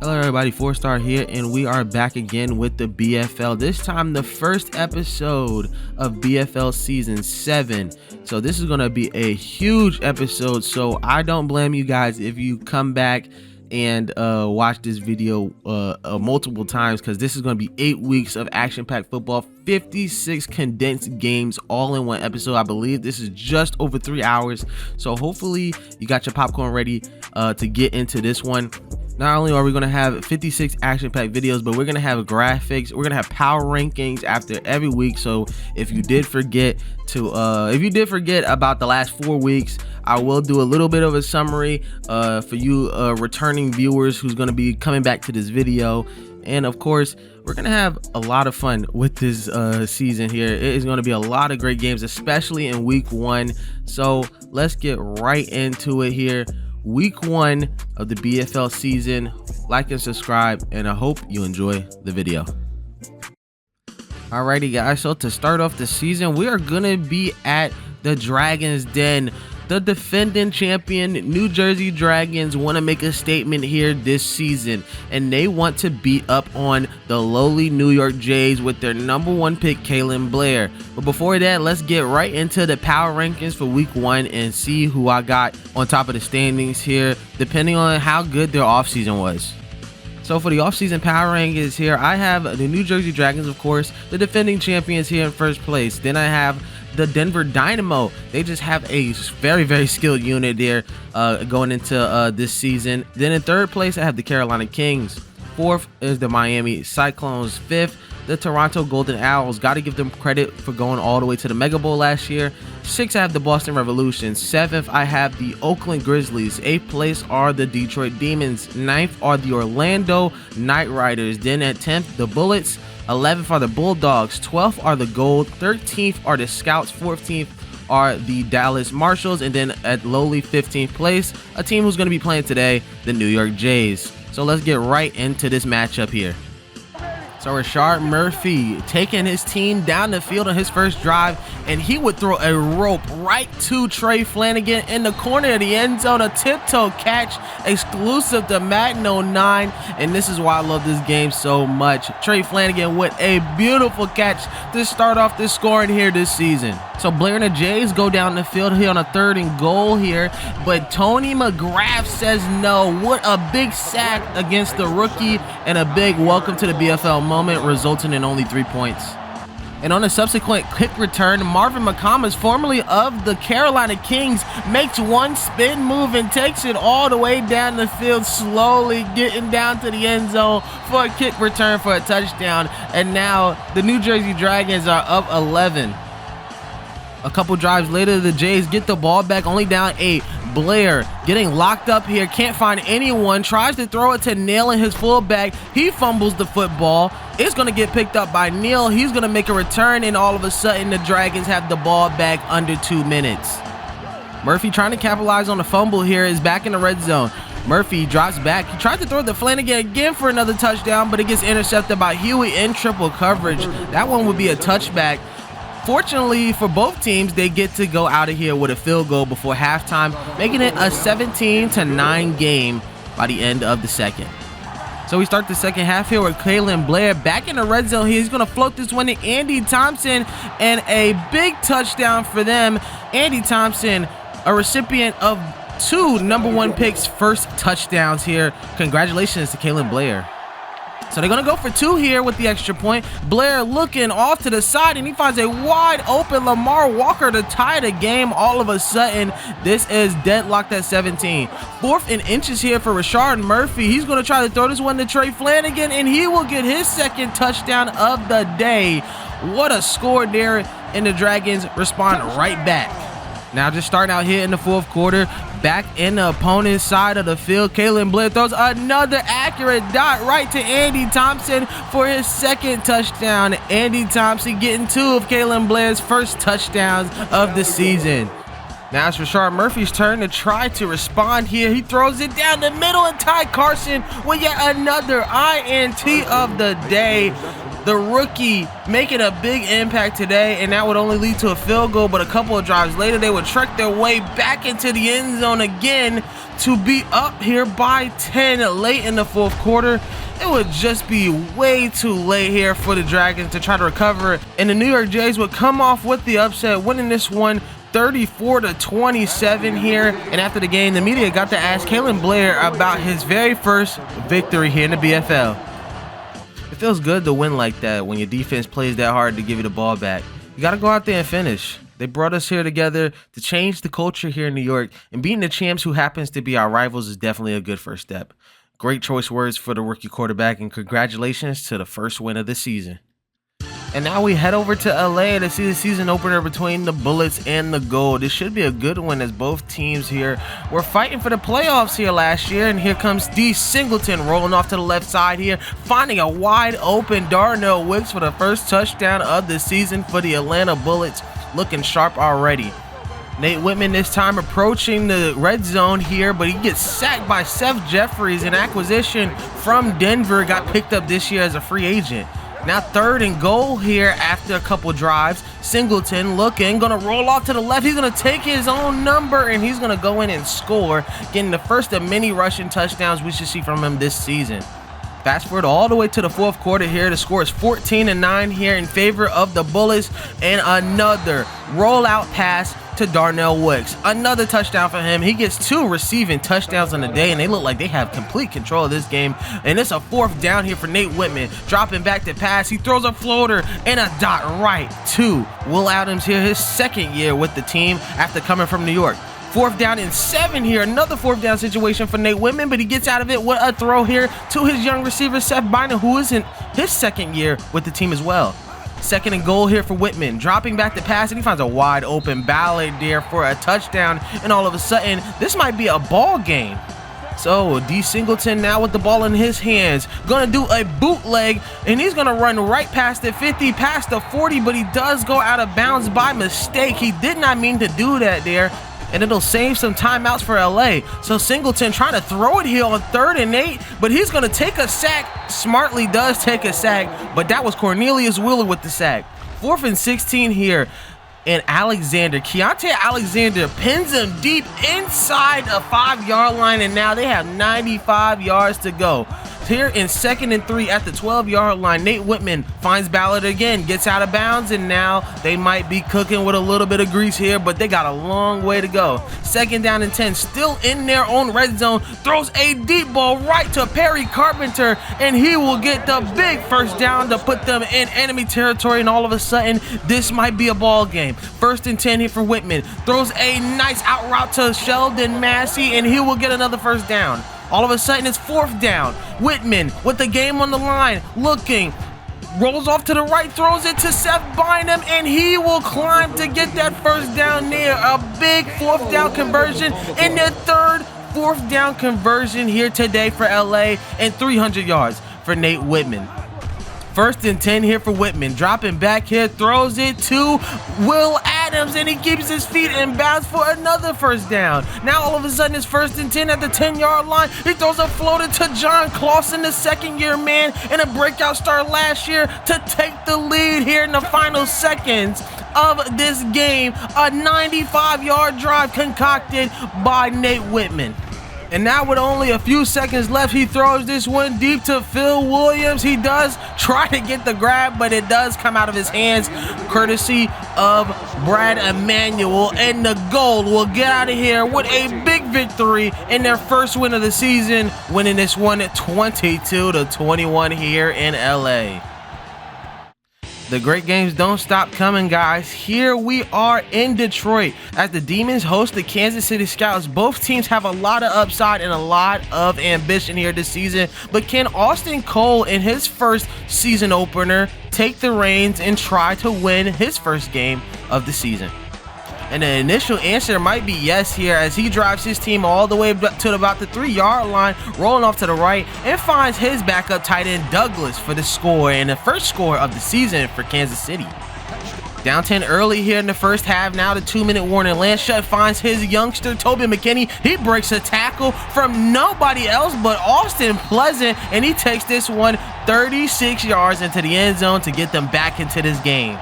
Hello everybody, 4-Star here, and we are back again with the BFL. This time the first episode of BFL Season 7. So this is going to be a huge episode, so I don't blame you guys if you come back and watch this video multiple times, because this is going to be 8 weeks of action-packed football, 56 condensed games all in one episode. I believe this is just over 3 hours, so hopefully you got your popcorn ready to get into this one. Not only are we going to have 56 action-packed videos, but we're going to have graphics. We're going to have power rankings after every week. So if you did forget about the last 4 weeks, I will do a little bit of a summary for you returning viewers who's going to be coming back to this video. And of course, we're going to have a lot of fun with this season here. It is going to be a lot of great games, especially in week 1. So let's get right into it here. Week 1 of the BFL season. Like and subscribe, and I hope you enjoy the video. Alrighty guys, so to start off the season, we are gonna be at the Dragons Den. The defending champion New Jersey Dragons want to make a statement here this season, and they want to beat up on the lowly New York Jays with their #1 pick, Kalen Blair. But before that, let's get right into the power rankings for week 1 and see who I got on top of the standings here, depending on how good their offseason was. So for the offseason power rankings here, I have the New Jersey Dragons, of course, the defending champions here in first place. Then I have the Denver Dynamo. They just have a very skilled unit there going into this season. Then in third place, I have the Carolina Kings. Fourth is the Miami Cyclones. Fifth, the Toronto Golden Owls. Got to give them credit for going all the way to the Mega Bowl last year. Sixth, I have the Boston Revolution. Seventh, I have the Oakland Grizzlies. Eighth place are the Detroit Demons. Ninth are the Orlando Knight Riders. Then at 10th, the Bullets. 11th are the Bulldogs. 12th are the Gold. 13th are the Scouts. 14th are the Dallas Marshals. And then at lowly 15th place, a team who's going to be playing today, the New York Jays. So let's get right into this matchup here. So Rashard Murphy taking his team down the field on his first drive, and he would throw a rope right to Trey Flanagan in the corner of the end zone. A tiptoe catch exclusive to Madden 09, and this is why I love this game so much. Trey Flanagan with a beautiful catch to start off the scoring here this season. So Blair and the Jays go down the field here on a 3rd and goal here, but Tony McGrath says no. What a big sack against the rookie, and a big welcome to the BFL moment, resulting in only 3 points. And on a subsequent kick return, Marvin McComas, formerly of the Carolina Kings, makes one spin move and takes it all the way down the field, slowly getting down to the end zone for a kick return for a touchdown. And now the New Jersey Dragons are up 11. A couple drives later, the Jays get the ball back, only down 8. Blair getting locked up here, can't find anyone, tries to throw it to Neal in his fullback. He fumbles the football. It's going to get picked up by Neal. He's going to make a return, and all of a sudden the Dragons have the ball back under 2 minutes. Murphy, trying to capitalize on the fumble here, is back in the red zone. Murphy drops back. He tried to throw the Flanagan again for another touchdown, but it gets intercepted by Huey in triple coverage. That one would be a touchback. Fortunately for both teams, they get to go out of here with a field goal before halftime, making it a 17-9 game by the end of the second. So we start the second half here with Kalen Blair back in the red zone here. He's going to float this one to Andy Thompson, and a big touchdown for them. Andy Thompson, a recipient of 2 #1 picks, first touchdowns here. Congratulations to Kalen Blair. So they're going to go for 2 here with the extra point. Blair looking off to the side, and he finds a wide open Lamar Walker to tie the game. All of a sudden, this is deadlocked at 17. 4th and inches here for Rashard Murphy. He's going to try to throw this one to Trey Flanagan, and he will get his second touchdown of the day. What a score there, and the Dragons respond right back. Now just starting out here in the 4th quarter, back in the opponent's side of the field, Kalen Blair throws another accurate dot right to Andy Thompson for his second touchdown. Andy Thompson getting 2 of Kalen Blair's first touchdowns of the season. Now it's Rashard Murphy's turn to try to respond here. He throws it down the middle, and Ty Carson with yet another INT of the day. the rookie, making a big impact today, and that would only lead to a field goal, but a couple of drives later, they would trek their way back into the end zone again to be up here by 10 late in the fourth quarter. It would just be way too late here for the Dragons to try to recover it, and the New York Jays would come off with the upset, winning this one 34-27 here. And after the game, the media got to ask Kalen Blair about his very first victory here in the BFL. It feels good to win like that when your defense plays that hard to give you the ball back. You got to go out there and finish. They brought us here together to change the culture here in New York, and beating the champs who happens to be our rivals is definitely a good first step. Great choice words for the rookie quarterback, and congratulations to the first win of the season. And now we head over to LA to see the season opener between the Bullets and the Gold. This should be a good one, as both teams here were fighting for the playoffs here last year. And here comes D. Singleton rolling off to the left side here, finding a wide open Darnell Wicks for the first touchdown of the season for the Atlanta Bullets, looking sharp already. Nate Whitman this time approaching the red zone here, but he gets sacked by Seth Jeffries, an acquisition from Denver, got picked up this year as a free agent. Now 3rd and goal here after a couple drives. Singleton looking, gonna roll off to the left. He's gonna take his own number and he's gonna go in and score, getting the first of many rushing touchdowns we should see from him this season. Fast forward all the way to the fourth quarter here. The score is 14-9 here in favor of the Bullets, and another rollout pass to Darnell Wicks. Another touchdown for him. He gets 2 receiving touchdowns on the day, and they look like they have complete control of this game. And it's a 4th down here for Nate Whitman. Dropping back to pass. He throws a floater and a dot right to Will Adams here, his 2nd year with the team after coming from New York. 4th down and 7 here. Another 4th down situation for Nate Whitman, but he gets out of it with a throw here to his young receiver, Seth Bynum, who is in his 2nd year with the team as well. 2nd and goal here for Whitman. Dropping back to pass, and he finds a wide open Ballard there for a touchdown. And all of a sudden, this might be a ball game. So D. Singleton now with the ball in his hands, gonna do a bootleg, and he's gonna run right past the 50, past the 40, but he does go out of bounds by mistake. He did not mean to do that there, and it'll save some timeouts for LA. So Singleton trying to throw it here on 3rd and 8, but he's gonna take a sack. Smartly does take a sack, but that was Cornelius Wheeler with the sack. 4th and 16 here, and Keontae Alexander pins him deep inside a 5-yard line, and now they have 95 yards to go. Here in 2nd and 3 at the 12-yard line, Nate Whitman finds Ballard again, gets out of bounds, and now they might be cooking with a little bit of grease here, but they got a long way to go. 2nd down and 10, still in their own red zone, throws a deep ball right to Perry Carpenter, and he will get the big first down to put them in enemy territory, and all of a sudden, this might be a ball game. 1st and 10 here for Whitman, throws a nice out route to Sheldon Massey, and he will get another first down. All of a sudden, it's 4th down. Whitman with the game on the line, looking, rolls off to the right, throws it to Seth Bynum, and he will climb to get that first down there. A big 4th down conversion, and their 3rd 4th down conversion here today for LA, and 300 yards for Nate Whitman. 1st and 10 here for Whitman, dropping back here, throws it to Will Adams, and he keeps his feet in bounds for another first down. Now all of a sudden it's 1st and 10 at the 10-yard line. He throws a floater to John Clausen, the 2nd-year man, in a breakout start last year to take the lead here in the final seconds of this game. A 95-yard drive concocted by Nate Whitman. And now with only a few seconds left, he throws this one deep to Phil Williams. He does try to get the grab, but it does come out of his hands, courtesy of Brad Emanuel. And the Gold will get out of here with a big victory in their first win of the season, winning this one at 22-21 here in LA. The great games don't stop coming, guys. Here we are in Detroit as the Demons host the Kansas City Scouts. Both teams have a lot of upside and a lot of ambition here this season, but can Austin Cole in his first season opener take the reins and try to win his first game of the season? And the initial answer might be yes here, as he drives his team all the way to about the 3-yard line, rolling off to the right, and finds his backup tight end Douglas for the score, and the first score of the season for Kansas City. Down 10 early here in the first half. Now the 2-minute warning. Landshut finds his youngster, Toby McKinney. He breaks a tackle from nobody else but Austin Pleasant, and he takes this one 36 yards into the end zone to get them back into this game.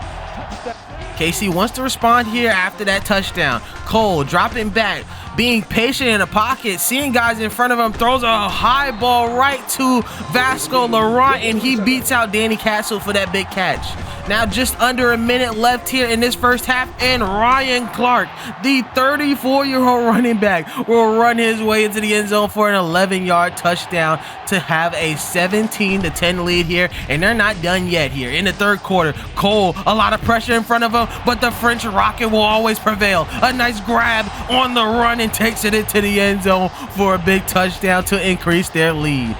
KC wants to respond here after that touchdown. Cole dropping back, being patient in the pocket, seeing guys in front of him, throws a high ball right to Vasco Laurent, and he beats out Danny Castle for that big catch. Now just under a minute left here in this first half, and Ryan Clark, the 34-year-old running back, will run his way into the end zone for an 11-yard touchdown to have a 17-10 lead here, and they're not done yet here. In the third quarter, Cole, a lot of pressure in front of him, but the French Rocket will always prevail. A nice grab on the run and takes it into the end zone for a big touchdown to increase their lead.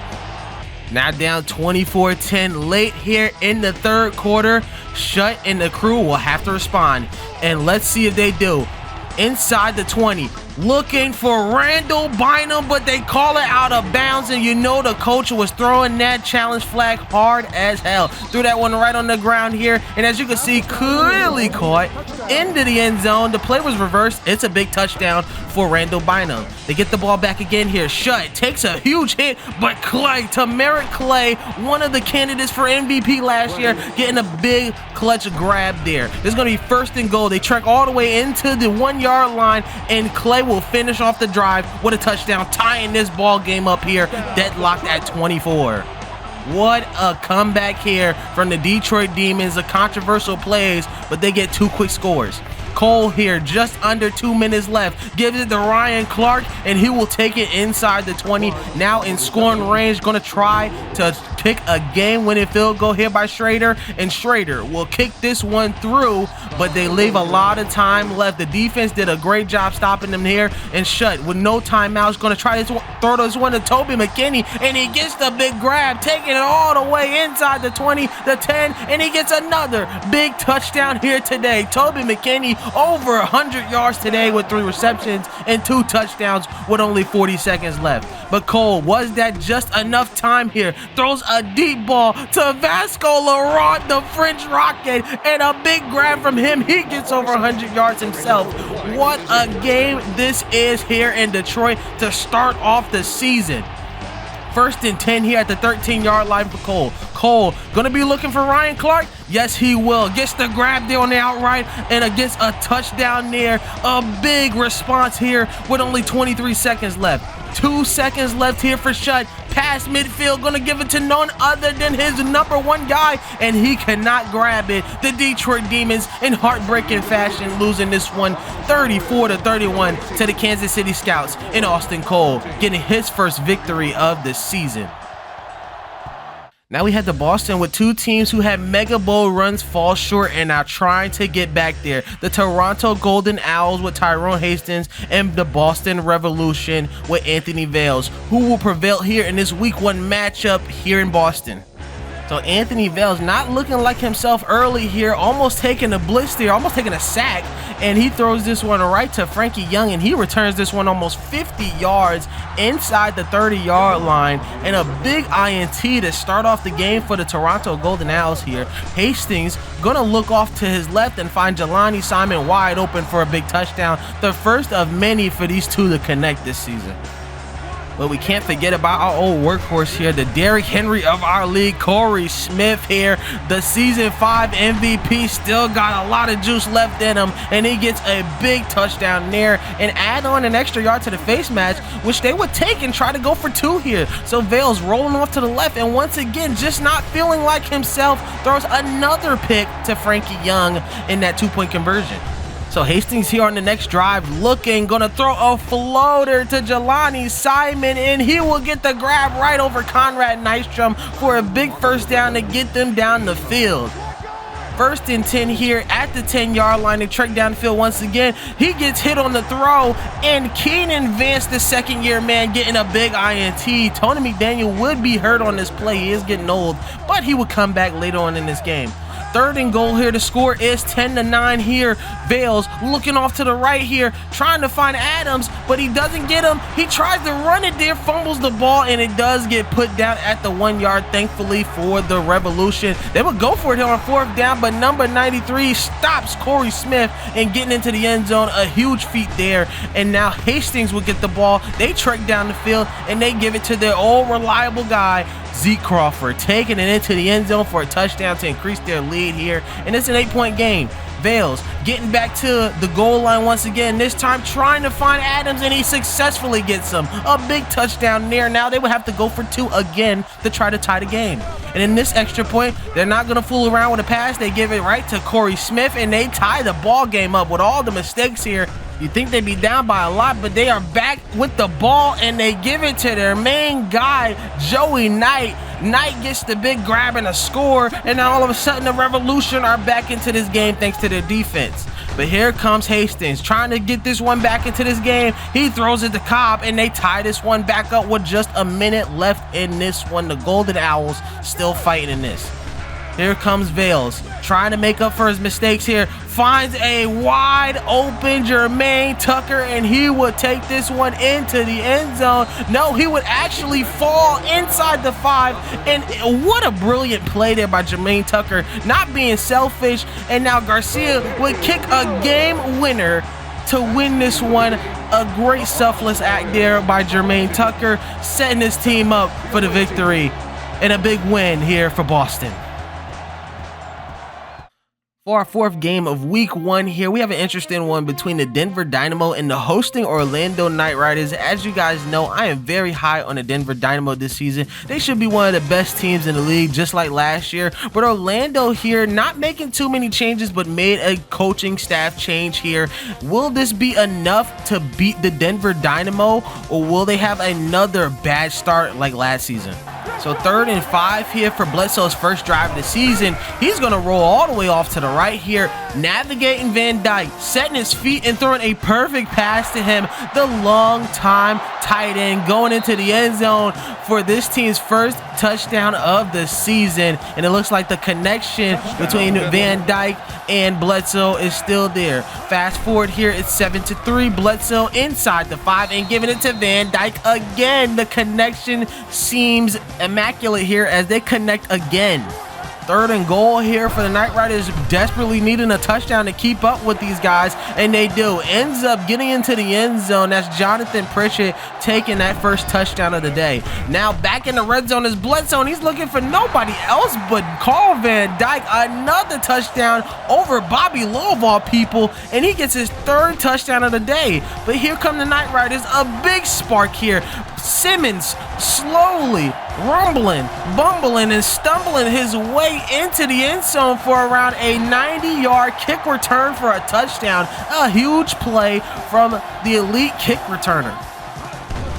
Now down 24-10 late here in the third quarter. Shutt and the crew will have to respond, and let's see if they do. Inside the 20, looking for Randall Bynum, but they call it out of bounds, and you know the coach was throwing that challenge flag hard as hell. Threw that one right on the ground here, and as you can see, clearly caught into the end zone. The play was reversed. It's a big touchdown for Randall Bynum. They get the ball back again here. Shutt takes a huge hit, but Clay, Tamarick Clay, one of the candidates for MVP last year, getting a big clutch grab there. There's going to be first and goal. They trek all the way into the 1-yard line, and Clay will finish off the drive with a touchdown, tying this ball game up here, deadlocked at 24. What a comeback here from the Detroit Demons. A controversial plays, but they get 2 quick scores. Cole here, just under 2 minutes left, gives it to Ryan Clark, and he will take it inside the 20. Now in scoring range, going to try to pick a game-winning field goal here by Schrader, and Schrader will kick this one through, but they leave a lot of time left. The defense did a great job stopping them here, and Shutt with no timeouts going to try to throw this one to Toby McKinney, and he gets the big grab, taking it all the way inside the 20, the 10, and he gets another big touchdown here today. Toby McKinney over 100 yards today with 3 receptions and 2 touchdowns with only 40 seconds left. But Cole, was that just enough time here? Throws a deep ball to Vasco Laurent, the French Rocket, and a big grab from him. He gets over 100 yards himself. What a game this is here in Detroit to start off the season. First and 10 here at the 13-yard line for Cole. Cole gonna be looking for Ryan Clark. Yes, he will. Gets the grab there on the outright and gets a touchdown there. A big response here with only 23 seconds left. 2 seconds left here for Shutt. Past midfield, gonna give it to none other than his #1 guy, and he cannot grab it. The Detroit Demons, in heartbreaking fashion, losing this one 34-31 to the Kansas City Scouts, and Austin Cole getting his first victory of the season. Now we head to Boston with 2 teams who had Mega Bowl runs fall short and are trying to get back there. The Toronto Golden Owls with Tyrone Hastings and the Boston Revolution with Anthony Vales, who will prevail here in this Week 1 matchup here in Boston. So Anthony Vales not looking like himself early here, almost taking a blitz there, almost taking a sack, and he throws this one right to Frankie Young, and he returns this one almost 50 yards inside the 30-yard line, and a big INT to start off the game for the Toronto Golden Owls here. Hastings gonna look off to his left and find Jelani Simon wide open for a big touchdown, the first of many for these two to connect this season. But we can't forget about our old workhorse here, the Derrick Henry of our league, Corey Smith here. The Season 5 MVP still got a lot of juice left in him, and he gets a big touchdown there and add on an extra yard to the face match, which they would take and try to go for 2 here. So Vales rolling off to the left, and once again, just not feeling like himself, throws another pick to Frankie Young in that 2-point conversion. So Hastings here on the next drive looking, gonna throw a floater to Jelani Simon, and he will get the grab right over Conrad Nystrom for a big first down to get them down the field. First and 10 here at the 10-yard line. They trek downfield once again. He gets hit on the throw, and Keenan Vance, the second-year man, getting a big INT. Tony McDaniel would be hurt on this play. He is getting old, but he would come back later on in this game. Third and goal here. The score is 10-9 here. Vales looking off to the right here, trying to find Adams, but he doesn't get him. He tries to run it there, fumbles the ball, and it does get put down at the 1 yard, thankfully for the Revolution. They would go for it here on 4th down, but number 93 stops Corey Smith and getting into the end zone. A huge feat there, and now Hastings will get the ball. They trek down the field, and they give it to their old reliable guy, Zeke Crawford, taking it into the end zone for a touchdown to increase their lead here, and it's an 8-point game. Vales getting back to the goal line once again, this time trying to find Adams, and he successfully gets him. A big touchdown there. Now they would have to go for 2 again to try to tie the game. And in this extra point, they're not going to fool around with a pass. They give it right to Corey Smith, and they tie the ball game up with all the mistakes here. You think they'd be down by a lot, but they are back with the ball, and they give it to their main guy, Joey Knight. Knight gets the big grab and a score, and now all of a sudden the Revolution are back into this game thanks to their defense. But here comes Hastings trying to get this one back into this game. He throws it to Cobb, and they tie this one back up with just a minute left in this one. The Golden Owls still fighting in this. Here comes Vales trying to make up for his mistakes here. Finds a wide open Jermaine Tucker, and he would take this one into the end zone. No, he would actually fall inside the 5, and what a brilliant play there by Jermaine Tucker, not being selfish. And now Garcia would kick a game winner to win this one. A great selfless act there by Jermaine Tucker, setting his team up for the victory and a big win here for Boston. For our 4th game of week 1 here, we have an interesting one between the Denver Dynamo and the hosting Orlando Knight Riders. As you guys know, I am very high on the Denver Dynamo this season. They should be one of the best teams in the league, just like last year. But Orlando here, not making too many changes, but made a coaching staff change here. Will this be enough to beat the Denver Dynamo, or will they have another bad start like last season? So 3rd and 5 here for Bledsoe's first drive of the season. He's going to roll all the way off to the right here, navigating Van Dyke, setting his feet and throwing a perfect pass to him, the long-time tight end, going into the end zone for this team's first touchdown of the season. And it looks like the connection between Van Dyke and Bledsoe is still there. Fast forward here, it's 7-3. Bledsoe inside the 5 and giving it to Van Dyke again. The connection seems immaculate here as they connect again. 3rd and goal here for the Knight Riders, desperately needing a touchdown to keep up with these guys, and they do. Ends up getting into the end zone. That's Jonathan Pritchett taking that first touchdown of the day. Now back in the red zone is Bledsoe, and he's looking for nobody else but Carl Van Dyke. Another touchdown over Bobby Lowe of all people, and he gets his 3rd touchdown of the day. But here come the Knight Riders, a big spark here. Simmons slowly rumbling, bumbling, and stumbling his way into the end zone for around a 90-yard kick return for a touchdown. A huge play from the elite kick returner.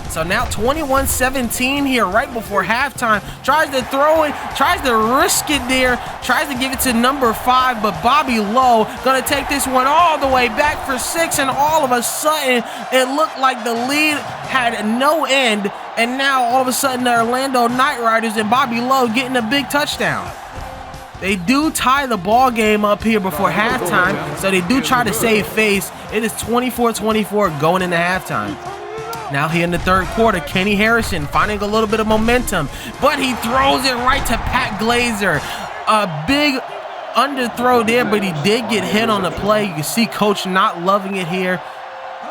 So now 21-17 here right before halftime. Tries to throw it, tries to risk it there, tries to give it to number 5, but Bobby Lowe gonna take this one all the way back for 6, and all of a sudden it looked like the lead had no end, and now all of a sudden the Orlando Knight Riders and Bobby Lowe getting a big touchdown. They do tie the ball game up here before halftime, so they do try to save face. It is 24-24 going into halftime. Now here in the 3rd quarter, Kenny Harrison finding a little bit of momentum, but he throws it right to Pat Glazer. A big underthrow there, but he did get hit on the play. You can see Coach not loving it here.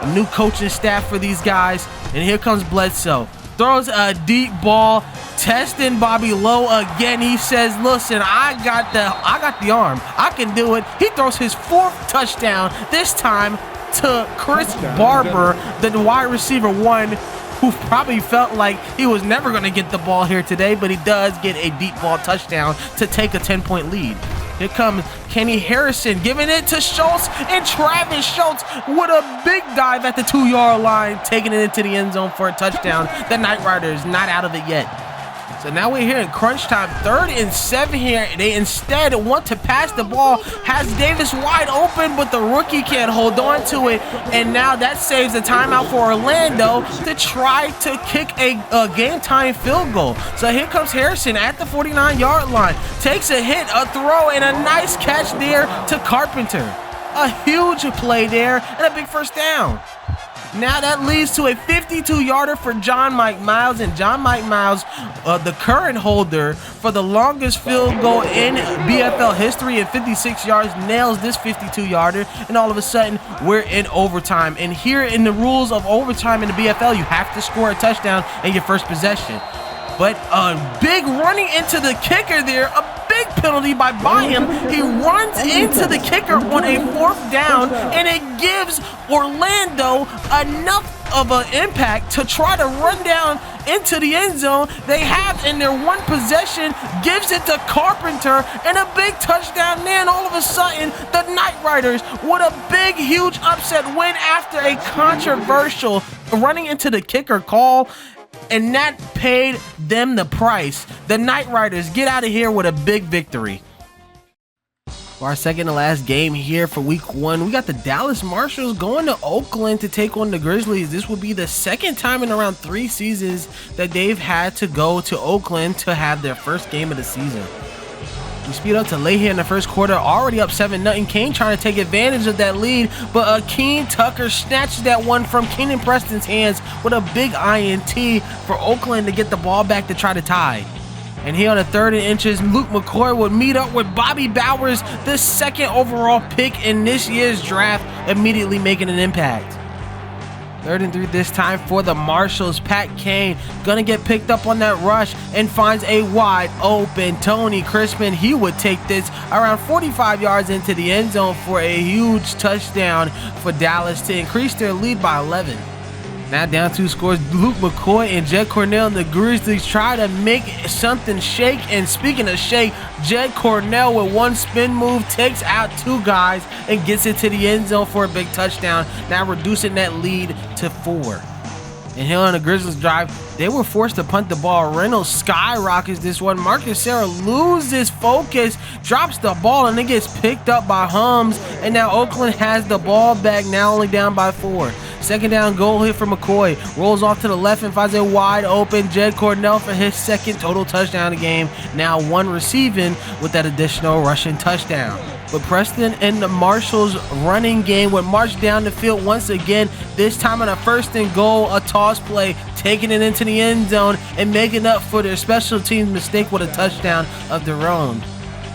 A new coaching staff for these guys, and here comes Bledsoe. Throws a deep ball, testing Bobby Lowe again. He says, listen, I got the arm. I can do it. He throws his 4th touchdown, this time to Chris Barber, the wide receiver 1, who probably felt like he was never going to get the ball here today, but he does get a deep ball touchdown to take a 10-point lead. Here comes Kenny Harrison giving it to Schultz, and Travis Schultz with a big dive at the 2-yard line, taking it into the end zone for a touchdown. The Knight Riders not out of it yet. So now we're here in crunch time, 3rd and 7 here. They instead want to pass the ball, has Davis wide open, but the rookie can't hold on to it. And now that saves a timeout for Orlando to try to kick a game-time field goal. So here comes Harrison at the 49-yard line, takes a hit, a throw, and a nice catch there to Carpenter. A huge play there and a big first down. Now that leads to a 52-yarder for John Mike Miles, and John Mike Miles, the current holder for the longest field goal in BFL history at 56 yards, nails this 52-yarder, and all of a sudden we're in overtime. And here in the rules of overtime in the BFL, you have to score a touchdown in your first possession. But a big running into the kicker there, a big penalty by him. He runs into the kicker on a 4th down, and it gives Orlando enough of an impact to try to run down into the end zone. They have in their one possession, gives it to Carpenter, and a big touchdown. Then all of a sudden, the Knight Riders with a big, huge upset win after a controversial running into the kicker call. And that paid them the price. The Knight Riders get out of here with a big victory. For our second to last game here for week 1, we got the Dallas Marshals going to Oakland to take on the Grizzlies. This will be the second time in around 3 seasons that they've had to go to Oakland to have their first game of the season. We speed up to late here in the first quarter, already up 7-0. Kane trying to take advantage of that lead, but Akeem Tucker snatches that one from Keenan Preston's hands with a big INT for Oakland to get the ball back to try to tie. And here on the 3rd and inches, Luke McCoy would meet up with Bobby Bowers, the 2nd overall pick in this year's draft, immediately making an impact. 3rd and 3 this time for the Marshals. Pat Kane gonna get picked up on that rush and finds a wide open Tony Crispin. He would take this around 45 yards into the end zone for a huge touchdown for Dallas to increase their lead by 11. Now down 2 scores, Luke McCoy and Jed Cornell and the Grizzlies try to make something shake. And speaking of shake, Jed Cornell with one spin move takes out 2 guys and gets it to the end zone for a big touchdown, now reducing that lead to 4. And here on the Grizzlies drive, they were forced to punt the ball. Reynolds skyrockets this one. Marcus Sarah loses focus, drops the ball, and it gets picked up by Hums. And now Oakland has the ball back, now only down by 4. 2nd down goal hit for McCoy. Rolls off to the left and finds a wide open Jed Cornell for his 2nd total touchdown of the game. Now 1 receiving with that additional rushing touchdown. But Preston and the Marshals running game would march down the field once again, this time on a 1st and goal, a toss play, taking it into the end zone and making up for their special teams mistake with a touchdown of their own.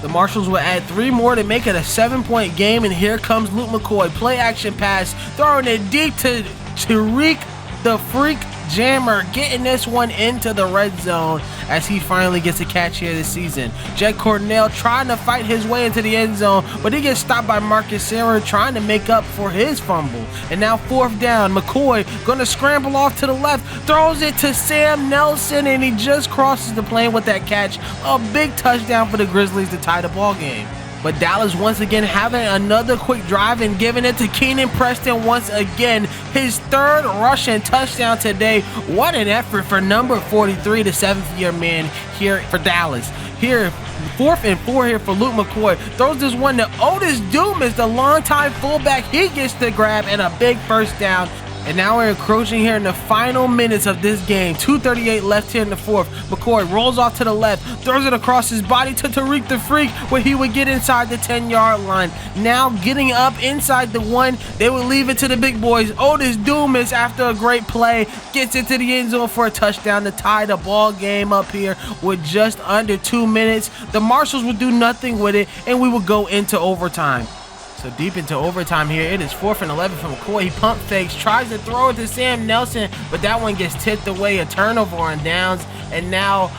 The Marshals will add 3 more to make it a 7-point game, and here comes Luke McCoy. Play action pass, throwing it deep to Tariq the Freak Jammer, getting this one into the red zone as he finally gets a catch here this season. Jed Cornell trying to fight his way into the end zone, but he gets stopped by Marcus Sarah trying to make up for his fumble. And now 4th down, McCoy gonna scramble off to the left, throws it to Sam Nelson, and he just crosses the plane with that catch. A big touchdown for the Grizzlies to tie the ball game. But Dallas once again having another quick drive and giving it to Keenan Preston once again. His 3rd rushing touchdown today. What an effort for number 43, the 7th-year man here for Dallas. Here, 4th and 4 here for Luke McCoy. Throws this one to Otis Dumas, the longtime fullback. He gets the grab and a big 1st down. And now we're encroaching here in the final minutes of this game. 2:38 left here in the 4th. McCoy rolls off to the left, throws it across his body to Tariq the Freak, where he would get inside the 10-yard line. Now getting up inside the 1, they would leave it to the big boys. Otis Dumas, after a great play, gets into the end zone for a touchdown to tie the ball game up here with just under 2 minutes. The Marshals would do nothing with it, and we would go into overtime. So deep into overtime here, it is 4th and 11 from McCoy. He pump fakes, tries to throw it to Sam Nelson, but that one gets tipped away, a turnover on downs. And now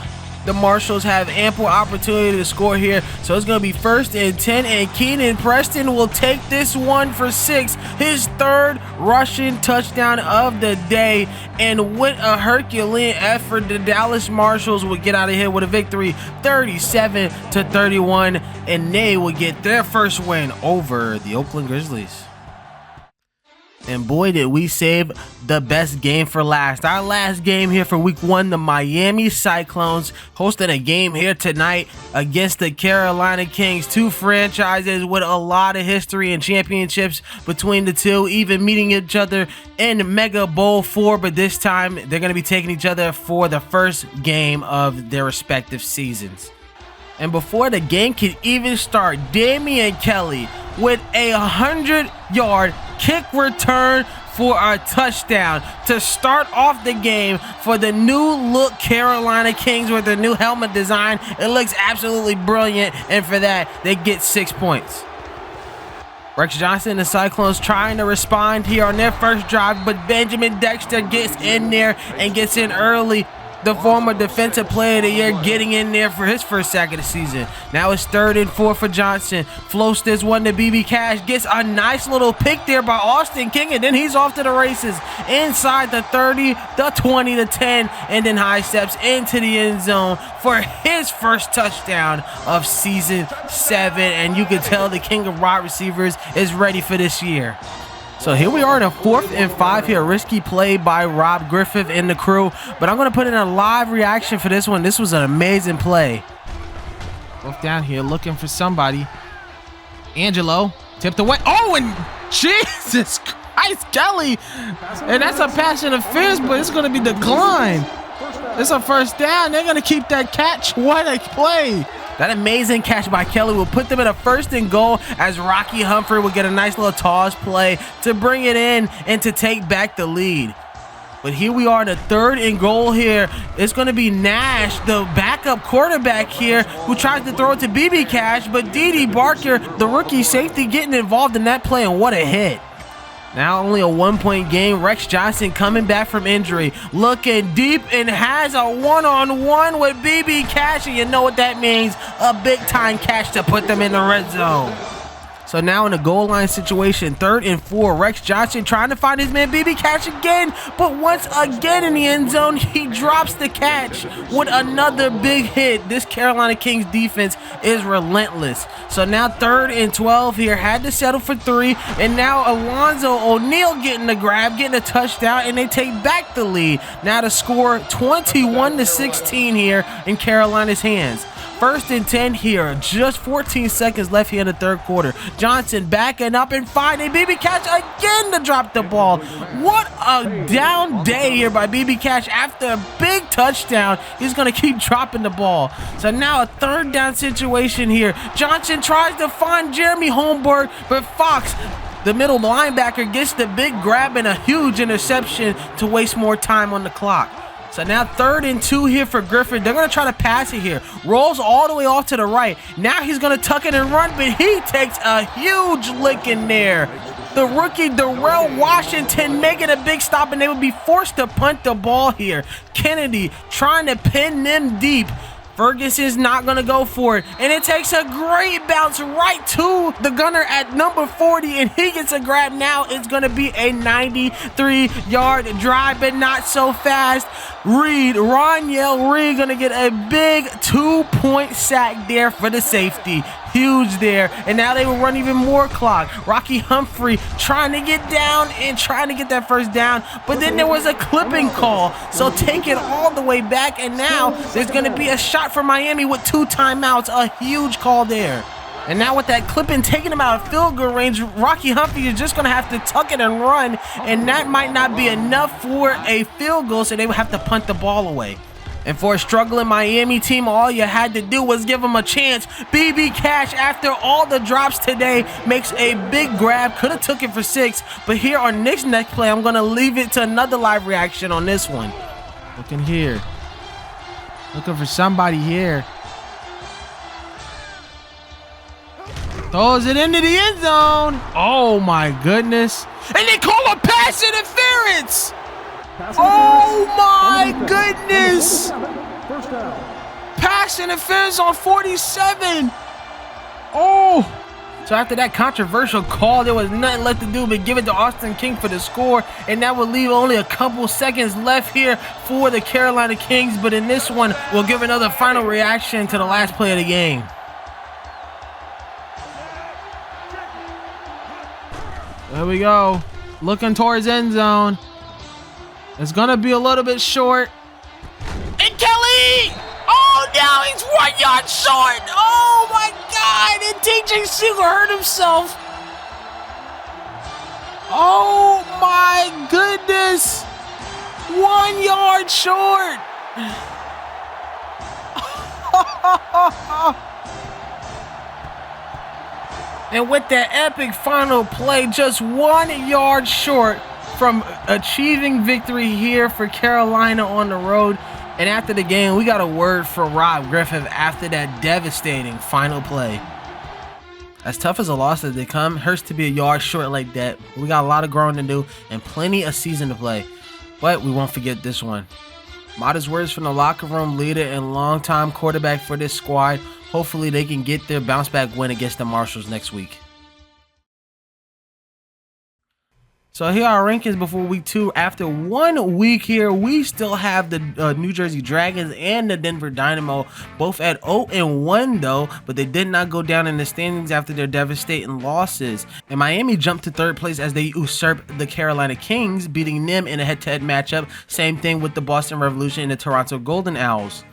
the Marshals have ample opportunity to score here. So it's going to be 1st and 10, and Keenan Preston will take this one for 6, his 3rd rushing touchdown of the day. And with a Herculean effort, the Dallas Marshals would get out of here with a victory, 37-31, and they would get their first win over the Oakland Grizzlies. And boy, did we save the best game for last. Our last game here for week 1, the Miami Cyclones hosting a game here tonight against the Carolina Kings. 2 franchises with a lot of history and championships between the two, even meeting each other in Mega Bowl VII, but this time they're going to be taking each other for the first game of their respective seasons. And before the game could even start, Damian Kelly with a 100-yard kick return for a touchdown to start off the game for the new look Carolina Kings with their new helmet design. It looks absolutely brilliant, and for that, they get 6 points. Rex Johnson and the Cyclones trying to respond here on their first drive, but Benjamin Dexter gets in there and gets in early. The former defensive player of the year getting in there for his first sack of the season. Now it's 3rd and 4 for Johnson. Floats this one to BB Cash. Gets a nice little pick there by Austin King, and then he's off to the races. Inside the 30, the 20, the 10, and then high steps into the end zone for his first touchdown of season 7. And you can tell the king of wide receivers is ready for this year. So here we are in a 4th and 5 here. Risky play by Rob Griffith and the crew. But I'm going to put in a live reaction for this one. This was an amazing play. Both down here looking for somebody. Angelo tipped away. Oh, and Jesus Christ, Kelly. And that's a pass interference, but it's going to be declined. It's a first down. They're going to keep that catch. What a play. That amazing catch by Kelly will put them at a 1st and goal as Rocky Humphrey will get a nice little toss play to bring it in and to take back the lead. But here we are in the 3rd and goal here. It's going to be Nash, the backup quarterback here, who tries to throw it to BB Cash, but Dede Barker, the rookie safety, getting involved in that play, and what a hit. Now only a 1-point game. Rex Johnson coming back from injury, looking deep and has a one-on-one with BB Cash, and you know what that means, a big-time catch to put them in the red zone. So now in a goal line situation, 3rd and 4, Rex Johnson trying to find his man BB Cash again, but once again in the end zone, he drops the catch with another big hit. This Carolina Kings defense is relentless. So now 3rd and 12 here, had to settle for 3, and now Alonzo O'Neal getting the grab, getting a touchdown, and they take back the lead. Now to score 21-16 here in Carolina's hands. 1st and 10 here, just 14 seconds left here in the 3rd quarter. Johnson backing up and finding BB Cash again to drop the ball. What a down day here by BB Cash. After a big touchdown, he's going to keep dropping the ball. So now a 3rd down situation here. Johnson tries to find Jeremy Holmberg, but Fox, the middle linebacker, gets the big grab and a huge interception to waste more time on the clock. So now 3rd and 2 here for Griffin. They're going to try to pass it here. Rolls all the way off to the right. Now he's going to tuck it and run, but he takes a huge lick in there. The rookie Darrell Washington making a big stop, and they would be forced to punt the ball here. Kennedy trying to pin them deep. Ferguson's not going to go for it, and it takes a great bounce right to the gunner at number 40, and he gets a grab. Now it's going to be a 93-yard drive, but not so fast. Roniel Reed going to get a big 2-point sack there for the safety. Huge there, and now they will run even more clock. Rocky Humphrey trying to get down and trying to get that first down, but then there was a clipping call, so take it all the way back, and now there's going to be a shot for Miami with 2 timeouts. A huge call there. And now with that clipping taking him out of field goal range, Rocky Humphrey is just going to have to tuck it and run, and that might not be enough for a field goal, so they would have to punt the ball away. And for a struggling Miami team, all you had to do was give them a chance. BB Cash, after all the drops today, makes a big grab. Could have took it for 6, but here on Nick's next play, I'm going to leave it to another live reaction on this one. Looking here. Looking for somebody here. Throws it into the end zone. Oh, my goodness. And they call a pass interference. Oh my goodness! Pass interference on 47. Oh! So after that controversial call, there was nothing left to do but give it to Austin King for the score, and that would leave only a couple seconds left here for the Carolina Kings. But in this one, we'll give another final reaction to the last play of the game. There we go. Looking towards end zone. It's going to be a little bit short. And Kelly! Oh, now he's 1 yard short. Oh, my God. And TJ Siegel hurt himself. Oh, my goodness. 1 yard short. And with that epic final play, just 1 yard short from achieving victory here for Carolina on the road. And after the game, we got a word for Rob Griffith after that devastating final play. As tough as a loss as they come, hurts to be a yard short like that. We got a lot of growing to do and plenty of season to play. But we won't forget this one. Modest words from the locker room leader and longtime quarterback for this squad. Hopefully they can get their bounce back win against the Marshals next week. So here are our rankings before week 2. After 1 week here, we still have the New Jersey Dragons and the Denver Dynamo both at 0-1 though, but they did not go down in the standings after their devastating losses. And Miami jumped to 3rd place as they usurped the Carolina Kings, beating them in a head-to-head matchup. Same thing with the Boston Revolution and the Toronto Golden Owls.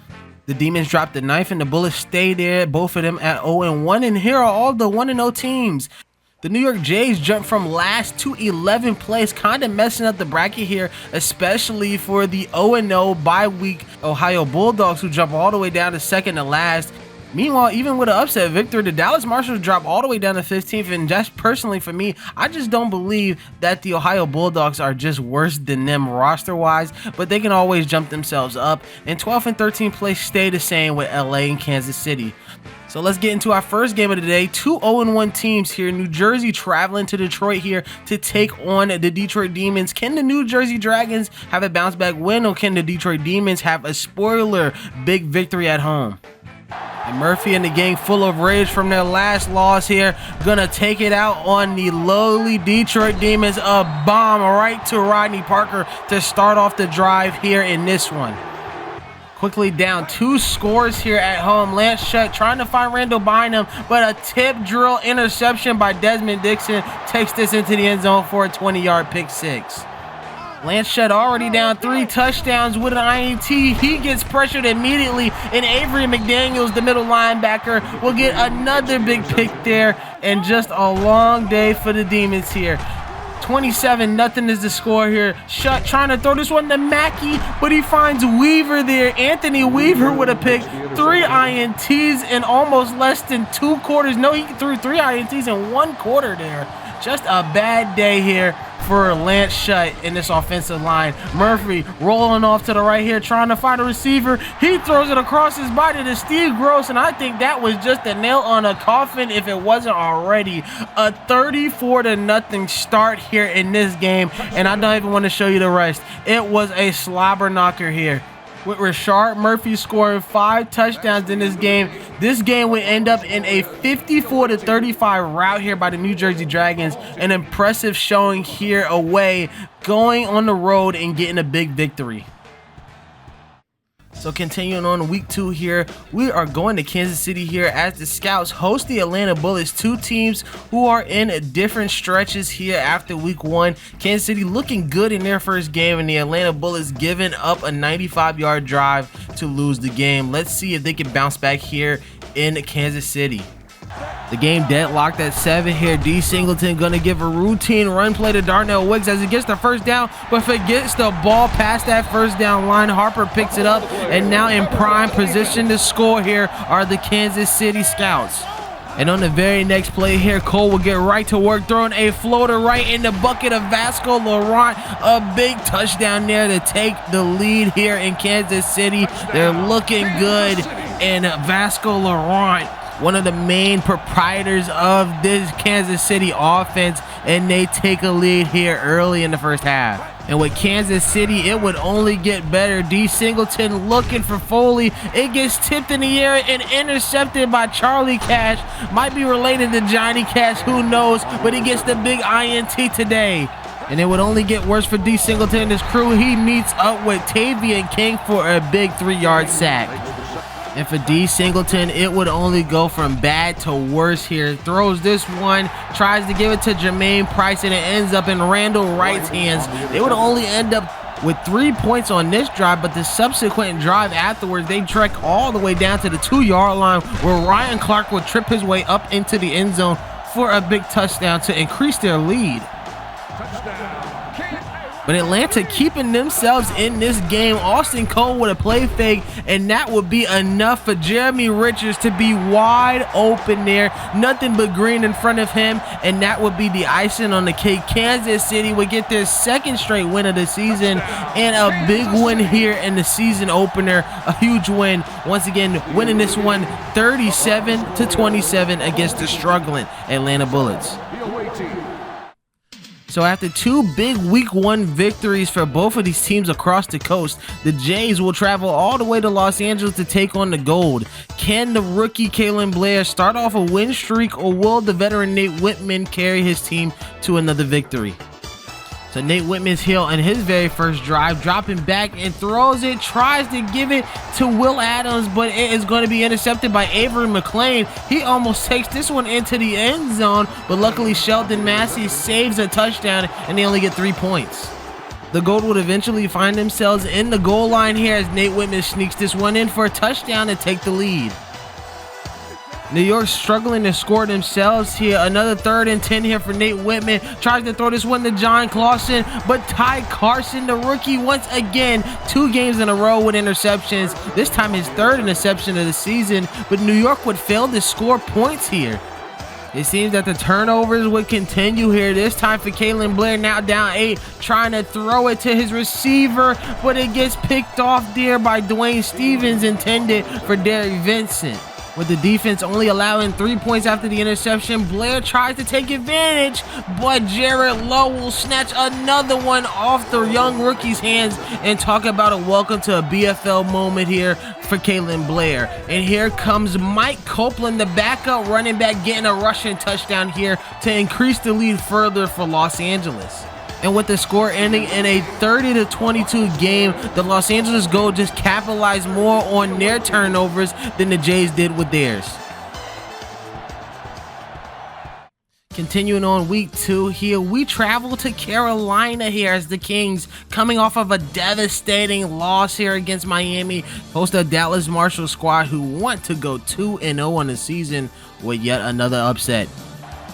The Demons dropped the 9th and the Bullets stay there, both of them at 0-1. And here are all the 1-0 teams. The New York Jays jumped from last to 11th place, kind of messing up the bracket here, especially for the 0-0 bye-week Ohio Bulldogs, who jump all the way down to 2nd to last. Meanwhile, even with an upset victory, the Dallas Marshals drop all the way down to 15th, and just personally for me, I just don't believe that the Ohio Bulldogs are just worse than them roster-wise, but they can always jump themselves up. And 12th and 13th place stay the same with LA and Kansas City. So let's get into our first game of the day. 2 0-1 teams here. New Jersey traveling to Detroit here to take on the Detroit Demons. Can the New Jersey Dragons have a bounce back win, or can the Detroit Demons have a spoiler big victory at home? And Murphy and the gang, full of rage from their last loss here, gonna take it out on the lowly Detroit Demons. A bomb right to Rodney Parker to start off the drive here in this one. Quickly down 2 scores here at home. Lance Shutt trying to find Randall behind him, but a tip drill interception by Desmond Dixon takes this into the end zone for a 20-yard pick 6. Lance Shutt already down 3 touchdowns with an INT. He gets pressured immediately, and Avery McDaniels, the middle linebacker, will get another big pick there, and just a long day for the Demons here. 27-0 is the score here. Shutt trying to throw this one to Mackey, but he finds Weaver there. Anthony Weaver with a pick. 3 INTs in almost less than 2 quarters. No, he threw 3 INTs in 1 quarter there. Just a bad day here for Lance Shutt in this offensive line. Murphy rolling off to the right here, trying to find a receiver. He throws it across his body to Steve Gross, and I think that was just a nail on a coffin if it wasn't already. A 34-0 start here in this game, and I don't even want to show you the rest. It was a slobber knocker here, with Rashard Murphy scoring 5 touchdowns in this game. This game would end up in a 54-35 rout here by the New Jersey Dragons. An impressive showing here away, going on the road and getting a big victory. So continuing on week 2 here, we are going to Kansas City here as the Scouts host the Atlanta Bullets, 2 teams who are in different stretches here after week 1. Kansas City looking good in their first game, and the Atlanta Bullets giving up a 95-yard drive to lose the game. Let's see if they can bounce back here in Kansas City. The game deadlocked at 7 here. D. Singleton gonna give a routine run play to Darnell Wicks as he gets the first down, but forgets the ball past that first down line. Harper picks it up, and now in prime position to score here are the Kansas City Scouts. And on the very next play here, Cole will get right to work, throwing a floater right in the bucket of Vasco Laurent. A big touchdown there to take the lead here in Kansas City. They're looking good, and Vasco Laurent, one of the main proprietors of this Kansas City offense, and they take a lead here early in the first half. And with Kansas City, it would only get better. D. Singleton looking for Foley. It gets tipped in the air and intercepted by Charlie Cash. Might be related to Johnny Cash, who knows, but he gets the big INT today. And it would only get worse for D. Singleton and his crew. He meets up with Tavian King for a big 3-yard sack. And for D. Singleton, it would only go from bad to worse here. Throws this one, tries to give it to Jermaine Price, and it ends up in Randall Wright's hands. They would only end up with 3 points on this drive, but the subsequent drive afterwards, they trek all the way down to the 2-yard line, where Ryan Clark would trip his way up into the end zone for a big touchdown to increase their lead. But Atlanta keeping themselves in this game. Austin Cole with a play fake, and that would be enough for Jeremy Richards to be wide open there. Nothing but green in front of him, and that would be the icing on the cake. Kansas City would get their second straight win of the season and a big win here in the season opener. A huge win. Once again, winning this one 37-27 against the struggling Atlanta Bullets. So after two big week 1 victories for both of these teams across the coast, the Jays will travel all the way to Los Angeles to take on the Gold. Can the rookie Kalen Blair start off a win streak, or will the veteran Nate Whitman carry his team to another victory? So Nate Whitman's here on his very first drive, dropping back and throws it, tries to give it to Will Adams, but it is going to be intercepted by Avery McLean. He almost takes this one into the end zone, but luckily Sheldon Massey saves a touchdown, and they only get 3 points. The Gold would eventually find themselves in the goal line here as Nate Whitman sneaks this one in for a touchdown to take the lead. New York struggling to score themselves here. Another 3rd and 10 here for Nate Whitman. Tries to throw this one to John Clausen, but Ty Carson, the rookie, once again, 2 games in a row with interceptions. This time his 3rd interception of the season, but New York would fail to score points here. It seems that the turnovers would continue here. This time for Kalen Blair, now down 8, trying to throw it to his receiver, but it gets picked off there by Dwayne Stevens, intended for Derek Vincent. With the defense only allowing 3 points after the interception, Blair tries to take advantage, but Jared Lowe will snatch another one off the young rookie's hands. And talk about a welcome to a BFL moment here for Kalen Blair. And here comes Mike Copeland, the backup running back, getting a rushing touchdown here to increase the lead further for Los Angeles. And with the score ending in a 30-22 game, the Los Angeles Gold just capitalized more on their turnovers than the Jays did with theirs. Continuing on week 2 here, we travel to Carolina here as the Kings, coming off of a devastating loss here against Miami, host a Dallas Marshall squad who want to go 2-0 on the season with yet another upset.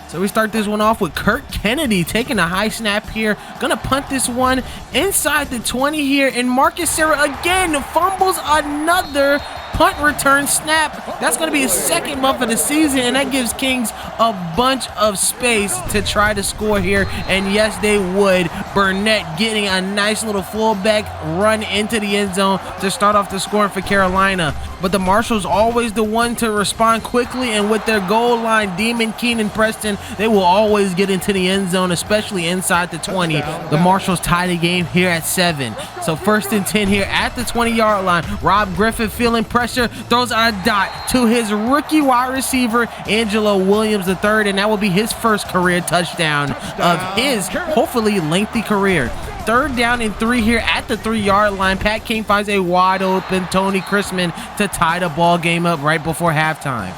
So we start this one off with Kirk Kennedy taking a high snap here. Gonna punt this one inside the 20 here. And Marcus Sarah again fumbles another punt return snap. That's going to be his 2nd month of the season, and that gives Kings a bunch of space to try to score here. And yes, they would. Burnett getting a nice little fullback run into the end zone to start off the scoring for Carolina. But the Marshals always the one to respond quickly, and with their goal line, Demon, Keenan, Preston, they will always get into the end zone, especially inside the 20. The Marshals tie the game here at 7. So 1st and 10 here at the 20-yard line. Rob Griffin feeling pressure, throws a dot to his rookie wide receiver, Angelo Williams III, and that will be his first career touchdown of his hopefully lengthy career. 3rd down and 3 here at the 3-yard line. Pat King finds a wide open Tony Chrisman to tie the ball game up right before halftime.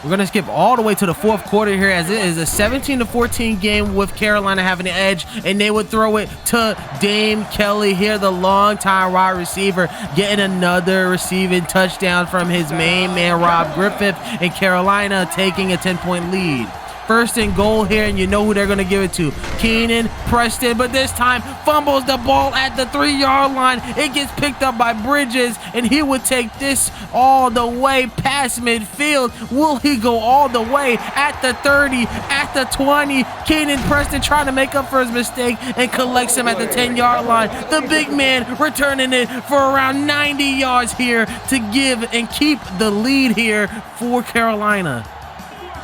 We're going to skip all the way to the 4th quarter here, as it is a 17-14 game with Carolina having the edge, and they would throw it to Dame Kelly here, the longtime wide receiver, getting another receiving touchdown from his main man, Rob Griffith, and Carolina taking a 10-point lead. 1st and goal here, and you know who they're going to give it to. Keenan Preston, but this time fumbles the ball at the 3-yard line. It gets picked up by Bridges, and he would take this all the way past midfield. Will he go all the way at the 30, at the 20? Keenan Preston trying to make up for his mistake and collects him at the 10-yard line. The big man returning it for around 90 yards here to give and keep the lead here for Carolina.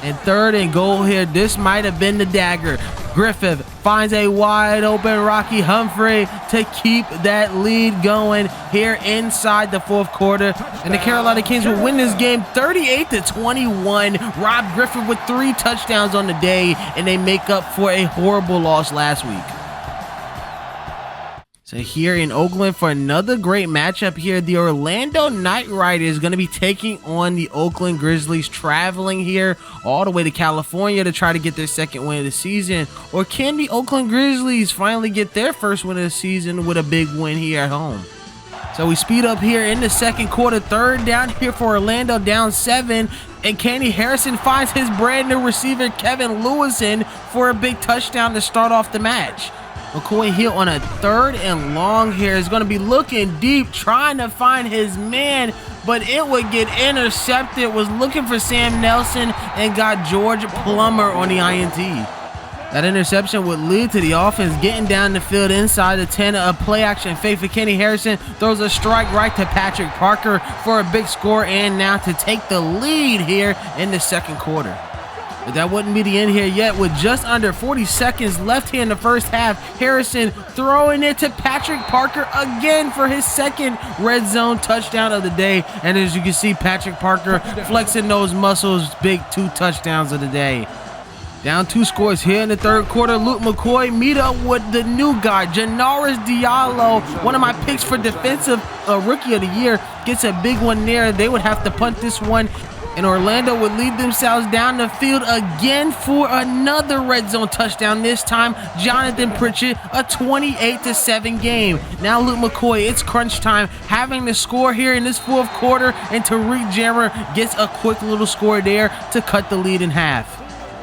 And 3rd and goal here, this might have been the dagger. Griffith finds a wide open Rocky Humphrey to keep that lead going here inside the 4th quarter. And the Carolina Kings will win this game 38-21. Rob Griffith with 3 touchdowns on the day, and they make up for a horrible loss last week. So here in Oakland for another great matchup here, the Orlando Knight Riders is going to be taking on the Oakland Grizzlies, traveling here all the way to California to try to get their 2nd win of the season. Or can the Oakland Grizzlies finally get their 1st win of the season with a big win here at home? So we speed up here in the 2nd quarter, 3rd down here for Orlando, down 7. And Kenny Harrison finds his brand new receiver, Kevin Lewison, for a big touchdown to start off the match. McCoy here on a 3rd and long here is going to be looking deep, trying to find his man, but it would get intercepted. Was looking for Sam Nelson and got George Plummer on the INT. That interception would lead to the offense getting down the field inside the 10. A play action fake for Kenny Harrison, throws a strike right to Patrick Parker for a big score, and now to take the lead here in the 2nd quarter. But that wouldn't be the end here yet. With just under 40 seconds left here in the 1st half, Harrison throwing it to Patrick Parker again for his 2nd red zone touchdown of the day. And as you can see, Patrick Parker flexing those muscles, big 2 touchdowns of the day. Down 2 scores here in the 3rd quarter. Luke McCoy meet up with the new guy, Janaris Diallo, one of my picks for defensive rookie of the year. Gets a big one there. They would have to punt this one, and Orlando would lead themselves down the field again for another red zone touchdown. This time, Jonathan Pritchett, a 28-7 game. Now Luke McCoy, it's crunch time, having to score here in this 4th quarter, and Tariq Jammer gets a quick little score there to cut the lead in half.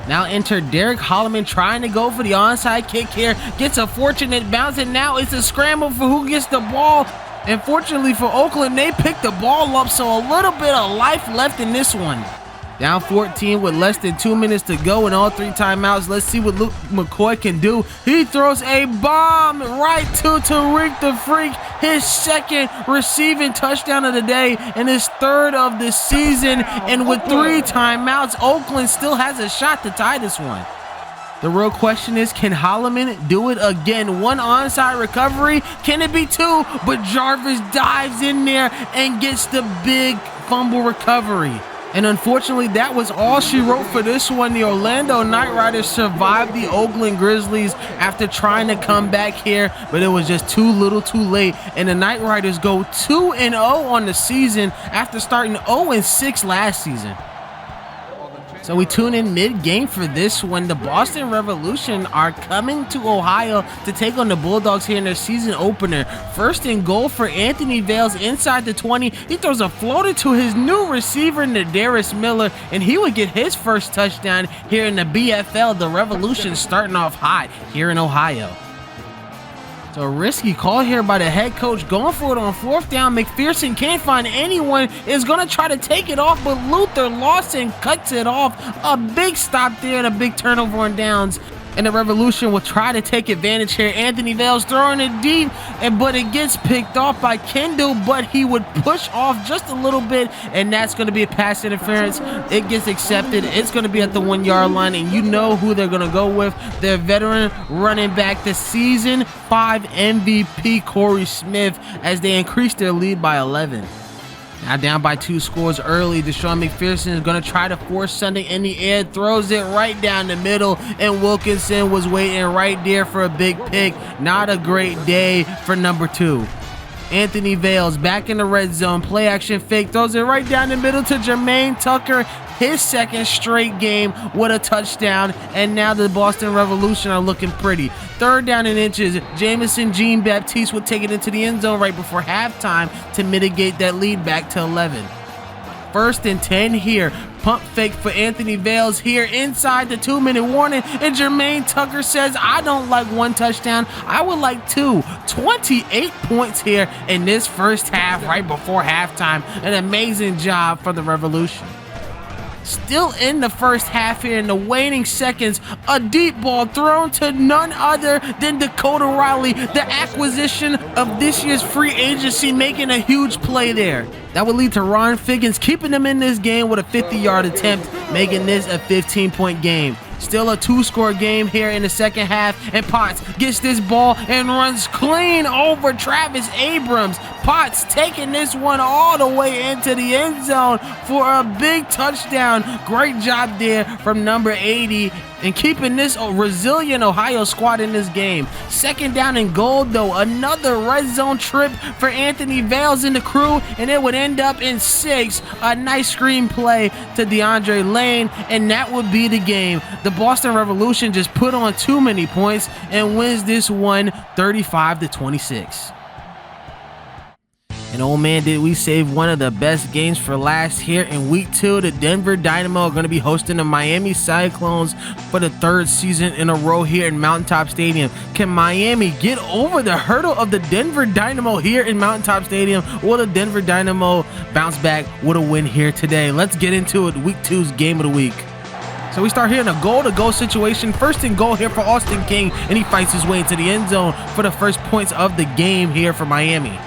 Now enter Derek Holloman, trying to go for the onside kick here. Gets a fortunate bounce, and now it's a scramble for who gets the ball. And fortunately for Oakland, they picked the ball up, so a little bit of life left in this one. Down 14 with less than 2 minutes to go and all 3 timeouts. Let's see what Luke McCoy can do. He throws a bomb right to Tariq the Freak, his 2nd receiving touchdown of the day and his 3rd of the season. And with 3 timeouts, Oakland still has a shot to tie this one. The real question is, can Holloman do it again? 1 onside recovery. Can it be 2? But Jarvis dives in there and gets the big fumble recovery. And unfortunately, that was all she wrote for this one. The Orlando Knight Riders survived the Oakland Grizzlies after trying to come back here, but it was just too little too late. And the Knight Riders go 2-0 on the season after starting 0-6 last season. So we tune in mid-game for this one. The Boston Revolution are coming to Ohio to take on the Bulldogs here in their season opener. 1st and goal for Anthony Vales inside the 20. He throws a floater to his new receiver, Nadarius Miller, and he would get his 1st touchdown here in the BFL. The Revolution starting off hot here in Ohio. So a risky call here by the head coach, going for it on 4th down. McPherson can't find anyone, is going to try to take it off, but Luther Lawson cuts it off. A big stop there and a big turnover on downs. And the Revolution will try to take advantage here. Anthony Vales throwing it deep, but it gets picked off by Kendall, but he would push off just a little bit, and that's going to be a pass interference. It gets accepted. It's going to be at the 1-yard line, and you know who they're going to go with. Their veteran running back, the season 5 MVP, Corey Smith, as they increase their lead by 11. Now down by 2 scores early, Deshaun McPherson is going to try to force something in the air, throws it right down the middle, and Wilkinson was waiting right there for a big pick. Not a great day for number 2. Anthony Vales back in the red zone, play action fake, throws it right down the middle to Jermaine Tucker, his 2nd straight game with a touchdown, and now the Boston Revolution are looking pretty. 3rd down and inches, Jamison Jean-Baptiste would take it into the end zone right before halftime to mitigate that lead back to 11. 1st and 10 here. Pump fake for Anthony Vales here inside the 2-minute warning, and Jermaine Tucker says, I don't like 1 touchdown, I would like 2. 28 points here in this 1st half right before halftime. An amazing job for the Revolution. Still in the 1st half here in the waning seconds, a deep ball thrown to none other than Dakota Riley, the acquisition of this year's free agency, making a huge play there. That would lead to Ron Figgins keeping them in this game with a 50-yard attempt, making this a 15-point game. Still a 2-score game here in the 2nd half, and Potts gets this ball and runs clean over Travis Abrams. Potts taking this one all the way into the end zone for a big touchdown. Great job there from number 80 and keeping this resilient Ohio squad in this game. 2nd down and goal though, another red zone trip for Anthony Vales and the crew, and it would end up in 6. A nice screen play to DeAndre Lane, and that would be the game. The Boston Revolution just put on too many points and wins this one 35-26. And oh man, did we save one of the best games for last here in week 2. The Denver Dynamo are going to be hosting the Miami Cyclones for the 3rd season in a row here in Mountaintop Stadium. Can Miami get over the hurdle of the Denver Dynamo here in Mountaintop Stadium? Will the Denver Dynamo bounce back with a win here today? Let's get into it. Week 2's game of the week. So we start here in a goal-to-goal situation. First and goal here for Austin King, and he fights his way into the end zone for the first points of the game here for Miami.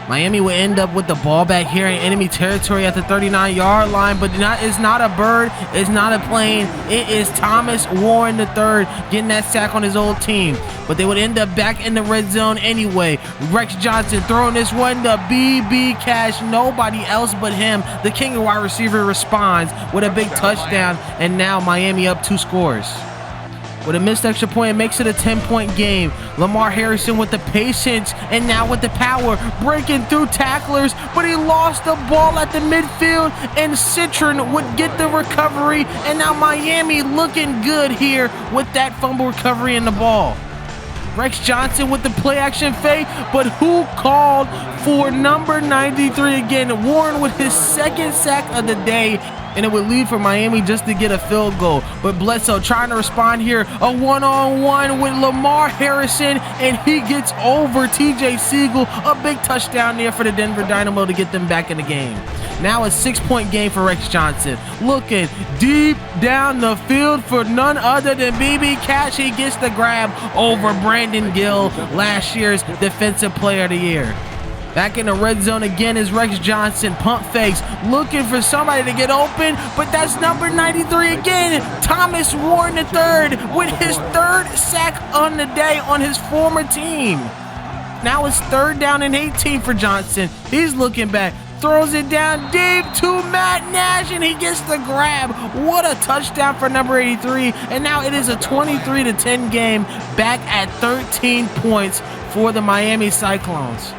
Miami will end up with the ball back here in enemy territory at the 39-yard line, but it's not a bird, it's not a plane, it is Thomas Warren III getting that sack on his old team. But they would end up back in the red zone anyway. Rex Johnson throwing this one to BB Cash, nobody else but him. The king of wide receiver responds with a big touchdown, and now Miami up 2 scores. With a missed extra point, it makes it a 10-point game. Lamar Harrison with the patience and now with the power, breaking through tacklers, but he lost the ball at the midfield, and Citron would get the recovery, and now Miami looking good here with that fumble recovery in the ball. Rex Johnson with the play action fake, but who called for number 93 again? Warren with his 2nd sack of the day, and it would lead for Miami just to get a field goal. But Bledsoe trying to respond here, a one-on-one with Lamar Harrison, and he gets over TJ Siegel. A big touchdown there for the Denver Dynamo to get them back in the game. Now a 6-point game for Rex Johnson. Looking deep down the field for none other than BB Cash. He gets the grab over Brandon Gill, last year's Defensive Player of the Year. Back in the red zone again is Rex Johnson. Pump fakes, looking for somebody to get open, but that's number 93 again. Thomas Warren III with his 3rd sack on the day on his former team. Now it's 3rd down and 18 for Johnson. He's looking back, throws it down deep to Matt Nash, and he gets the grab. What a touchdown for number 83. And now it is a 23-10 game, back at 13 points for the Miami Cyclones.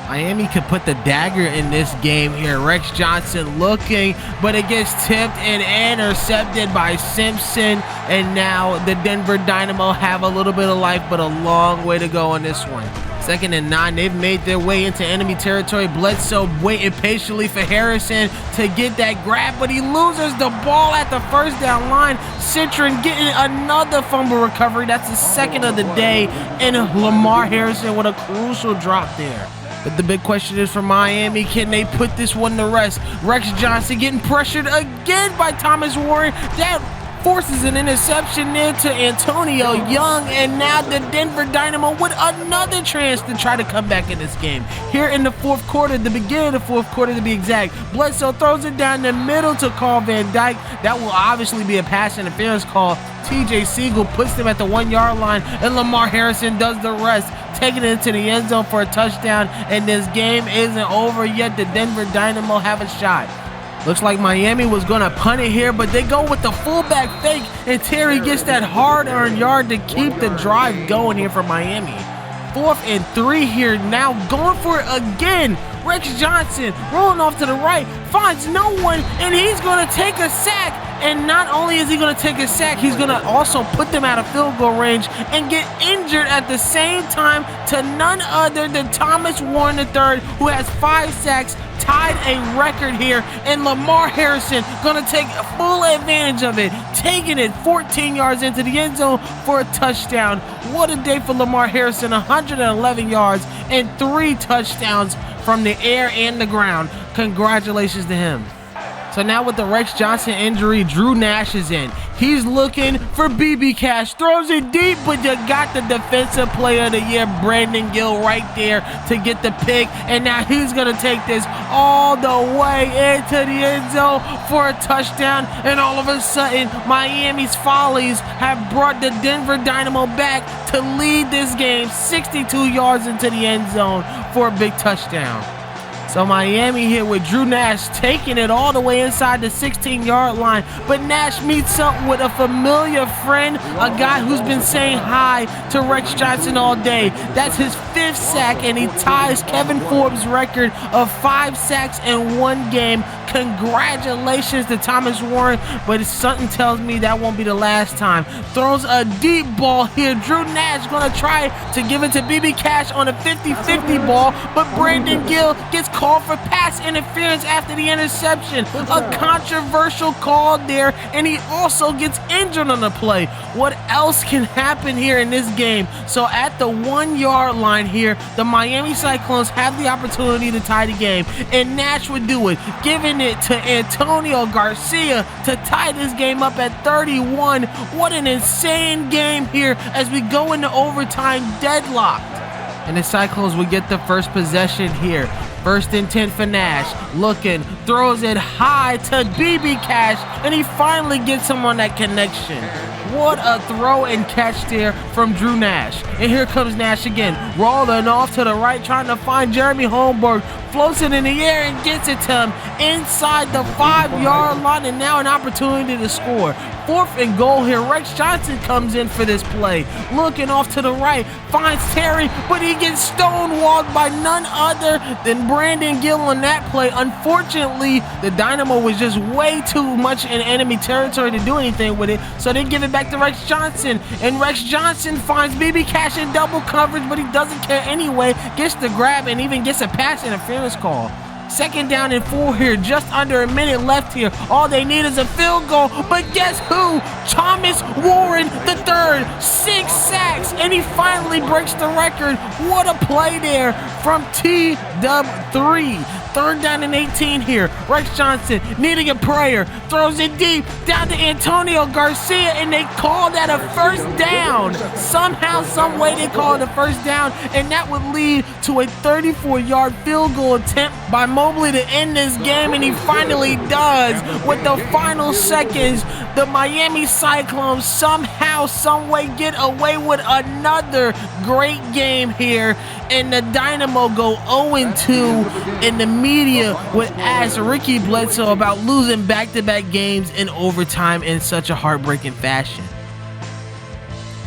Miami could put the dagger in this game here. Rex Johnson looking, but it gets tipped and intercepted by Simpson. And now the Denver Dynamo have a little bit of life, but a long way to go on this one. 2nd and 9, they've made their way into enemy territory. Bledsoe waiting patiently for Harrison to get that grab, but he loses the ball at the 1st down line. Citron getting another fumble recovery. That's the 2nd of the day, and Lamar Harrison with a crucial drop there. But the big question is for Miami, can they put this one to rest? Rex Johnson getting pressured again by Thomas Warren. That forces an interception there to Antonio Young, and now the Denver Dynamo with another chance to try to come back in this game. Here in the 4th quarter, the beginning of the 4th quarter to be exact, Bledsoe throws it down the middle to Carl Van Dyke. That will obviously be a pass interference call. TJ Siegel puts them at the 1-yard line, and Lamar Harrison does the rest, taking it into the end zone for a touchdown, and this game isn't over yet. The Denver Dynamo have a shot. Looks like Miami was going to punt it here, but they go with the fullback fake, and Terry gets that hard-earned yard to keep the drive going here for Miami. 4th and 3 here now, going for it again. Rex Johnson rolling off to the right, finds no one, and he's going to take a sack. And not only is he going to take a sack, he's going to also put them out of field goal range and get injured at the same time to none other than Thomas Warren III, who has 5 sacks, tied a record here, and Lamar Harrison going to take full advantage of it, taking it 14 yards into the end zone for a touchdown. What a day for Lamar Harrison, 111 yards and 3 touchdowns from the air and the ground. Congratulations to him. So now with the Rex Johnson injury, Drew Nash is in. He's looking for BB Cash, throws it deep, but you got the Defensive Player of the Year, Brandon Gill, right there to get the pick. And now he's going to take this all the way into the end zone for a touchdown. And all of a sudden, Miami's Follies have brought the Denver Dynamo back to lead this game 62 yards into the end zone for a big touchdown. So Miami here with Drew Nash taking it all the way inside the 16-yard line. But Nash meets up with a familiar friend, a guy who's been saying hi to Rex Johnson all day. That's his 5th sack, and he ties Kevin Forbes' record of 5 sacks in 1 game. Congratulations to Thomas Warren, but something tells me that won't be the last time. Throws a deep ball here. Drew Nash going to try to give it to BB Cash on a 50-50 ball, but Brandon Gill gets call for pass interference after the interception. A controversial call there, and he also gets injured on the play. What else can happen here in this game? So at the 1-yard line here, the Miami Cyclones have the opportunity to tie the game, and Nash would do it, giving it to Antonio Garcia to tie this game up at 31. What an insane game here as we go into overtime deadlocked. And the Cyclones will get the first possession here. First and 10 for Nash, looking, throws it high to BB Cash, and he finally gets him on that connection. What a throw and catch there from Drew Nash. And here comes Nash again, rolling off to the right, trying to find Jeremy Holmberg, floats it in the air and gets it to him inside the 5-yard line, and now an opportunity to score. 4th and goal here. Rex Johnson comes in for this play, looking off to the right, finds Terry, but he gets stonewalled by none other than Brandon Gill on that play. Unfortunately, the Dynamo was just way too much in enemy territory to do anything with it, so they give it back to Rex Johnson, and Rex Johnson finds BB Cash in double coverage, but he doesn't care anyway, gets the grab and even gets a pass interference call. 2nd down and 4 here, just under a minute left here. All they need is a field goal, but guess who? Thomas Warren III, 6 sacks, and he finally breaks the record. What a play there from T-Dub3. 3rd down and 18 here. Rex Johnson needing a prayer, throws it deep down to Antonio Garcia, and they call that a first down. Somehow, some way they call it a first down, and that would lead to a 34-yard field goal attempt by Mobley to end this game, and he finally does. With the final seconds, the Miami Cyclones somehow, some way get away with another great game here, and the Dynamo go 0-2, and the media would ask Ricky Bledsoe about losing back-to-back games in overtime in such a heartbreaking fashion.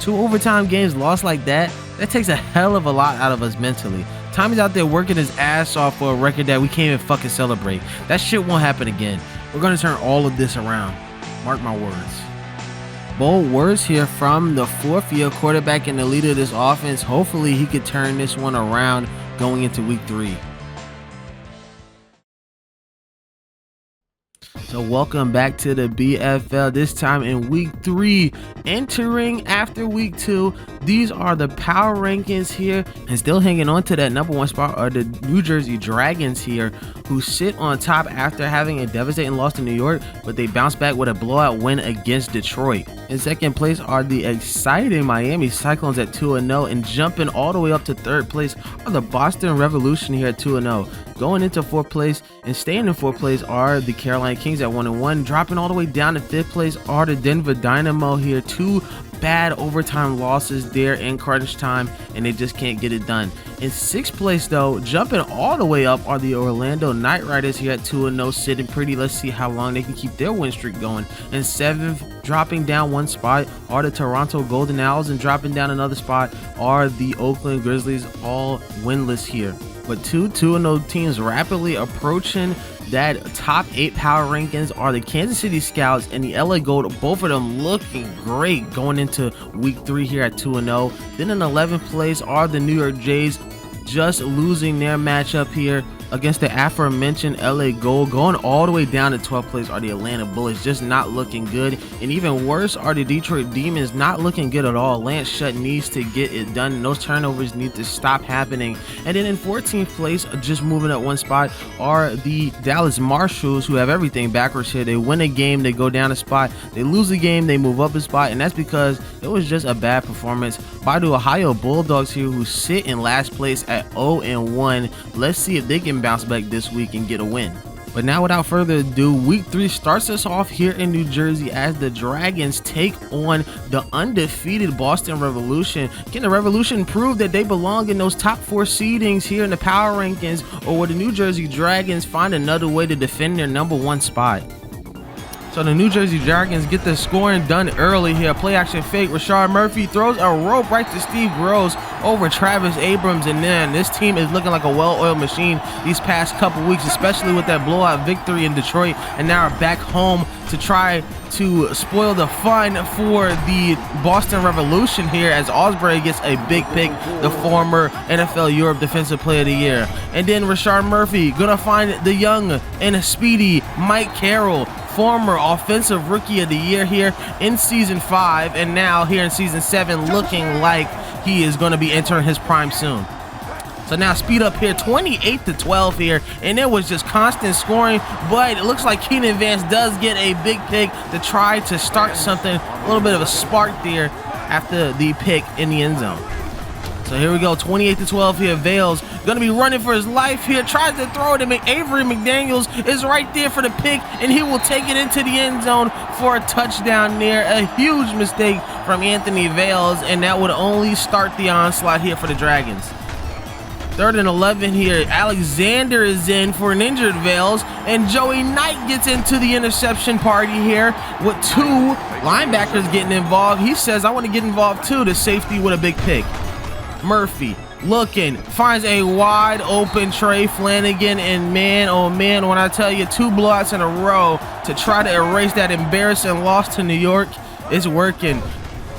2 overtime games lost like that takes a hell of a lot out of us mentally. Tommy's out there working his ass off for a record that we can't even fucking celebrate. That shit won't happen again. We're gonna turn all of this around. Mark my words. Bold words here from the 4th-year quarterback and the leader of this offense. Hopefully he could turn this one around going into week 3. So welcome back to the BFL, this time in week 3, entering after week 2. These are the power rankings here, and still hanging on to that number 1 spot are the New Jersey Dragons here, who sit on top after having a devastating loss to New York, but they bounce back with a blowout win against Detroit. In 2nd place are the exciting Miami Cyclones at 2-0, and jumping all the way up to 3rd place are the Boston Revolution here at 2-0. Going into 4th place and staying in 4th place are the Carolina Kings at 1-1. Dropping all the way down to 5th place are the Denver Dynamo here. 2 bad overtime losses there in crunch time, and they just can't get it done. In 6th place though, jumping all the way up, are the Orlando Knight Riders here at 2-0, sitting pretty. Let's see how long they can keep their win streak going. In 7th, dropping down 1 spot, are the Toronto Golden Owls, and dropping down another spot are the Oakland Grizzlies, all winless here. But 2 2-0 teams rapidly approaching that top 8 power rankings are the Kansas City Scouts and the LA Gold, both of them looking great going into week 3 here at 2-0. Then in 11th place are the New York Jays, just losing their matchup here against the aforementioned LA Gold. Going all the way down to 12th place are the Atlanta Bullets, just not looking good. And even worse are the Detroit Demons, not looking good at all. Lance Shutt needs to get it done, and those turnovers need to stop happening. And then in 14th place, just moving up 1 spot, are the Dallas Marshalls, who have everything backwards here. They win a game, they go down a spot. They lose a game, they move up a spot, and that's because it was just a bad performance by the Ohio Bulldogs here, who sit in last place at 0-1. Let's see if they can bounce back this week and get a win. But now, without further ado, week 3 starts us off here in New Jersey as the Dragons take on the undefeated Boston Revolution. Can the Revolution prove that they belong in those top 4 seedings here in the power rankings, or will the New Jersey Dragons find another way to defend their number 1 spot? So the New Jersey Dragons get the scoring done early here. Play action fake. Rashard Murphy throws a rope right to Steve Gross, over Travis Abrams, and then this team is looking like a well-oiled machine these past couple weeks, especially with that blowout victory in Detroit, and now are back home to try to spoil the fun for the Boston Revolution here as Osbury gets a big pick, the former NFL Europe Defensive Player of the Year. And then Rashard Murphy gonna find the young and speedy Mike Carroll, former Offensive Rookie of the Year here in Season 5, and now here in Season 7 looking like he is going to be entering his prime soon. So now speed up here, 28-12 here, and it was just constant scoring, but it looks like Keenan Vance does get a big pick to try to start something, a little bit of a spark there after the pick in the end zone. So here we go, 28-12 here. Vales gonna be running for his life here, tries to throw it, and Avery McDaniels is right there for the pick, and he will take it into the end zone for a touchdown there. A huge mistake from Anthony Vales, and that would only start the onslaught here for the Dragons. 3rd and 11 here. Alexander is in for an injured Vales, and Joey Knight gets into the interception party here with 2 linebackers getting involved. He says, I want to get involved too, the safety with a big pick. Murphy looking, finds a wide open Trey Flanagan, and man, oh man, when I tell you 2 blowouts in a row to try to erase that embarrassing loss to New York, it's working.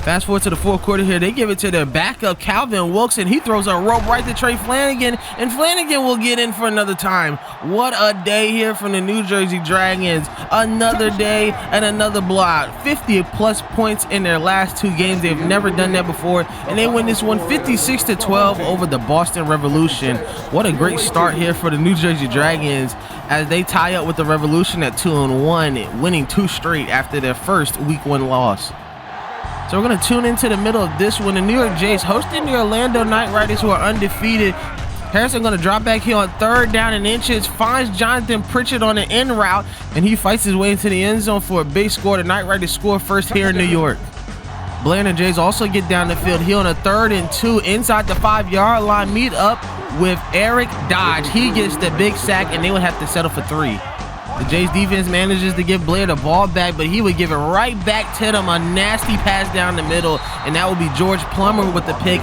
Fast forward to the 4th quarter here, they give it to their backup, Calvin Wilson. He throws a rope right to Trey Flanagan, and Flanagan will get in for another time. What a day here from the New Jersey Dragons. Another day and another blowout. 50+ points in their last 2 games. They've never done that before, and they win this one 56-12 over the Boston Revolution. What a great start here for the New Jersey Dragons as they tie up with the Revolution at 2-1, winning 2 straight after their first Week 1 loss. So we're going to tune into the middle of this one. The New York Jays hosting the Orlando Knight Riders, who are undefeated. Harrison going to drop back here on 3rd down and inches, finds Jonathan Pritchett on the end route, and he fights his way into the end zone for a big score. The Knight Riders score first here in New York. Blair and the Jays also get down the field here on a 3rd and 2 inside the 5-yard line. Meet up with Eric Dodge. He gets the big sack, and they would have to settle for 3. The Jays defense manages to give Blair the ball back, but he would give it right back to them. A nasty pass down the middle, and that would be George Plummer with the pick.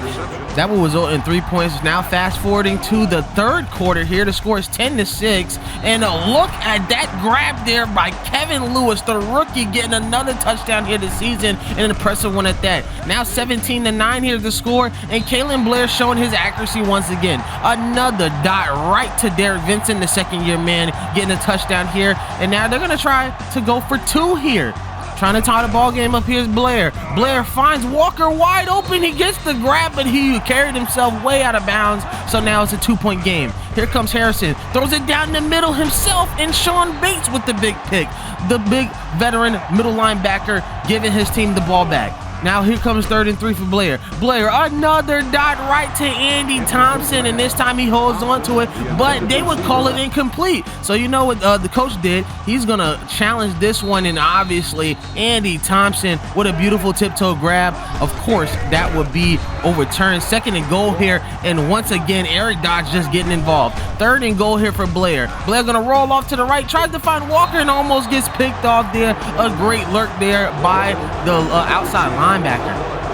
That will result in 3 points. Now fast forwarding to the 3rd quarter here. The score is 10-6, and a look at that grab there by Kevin Lewis, the rookie, getting another touchdown here this season, and an impressive one at that. Now 17-9 here the score, and Kalen Blair showing his accuracy once again. Another dot right to Derek Vincent, the 2nd-year man, getting a touchdown here, and now they're going to try to go for 2 here. Trying to tie the ball game up. Here's Blair. Blair finds Walker wide open. He gets the grab, but he carried himself way out of bounds. So now it's a 2-point game. Here comes Harrison. Throws it down the middle himself, and Sean Bates with the big pick. The big veteran middle linebacker giving his team the ball back. Now here comes 3rd and 3 for Blair. Blair, another dot right to Andy Thompson, and this time he holds on to it, but they would call it incomplete. So you know what the coach did? He's going to challenge this one, and obviously Andy Thompson with a beautiful tiptoe grab. Of course, that would be overturned. 2nd and goal here, and once again, Eric Dodge just getting involved. 3rd and goal here for Blair. Blair going to roll off to the right, tries to find Walker, and almost gets picked off there. A great lurk there by the outside linebacker.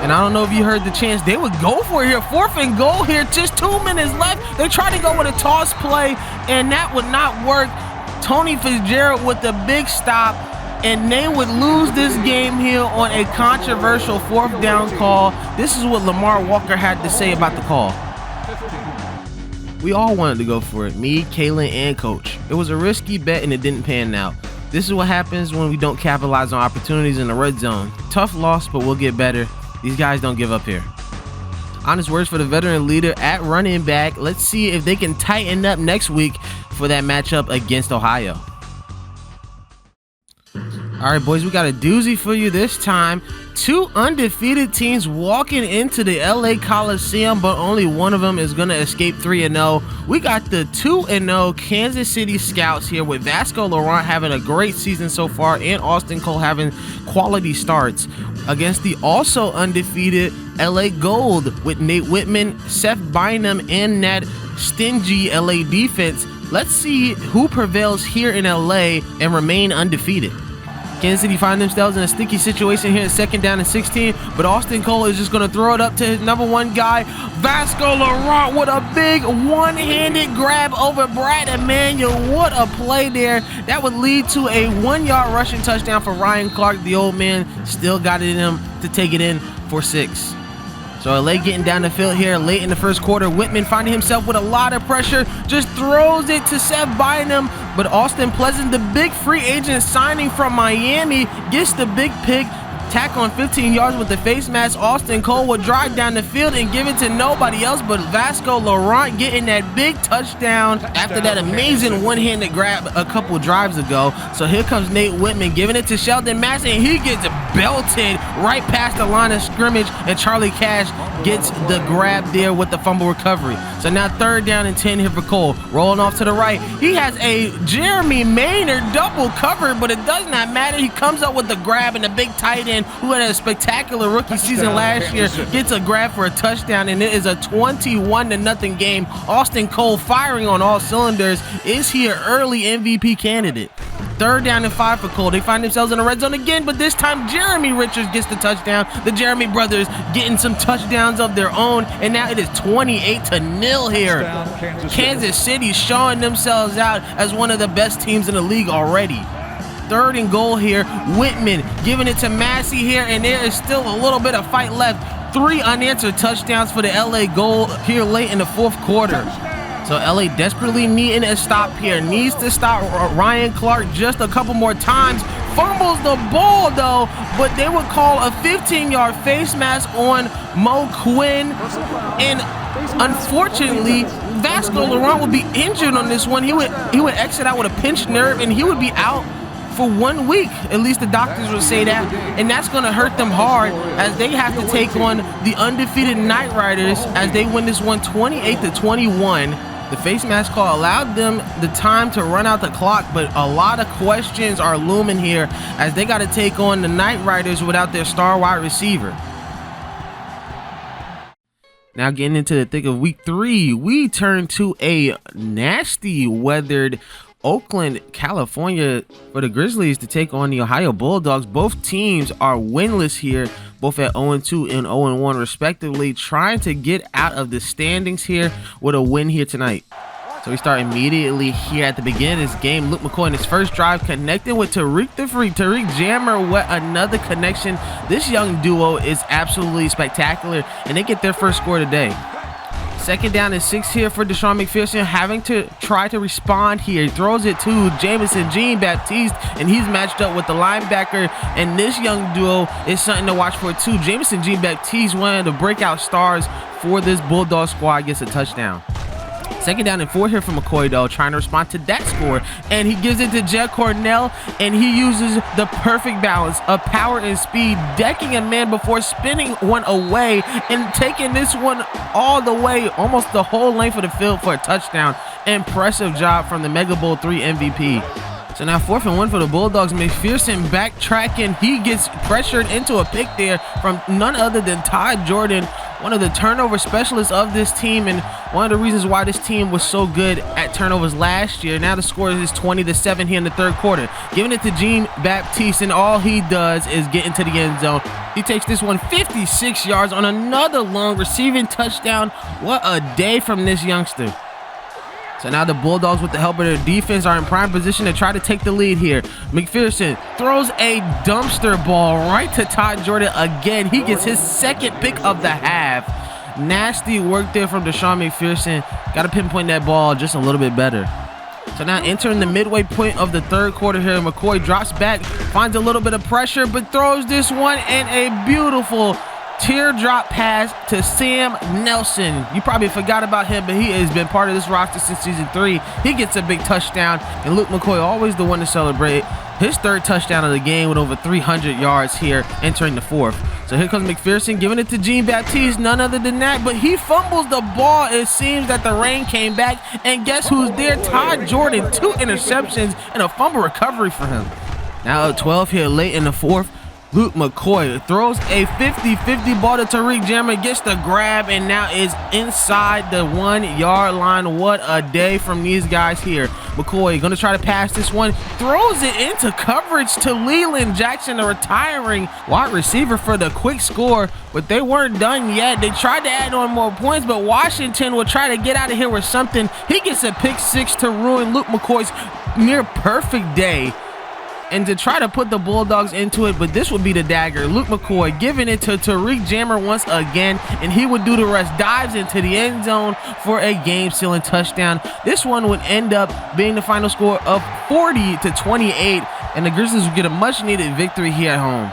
And I don't know if you heard the chance. They would go for it here. 4th and goal here. Just 2 minutes left. They try to go with a toss play, and that would not work. Tony Fitzgerald with the big stop, and they would lose this game here on a controversial 4th down call. This is what Lamar Walker had to say about the call. We all wanted to go for it. Me, Kalen, and Coach. It was a risky bet, and it didn't pan out. This is what happens when we don't capitalize on opportunities in the red zone. Tough loss, but we'll get better. These guys don't give up here. Honest words for the veteran leader at running back. Let's see if they can tighten up next week for that matchup against Ohio. All right, boys, we got a doozy for you this time. 2 undefeated teams walking into the LA Coliseum, but only one of them is going to escape 3-0. We got the 2-0 Kansas City Scouts here with Vasco Laurent having a great season so far and Austin Cole having quality starts against the also undefeated LA Gold with Nate Whitman, Seth Bynum, and that stingy LA defense. Let's see who prevails here in LA and remain undefeated. Kansas City find themselves in a sticky situation here at 2nd down and 16, but Austin Cole is just going to throw it up to his #1 guy, Vasco Laurent, with a big one-handed grab over Brad Emanuel. What a play there. That would lead to a 1-yard rushing touchdown for Ryan Clark. The old man still got it in him to take it in for 6. So LA getting down the field here late in the first quarter. Whitman finding himself with a lot of pressure, just throws it to Seth Bynum, but Austin Pleasant, the big free agent signing from Miami, gets the big pick. Tack on 15 yards with the face mask. Austin Cole will drive down the field and give it to nobody else but Vasco Laurent, getting that big touchdown after that amazing one-handed grab a couple drives ago. So here comes Nate Whitman giving it to Sheldon Massey, and he gets belted right past the line of scrimmage, and Charlie Cash gets the grab there with the fumble recovery. So now 3rd down and 10 here for Cole. Rolling off to the right. He has a Jeremy Maynard double covered, but it does not matter. He comes up with the grab, and the big tight end, who had a spectacular rookie season last year, gets a grab for a touchdown, and it is a 21-0 game. Austin Cole, firing on all cylinders, is he an early MVP candidate? 3rd down and 5 for Cole. They find themselves in the red zone again, but this time Jeremy Richards gets the touchdown. The Jeremy brothers getting some touchdowns of their own, and now it is 28-0 here. Kansas City showing themselves out as one of the best teams in the league already. 3rd and goal here. Whitman giving it to Massey here, and there is still a little bit of fight left. 3 unanswered touchdowns for the LA goal here late in the 4th quarter. So LA desperately needing a stop here. Needs to stop Ryan Clark just a couple more times. Fumbles the ball though, but they would call a 15-yard face mask on Mo Quinn. And unfortunately, Vasco Laurent would be injured on this one. He would exit out with a pinched nerve, and he would be out for 1 week. At least the doctors would say that, and that's going to hurt them hard as they have to take on the undefeated Knight Riders as they win this one 28-21. The face mask call allowed them the time to run out the clock, but a lot of questions are looming here as they got to take on the Knight Riders without their star wide receiver. Now getting into the thick of week 3, we turn to a nasty weathered Oakland, California for the Grizzlies to take on the Ohio Bulldogs. Both teams are winless here, both at 0-2 and 0-1 respectively, trying to get out of the standings here with a win here tonight. So we start immediately here at the beginning of this game. Luke McCoy in his first drive connecting with Tariq the Freak. Tariq Jammer with another connection. This young duo is absolutely spectacular, and they get their first score today. 2nd down and 6 here for Deshaun McPherson, having to try to respond here. He throws it to Jamison Jean-Baptiste, and he's matched up with the linebacker, and this young duo is something to watch for too. Jamison Jean-Baptiste, one of the breakout stars for this Bulldog squad, gets a touchdown. 2nd down and 4 here for McCoy though, trying to respond to that score, and he gives it to Jet Cornell, and he uses the perfect balance of power and speed, decking a man before spinning one away and taking this one all the way, almost the whole length of the field for a touchdown. Impressive job from the Mega Bowl III MVP. So now 4th and 1 for the Bulldogs. McPherson backtracking. He gets pressured into a pick there from none other than Todd Jordan, one of the turnover specialists of this team, and one of the reasons why this team was so good at turnovers last year. Now the score is 20-7 here in the 3rd quarter. Giving it to Jean-Baptiste, and all he does is get into the end zone. He takes this one 56 yards on another long receiving touchdown. What a day from this youngster. So now the Bulldogs, with the help of their defense, are in prime position to try to take the lead here. McPherson throws a dumpster ball right to Todd Jordan again. He gets his 2nd pick of the half. Nasty work there from Deshaun McPherson. Got to pinpoint that ball just a little bit better. So now entering the midway point of the 3rd quarter here, McCoy drops back, finds a little bit of pressure, but throws this one, and a beautiful teardrop pass to Sam Nelson. You probably forgot about him, but he has been part of this roster since season 3. He gets a big touchdown, and Luke McCoy always the one to celebrate. His 3rd touchdown of the game with over 300 yards here entering the 4th. So here comes McPherson giving it to Jean-Baptiste, none other than that, but he fumbles the ball. It seems that the rain came back, and guess who's there? Todd Jordan, 2 interceptions and a fumble recovery for him. Now 12 here late in the 4th. Luke McCoy throws a 50-50 ball to Tariq Jammer, gets the grab, and now is inside the 1-yard line. What a day from these guys here. McCoy gonna try to pass this one, throws it into coverage to Leland Jackson, a retiring wide receiver, for the quick score, but they weren't done yet. They tried to add on more points, but Washington will try to get out of here with something. He gets a pick six to ruin Luke McCoy's near perfect day, and to try to put the Bulldogs into it, but this would be the dagger. Luke McCoy giving it to Tariq Jammer once again, and he would do the rest. Dives into the end zone for a game-sealing touchdown. This one would end up being the final score of 40-28, and the Grizzlies would get a much-needed victory here at home.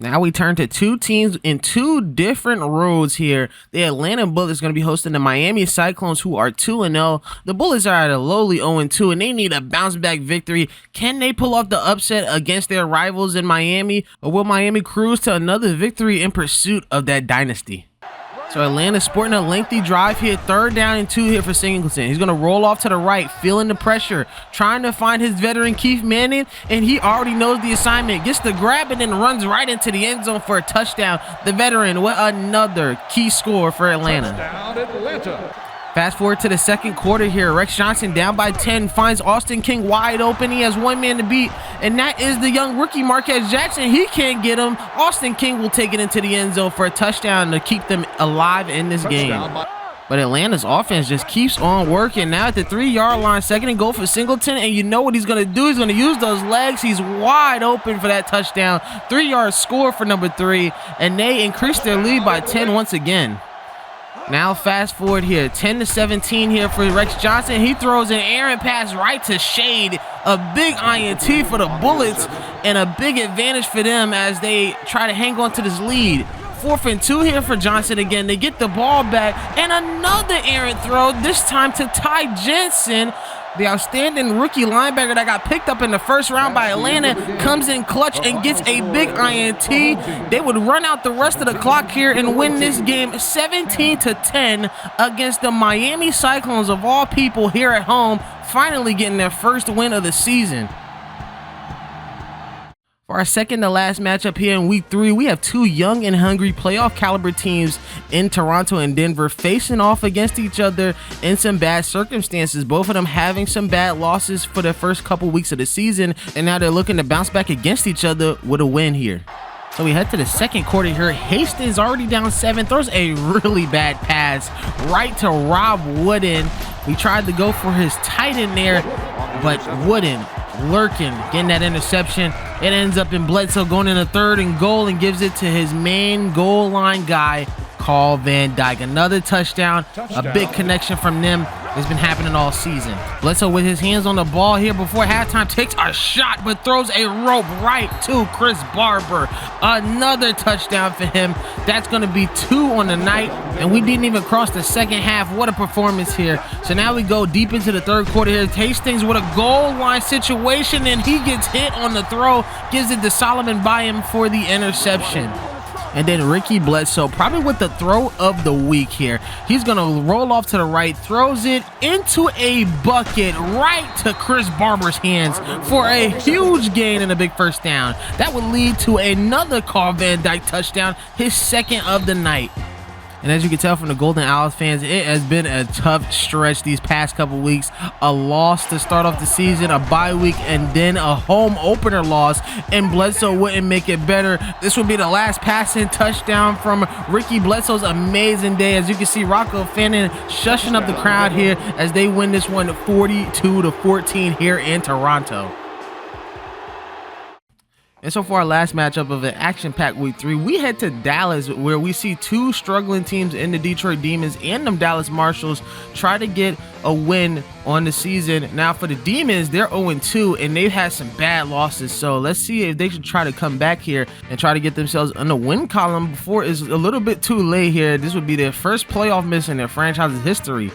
Now we turn to two teams in two different roads here. The Atlanta Bullets going to be hosting the Miami Cyclones, who are 2-0. The Bullets are at a lowly 0-2, and they need a bounce-back victory. Can they pull off the upset against their rivals in Miami, or will Miami cruise to another victory in pursuit of that dynasty? So Atlanta sporting a lengthy drive here, 3rd down and 2 here for Singleton. He's going to roll off to the right, feeling the pressure, trying to find his veteran Keith Manning, and he already knows the assignment. Gets the grab and then runs right into the end zone for a touchdown. The veteran with another key score for Atlanta. Touchdown, Atlanta. Fast forward to the second quarter here. Rex Johnson down by 10, finds Austin King wide open. He has one man to beat, and that is the young rookie Marquez Jackson. He can't get him. Austin King will take it into the end zone for a touchdown to keep them alive in this game. But Atlanta's offense just keeps on working. Now at the 3-yard line, 2nd and goal for Singleton, and you know what he's going to do. He's going to use those legs. He's wide open for that touchdown. 3-yard score for number 3, and they increase their lead by 10 once again. Now fast forward here, 10-17 here for Rex Johnson. He throws an errant pass right to Shade. A big INT for the Bullets, and a big advantage for them as they try to hang on to this lead. 4th and 2 here for Johnson again. They get the ball back, and another errant throw, this time to Ty Jensen. The outstanding rookie linebacker that got picked up in the 1st round by Atlanta comes in clutch and gets a big INT. They would run out the rest of the clock here and win this game 17-10 against the Miami Cyclones, of all people, here at home, finally getting their first win of the season. For our second to last matchup here in week 3, we have two young and hungry playoff caliber teams in Toronto and Denver facing off against each other in some bad circumstances. Both of them having some bad losses for the first couple weeks of the season, and now they're looking to bounce back against each other with a win here. So we head to the second quarter here. Hastings already down 7, throws a really bad pass right to Rob Wooden. He tried to go for his tight end there, but Wooden lurking, getting that interception. It ends up in Bledsoe going in a 3rd and goal and gives it to his main goal line guy, Carl Van Dyke. Another touchdown, a big connection from them. It's been happening all season. Bledsoe with his hands on the ball here before halftime takes a shot, but throws a rope right to Chris Barber. Another touchdown for him. That's going to be 2 on the night, and we didn't even cross the second half. What a performance here. So now we go deep into the 3rd quarter here. Hastings with a goal line situation, and he gets hit on the throw, gives it to Solomon Byam for the interception. And then Ricky Bledsoe, probably with the throw of the week here. He's going to roll off to the right, throws it into a bucket right to Chris Barber's hands for a huge gain and a big first down. That would lead to another Carl Van Dyke touchdown, his 2nd of the night. And as you can tell from the Golden Owls fans, it has been a tough stretch these past couple weeks. A loss to start off the season, a bye week, and then a home opener loss, and Bledsoe wouldn't make it better. This would be the last passing touchdown from Ricky Bledsoe's amazing day. As you can see, Rocco Fannin shushing up the crowd here as they win this one 42-14 here in Toronto. And so for our last matchup of an action-packed week 3, we head to Dallas, where we see two struggling teams in the Detroit Demons and them Dallas Marshals try to get a win on the season. Now for the Demons, they're 0-2 and they've had some bad losses. So let's see if they should try to come back here and try to get themselves on the win column before it's a little bit too late here. This would be their first playoff miss in their franchise's history.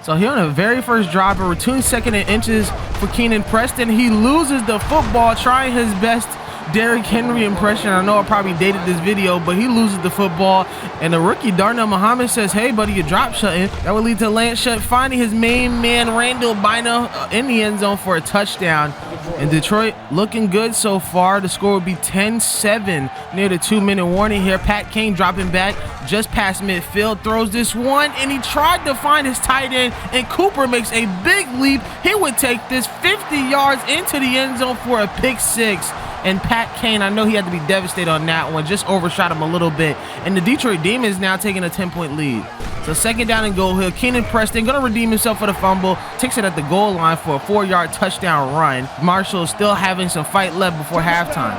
So here on the very first drive, a routine 2nd and inches for Keenan Preston. He loses the football, trying his best Derrick Henry impression. I know I probably dated this video, but he loses the football, and the rookie Darnell Muhammad says, hey buddy, you drop shutting. That would lead to Lance Shutt finding his main man Randall Bynum in the end zone for a touchdown. And Detroit looking good so far. The score would be 10-7 near the 2-minute warning here. Pat Kane dropping back just past midfield, throws this one, and he tried to find his tight end, and Cooper makes a big leap. He would take this 50 yards into the end zone for a pick six. And Pat Kane, I know he had to be devastated on that one, just overshot him a little bit. And the Detroit Demons now taking a 10-point lead. So second down and goal here. Keenan Preston gonna redeem himself for the fumble, takes it at the goal line for a 4-yard touchdown run. Marshall still having some fight left before halftime.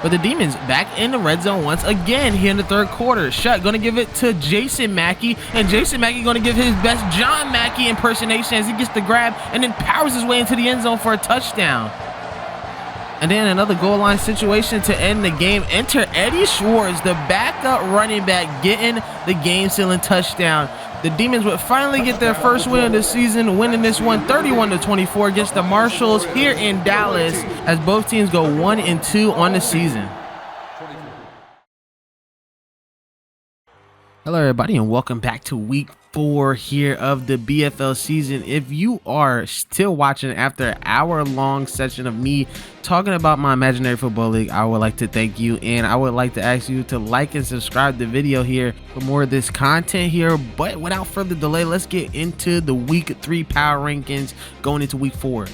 But the Demons back in the red zone once again here in the third quarter. Shutt gonna give it to Jason Mackey, and Jason Mackey gonna give his best John Mackey impersonation as he gets the grab and then powers his way into the end zone for a touchdown. And then another goal line situation to end the game. Enter Eddie Schwartz, the backup running back, getting the game-sealing touchdown. The Demons would finally get their first win of the season, winning this one 31-24 against the Marshalls here in Dallas, as both teams go 1-2 on the season. Hello everybody, and welcome back to week 4 here of the BFL season. If you are still watching after an hour-long session of me talking about my imaginary football league, I would like to thank you, and I would like to ask you to like and subscribe the video here for more of this content here. But without further delay, let's get into the week 3 power rankings going into week 4.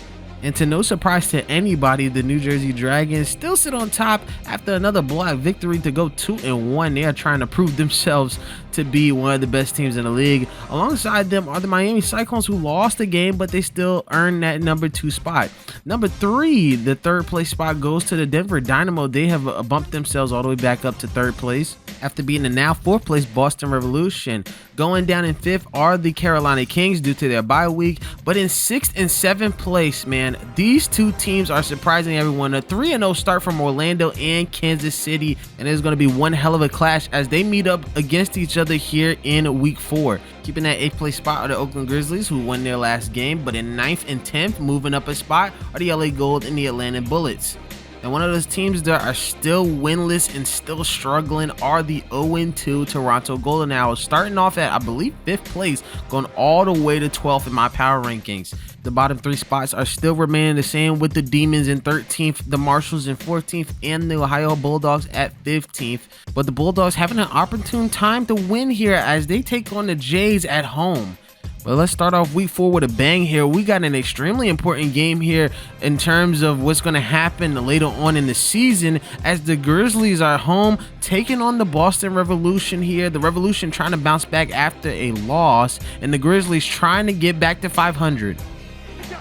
And to no surprise to anybody, the New Jersey Dragons still sit on top after another blowout victory to go 2-1. They are trying to prove themselves to be one of the best teams in the league. Alongside them are the Miami Cyclones, who lost the game, but they still earned that number 2 spot. Number 3, the third place spot goes to the Denver Dynamo. They have bumped themselves all the way back up to third place after beating the now 4th place Boston Revolution. Going down in 5th are the Carolina Kings due to their bye week, but in 6th and 7th place, man, these two teams are surprising everyone. A 3-0 start from Orlando and Kansas City, and there's going to be one hell of a clash as they meet up against each other here in week 4. Keeping that 8th place spot are the Oakland Grizzlies, who won their last game, but in 9th and 10th, moving up a spot, are the LA Gold and the Atlanta Bullets. And one of those teams that are still winless and still struggling are the 0-2 Toronto Golden Owls, starting off at, I believe, 5th place, going all the way to 12th in my power rankings. The bottom 3 spots are still remaining the same, with the Demons in 13th, the Marshalls in 14th, and the Ohio Bulldogs at 15th. But the Bulldogs having an opportune time to win here as they take on the Jays at home. But let's start off week 4 with a bang here. We got an extremely important game here in terms of what's going to happen later on in the season, as the Grizzlies are home taking on the Boston Revolution here. The Revolution trying to bounce back after a loss, and the Grizzlies trying to get back to 500.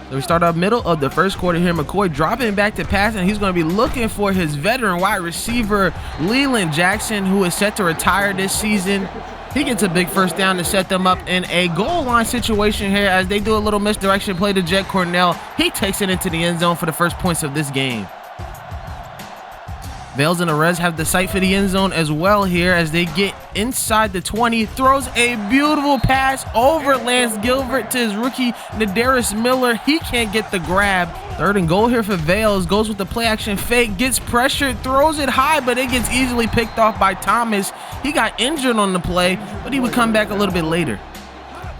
So we start up middle of the first quarter here. McCoy dropping back to pass, and he's going to be looking for his veteran wide receiver Leland Jackson, who is set to retire this season. He gets a big first down to set them up in a goal line situation here as they do a little misdirection play to Jet Cornell. He takes it into the end zone for the first points of this game. Vales and the Reds have the sight for the end zone as well here as they get inside the 20. Throws a beautiful pass over Lance Gilbert to his rookie Nadarius Miller. He can't get the grab. Third and goal here for Vales. Goes with the play action fake. Gets pressured. Throws it high, but it gets easily picked off by Thomas. He got injured on the play, but he would come back a little bit later.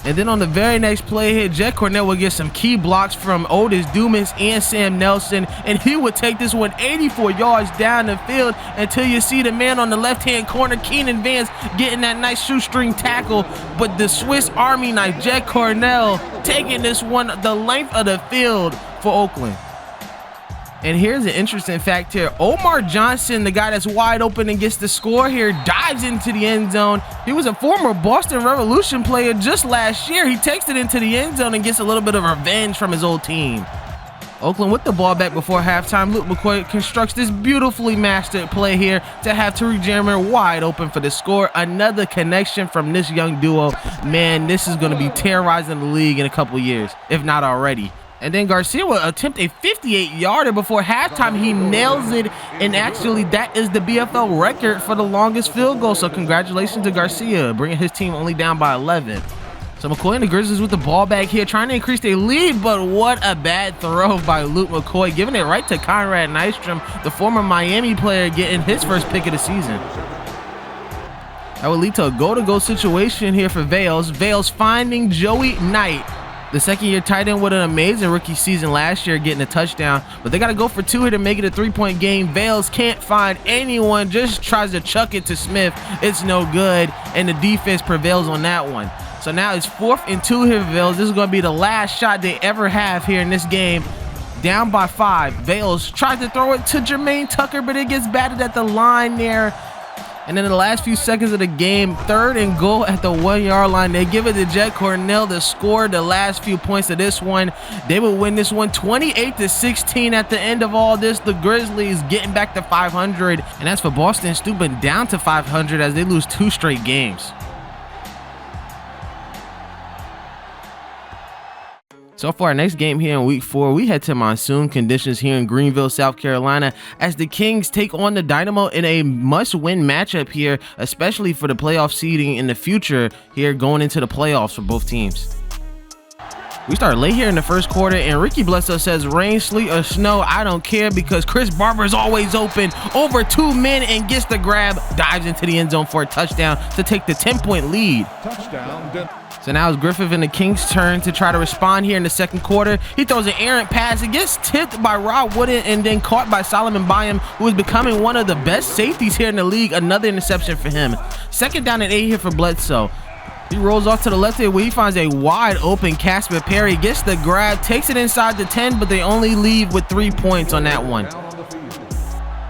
And then on the very next play here, Jet Cornell will get some key blocks from Otis Dumas and Sam Nelson, and he would take this one 84 yards down the field until you see the man on the left-hand corner, Keenan Vance, getting that nice shoestring tackle. But the Swiss Army knife, Jet Cornell, taking this one the length of the field for Oakland. And here's an interesting fact here. Omar Johnson, the guy that's wide open and gets the score here, dives into the end zone. He was a former Boston Revolution player just last year. He takes it into the end zone and gets a little bit of revenge from his old team. Oakland with the ball back before halftime. Luke McCoy constructs this beautifully mastered play here to have Tariq Jammer wide open for the score. Another connection from this young duo. Man, this is going to be terrorizing the league in a couple years, if not already. And then Garcia will attempt a 58-yarder before halftime. He nails it, and actually that is the BFL record for the longest field goal. So congratulations to Garcia, bringing his team only down by 11. So McCoy and the Grizzlies with the ball back here, trying to increase their lead, but what a bad throw by Luke McCoy, giving it right to Conrad Nystrom, the former Miami player, getting his first pick of the season. That would lead to a goal-to-goal situation here for Vales. Vales finding Joey Knight, the second-year tight end with an amazing rookie season last year, getting a touchdown. But they got to go for 2 here to make it a 3-point game. Vales can't find anyone, just tries to chuck it to Smith. It's no good, and the defense prevails on that one. So now it's 4th and 2 here for Vales. This is going to be the last shot they ever have here in this game. Down by 5. Vales tried to throw it to Jermaine Tucker, but it gets batted at the line there. And then in the last few seconds of the game, 3rd and goal at the 1-yard line. They give it to Jet Cornell to score the last few points of this one. They would win this one 28-16 at the end of all this. The Grizzlies getting back to 500. And that's for Boston stooping down to 500 as they lose 2 straight games. So for our next game here in week 4, we head to monsoon conditions here in Greenville, South Carolina, as the Kings take on the Dynamo in a must-win matchup here, especially for the playoff seeding in the future here going into the playoffs for both teams. We start late here in the first quarter, and Ricky Bledsoe says, rain, sleet, or snow, I don't care, because Chris Barber is always open over 2 men and gets the grab, dives into the end zone for a touchdown to take the 10-point lead. Touchdown. So now it's Griffith and the Kings' turn to try to respond here in the second quarter. He throws an errant pass. It gets tipped by Rob Wooden and then caught by Solomon Byam, who is becoming one of the best safeties here in the league. Another interception for him. 2nd down and 8 here for Bledsoe. He rolls off to the left here where he finds a wide open Casper Perry. Gets the grab, takes it inside the 10, but they only leave with 3 points on that one.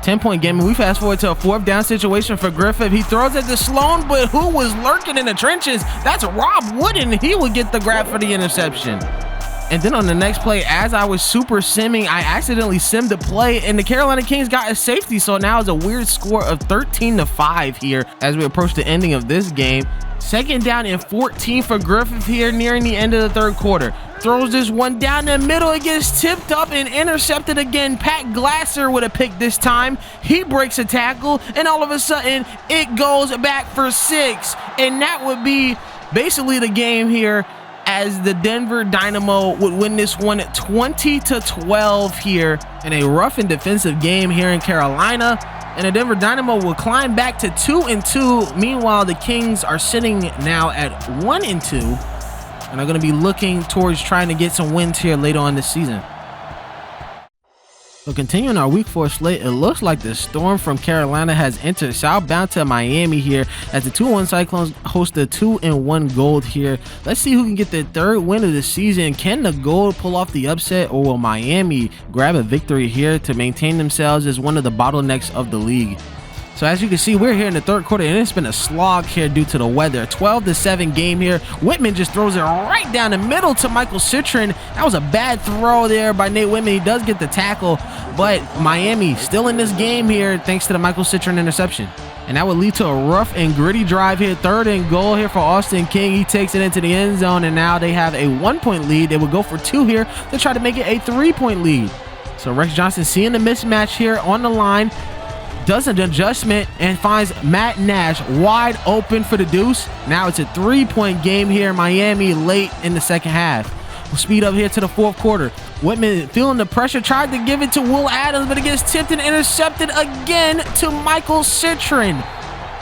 10-point game, and we fast forward to a 4th down situation for Griffith. He throws it to Sloan, but who was lurking in the trenches? That's Rob Wooden. He would get the grab for the interception. And then on the next play, as I was super simming, I accidentally simmed the play, and the Carolina Kings got a safety. So now it's a weird score of 13-5 here as we approach the ending of this game. 2nd down and 14 for Griffith here nearing the end of the 3rd quarter. Throws this one down the middle. It gets tipped up and intercepted again. Pat Glasser with a pick this time. He breaks a tackle, and all of a sudden, it goes back for 6. And that would be basically the game here, as the Denver Dynamo would win this one 20-12 here in a rough and defensive game here in Carolina. And the Denver Dynamo will climb back to 2-2. Meanwhile, the Kings are sitting now at 1-2. And are going to be looking towards trying to get some wins here later on this season. So continuing our week 4 slate, it looks like the Storm from Carolina has entered southbound to Miami here as the 2-1 Cyclones host the 2-1 Gold here. Let's see who can get their 3rd win of the season. Can the Gold pull off the upset, or will Miami grab a victory here to maintain themselves as one of the bottlenecks of the league? So as you can see, we're here in the 3rd quarter, and it's been a slog here due to the weather. 12-7 game here. Whitman just throws it right down the middle to Michael Citron. That was a bad throw there by Nate Whitman. He does get the tackle, but Miami still in this game here thanks to the Michael Citron interception. And that would lead to a rough and gritty drive here. 3rd and goal here for Austin King. He takes it into the end zone, and now they have a 1-point lead. They would go for 2 here to try to make it a 3-point lead. So Rex Johnson, seeing the mismatch here on the line, does an adjustment and finds Matt Nash wide open for the deuce. Now it's a 3-point game here in Miami late in the second half. We'll speed up here to the 4th quarter. Whitman, feeling the pressure, tried to give it to Will Adams, but it gets tipped and intercepted again to Michael Citron.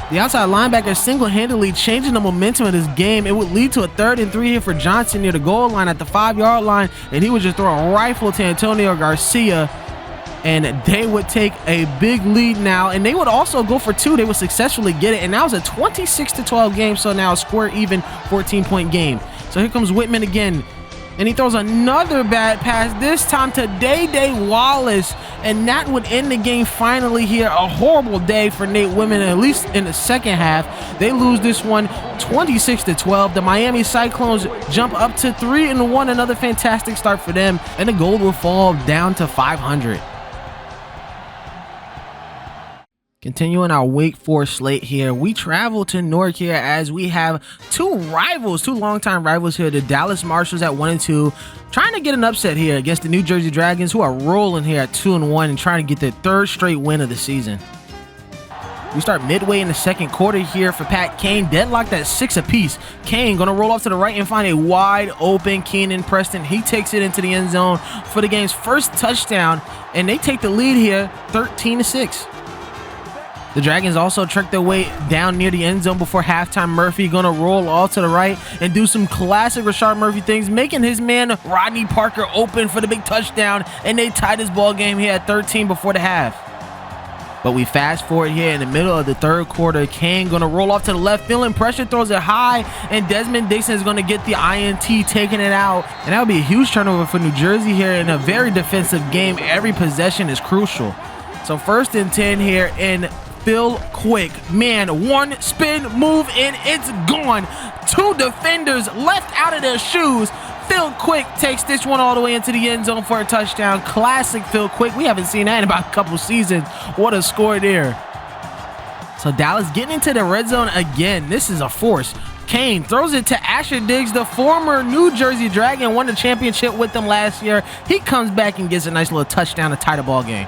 The outside linebacker single-handedly changing the momentum of this game. It would lead to a 3rd and 3 here for Johnson near the goal line at the 5-yard line, and he would just throw a rifle to Antonio Garcia. And they would take a big lead now, and they would also go for 2. They would successfully get it, and that was a 26-12 game, so now a square even 14-point game. So here comes Whitman again, and he throws another bad pass, this time to Day Wallace, and that would end the game finally here. A horrible day for Nate Whitman, at least in the second half. They lose this one 26-12. The Miami Cyclones jump up to 3-1, another fantastic start for them, and the Gold will fall down to 500. Continuing our week 4 slate here, we travel to Newark here as we have two longtime rivals here. The Dallas Marshals at 1-2, trying to get an upset here against the New Jersey Dragons, who are rolling here at 2-1 and trying to get their 3rd straight win of the season. We start midway in the second quarter here for Pat Kane, deadlocked at 6 apiece. Kane gonna roll off to the right and find a wide open Keenan Preston. He takes it into the end zone for the game's first touchdown, and they take the lead here 13-6. The Dragons also trek their way down near the end zone before halftime. Murphy gonna roll off to the right and do some classic Rashard Murphy things, making his man Rodney Parker open for the big touchdown, and they tie this ball game here at 13 before the half. But we fast forward here in the middle of the third quarter. Kane gonna roll off to the left, feeling pressure, throws it high, and Desmond Dixon is gonna get the INT, taking it out. And that would be a huge turnover for New Jersey here in a very defensive game. Every possession is crucial. So 1st and 10 here, and Phil Quick, man, one spin move and it's gone. 2 defenders left out of their shoes. Phil Quick takes this one all the way into the end zone for a touchdown. Classic Phil Quick. We haven't seen that in about a couple seasons. What a score there. So Dallas getting into the red zone again. This is a force. Kane throws it to Asher Diggs, the former New Jersey Dragon, won the championship with them last year. He comes back and gets a nice little touchdown to tie the ball game.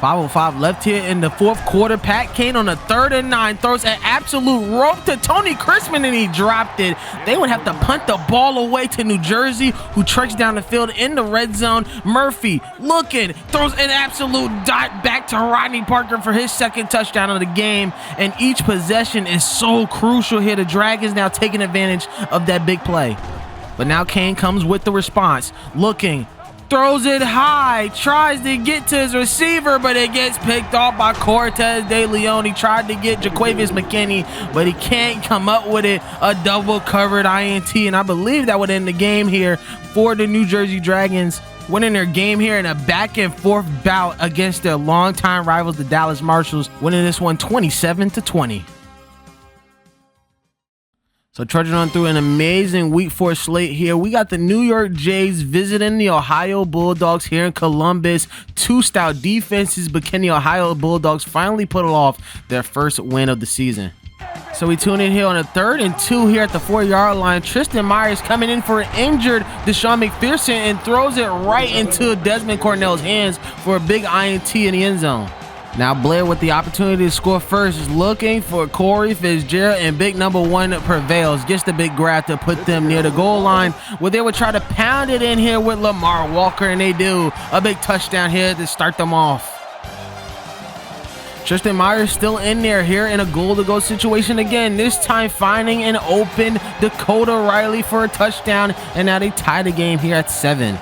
5:05 left here in the fourth quarter. Pat Kane on a 3rd and 9 throws an absolute rope to Tony Chrisman, and he dropped it. They would have to punt the ball away to New Jersey, who treks down the field in the red zone. Murphy looking, throws an absolute dot back to Rodney Parker for his 2nd touchdown of the game, and each possession is so crucial here. The Dragons now taking advantage of that big play. But now Kane comes with the response, looking, throws it high, tries to get to his receiver, but it gets picked off by Cortez De Leon. He tried to get Jaquavius McKinney, but he can't come up with it. A double covered INT, and I believe that would end the game here for the New Jersey Dragons, winning their game here in a back and forth bout against their longtime rivals, the Dallas Marshalls, winning this one 27-20. So trudging on through an amazing week 4 slate here. We got the New York Jays visiting the Ohio Bulldogs here in Columbus. 2 stout defenses, but can the Ohio Bulldogs finally put off their first win of the season? So we tune in here on a 3rd and 2 here at the 4-yard line. Tristan Myers coming in for an injured Deshaun McPherson and throws it right into Desmond Cornell's hands for a big INT in the end zone. Now Blair with the opportunity to score first is looking for Corey Fitzgerald, and big number 1 prevails. Gets the big grab to put them near the goal line, where they would try to pound it in here with Lamar Walker, and they do. A big touchdown here to start them off. Tristan Myers still in there here in a goal-to-go situation again, this time finding an open Dakota Riley for a touchdown, and now they tie the game here at 7.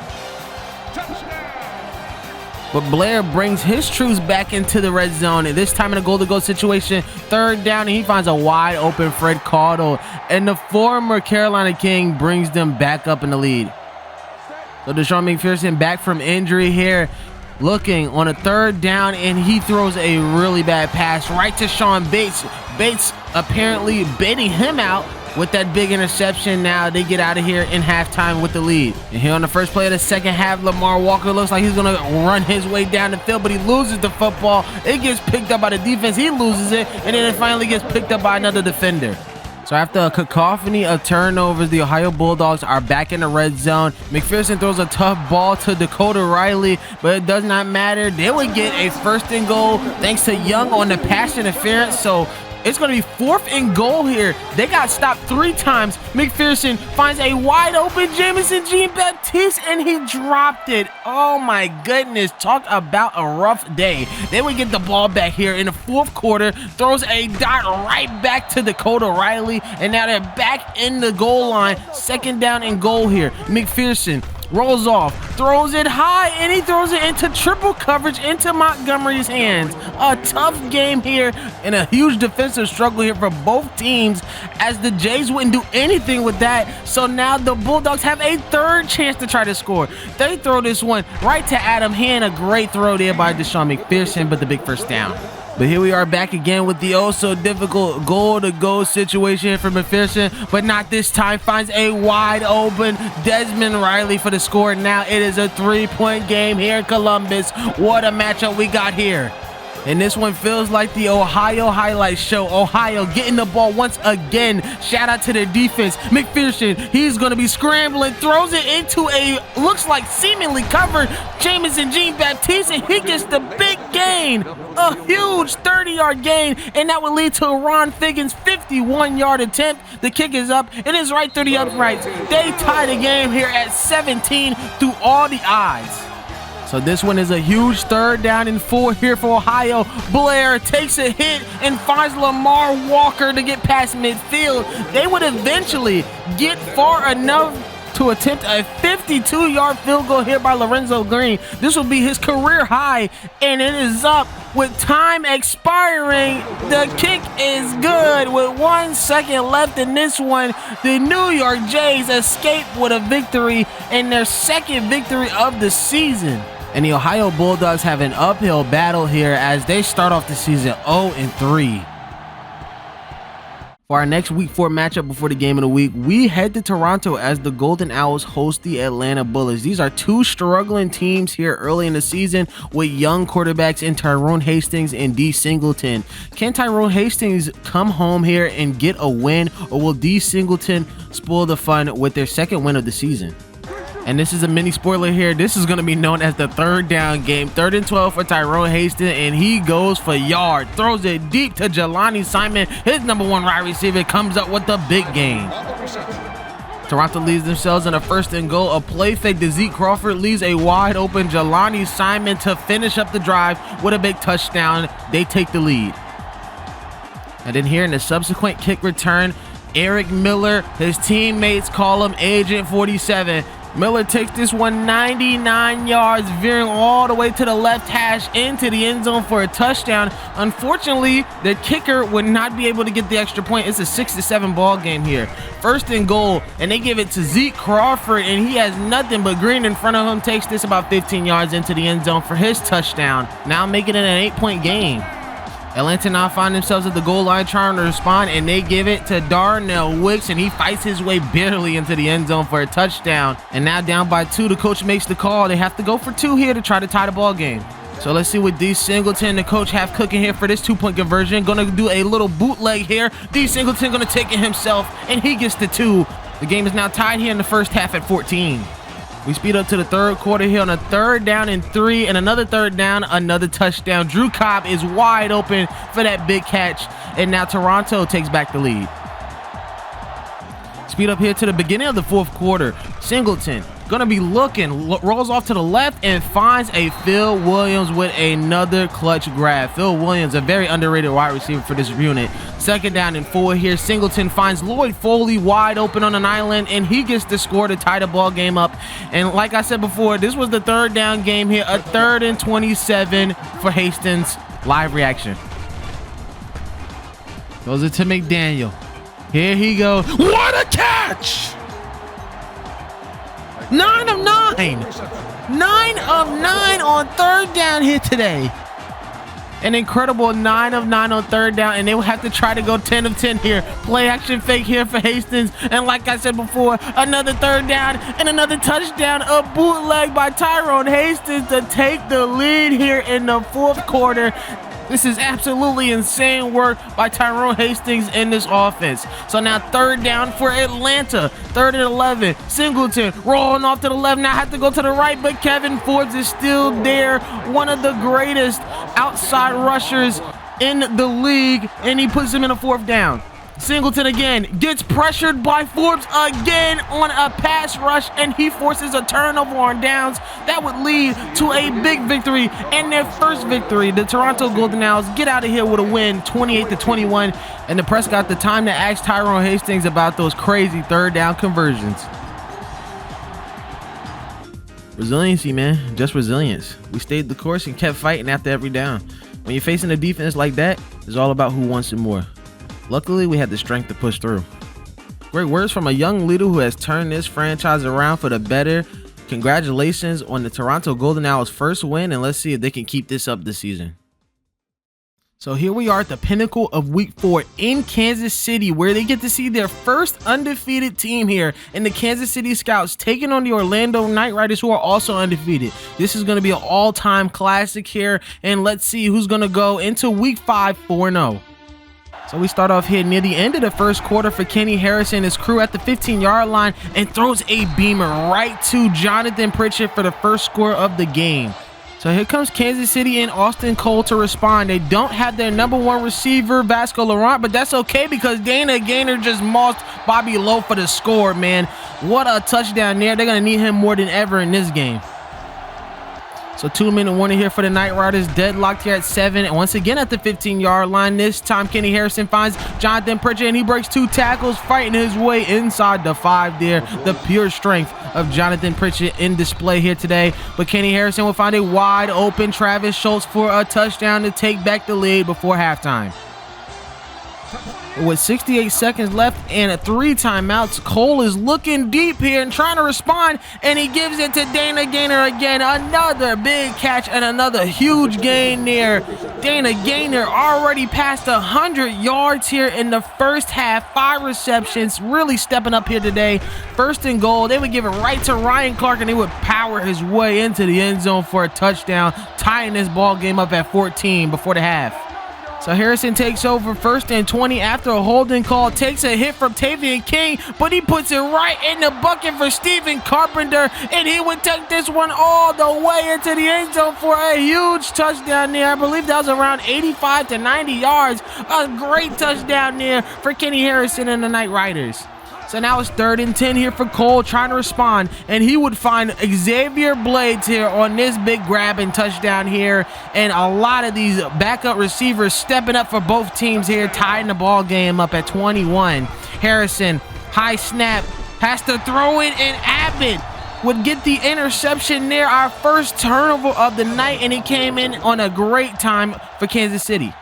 But Blair brings his troops back into the red zone, and this time in a goal-to-go situation, 3rd down, and he finds a wide open Fred Caudle, and the former Carolina King brings them back up in the lead. So Deshaun McPherson back from injury here, looking on a 3rd down, and he throws a really bad pass right to Sean Bates. Bates apparently baiting him out with that big interception. Now they get out of here in halftime with the lead. And here on the first play of the second half, Lamar Walker looks like he's going to run his way down the field, but he loses the football. It gets picked up by the defense. He loses it, and then it finally gets picked up by another defender. So after a cacophony of turnovers, the Ohio Bulldogs are back in the red zone. McPherson throws a tough ball to Dakota Riley, but it does not matter. They would get a 1st and goal thanks to Young on the pass interference. So it's going to be 4th and goal here. They got stopped 3 times. McPherson finds a wide open Jamison Jean-Baptiste, and he dropped it. Oh my goodness. Talk about a rough day. They would get the ball back here in the 4th quarter, throws a dot right back to Dakota Riley, and now they're back in the goal line. 2nd down and goal here. McPherson rolls off, throws it high, and he throws it into triple coverage into Montgomery's hands. A tough game here and a huge defensive struggle here for both teams, as the Jays wouldn't do anything with that. So now the Bulldogs have a 3rd chance to try to score. They throw this one right to Adam Hand. A great throw there by Deshaun McPherson, but the big 1st down. But here we are back again with the oh-so-difficult goal-to-go situation for McPherson, but not this time. Finds a wide-open Desmond Riley for the score. Now it is a 3-point game here in Columbus. What a matchup we got here. And this one feels like the Ohio highlight show. Ohio getting the ball once again. Shout out to their defense. McPherson, he's going to be scrambling, throws it into a, looks like seemingly covered Jameson Jean-Baptiste, and he gets the big gain. A huge 30-yard gain, and that would lead to Ron Figgins' 51-yard attempt. The kick is up. It is right through the uprights. They tie the game here at 17 through all the eyes. So this one is a huge 3rd down and 4 here for Ohio. Blair takes a hit and finds Lamar Walker to get past midfield. They would eventually get far enough to attempt a 52-yard field goal here by Lorenzo Green. This will be his career high, and it is up with time expiring. The kick is good with 1 second left in this one. The New York Jays escape with a victory and their 2nd victory of the season. And the Ohio Bulldogs have an uphill battle here as they start off the season 0-3. For our next Week 4 matchup before the game of the week, we head to Toronto as the Golden Owls host the Atlanta Bullets. These are two struggling teams here early in the season with young quarterbacks in Tyrone Hastings and D. Singleton. Can Tyrone Hastings come home here and get a win, or will D. Singleton spoil the fun with their 2nd win of the season? And this is a mini spoiler here. This is going to be known as the 3rd down game. 3rd and 12 for Tyrone Hastings, and he goes for yard. Throws it deep to Jelani Simon. His #1 wide receiver comes up with the big game. Toronto leads themselves in a 1st and goal. A play fake to Zeke Crawford leaves a wide open Jelani Simon to finish up the drive with a big touchdown. They take the lead. And then here in the subsequent kick return, Eric Miller, his teammates call him Agent 47. Miller takes this one 99 yards, veering all the way to the left hash into the end zone for a touchdown. Unfortunately, the kicker would not be able to get the extra point. It's a 6-7 ball game here. 1st and goal, and they give it to Zeke Crawford, and he has nothing but Green in front of him. Takes this about 15 yards into the end zone for his touchdown, now making it an 8-point game. Atlanta now find themselves at the goal line trying to respond, and they give it to Darnell Wicks, and he fights his way barely into the end zone for a touchdown. And now down by 2, the coach makes the call. They have to go for 2 here to try to tie the ball game. So let's see what D. Singleton, the coach, have cooking here for this 2-point conversion. Gonna do a little bootleg here. D. Singleton gonna take it himself, and he gets the 2. The game is now tied here in the 1st half at 14. We speed up to the 3rd quarter here on a 3rd down and 3, and another 3rd down, another touchdown. Drew Cobb is wide open for that big catch, and now Toronto takes back the lead. Speed up here to the beginning of the 4th quarter. Singleton gonna be looking, rolls off to the left and finds a Phil Williams with another clutch grab. Phil Williams, a very underrated wide receiver for this unit. 2nd down and 4 here. Singleton finds Lloyd Foley wide open on an island, and he gets the score to tie the ball game up. And like I said before, this was the 3rd down game here. A 3rd and 27 for Hastings. Live reaction. Goes it to McDaniel. Here he goes. What a catch! 9 of 9. 9 of 9 on 3rd down here today. An incredible 9 of 9 on 3rd down, and they will have to try to go 10 of 10 here. Play action fake here for Hastings, and like I said before, another 3rd down and another touchdown. A bootleg by Tyrone Hastings to take the lead here in the 4th quarter. This is absolutely insane work by Tyrone Hastings in this offense. So now 3rd down for Atlanta. 3rd and 11. Singleton rolling off to the left. Now have to go to the right, but Kevin Forbes is still there. One of the greatest outside rushers in the league, and he puts him in a 4th down. Singleton again gets pressured by Forbes again on a pass rush, and he forces a turnover on downs. That would lead to a big victory and their 1st victory. The Toronto Golden Owls get out of here with a win, 28-21, and the press got the time to ask Tyrone Hastings about those crazy 3rd down conversions. Resiliency, man, just resilience. We stayed the course and kept fighting after every down. When you're facing a defense like that, it's all about who wants it more. Luckily, we had the strength to push through. Great words from a young leader who has turned this franchise around for the better. Congratulations on the Toronto Golden Owls' 1st win, and let's see if they can keep this up this season. So here we are at the pinnacle of week 4 in Kansas City, where they get to see their first undefeated team here in the Kansas City Scouts taking on the Orlando Knight Riders, who are also undefeated. This is going to be an all-time classic here, and let's see who's going to go into week 5 4-0. So we start off here near the end of the first quarter for Kenny Harrison, his crew at the 15-yard line, and throws a beamer right to Jonathan Pritchett for the first score of the game. So here comes Kansas City and Austin Cole to respond. They don't have their #1 receiver, Vasco Laurent, but that's okay because Dana Gaynor just mossed Bobby Lowe for the score, man. What a touchdown there. They're going to need him more than ever in this game. So 2-minute warning here for the Knight Riders, deadlocked here at 7, and once again at the 15-yard line. This time Kenny Harrison finds Jonathan Pritchett, and he breaks 2 tackles, fighting his way inside the 5 there. The pure strength of Jonathan Pritchett in display here today. But Kenny Harrison will find a wide open Travis Schultz for a touchdown to take back the lead before halftime. With 68 seconds left and 3 timeouts, Cole is looking deep here and trying to respond, and he gives it to Dana Gaynor again. Another big catch and another huge gain there. Dana Gaynor already passed 100 yards here in the first half. 5 receptions, really stepping up here today. First and goal, they would give it right to Ryan Clark, and they would power his way into the end zone for a touchdown, tying this ball game up at 14 before the half. So Harrison takes over 1st and 20 after a holding call, takes a hit from Tavian King, but he puts it right in the bucket for Stephen Carpenter, and he would take this one all the way into the end zone for a huge touchdown there. I believe that was around 85 to 90 yards. A great touchdown there for Kenny Harrison and the Knight Riders. So now it's 3rd and 10 here for Cole, trying to respond, and he would find Xavier Blades here on this big grab and touchdown here, and a lot of these backup receivers stepping up for both teams here, tying the ball game up at 21. Harrison, high snap, has to throw it, and Abbott would get the interception there, our first turnover of the night, and it came in on a great time for Kansas City.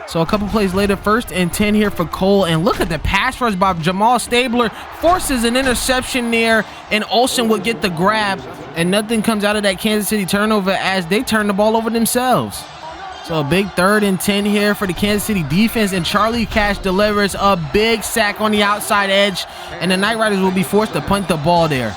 So a couple plays later, 1st and 10 here for Cole, and look at the pass rush by Jamal Stabler, forces an interception there, and Olsen would get the grab, and nothing comes out of that Kansas City turnover as they turn the ball over themselves. So a big 3rd and 10 here for the Kansas City defense, and Charlie Cash delivers a big sack on the outside edge, and the Knight Riders will be forced to punt the ball there.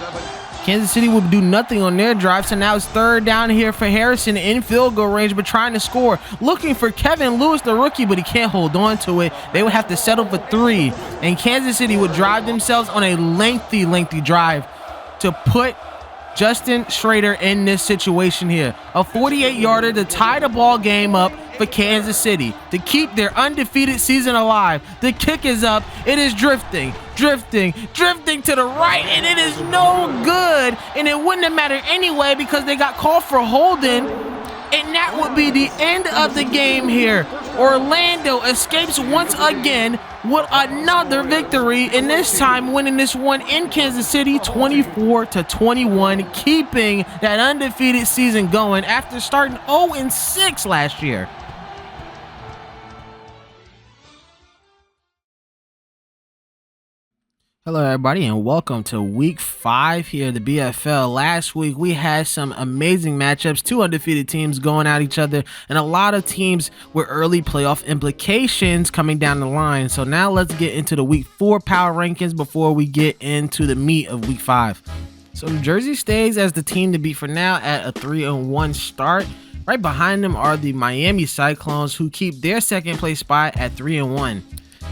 Kansas City will do nothing on their drive, so now it's 3rd down here for Harrison in field goal range, but trying to score. Looking for Kevin Lewis, the rookie, but he can't hold on to it. They would have to settle for 3, and Kansas City would drive themselves on a lengthy drive to put Justin Schrader in this situation here. A 48-yarder to tie the ball game up for Kansas City to keep their undefeated season alive. The kick is up. It is drifting to the right, and it is no good, and it wouldn't have mattered anyway because they got called for holding, and that would be the end of the game here. Orlando escapes once again with another victory, and this time winning this one in Kansas City 24-21, keeping that undefeated season going after starting 0-6 last year. Hello everybody, and welcome to week 5 here at the BFL. Last week we had some amazing matchups, 2 undefeated teams going at each other, and a lot of teams with early playoff implications coming down the line. So now let's get into the week 4 power rankings before we get into the meat of week 5. So New Jersey stays as the team to beat for now at a 3-1 start. Right behind them are the Miami Cyclones, who keep their 2nd place spot at 3-1.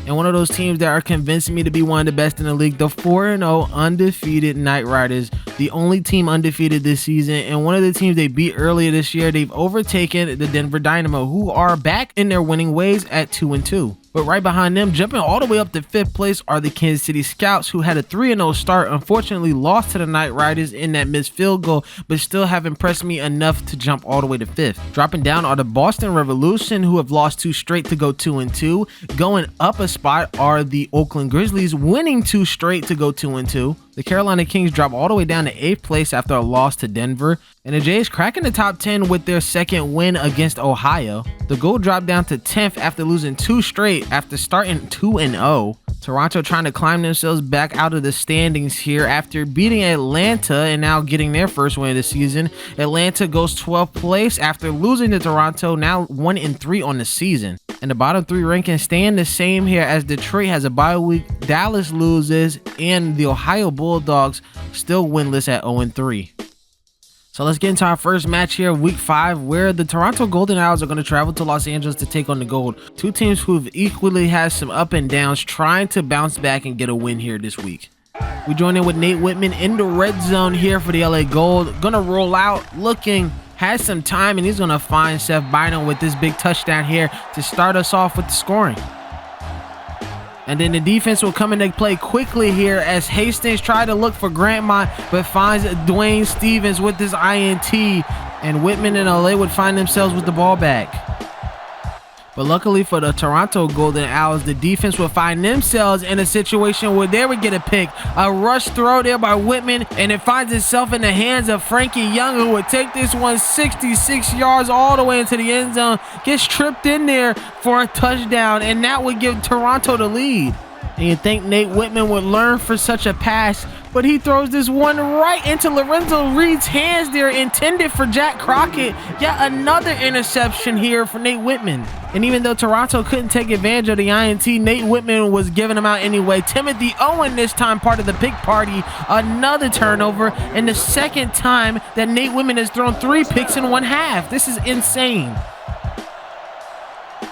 And one of those teams that are convincing me to be one of the best in the league, the 4-0 undefeated Knight Riders, the only team undefeated this season, and one of the teams they beat earlier this year. They've overtaken the Denver Dynamo, who are back in their winning ways at 2-2. But right behind them, jumping all the way up to 5th place, are the Kansas City Scouts, who had a 3-0 start, unfortunately lost to the Knight Riders in that missed field goal, but still have impressed me enough to jump all the way to 5th. Dropping down are the Boston Revolution, who have lost 2 straight to go 2-2. Going up a spot are the Oakland Grizzlies, winning 2 straight to go 2-2. The Carolina Kings drop all the way down to 8th place after a loss to Denver. And the Jays cracking the top 10 with their 2nd win against Ohio. The Gold dropped down to 10th after losing 2 straight after starting 2-0. Toronto trying to climb themselves back out of the standings here after beating Atlanta and now getting their first win of the season. Atlanta goes 12th place after losing to Toronto, now 1-3 on the season. And the bottom 3 rankings staying the same here as Detroit has a bye week, Dallas loses, and the Ohio Bulldogs still winless at 0-3. So let's get into our first match here of week 5, where the Toronto Golden Owls are going to travel to Los Angeles to take on the Gold. Two teams who've equally had some up and downs, trying to bounce back and get a win here this week. We join in with Nate Whitman in the red zone here for the LA Gold. Gonna roll out, looking, has some time, and he's gonna find Seth Bynum with this big touchdown here to start us off with the scoring. And then the defense will come into play quickly here as Hastings tried to look for Grantmont, but finds Dwayne Stevens with this INT, and Whitman and LA would find themselves with the ball back. But luckily for the Toronto Golden Owls, the defense would find themselves in a situation where they would get a pick. A rush throw there by Whitman, and it finds itself in the hands of Frankie Young, who would take this one 66 yards all the way into the end zone, gets tripped in there for a touchdown, and that would give Toronto the lead. And you'd think Nate Whitman would learn for such a pass, but he throws this one right into Lorenzo Reed's hands there, intended for Jack Crockett. Yet another interception here for Nate Whitman. And even though Toronto couldn't take advantage of the INT, Nate Whitman was giving him out anyway. Timothy Owen this time part of the pick party. Another turnover, and the second time that Nate Whitman has thrown 3 picks in one half. This is insane.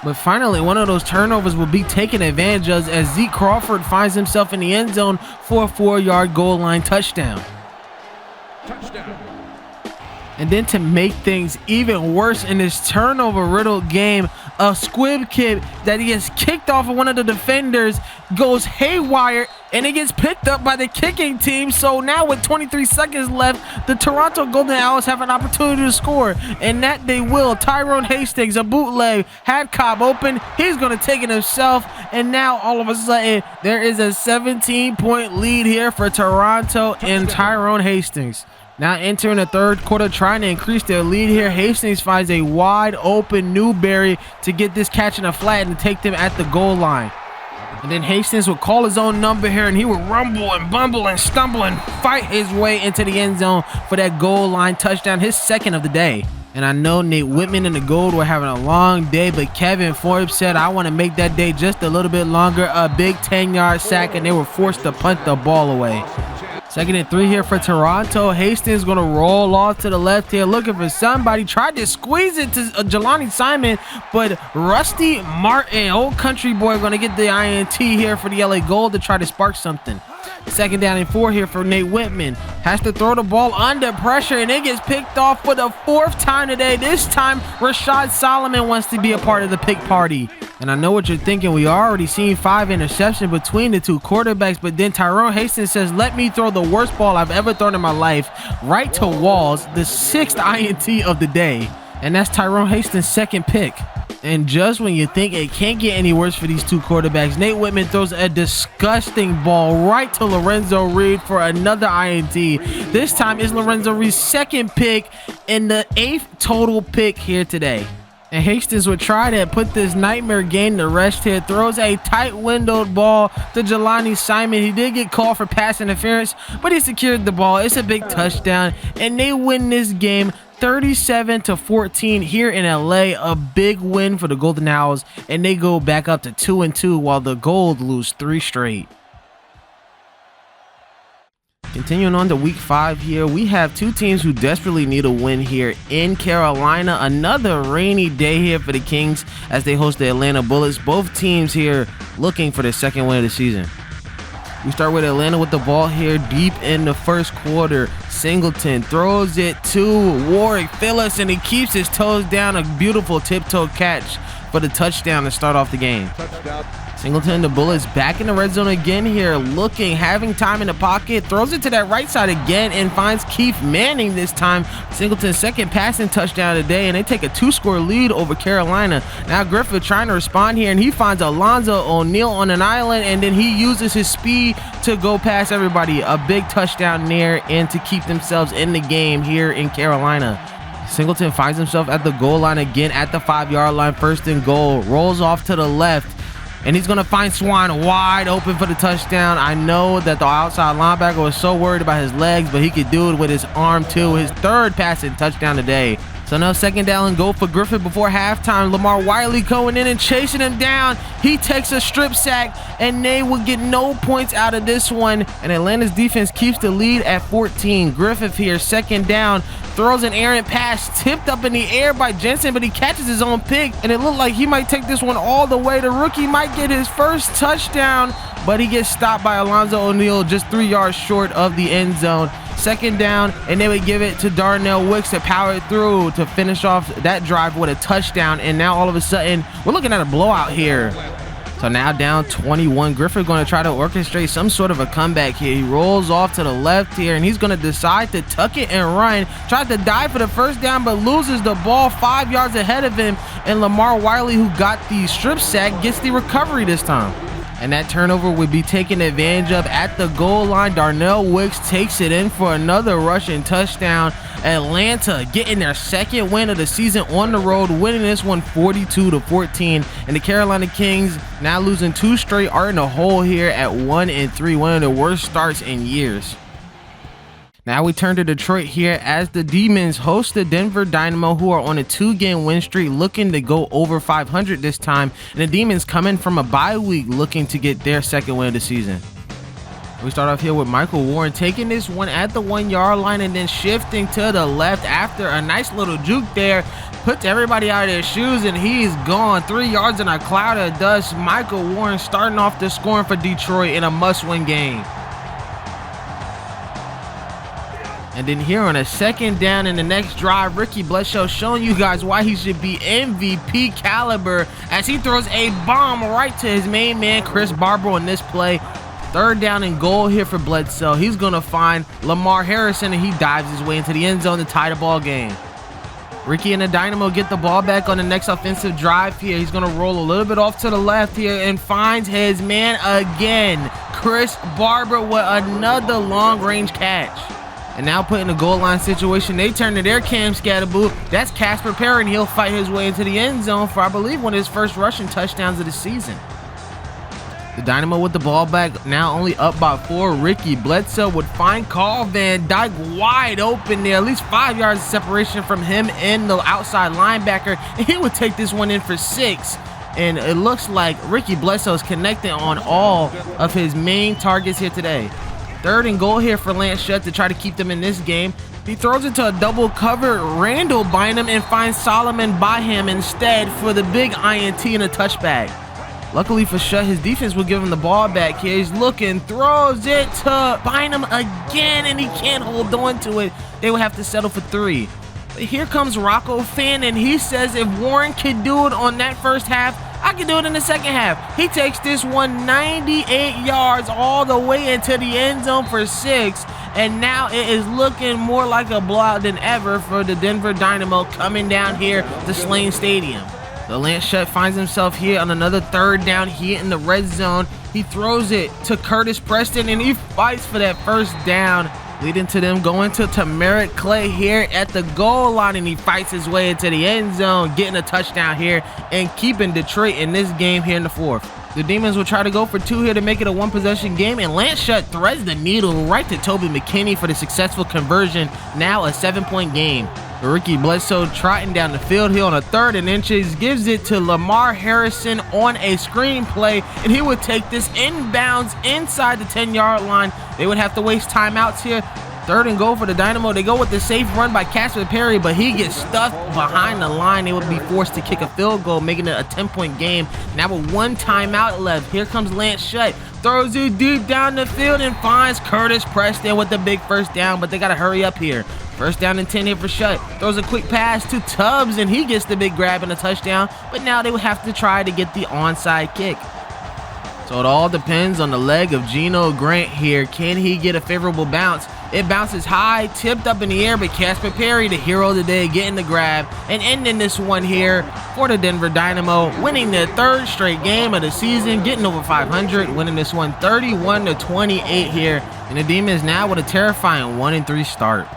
But finally, one of those turnovers will be taken advantage of as Zeke Crawford finds himself in the end zone for a 4-yard goal line touchdown. And then to make things even worse in this turnover-riddled game, a squib kick that he has kicked off of one of the defenders goes haywire, and it gets picked up by the kicking team. So now with 23 seconds left, the Toronto Golden Owls have an opportunity to score, and that they will. Tyrone Hastings, a bootleg, had Cobb open. He's going to take it himself, and now all of a sudden there is a 17-point lead here for Toronto and Tyrone Hastings. Now entering the third quarter, trying to increase their lead here. Hastings finds a wide open Newberry to get this catch in a flat and take them at the goal line. And then Hastings would call his own number here, and he would rumble and bumble and stumble and fight his way into the end zone for that goal line touchdown, his second of the day. And I know Nate Whitman and the Gold were having a long day, but Kevin Forbes said, I want to make that day just a little bit longer. A big 10-yard sack, and they were forced to punt the ball away. 2nd and 3 here for Toronto. Hastings going to roll off to the left here, looking for somebody. Tried to squeeze it to Jelani Simon, but Rusty Martin, old country boy, going to get the INT here for the LA Gold to try to spark something. 2nd down and 4 here for Nate Whitman. Has to throw the ball under pressure, and it gets picked off for the 4th time today. This time, Rashad Solomon wants to be a part of the pick party. And I know what you're thinking. We already seen 5 interceptions between the two quarterbacks, but then Tyrone Hastings says, let me throw the worst ball I've ever thrown in my life right to Walls, the 6th INT of the day. And that's Tyrone Hastings' 2nd pick. And just when you think it can't get any worse for these two quarterbacks, Nate Whitman throws a disgusting ball right to Lorenzo Reed for another INT. This time is Lorenzo Reed's 2nd pick and the 8th total pick here today. And Hastings would try to put this nightmare game to rest here. Throws a tight windowed ball to Jelani Simon. He did get called for pass interference, but he secured the ball. It's a big touchdown, and they win this game 37-14 here in LA. A big win for the Golden Owls, and they go back up to 2-2 while the Gold lose 3 straight. Continuing on to week 5 here, we have two teams who desperately need a win here in Carolina. Another rainy day here for the Kings as they host the Atlanta Bullets. Both teams here looking for their 2nd win of the season. We start with Atlanta with the ball here deep in the first quarter. Singleton throws it to Warwick Phillips, and he keeps his toes down. A beautiful tiptoe catch for the touchdown to start off the game. Touchdown. Singleton, the Bullets back in the red zone again here, looking, having time in the pocket, throws it to that right side again and finds Keith Manning this time. Singleton's 2nd passing touchdown today, and they take a 2-score lead over Carolina. Now Griffith trying to respond here, and he finds Alonzo O'Neal on an island, and then he uses his speed to go past everybody. A big touchdown there, and to keep themselves in the game here in Carolina. Singleton finds himself at the goal line again at the 5-yard line, 1st and goal, rolls off to the left. And he's going to find Swan wide open for the touchdown. I know that the outside linebacker was so worried about his legs, but he could do it with his arm too. His third passing touchdown today. So now second down and goal for Griffith before halftime. Lamar Wiley going in and chasing him down. He takes a strip sack, and they will get no points out of this one. And Atlanta's defense keeps the lead at 14. Griffith here, second down, throws an errant pass, tipped up in the air by Jensen, but he catches his own pick, and it looked like he might take this one all the way. The rookie might get his first touchdown, but he gets stopped by Alonzo O'Neal just 3 yards short of the end zone. Second down, and they would give it to Darnell Wicks to power it through to finish off that drive with a touchdown. And now all of a sudden, we're looking at a blowout here. So now down 21. Griffith going to try to orchestrate some sort of a comeback here. He rolls off to the left here, and he's going to decide to tuck it and run. Tries to dive for the first down, but loses the ball 5 yards ahead of him. And Lamar Wiley, who got the strip sack, gets the recovery this time. And that turnover would be taken advantage of at the goal line. Darnell Wicks takes it in for another rushing touchdown. Atlanta getting their second win of the season on the road, winning this one 42-14. And the Carolina Kings now losing 2 straight are in the hole here at 1-3, one of the worst starts in years. Now we turn to Detroit here as the Demons host the Denver Dynamo, who are on a 2-game win streak, looking to go over 500 this time. And the Demons coming from a bye week, looking to get their second win of the season. We start off here with Michael Warren taking this one at the 1-yard line and then shifting to the left after a nice little juke there. Puts everybody out of their shoes, and he's gone 3 yards in a cloud of dust. Michael Warren starting off the scoring for Detroit in a must-win game. And then here on a second down in the next drive, Ricky Bledsoe showing you guys why he should be MVP caliber as he throws a bomb right to his main man, Chris Barber, on this play. Third down and goal here for Bledsoe. He's going to find Lamar Harrison, and he dives his way into the end zone to tie the ball game. Ricky and the Dynamo get the ball back on the next offensive drive here. He's going to roll a little bit off to the left here and finds his man again, Chris Barber, with another long-range catch. And now put in the goal line situation, they turn to their Cam Scatterboo. That's Casper Perry, and he'll fight his way into the end zone for, I believe, one of his first rushing touchdowns of the season. The Dynamo with the ball back, now only up by 4. Ricky Bledsoe would find Carl Van Dyke wide open there, at least 5 yards of separation from him and the outside linebacker, and he would take this one in for 6. And it looks like Ricky Bledsoe is connecting on all of his main targets here today. Third and goal here for Lance Shutt to try to keep them in this game. He throws it to a double cover Randall Bynum and finds Solomon by him instead for the big INT and a touchback. Luckily for Shutt, his defense will give him the ball back here. He's looking, throws it to Bynum again, and he can't hold on to it. They will have to settle for 3. But here comes Rocco Finn, and he says if Warren could do it on that first half, I can do it in the second half. He takes this one 98 yards all the way into the end zone for 6. And now it is looking more like a blowout than ever for the Denver Dynamo coming down here to Slane Stadium. The Lance Shutt finds himself here on another third down here in the red zone. He throws it to Curtis Preston, and he fights for that first down, leading to them going to Tamarick Clay here at the goal line, and he fights his way into the end zone, getting a touchdown here and keeping Detroit in this game here in the fourth. The Demons will try to go for 2 here to make it a 1-possession game, and Lance Shutt threads the needle right to Toby McKinney for the successful conversion, now a 7-point game. Ricky Bledsoe trotting down the field here on a 3rd and inches, gives it to Lamar Harrison on a screen play, and he would take this inbounds inside the 10-yard line. They would have to waste timeouts here. 3rd and goal for the Dynamo. They go with the safe run by Casper Perry, but he gets stuffed behind the line. They would be forced to kick a field goal, making it a 10-point game. Now with 1 timeout left, here comes Lance Shutt. Throws it deep down the field and finds Curtis Preston with the big first down, but they got to hurry up here. First down and 10 here for Shutt. Throws a quick pass to Tubbs, and he gets the big grab and a touchdown, but now they would have to try to get the onside kick. So it all depends on the leg of Geno Grant here. Can he get a favorable bounce? It bounces high, tipped up in the air, but Casper Perry, the hero of the day, getting the grab and ending this one here for the Denver Dynamo, winning their 3rd straight game of the season, getting over 500, winning this one 31-28 here. And the Demons now with a terrifying 1-3 start.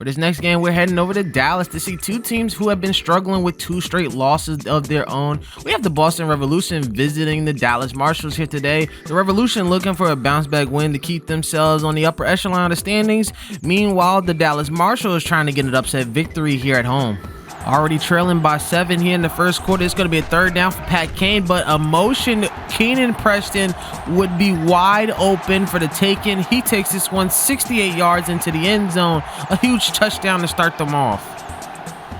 For this next game, we're heading over to Dallas to see two teams who have been struggling with 2 straight losses of their own. We have the Boston Revolution visiting the Dallas Marshals here today. The Revolution looking for a bounce back win to keep themselves on the upper echelon of the standings. Meanwhile, the Dallas Marshals trying to get an upset victory here at home. Already trailing by 7 here in the first quarter. It's going to be a 3rd down for Pat Kane, but a motion Keenan Preston would be wide open for the taking. He takes this one 68 yards into the end zone. A huge touchdown to start them off.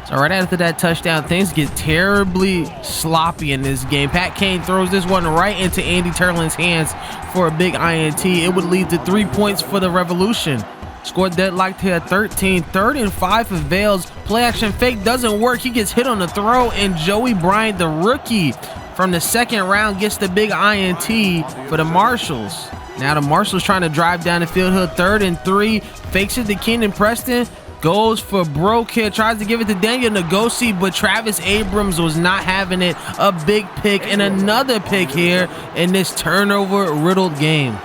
So right after that touchdown, things get terribly sloppy in this game. Pat Kane throws this one right into Andy Turlin's hands for a big INT. It would lead to 3 points for the Revolution. Scored deadlocked here at 13. 3rd and 5 for Vales. Play action fake doesn't work. He gets hit on the throw, and Joey Bryant, the rookie from the 2nd round, gets the big INT for the Marshals. Now the Marshals trying to drive down the field here. 3rd and 3. Fakes it to Keenan Preston. Goes for broke here. Tries to give it to Daniel Ngozi, but Travis Abrams was not having it. A big pick and another pick here in this turnover-riddled game.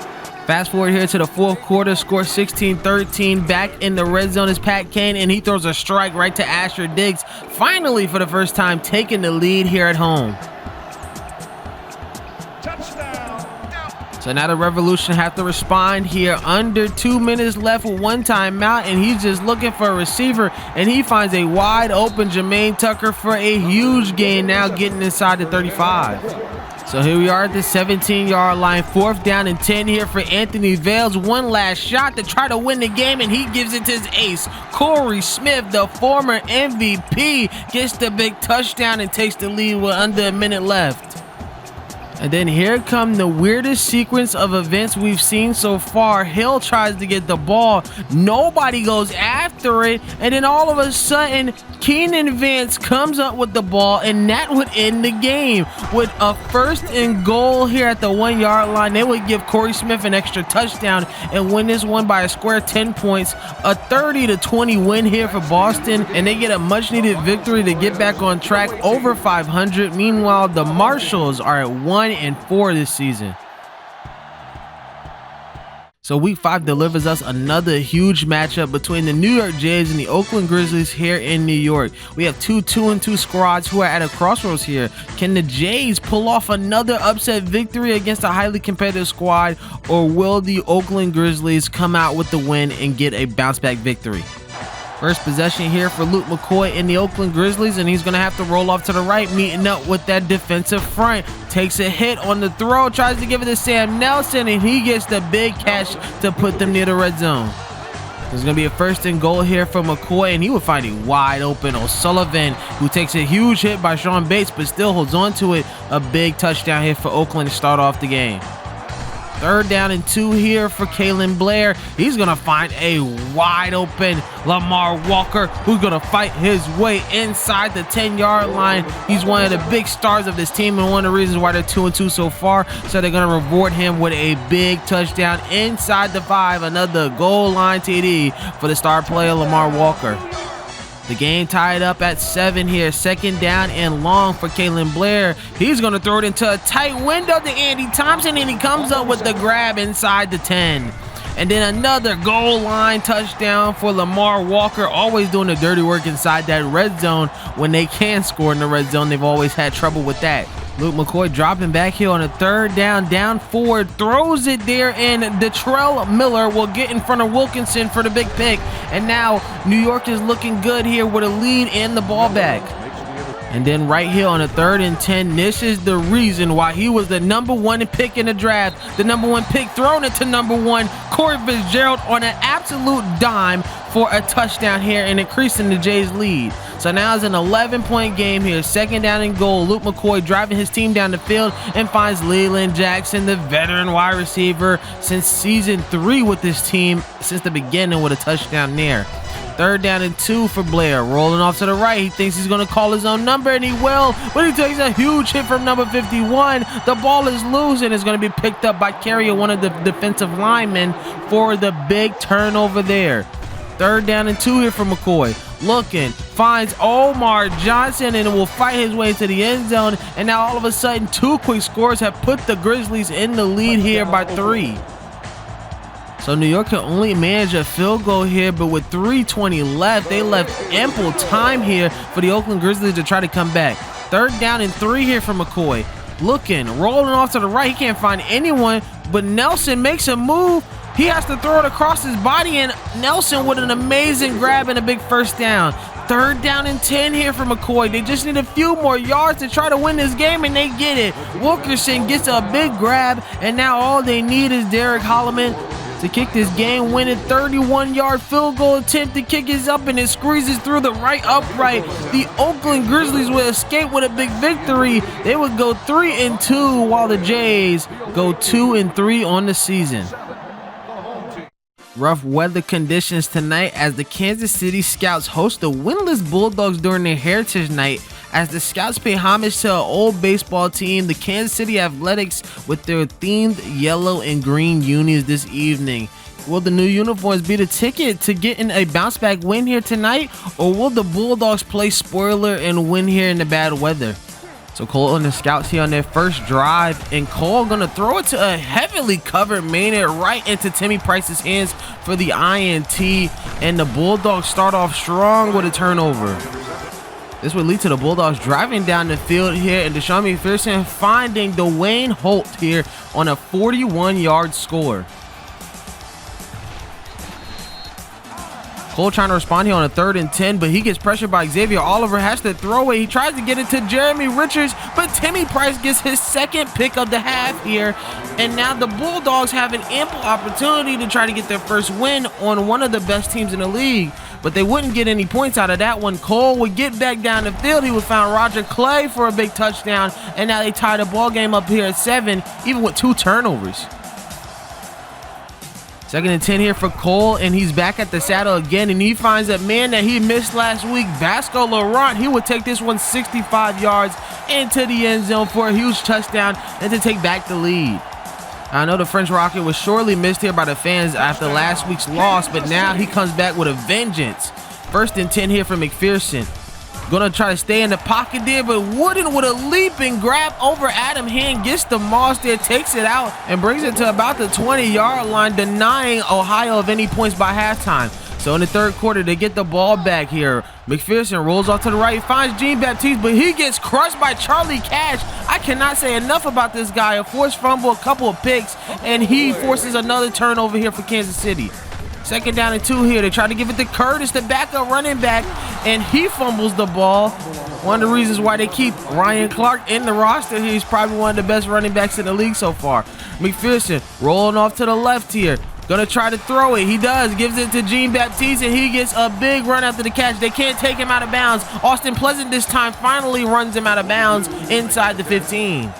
Fast forward here to the 4th quarter, score 16-13. Back in the red zone is Pat Kane, and he throws a strike right to Asher Diggs. Finally, for the first time, taking the lead here at home. Touchdown. So now the Revolution have to respond here. Under 2 minutes left with 1 timeout, and he's just looking for a receiver, and he finds a wide open Jermaine Tucker for a huge gain, now getting inside the 35. So here we are at the 17-yard line. 4th down and 10 here for Anthony Vales. One last shot to try to win the game, and he gives it to his ace. Corey Smith, the former MVP, gets the big touchdown and takes the lead with under a minute left. And then here come the weirdest sequence of events we've seen so far. Hill tries to get the ball. Nobody goes after it. And then all of a sudden, Keenan Vance comes up with the ball, and that would end the game. With a 1st and goal here at the 1-yard line, they would give Corey Smith an extra touchdown and win this one by a square 10 points. A 30-20 win here for Boston, and they get a much-needed victory to get back on track over 500. Meanwhile, the Marshals are at 1-4 this season. So week 5 delivers us another huge matchup between the New York Jays and the Oakland Grizzlies here in New York. We have two 2-2 squads who are at a crossroads here. Can the Jays pull off another upset victory against a highly competitive squad, or will the Oakland Grizzlies come out with the win and get a bounce back victory? First possession here for Luke McCoy in the Oakland Grizzlies, and he's going to have to roll off to the right, meeting up with that defensive front. Takes a hit on the throw, tries to give it to Sam Nelson, and he gets the big catch to put them near the red zone. There's going to be a 1st and goal here for McCoy, and he will find a wide open O'Sullivan, who takes a huge hit by Sean Bates, but still holds on to it. A big touchdown here for Oakland to start off the game. 3rd down and 2 here for Kalen Blair. He's going to find a wide open Lamar Walker, who's going to fight his way inside the 10-yard line. He's one of the big stars of this team, and one of the reasons why they're 2-2 so far. So they're going to reward him with a big touchdown inside the 5. Another goal line TD for the star player Lamar Walker. The game tied up at 7 here. 2nd down and long for Kalen Blair. He's going to throw it into a tight window to Andy Thompson, and he comes up with the grab inside the 10. And then another goal line touchdown for Lamar Walker, always doing the dirty work inside that red zone. When they can score in the red zone, they've always had trouble with that. Luke McCoy dropping back here on a 3rd down forward, throws it there, and Detrell Miller will get in front of Wilkinson for the big pick. And now New York is looking good here with a lead and the ball back. And then right here on a 3rd and 10, this is the reason why he was the #1 pick in the draft. The #1 pick thrown it to #1, Corey Fitzgerald, on an absolute dime for a touchdown here and increasing the Jays' lead. So now it's an 11-point game here. 2nd down and goal. Luke McCoy driving his team down the field and finds Leland Jackson, the veteran wide receiver since season 3 with this team, since the beginning, with a touchdown there. 3rd down and 2 for Blair. Rolling off to the right. He thinks he's going to call his own number, and he will. But he takes a huge hit from number 51. The ball is loose, and it's going to be picked up by Carrier, one of the defensive linemen, for the big turnover there. 3rd down and 2 here for McCoy. Looking, finds Omar Johnson, and will fight his way into the end zone. And now all of a sudden, 2 quick scores have put the Grizzlies in the lead here by 3. So New York can only manage a field goal here, but with 3:20 left, they left ample time here for the Oakland Grizzlies to try to come back. 3rd down and 3 here for McCoy. Looking, rolling off to the right. He can't find anyone, but Nelson makes a move. He has to throw it across his body, and Nelson with an amazing grab and a big 1st down. 3rd down and 10 here for McCoy. They just need a few more yards to try to win this game, and they get it. Wilkerson gets a big grab, and now all they need is Derek Holloman to kick this game-winning 31-yard field goal attempt. The kick is up, and it squeezes through the right upright. The Oakland Grizzlies would escape with a big victory. They would go 3-2, while the Jays go 2-3 on the season. Rough weather conditions tonight as the Kansas City Scouts host the winless Bulldogs during their Heritage Night, as the Scouts pay homage to an old baseball team, the Kansas City Athletics, with their themed yellow and green unis this evening. Will the new uniforms be the ticket to getting a bounce-back win here tonight, or will the Bulldogs play spoiler and win here in the bad weather? So Cole and the Scouts here on their first drive, and Cole gonna throw it to a heavily covered Maynard right into Timmy Price's hands for the INT, and the Bulldogs start off strong with a turnover. This would lead to the Bulldogs driving down the field here, and Deshaun McPherson finding Dwayne Holt here on a 41-yard score. Cole trying to respond here on a 3rd and 10, but he gets pressured by Xavier Oliver, has to throw it. He tries to get it to Jeremy Richards, but Timmy Price gets his 2nd pick of the half here. And now the Bulldogs have an ample opportunity to try to get their first win on one of the best teams in the league, but they wouldn't get any points out of that one. Cole would get back down the field. He would find Roger Clay for a big touchdown, and now they tie the ball game up here at 7, even with 2 turnovers. 2nd and 10 here for Cole, and he's back at the saddle again, and he finds a man that he missed last week, Vasco Laurent. He would take this one 65 yards into the end zone for a huge touchdown and to take back the lead. I know the French Rocket was sorely missed here by the fans after last week's loss, but now he comes back with a vengeance. 1st and 10 here for McPherson. Gonna try to stay in the pocket there, but Wooden with a leap and grab over Adam Hand, gets the Moss there, takes it out, and brings it to about the 20-yard line, denying Ohio of any points by halftime. So in the 3rd quarter, they get the ball back here. McPherson rolls off to the right, finds Jean-Baptiste, but he gets crushed by Charlie Cash. I cannot say enough about this guy. A forced fumble, a couple of picks, and he forces another turnover here for Kansas City. 2nd down and 2 here. They try to give it to Curtis, the backup running back, and he fumbles the ball. One of the reasons why they keep Ryan Clark in the roster. He's probably one of the best running backs in the league so far. McPherson rolling off to the left here. Gonna try to throw it. He does. Gives it to Jean-Baptiste, and he gets a big run after the catch. They can't take him out of bounds. Austin Pleasant this time finally runs him out of bounds inside the 15.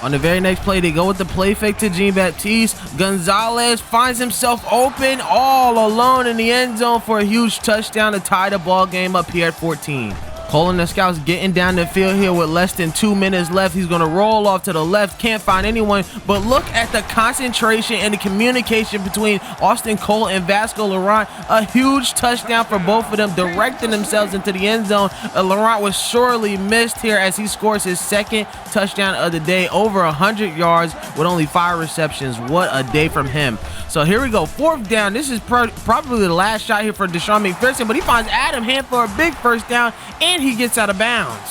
On the very next play, they go with the play fake to Jean-Baptiste. Gonzalez finds himself open all alone in the end zone for a huge touchdown to tie the ball game up here at 14. Cole and the Scouts getting down the field here with less than 2 minutes left. He's going to roll off to the left. Can't find anyone, but look at the concentration and the communication between Austin Cole and Vasco Laurent. A huge touchdown for both of them, directing themselves into the end zone. Laurent was sorely missed here as he scores his 2nd touchdown of the day, over 100 yards with only 5 receptions. What a day from him. So here we go, 4th down. This is probably the last shot here for Deshaun McPherson, but he finds Adam Hand for a big 1st down, and he gets out of bounds.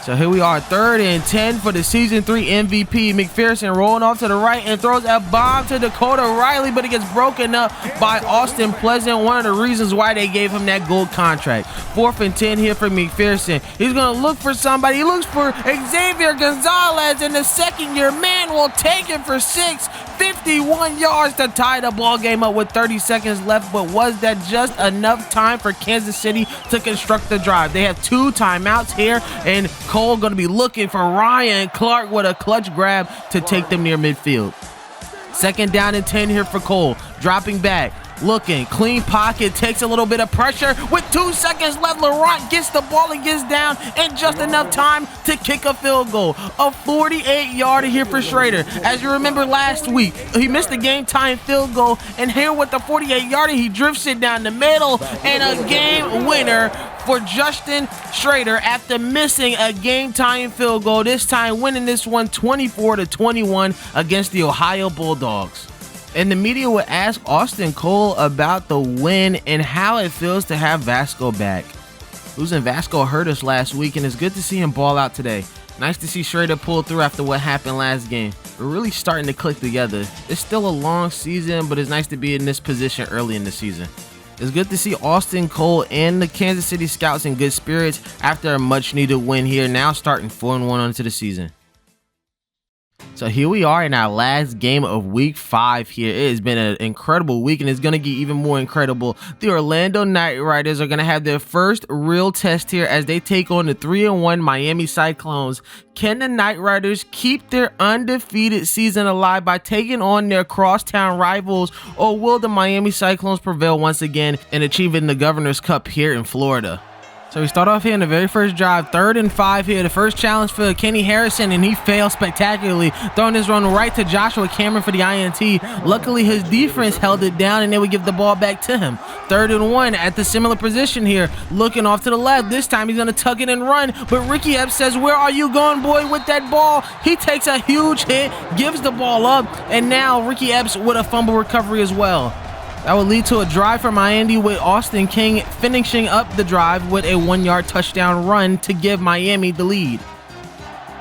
So here we are, 3rd and 10 for the Season 3 MVP. McPherson rolling off to the right and throws a bomb to Dakota Riley, but it gets broken up by Austin Pleasant, one of the reasons why they gave him that gold contract. 4th and 10 here for McPherson. He's going to look for somebody. He looks for Xavier Gonzalez, and the 2nd-year man will take him for 6. 51 yards to tie the ball game up with 30 seconds left, but was that just enough time for Kansas City to construct the drive? They have 2 timeouts here, and Cole going to be looking for Ryan Clark with a clutch grab to take them near midfield. 2nd down and 10 here for Cole, dropping back. Looking, clean pocket, takes a little bit of pressure. With 2 seconds left, Laurent gets the ball and gets down, and just enough time to kick a field goal. A 48-yarder here for Schrader. As you remember last week, he missed a game-time field goal, and here with the 48-yarder, he drifts it down the middle, and a game winner for Justin Schrader after missing a game-time field goal, this time winning this one 24-21 against the Ohio Bulldogs. And the media would ask Austin Cole about the win and how it feels to have Vasco back. Losing Vasco hurt us last week, and it's good to see him ball out today. Nice to see Schrader pull through after what happened last game. We're really starting to click together. It's still a long season, but it's nice to be in this position early in the season. It's good to see Austin Cole and the Kansas City Scouts in good spirits after a much-needed win here, now starting 4-1 onto the season. So here we are in our last game of week 5 here. It has been an incredible week, and it's going to get even more incredible. The Orlando Knight Riders are going to have their first real test here as they take on the 3-1 Miami Cyclones. Can the Knight Riders keep their undefeated season alive by taking on their crosstown rivals, or will the Miami Cyclones prevail once again in achieving the Governor's Cup here in Florida? So we start off here in the very first drive, 3rd and 5 here. The first challenge for Kenny Harrison, and he failed spectacularly, throwing this run right to Joshua Cameron for the INT. Luckily, his defense held it down, and they would give the ball back to him. 3rd and 1 at the similar position here, looking off to the left. This time he's going to tuck it and run, but Ricky Epps says, "Where are you going, boy, with that ball?" He takes a huge hit, gives the ball up, and now Ricky Epps with a fumble recovery as well. That would lead to a drive for Miami, with Austin King finishing up the drive with a 1-yard touchdown run to give Miami the lead.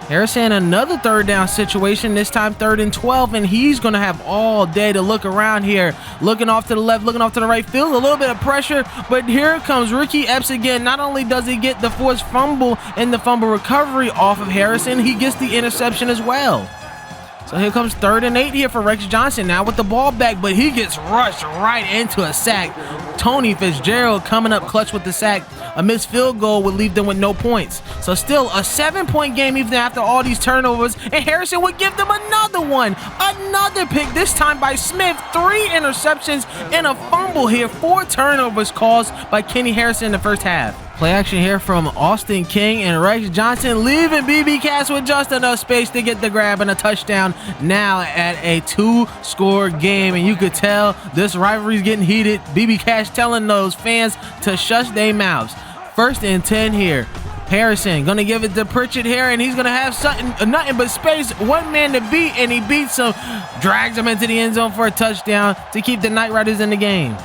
Harrison, another 3rd down situation, this time 3rd and 12, and he's going to have all day to look around here. Looking off to the left, looking off to the right, feels a little bit of pressure, but here comes Ricky Epps again. Not only does he get the forced fumble and the fumble recovery off of Harrison, he gets the interception as well. So here comes 3rd and 8 here for Rex Johnson now with the ball back, but he gets rushed right into a sack. Tony Fitzgerald coming up clutch with the sack. A missed field goal would leave them with no points. So still a 7-point game even after all these turnovers, and Harrison would give them another one. Another pick, this time by Smith. 3 interceptions and a fumble here. 4 turnovers caused by Kenny Harrison in the first half. Play action here from Austin King and Rex Johnson, leaving BB Cash with just enough space to get the grab and a touchdown. Now at a 2-score game, and you could tell this rivalry is getting heated. BB Cash telling those fans to shush their mouths. 1st and 10 here. Harrison gonna give it to Pritchett here, and he's gonna have nothing but space. One man to beat, and he beats him, drags him into the end zone for a touchdown to keep the Knight Riders in the game.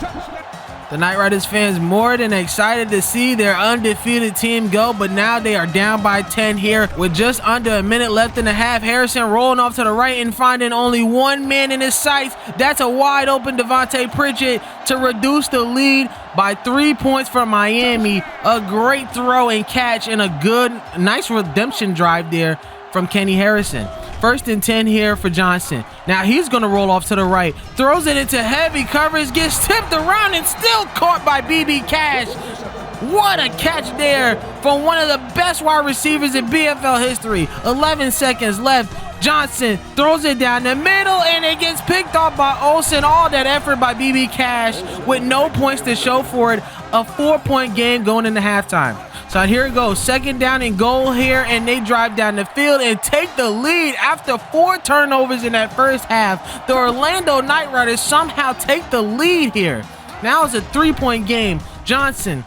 The Knight Riders fans more than excited to see their undefeated team go, but now they are down by 10 here with just under a minute left in the half. Harrison rolling off to the right and finding only one man in his sights. That's a wide open Devontae Pritchett to reduce the lead by 3 points for Miami. A great throw and catch, and a nice redemption drive there from Kenny Harrison. 1st and 10 here for Johnson. Now he's going to roll off to the right. Throws it into heavy coverage. Gets tipped around and still caught by BB Cash. What a catch there from one of the best wide receivers in BFL history. 11 seconds left. Johnson throws it down the middle, and it gets picked off by Olsen. All that effort by BB Cash with no points to show for it. A 4-point game going into halftime. So here it goes, 2nd down and goal here, and they drive down the field and take the lead after 4 turnovers in that first half. The Orlando Knight Riders somehow take the lead here. Now it's a 3-point game. Johnson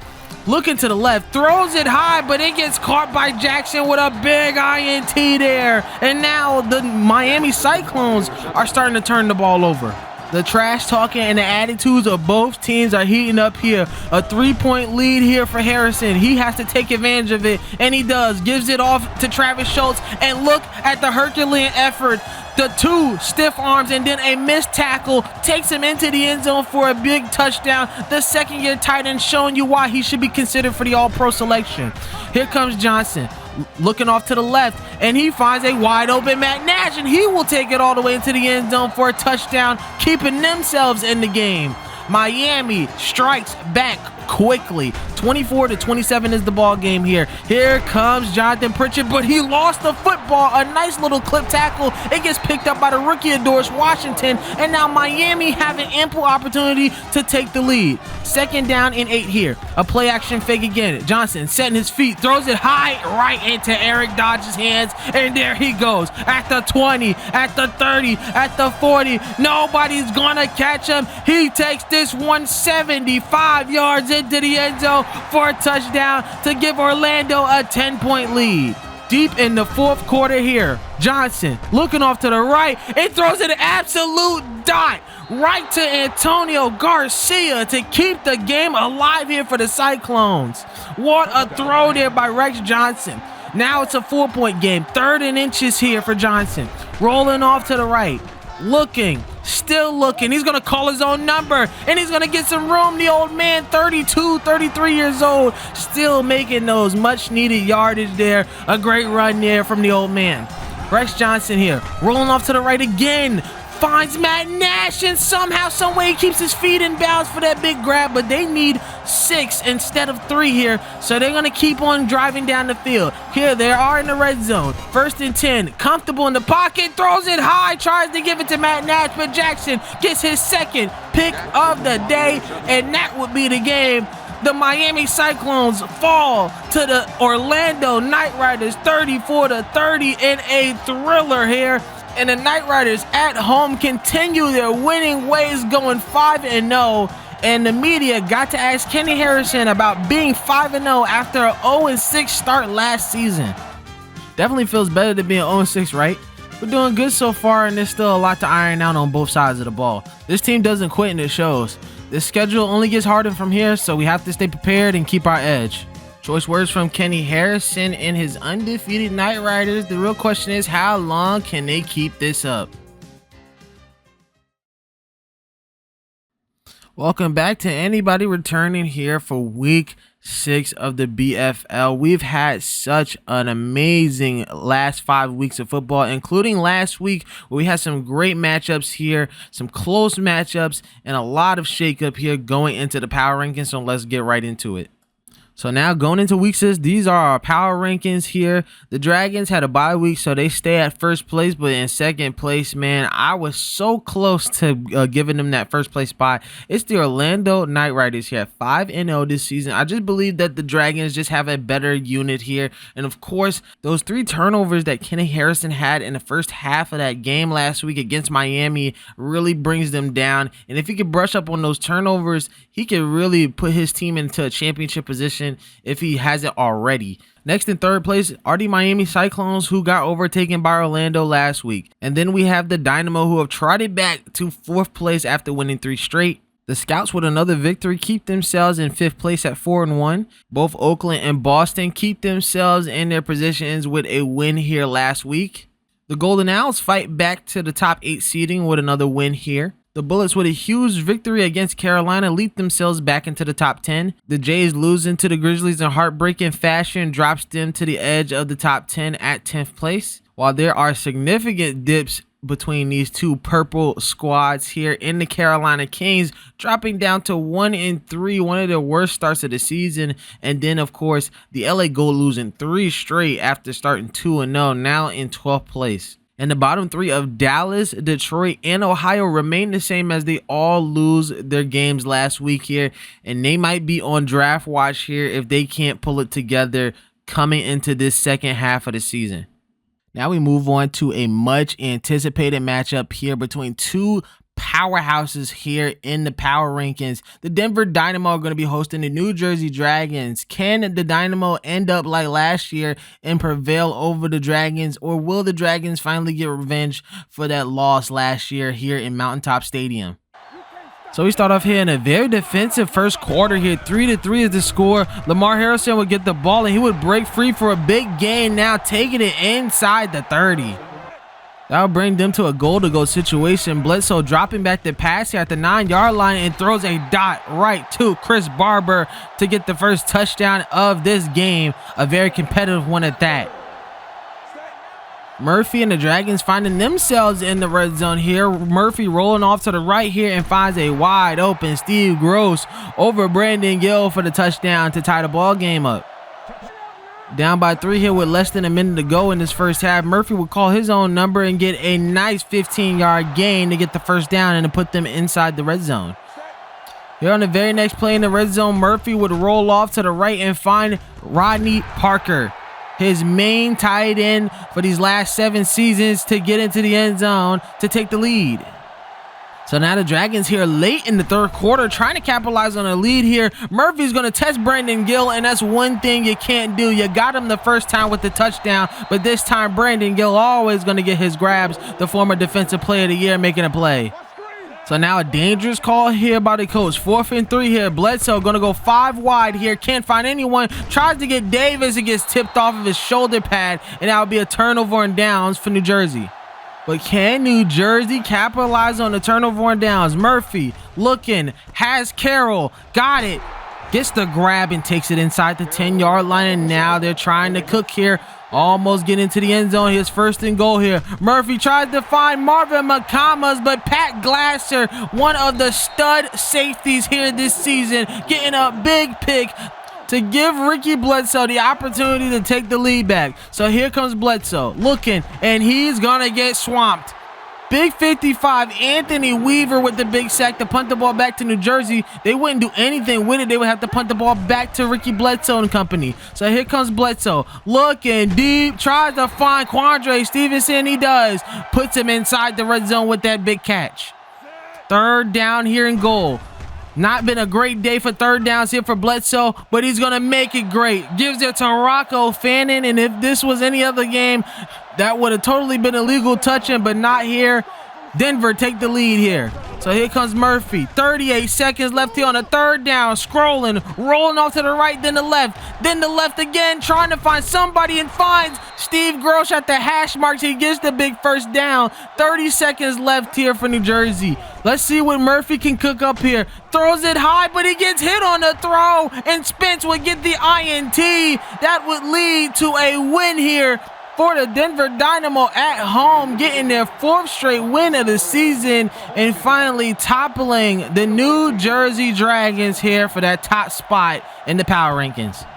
looking to the left, throws it high, but it gets caught by Jackson with a big INT there. And now the Miami Cyclones are starting to turn the ball over. The trash talking and the attitudes of both teams are heating up here. A 3-point lead here for Harrison. He has to take advantage of it, and he does. Gives it off to Travis Schultz, and look at the Herculean effort. The 2 stiff arms and then a missed tackle takes him into the end zone for a big touchdown. The 2nd-year tight end showing you why he should be considered for the All-Pro selection. Here comes Johnson. Looking off to the left, and he finds a wide open Matt Nash, and he will take it all the way into the end zone for a touchdown, keeping themselves in the game. Miami strikes back quickly. 24-27 is the ball game here. Here comes Jonathan Pritchett, but he lost the football. A nice little clip tackle. It gets picked up by the rookie of Doris Washington, and now Miami have an ample opportunity to take the lead. 2nd down and 8 here. A play action fake again. Johnson setting his feet, throws it high right into Eric Dodge's hands, and there he goes. At the 20, at the 30, at the 40. Nobody's gonna catch him. He takes this one 75 yards into the end zone for a touchdown to give Orlando a 10-point lead. Deep in the 4th quarter here, Johnson looking off to the right and throws an absolute dot right to Antonio Garcia to keep the game alive here for the Cyclones. What a throw there by Rex Johnson. Now it's a 4-point game. 3rd and inches here for Johnson. Rolling off to the right. Looking, still looking. He's going to call his own number, and he's going to get some room. The old man, 32, 33 years old, still making those much-needed yardage there. A great run there from the old man. Rex Johnson here, rolling off to the right again. Finds Matt Nash, and somehow, someway, he keeps his feet in bounds for that big grab, but they need 6 instead of 3 here, so they're going to keep on driving down the field. Here they are in the red zone. 1st and 10, comfortable in the pocket, throws it high, tries to give it to Matt Nash, but Jackson gets his 2nd pick of the day, and that would be the game. The Miami Cyclones fall to the Orlando Knight Riders 34-30 in a thriller here. And the Knight Riders at home continue their winning ways, going 5-0. And the media got to ask Kenny Harrison about being 5-0 after an 0-6 start last season. Definitely feels better than being 0-6, right? We're doing good so far, and there's still a lot to iron out on both sides of the ball. This team doesn't quit, and it shows. This schedule only gets harder from here, so we have to stay prepared and keep our edge. Choice words from Kenny Harrison and his undefeated Knight Riders. The real question is, how long can they keep this up? Welcome back to anybody returning here for week 6 of the BFL. We've had such an amazing last 5 weeks of football, including last week where we had some great matchups here, some close matchups, and a lot of shakeup here going into the power rankings. So let's get right into it. So now going into week 6, these are our power rankings here. The Dragons had a bye week, so they stay at 1st place, but in 2nd place, man, I was so close to giving them that 1st place spot. It's the Orlando Knight Riders here at 5-0 this season. I just believe that the Dragons just have a better unit here. And of course, those 3 turnovers that Kenny Harrison had in the first half of that game last week against Miami really brings them down. And if he could brush up on those turnovers, he could really put his team into a championship position if he hasn't already. Next in 3rd place are the Miami Cyclones, who got overtaken by Orlando last week. And then we have the Dynamo, who have trotted back to 4th place after winning 3 straight. The Scouts, with another victory, keep themselves in 5th place at 4-1. Both Oakland and Boston keep themselves in their positions with a win here last week. The Golden Owls fight back to the top 8 seeding with another win here. The Bullets, with a huge victory against Carolina, leap themselves back into the top 10. The Jays, losing to the Grizzlies in heartbreaking fashion, drops them to the edge of the top 10 at 10th place. While there are significant dips between these two purple squads here in the Carolina Kings, dropping down to 1-3, one of their worst starts of the season. And then, of course, the LA Gold losing 3 straight after starting 2-0, now in 12th place. And the bottom 3 of Dallas, Detroit, and Ohio remain the same as they all lose their games last week here. And they might be on draft watch here if they can't pull it together coming into this second half of the season. Now we move on to a much anticipated matchup here between 2 powerhouses here in the power rankings. The Denver Dynamo are going to be hosting the New Jersey Dragons. Can the Dynamo end up like last year and prevail over the Dragons, or will the Dragons finally get revenge for that loss last year here in Mountaintop Stadium? So we start off here in a very defensive first quarter here. 3-3 is the score. Lamar Harrison would get the ball and he would break free for a big gain, now taking it inside the 30. That'll bring them to a goal-to-go situation. Bledsoe dropping back the pass here at the 9-yard line and throws a dot right to Chris Barber to get the first touchdown of this game. A very competitive one at that. Murphy and the Dragons finding themselves in the red zone here. Murphy rolling off to the right here and finds a wide open Steve Gross over Brandon Gill for the touchdown to tie the ball game up. Down by 3 here with less than a minute to go in this first half. Murphy would call his own number and get a nice 15-yard gain to get the first down and to put them inside the red zone. Here on the very next play in the red zone, Murphy would roll off to the right and find Rodney Parker, his main tight end for these last 7 seasons, to get into the end zone to take the lead. So now the Dragons here late in the 3rd quarter trying to capitalize on a lead here. Murphy's going to test Brandon Gill, and that's one thing you can't do. You got him the first time with the touchdown, but this time Brandon Gill always going to get his grabs. The former defensive player of the year making a play. So now a dangerous call here by the coach. 4th and 3 here. Bledsoe gonna go 5 wide here. Can't find anyone. Tries to get Davis. It gets tipped off of his shoulder pad, and that would be a turnover on downs for New Jersey. But can New Jersey capitalize on the turnover on downs? Murphy looking, has Carroll, got it. Gets the grab and takes it inside the 10-yard line, and now they're trying to cook here. Almost get into the end zone. His 1st and goal here. Murphy tries to find Marvin McComas, but Pat Glasser, one of the stud safeties here this season, getting a big pick to give Ricky Bledsoe the opportunity to take the lead back. So here comes Bledsoe looking, and he's gonna get swamped. Big 55, Anthony Weaver with the big sack to punt the ball back to New Jersey. They wouldn't do anything with it. They would have to punt the ball back to Ricky Bledsoe and company. So here comes Bledsoe looking deep, tries to find Quandre Stevenson. He does. Puts him inside the red zone with that big catch. 3rd down here and goal. Not been a great day for 3rd downs here for Bledsoe, but he's going to make it great. Gives it to Rocco Fannin, and if this was any other game, that would have totally been illegal touching, but not here. Denver take the lead here. So here comes Murphy. 38 seconds left here on a 3rd down. Scrolling, rolling off to the right, then the left. Then the left again, trying to find somebody, and finds Steve Grosh at the hash marks. He gets the big 1st down. 30 seconds left here for New Jersey. Let's see what Murphy can cook up here. Throws it high, but he gets hit on the throw, and Spence would get the INT. That would lead to a win here for the Denver Dynamo at home, getting their 4th straight win of the season, and finally toppling the New Jersey Dragons here for that top spot in the power rankings.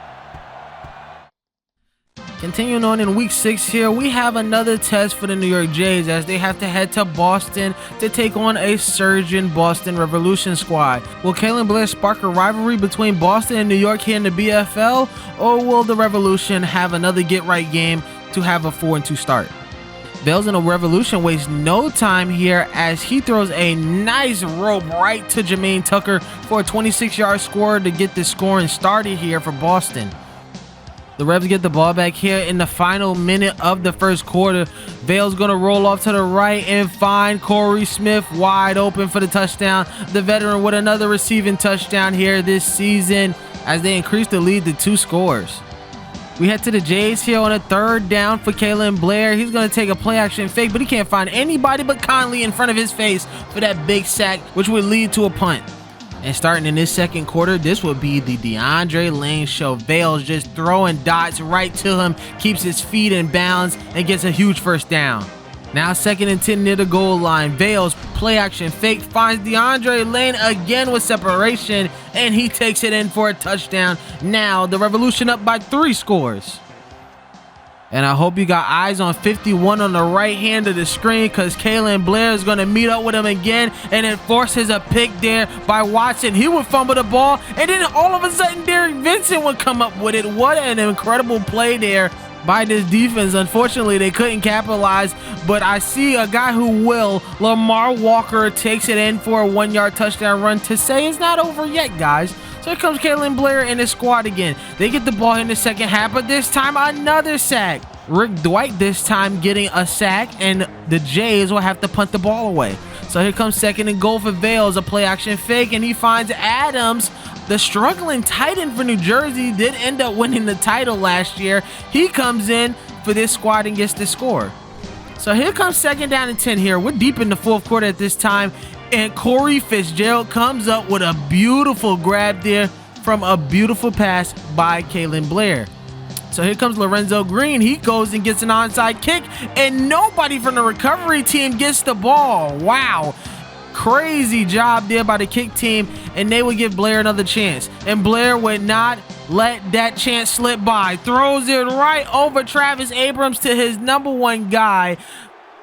Continuing on in week 6 here, we have another test for the New York Jays as they have to head to Boston to take on a surging Boston Revolution squad. Will Kalen Blair spark a rivalry between Boston and New York here in the BFL, or will the Revolution have another get-right game to have a 4-2 start? Vales in a Revolution wastes no time here as he throws a nice rope right to Jermaine Tucker for a 26-yard score to get the scoring started here for Boston. The Revs get the ball back here in the final minute of the 1st quarter. Vale's going to roll off to the right and find Corey Smith wide open for the touchdown. The veteran with another receiving touchdown here this season as they increase the lead to 2 scores. We head to the Jays here on a 3rd down for Kalen Blair. He's going to take a play action fake, but he can't find anybody but Conley in front of his face for that big sack, which would lead to a punt. And starting in this 2nd quarter, this would be the DeAndre Lane show. Vales just throwing dots right to him, keeps his feet in bounds, and gets a huge 1st down. Now 2nd and 10 near the goal line. Vales play action fake, finds DeAndre Lane again with separation, and he takes it in for a touchdown. Now the Revolution up by 3 scores. And I hope you got eyes on 51 on the right hand of the screen, because Kalen Blair is going to meet up with him again, and it forces a pick there by Watson. He would fumble the ball, and then all of a sudden Derek Vincent would come up with it. What an incredible play there by this defense. Unfortunately, they couldn't capitalize, but I see a guy who will. Lamar Walker takes it in for a 1-yard touchdown run to say it's not over yet, guys. So here comes Kalen Blair and his squad again. They get the ball in the 2nd half, but this time another sack. Rick Dwight this time getting a sack, and the Jays will have to punt the ball away. So here comes 2nd and goal for Vales, a play action fake, and he finds Adams. The struggling tight end for New Jersey did end up winning the title last year. He comes in for this squad and gets the score. So here comes 2nd down and 10 here. We're deep in the 4th quarter at this time, and Corey Fitzgerald comes up with a beautiful grab there from a beautiful pass by Kalen Blair. So here comes Lorenzo Green. He goes and gets an onside kick, and nobody from the recovery team gets the ball. Wow. Crazy job there by the kick team, and they would give Blair another chance. And Blair would not let that chance slip by. Throws it right over Travis Abrams to his #1 guy,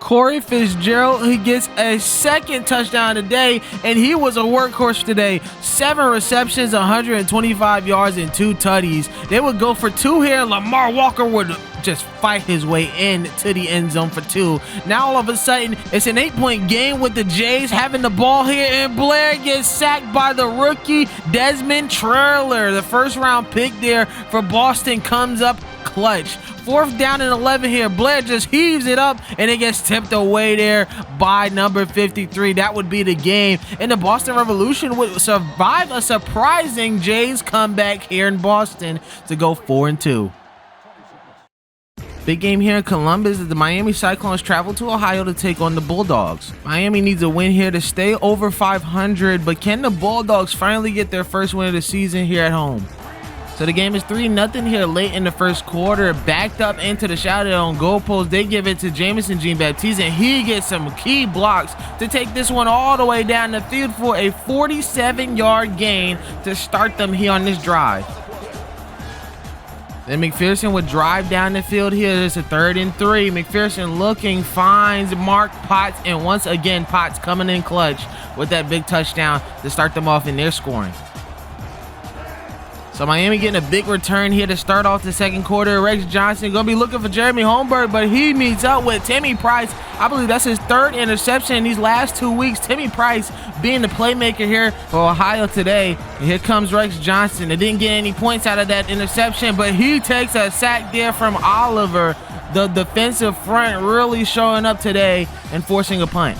Corey Fitzgerald. He gets a 2nd touchdown today, and he was a workhorse today. 7 receptions, 125 yards, and 2 tutties. They would go for 2 here. Lamar Walker would just fight his way into the end zone for 2. Now all of a sudden, it's an 8-point game with the Jays having the ball here, and Blair gets sacked by the rookie Desmond Trailer. The 1st round pick there for Boston comes up clutch. 4th down and 11 here. Blair just heaves it up, and it gets tipped away there by number 53. That would be the game. And the Boston Revolution would survive a surprising Jays comeback here in Boston to go 4-2. Big game here in Columbus as the Miami Cyclones travel to Ohio to take on the Bulldogs. Miami needs a win here to stay over 500, but can the Bulldogs finally get their first win of the season here at home? So the game is 3-0 here late in the first quarter. Backed up into the shadow on goalpost. They give it to Jamison Jean-Baptiste, and he gets some key blocks to take this one all the way down the field for a 47-yard gain to start them here on this drive. Then McPherson would drive down the field here. It's a 3rd and 3. McPherson looking, finds Mark Potts, and once again, Potts coming in clutch with that big touchdown to start them off in their scoring. So Miami getting a big return here to start off the second quarter. Rex Johnson going to be looking for Jeremy Holmberg, but he meets up with Timmy Price. I believe that's his 3rd interception in these last 2 weeks. Timmy Price being the playmaker here for Ohio today. And here comes Rex Johnson. They didn't get any points out of that interception, but he takes a sack there from Oliver. The defensive front really showing up today and forcing a punt.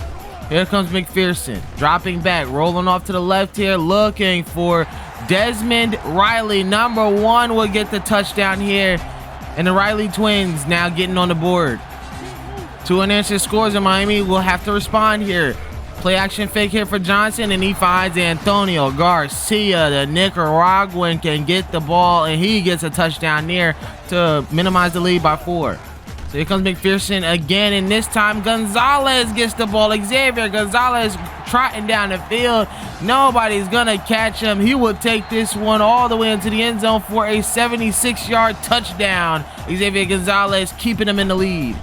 Here comes McPherson, dropping back, rolling off to the left here, looking for Desmond Riley. Number 1 will get the touchdown here, and the Riley twins now getting on the board. 2 unanswered scores, and Miami will have to respond here. Play action fake here for Johnson, and he finds Antonio Garcia. The Nicaraguan can get the ball, and he gets a touchdown there to minimize the lead by 4. So here comes McPherson again, and this time Gonzalez gets the ball. Xavier Gonzalez trotting down the field. Nobody's going to catch him. He will take this one all the way into the end zone for a 76-yard touchdown. Xavier Gonzalez keeping him in the lead.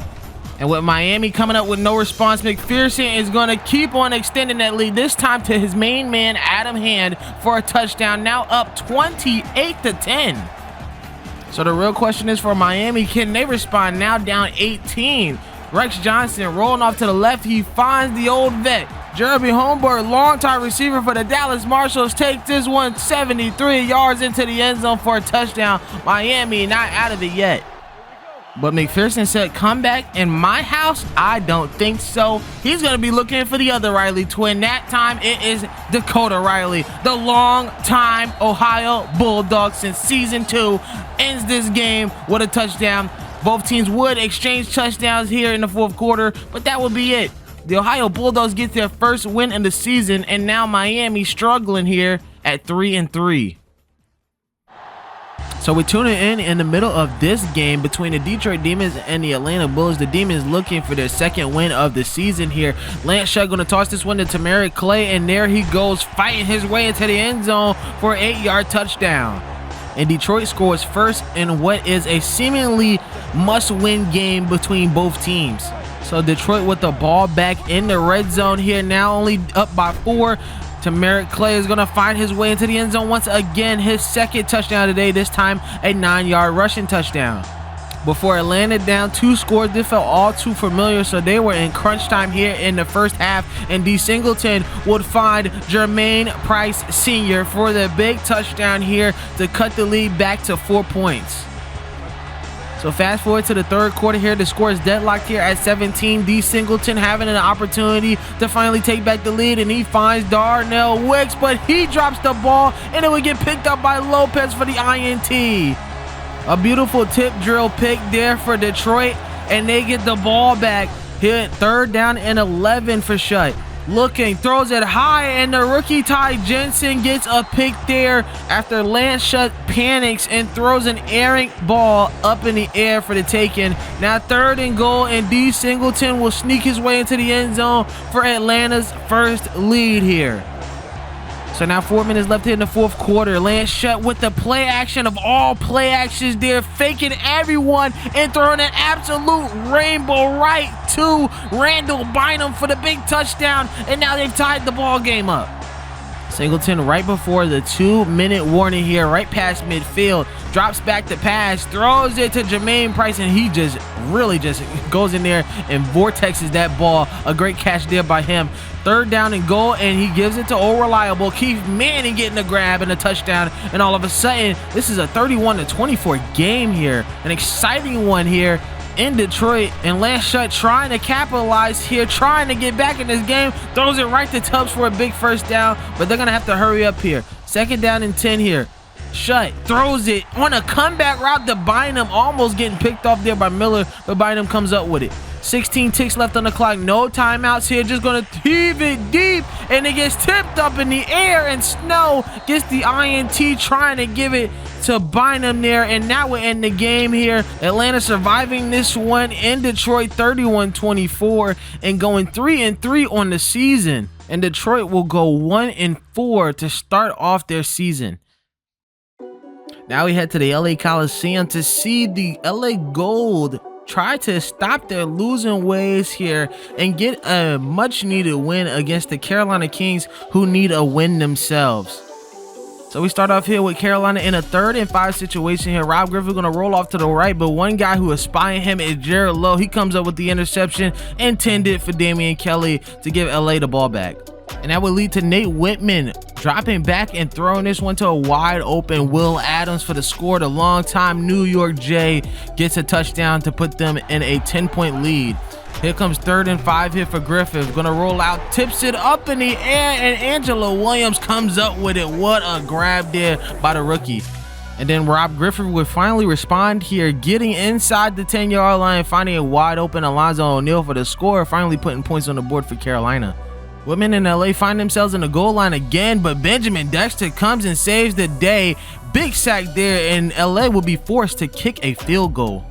And with Miami coming up with no response, McPherson is going to keep on extending that lead, this time to his main man, Adam Hand, for a touchdown. Now up 28-10. So the real question is for Miami, can they respond now down 18? Rex Johnson rolling off to the left. He finds the old vet, Jeremy Holmberg, longtime receiver for the Dallas Marshalls, takes this one 73 yards into the end zone for a touchdown. Miami not out of it yet. But McPherson said, comeback in my house? I don't think so. He's going to be looking for the other Riley twin. That time it is Dakota Riley, the long-time Ohio Bulldog since season 2, ends this game with a touchdown. Both teams would exchange touchdowns here in the 4th quarter, but that would be it. The Ohio Bulldogs get their first win in the season, and now Miami struggling here at 3-3. So we're tuning in the middle of this game between the Detroit Demons and the Atlanta Bulls. The Demons looking for their 2nd win of the season here. Lance Shutt going to toss this one to Tamarick Clay, and there he goes, fighting his way into the end zone for an 8-yard touchdown. And Detroit scores first in what is a seemingly must-win game between both teams. So Detroit with the ball back in the red zone here, now only up by 4. Tamarick Clay is going to find his way into the end zone once again. His 2nd touchdown today, this time a 9-yard rushing touchdown. Before it landed down 2 scores, this felt all too familiar, so they were in crunch time here in the first half, and D. Singleton would find Jermaine Price Sr. for the big touchdown here to cut the lead back to 4 points. So fast forward to the 3rd quarter here. The score is deadlocked here at 17. D. Singleton having an opportunity to finally take back the lead, and he finds Darnell Wicks, but he drops the ball, and it would get picked up by Lopez for the INT. A beautiful tip drill pick there for Detroit, and they get the ball back here. 3rd down and 11 for Shutt. Looking, throws it high, and the rookie Ty Jensen gets a pick there after Lance Shutt panics and throws an errant ball up in the air for the taking. Now 3rd and goal, and D. Singleton will sneak his way into the end zone for Atlanta's first lead here. So now 4 minutes left here in the 4th quarter. Lance Shutt with the play action of all play actions there, faking everyone and throwing an absolute rainbow right to Randall Bynum for the big touchdown. And now they've tied the ball game up. Singleton right before the 2-minute warning here, right past midfield, drops back the pass, throws it to Jermaine Price, and he just really goes in there and vortexes that ball. A great catch there by him. 3rd down and goal, and he gives it to old reliable Keith Manning getting a grab and a touchdown, and all of a sudden this is a 31-24 game here, an exciting one here in Detroit, and Lance Shutt trying to capitalize here, trying to get back in this game, throws it right to Tubbs for a big 1st down, but they're gonna have to hurry up here. 2nd down and 10 here. Shutt throws it on a comeback route to Bynum, almost getting picked off there by Miller, but Bynum comes up with it. 16 ticks left on the clock, no timeouts here, just gonna heave it deep, and it gets tipped up in the air, and Snow gets the INT, trying to give it to Bynum there, and now we're in the game here. Atlanta surviving this one in Detroit, 31-24, and going 3-3 on the season, and Detroit will go 1-4 to start off their season. Now we head to the LA Coliseum to see the LA Gold try to stop their losing ways here and get a much needed win against the Carolina Kings, who need a win themselves. So we start off here with Carolina in a 3rd and 5 situation here. Rob Griffin gonna roll off to the right, but one guy who is spying him is Jared Lowe. He comes up with the interception intended for Damian Kelly to give LA the ball back. And that would lead to Nate Whitman dropping back and throwing this one to a wide open Will Adams for the score. The longtime New York Jay gets a touchdown to put them in a 10-point lead. Here comes 3rd and 5 here for Griffith. Gonna roll out, tips it up in the air, and Angelo Williams comes up with it. What a grab there by the rookie. And then Rob Griffith would finally respond here, getting inside the 10-yard line, finding a wide open Alonzo O'Neal for the score, finally putting points on the board for Carolina. Women in LA find themselves in the goal line again, but Benjamin Dexter comes and saves the day. Big sack there, and LA will be forced to kick a field goal.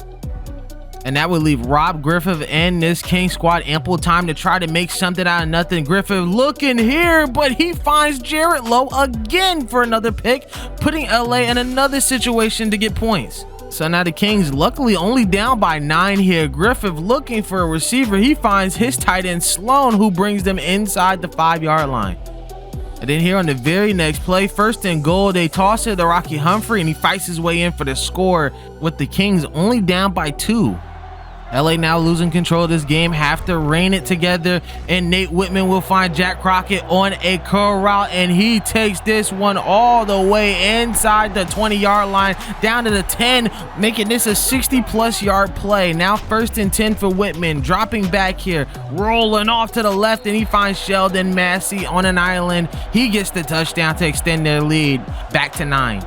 And that would leave Rob Griffith and this King squad ample time to try to make something out of nothing. Griffith looking here, but he finds Jared Lowe again for another pick, putting LA in another situation to get points. So now the Kings luckily only down by 9 here. Griffith looking for a receiver. He finds his tight end Sloan, who brings them inside the 5-yard line. And then here on the very next play, 1st and goal, they toss it to Rocky Humphrey, and he fights his way in for the score, with the Kings only down by 2. LA now losing control of this game, have to rein it together, and Nate Whitman will find Jack Crockett on a curl route, and he takes this one all the way inside the 20-yard line, down to the 10, making this a 60-plus yard play. Now 1st and 10 for Whitman, dropping back here, rolling off to the left, and he finds Sheldon Massey on an island. He gets the touchdown to extend their lead back to 9.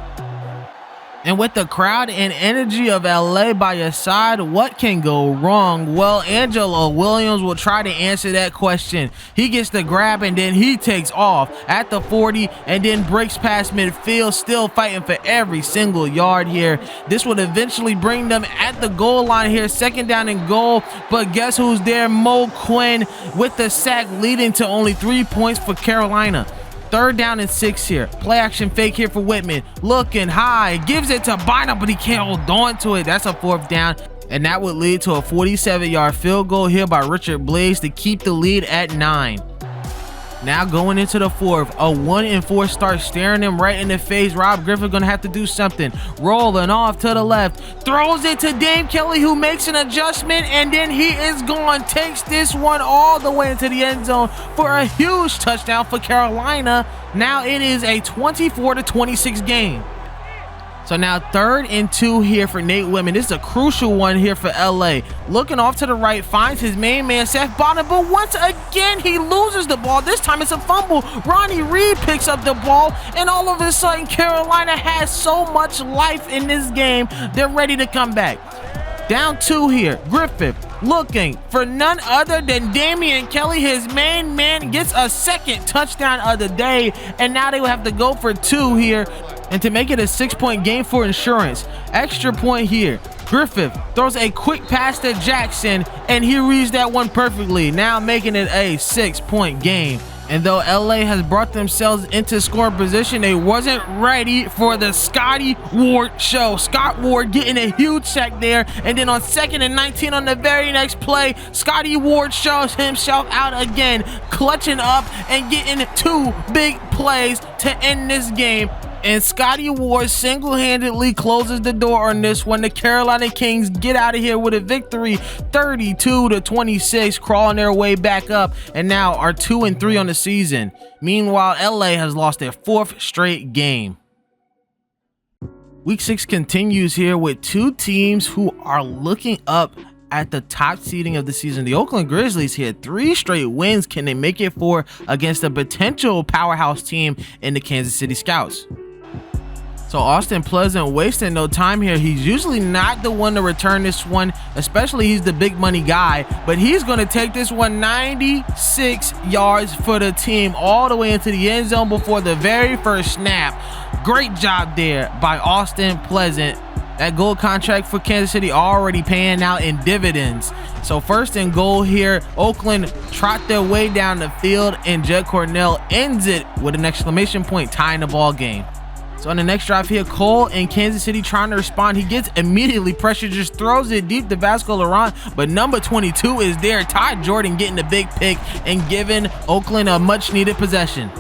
And with the crowd and energy of LA by your side, what can go wrong? Well, Angelo Williams will try to answer that question. He gets the grab, and then he takes off at the 40 and then breaks past midfield, still fighting for every single yard here. This would eventually bring them at the goal line here, 2nd down and goal. But guess who's there? Mo Quinn with the sack, leading to only 3 points for Carolina. 3rd down and 6 here. Play action fake here for Whitman. Looking high. Gives it to Bynum, but he can't hold on to it. That's a 4th down. And that would lead to a 47-yard field goal here by Richard Blaze to keep the lead at 9. Now going into the 4th, a 1-4 start staring him right in the face. Rob Griffin gonna have to do something. Rolling off to the left, throws it to Dame Kelly, who makes an adjustment, and then he is gone. Takes this one all the way into the end zone for a huge touchdown for Carolina. Now it is a 24-26 game. So now 3rd and 2 here for Nate Whitman. This is a crucial one here for LA. Looking off to the right, finds his main man, Seth Bonner, but once again, he loses the ball. This time it's a fumble. Ronnie Reed picks up the ball, and all of a sudden, Carolina has so much life in this game. They're ready to come back. Down 2 here. Griffith looking for none other than Damian Kelly. His main man gets a 2nd touchdown of the day, and now they will have to go for 2 here. And to make it a 6-point game for insurance, extra point here. Griffith throws a quick pass to Jackson, and he reads that one perfectly, now making it a 6-point game. And though LA has brought themselves into scoring position, they wasn't ready for the Scotty Ward show. Scott Ward getting a huge sack there, and then on 2nd and 19 on the very next play, Scotty Ward shows himself out again, clutching up and getting 2 big plays to end this game. And Scotty Ward single-handedly closes the door on this one. The Carolina Kings get out of here with a victory, 32-26, crawling their way back up, and now are 2-3 on the season. Meanwhile, LA has lost their 4th straight game. Week 6 continues here with 2 teams who are looking up at the top seeding of the season. The Oakland Grizzlies here, 3 straight wins. Can they make it 4 against a potential powerhouse team in the Kansas City Scouts? So Austin Pleasant wasting no time here. He's usually not the one to return this one, especially he's the big money guy, but he's going to take this one 96 yards for the team all the way into the end zone before the very first snap. Great job there by Austin Pleasant. That gold contract for Kansas City already paying out in dividends. So 1st and goal here. Oakland trot their way down the field, and Jed Cornell ends it with an exclamation point, tying the ball game. So on the next drive here, Cole in Kansas City trying to respond. He gets immediately pressured, just throws it deep to Vasco Laurent, but number 22 is there. Todd Jordan getting the big pick and giving Oakland a much needed possession.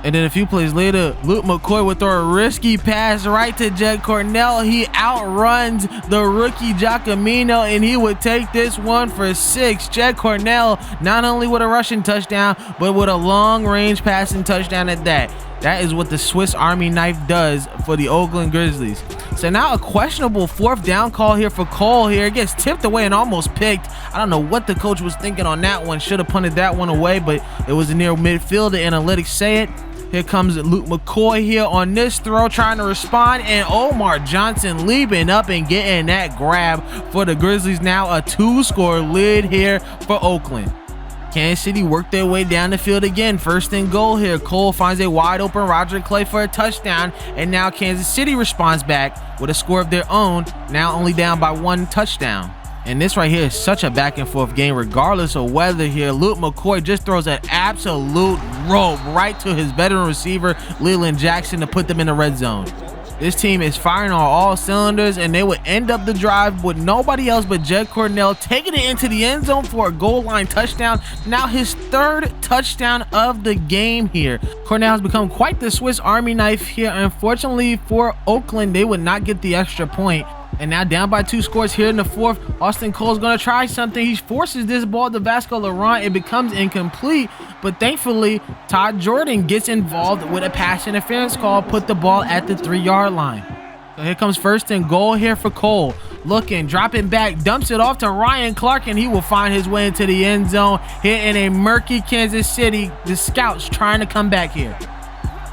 And then a few plays later, Luke McCoy would throw a risky pass right to Jed Cornell. He outruns the rookie Giacomino, and he would take this one for 6. Jed Cornell not only with a rushing touchdown, but with a long-range passing touchdown at that. That is what the Swiss Army knife does for the Oakland Grizzlies. So now a questionable 4th down call here for Cole here. It gets tipped away and almost picked. I don't know what the coach was thinking on that one. Should have punted that one away, but it was near midfield. The analytics say it. Here comes Luke McCoy here on this throw, trying to respond, and Omar Johnson leaping up and getting that grab for the Grizzlies. Now a 2-score lead here for Oakland. Kansas City worked their way down the field again. 1st and goal here. Cole finds a wide open Roger Clay for a touchdown, and now Kansas City responds back with a score of their own, now only down by 1 touchdown. And this right here is such a back and forth game regardless of weather here. Luke McCoy just throws an absolute rope right to his veteran receiver Leland Jackson to put them in the red zone. This team is firing on all cylinders, and they would end up the drive with nobody else but Jed Cornell taking it into the end zone for a goal line touchdown. Now his 3rd touchdown of the game here. Cornell has become quite the Swiss Army knife here. Unfortunately for Oakland, they would not get the extra point. And now down by 2 scores here in the 4th. Austin Cole's going to try something. He forces this ball to Vasco Laurent. It becomes incomplete, but thankfully Todd Jordan gets involved with a pass interference call, put the ball at the 3-yard line. So here comes 1st and goal here for Cole. Looking, dropping back, dumps it off to Ryan Clark, and he will find his way into the end zone here in a murky Kansas City. The Scouts trying to come back here.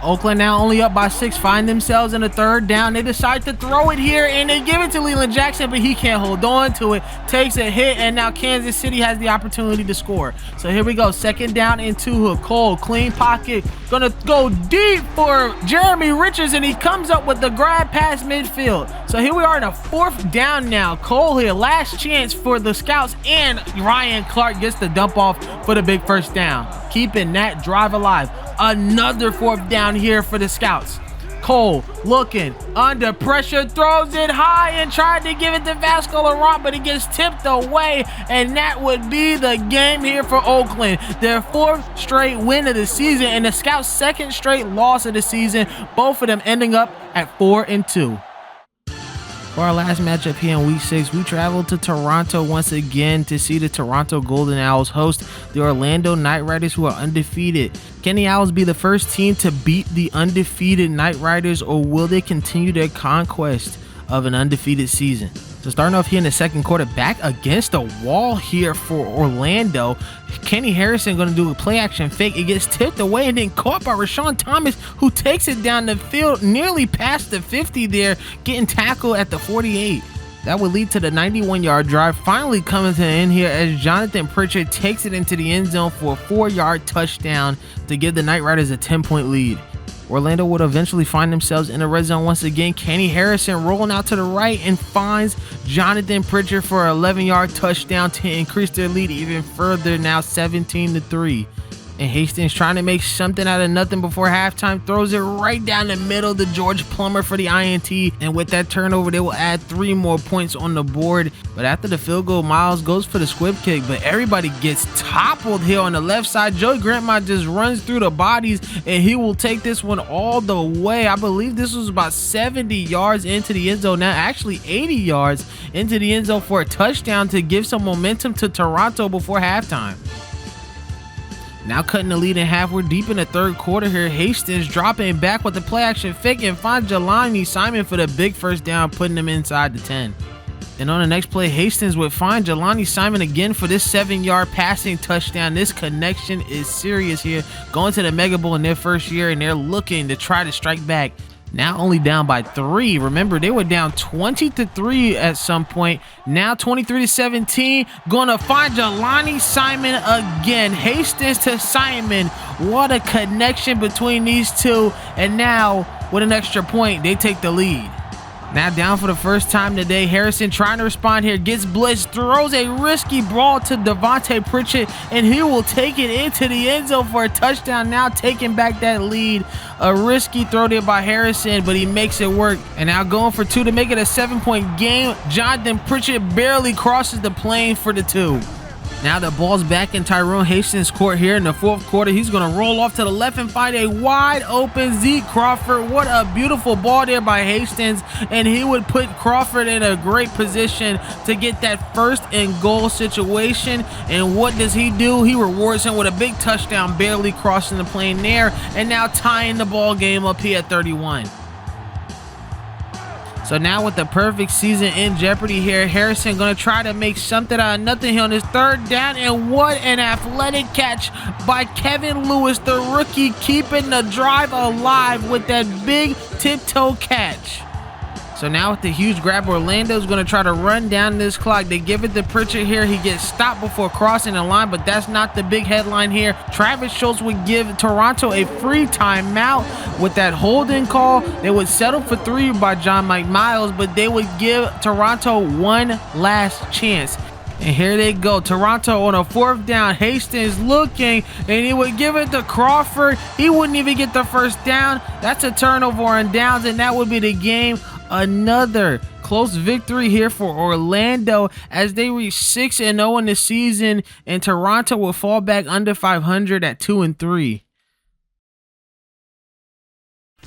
Oakland now only up by 6, find themselves in a 3rd down. They decide to throw it here, and they give it to Leland Jackson, but he can't hold on to it. Takes a hit, and now Kansas City has the opportunity to score. So here we go, 2nd down and 2. Cole, clean pocket, gonna go deep for Jeremy Richards, and he comes up with the grab past midfield. So here we are in a 4th down now. Cole here, last chance for the Scouts, and Ryan Clark gets the dump off for the big 1st down, keeping that drive alive. Another 4th down here for the Scouts. Cole looking under pressure, throws it high and tried to give it to Vasco Laurent, but it gets tipped away, and that would be the game here for Oakland. Their 4th straight win of the season, and the Scouts' 2nd straight loss of the season, both of them ending up at 4-2. For our last matchup here in Week 6, we traveled to Toronto once again to see the Toronto Golden Owls host the Orlando Knight Riders, who are undefeated. Can the Owls be the first team to beat the undefeated Knight Riders, or will they continue their conquest of an undefeated season? So starting off here in the 2nd quarter, back against the wall here for Orlando. Kenny Harrison going to do a play action fake. It gets tipped away and then caught by Rashawn Thomas, who takes it down the field nearly past the 50 there, getting tackled at the 48. That would lead to the 91-yard drive finally coming to an end here as Jonathan Pritchard takes it into the end zone for a 4-yard touchdown to give the Knight Riders a 10-point lead. Orlando would eventually find themselves in the red zone once again. Kenny Harrison rolling out to the right and finds Jonathan Pritchard for an 11-yard touchdown to increase their lead even further, now 17-3. And Hastings trying to make something out of nothing before halftime, throws it right down the middle to George Plummer for the INT. And with that turnover, they will add 3 more points on the board. But after the field goal, Miles goes for the squib kick, but everybody gets toppled here on the left side. Joey Grandma just runs through the bodies, and he will take this one all the way. I believe this was about 70 yards into the end zone. Now actually 80 yards into the end zone for a touchdown to give some momentum to Toronto before halftime. Now cutting the lead in half. We're deep in the third quarter here. Hastings dropping back with the play action fake and finds Jelani Simon for the big first down, putting him inside the 10. And on the next play, Hastings would find Jelani Simon again for this 7-yard passing touchdown. This connection is serious here. Going to the Mega Bowl in their first year, and they're looking to try to strike back. Now only down by 3. Remember, they were down 20-3 at some point. Now 23-17. Gonna find Jelani Simon again. Hastings to Simon. What a connection between these two. And now with an extra point, they take the lead. Now down for the first time today. Harrison trying to respond here. Gets blitzed. Throws a risky ball to Devontae Pritchett. And he will take it into the end zone for a touchdown. Now taking back that lead. A risky throw there by Harrison, but he makes it work. And now going for 2 to make it a 7-point game. Jonathan Pritchett barely crosses the plane for the 2. Now the ball's back in Tyrone Hastings' court here in the fourth quarter. He's going to roll off to the left and find a wide open Zeke Crawford. What a beautiful ball there by Hastings. And he would put Crawford in a great position to get that first and goal situation. And what does he do? He rewards him with a big touchdown, barely crossing the plane there. And now tying the ball game up here at 31. So now with the perfect season in jeopardy here, Harrison going to try to make something out of nothing here on his third down. And what an athletic catch by Kevin Lewis, the rookie, keeping the drive alive with that big tiptoe catch. So now with the huge grab, Orlando's going to try to run down this clock. They give it to Pritchett here. He gets stopped before crossing the line, but that's not the big headline here. Travis Schultz would give Toronto a free timeout with that holding call. They would settle for 3 by John Mike Miles, but they would give Toronto one last chance. And here they go. Toronto on a 4th down. Hastings looking, and he would give it to Crawford. He wouldn't even get the first down. That's a turnover on downs, and that would be the game. Another close victory here for Orlando as they reach 6-0 in the season, and Toronto will fall back under 500 at 2-3.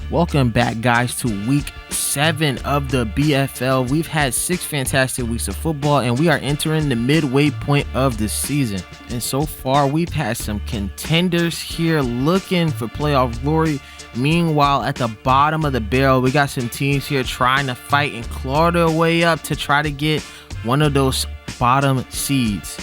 Welcome back, guys, to week 7 of the BFL. We've had 6 fantastic weeks of football, and we are entering the midway point of the season. And so far, we've had some contenders here looking for playoff glory. Meanwhile, at the bottom of the barrel, we got some teams here trying to fight and claw their way up to try to get one of those bottom seeds.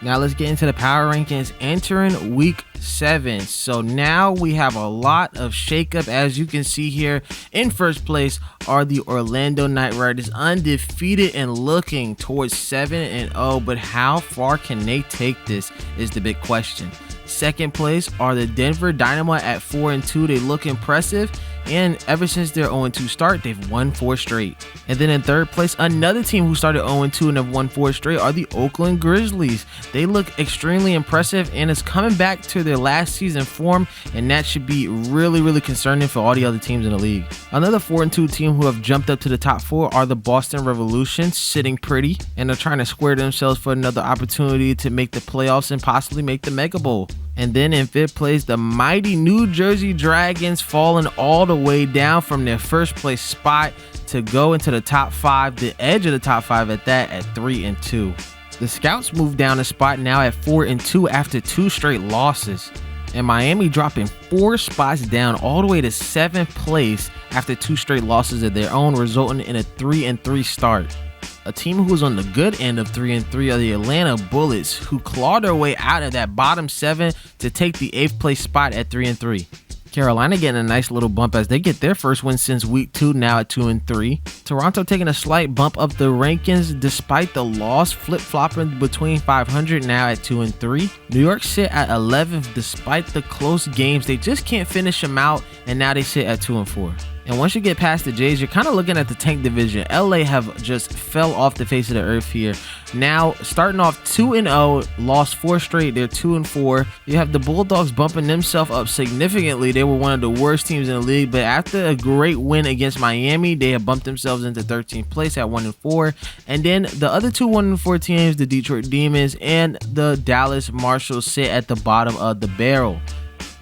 Now let's get into the power rankings entering week 7. So now we have a lot of shakeup. As you can see here, in first place are the Orlando Knight Riders, undefeated and looking towards 7-0. But how far can they take this is the big question. Second place are the Denver Dynamo at 4-2. They look impressive, and ever since their 0-2 start, they've won 4 straight. And then in third place, another team who started 0-2 and have won 4 straight are the Oakland Grizzlies. They look extremely impressive and is coming back to their last season form, and that should be really concerning for all the other teams in the league. Another 4-2 team who have jumped up to the top 4 are the Boston Revolution, sitting pretty, and they're trying to square themselves for another opportunity to make the playoffs and possibly make the Mega Bowl. And then in fifth place, the mighty New Jersey Dragons, falling all the way down from their first place spot to go into the top 5, the edge of the top 5 at that, at 3-2. The Scouts moved down a spot now at 4-2 after 2 straight losses. And Miami dropping 4 spots down all the way to 7th place after 2 straight losses of their own, resulting in a 3-3 start. A team who was on the good end of 3-3 are the Atlanta Bullets, who clawed their way out of that bottom 7 to take the 8th place spot at 3-3. Carolina getting a nice little bump as they get their first win since week 2, now at 2-3. Toronto taking a slight bump up the rankings despite the loss, flip-flopping between 500, now at 2-3. New York sit at 11th despite the close games. They just can't finish them out, and now they sit at 2-4. And once you get past the Jays, you're kind of looking at the tank division. LA have just fell off the face of the earth here. Now, starting off 2-0, lost 4 straight. They're 2-4. You have the Bulldogs bumping themselves up significantly. They were one of the worst teams in the league, but after a great win against Miami, they have bumped themselves into 13th place at 1-4. And then the other 2 1-4 teams, the Detroit Demons and the Dallas Marshals, sit at the bottom of the barrel.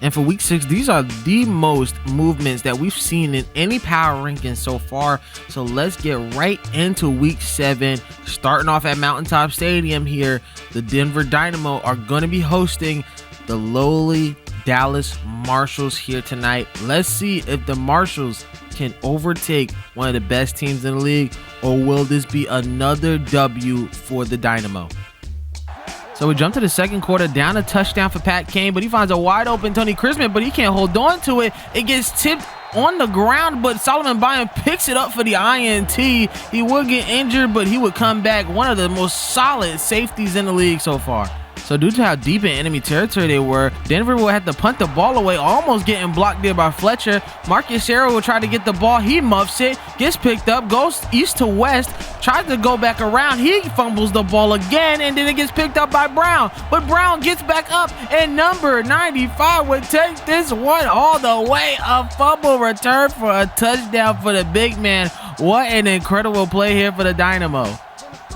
And for week 6, these are the most movements that we've seen in any power ranking so far. So let's get right into week 7. Starting off at Mountaintop Stadium here, the Denver Dynamo are going to be hosting the lowly Dallas Marshals here tonight. Let's see if the Marshals can overtake one of the best teams in the league, or will this be another W for the Dynamo? So we jump to the second quarter, down a touchdown for Pat Kane, but he finds a wide open Tony Christmas, but he can't hold on to it. It gets tipped on the ground, but Solomon Bynum picks it up for the INT. He would get injured, but he would come back. One of the most solid safeties in the league so far. So due to how deep in enemy territory they were, Denver will have to punt the ball away, almost getting blocked there by Fletcher. Marcus Sarah will try to get the ball. He muffs it, gets picked up, goes east to west, tries to go back around. He fumbles the ball again, and then it gets picked up by Brown. But Brown gets back up, and number 95 would take this one all the way. A fumble return for a touchdown for the big man. What an incredible play here for the Dynamo.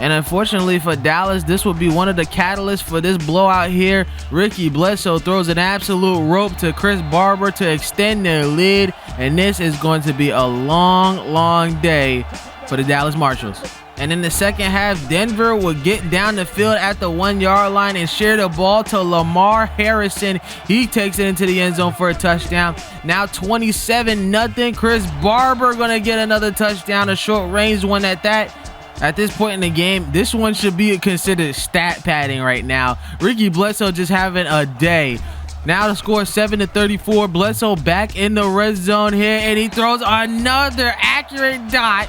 And unfortunately for Dallas, this will be one of the catalysts for this blowout here. Ricky Bledsoe throws an absolute rope to Chris Barber to extend their lead. And this is going to be a long day for the Dallas Marshals. And in the second half, Denver will get down the field at the 1-yard line and share the ball to Lamar Harrison. He takes it into the end zone for a touchdown. Now 27-0. Chris Barber going to get another touchdown, a short range one at that. At this point in the game, this one should be considered stat padding right now. Ricky Bledsoe just having a day. Now the score 7-34. Bledsoe back in the red zone here, and he throws another accurate dot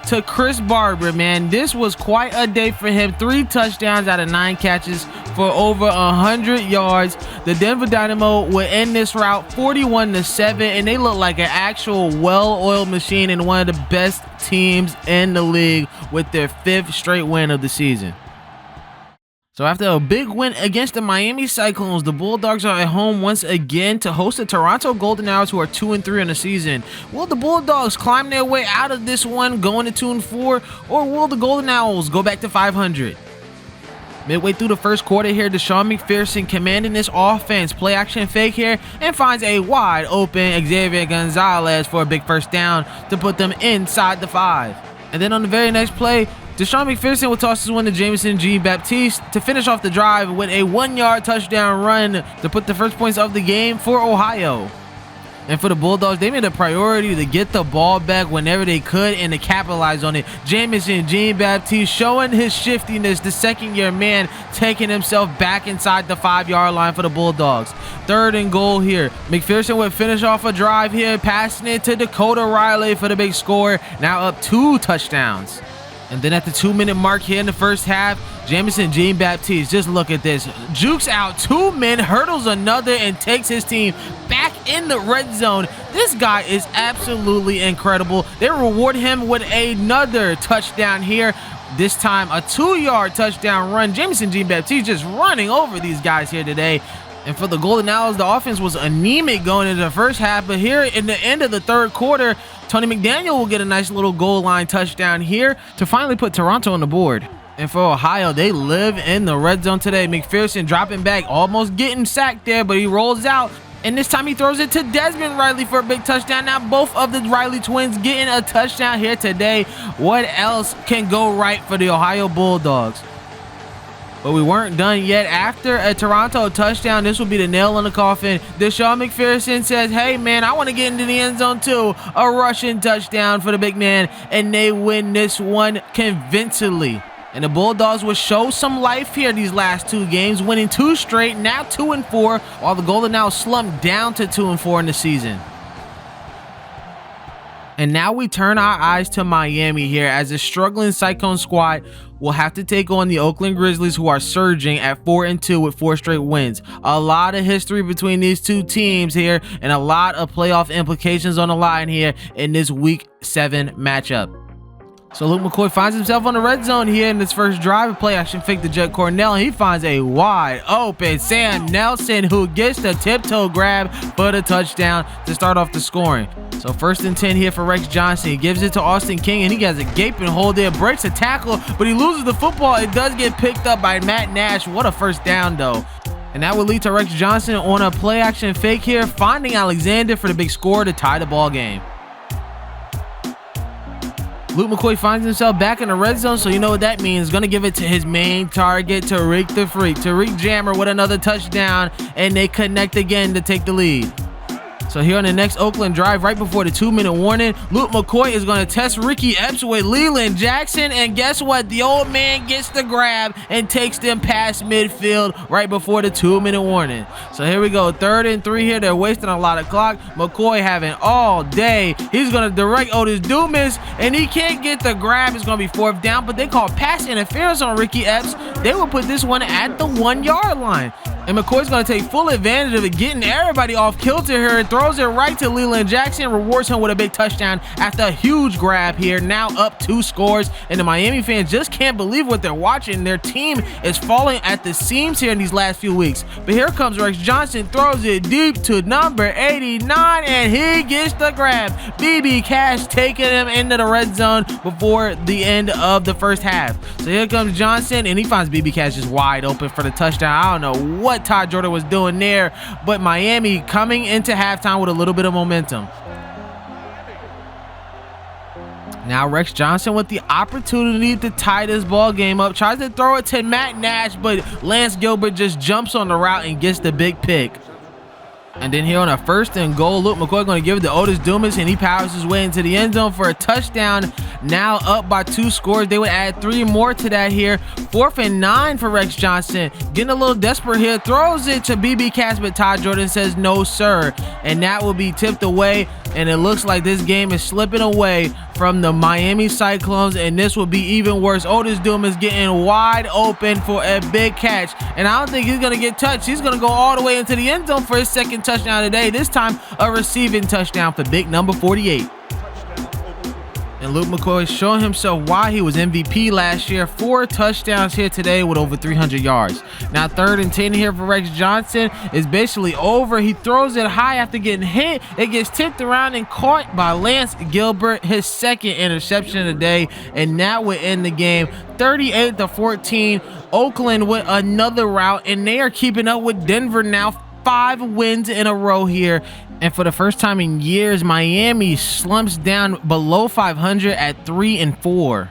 to Chris Barber, man. This was quite a day for him. 3 touchdowns out of 9 catches for over 100 yards. The Denver Dynamo will end this route 41-7, and they look like an actual well-oiled machine and one of the best teams in the league with their 5th straight win of the season. So after a big win against the Miami Cyclones, the Bulldogs are at home once again to host the Toronto Golden Owls, who are 2-3 on the season. Will the Bulldogs climb their way out of this one going to 2-4, or will the Golden Owls go back to 500? Midway through the first quarter here, Deshaun McPherson commanding this offense. Play action fake here and finds a wide open Xavier Gonzalez for a big first down to put them inside the 5. And then on the very next play, Deshaun McPherson will toss this one to Jameson Jean-Baptiste to finish off the drive with a 1-yard touchdown run to put the first points of the game for Ohio. And for the Bulldogs, they made a priority to get the ball back whenever they could and to capitalize on it. Jameson Jean-Baptiste showing his shiftiness, the second-year man taking himself back inside the 5-yard line for the Bulldogs. 3rd and goal here. McPherson would finish off a drive here, passing it to Dakota Riley for the big score. Now up 2 touchdowns. And then at the 2-minute mark here in the first half, Jameson Jean-Baptiste, just look at this. Jukes out 2 men, hurdles another, and takes his team back in the red zone. This guy is absolutely incredible. They reward him with another touchdown here. This time a 2-yard touchdown run. Jameson Jean-Baptiste just running over these guys here today. And for the Golden Owls, the offense was anemic going into the first half, but here in the end of the third quarter, Tony McDaniel will get a nice little goal line touchdown here to finally put Toronto on the board. And for Ohio, they live in the red zone today. McPherson dropping back, almost getting sacked there, but he rolls out. And this time he throws it to Desmond Riley for a big touchdown. Now both of the Riley twins getting a touchdown here today. What else can go right for the Ohio Bulldogs? But we weren't done yet. After a Toronto touchdown, this will be the nail in the coffin. Deshaun McPherson says, hey, man, I want to get into the end zone too. A rushing touchdown for the big man, and they win this one convincingly. And the Bulldogs will show some life here these last 2 games, winning 2 straight, now 2-4, while the Golden Owls slumped down to 2-4 in the season. And now we turn our eyes to Miami here as a struggling Cyclone squad will have to take on the Oakland Grizzlies, who are surging at 4-2 with 4 straight wins. A lot of history between these two teams here, and a lot of playoff implications on the line here in this Week 7 matchup. So Luke McCoy finds himself on the red zone here in this first drive. Play action fake to Jet Cornell, and he finds a wide open Sam Nelson, who gets the tiptoe grab for the touchdown to start off the scoring. So 1st and 10 here for Rex Johnson. He gives it to Austin King, and he has a gaping hole there, breaks a tackle, but he loses the football. It does get picked up by Matt Nash. What a first down though. And that will lead to Rex Johnson on a play action fake here, finding Alexander for the big score to tie the ball game. Luke McCoy finds himself back in the red zone, so you know what that means. Going to give it to his main target, Tariq the Freak. Tariq Jammer with another touchdown, and they connect again to take the lead. So here on the next Oakland drive, right before the 2-minute warning, Luke McCoy is going to test Ricky Epps with Leland Jackson, and guess what? The old man gets the grab and takes them past midfield right before the 2-minute warning. So here we go, 3rd and 3 here. They're wasting a lot of clock. McCoy having all day. He's going to direct Otis Dumas, and he can't get the grab. It's going to be 4th down, but they call pass interference on Ricky Epps. They will put this one at the 1-yard line. And McCoy's going to take full advantage of it, getting everybody off kilter here, and throws it right to Leland Jackson, rewards him with a big touchdown after a huge grab here. Now up 2 scores, and the Miami fans just can't believe what they're watching. Their team is falling at the seams here in these last few weeks. But here comes Rex Johnson, throws it deep to number 89, and he gets the grab. BB Cash taking him into the red zone before the end of the first half. So here comes Johnson, and he finds BB Cash just wide open for the touchdown. I don't know what Todd Jordan was doing there, but Miami coming into halftime with a little bit of momentum. Now Rex Johnson with the opportunity to tie this ball game up, tries to throw it to Matt Nash, but Lance Gilbert just jumps on the route and gets the big pick. And then here on a 1st and goal, Luke McCoy going to give it to Otis Dumas, and he powers his way into the end zone for a touchdown. Now up by 2 scores. They would add 3 more to that here. 4th and 9 for Rex Johnson. Getting a little desperate here. Throws it to BB Cash, but Todd Jordan says no, sir. And that will be tipped away. And it looks like this game is slipping away from the Miami Cyclones, and this will be even worse. Otis Dumas getting wide open for a big catch, and I don't think he's going to get touched. He's going to go all the way into the end zone for his 2nd touchdown today, this time a receiving touchdown for big number 48. And Luke McCoy showing himself why he was MVP last year. 4 touchdowns here today with over 300 yards. Now 3rd and 10 here for Rex Johnson is basically over. He throws it high after getting hit. It gets tipped around and caught by Lance Gilbert, his 2nd interception of the day, and that would end the game 38-14. Oakland with another rout, and they are keeping up with Denver now. 5 wins in a row here, and for the first time in years, Miami slumps down below 500 at 3-4.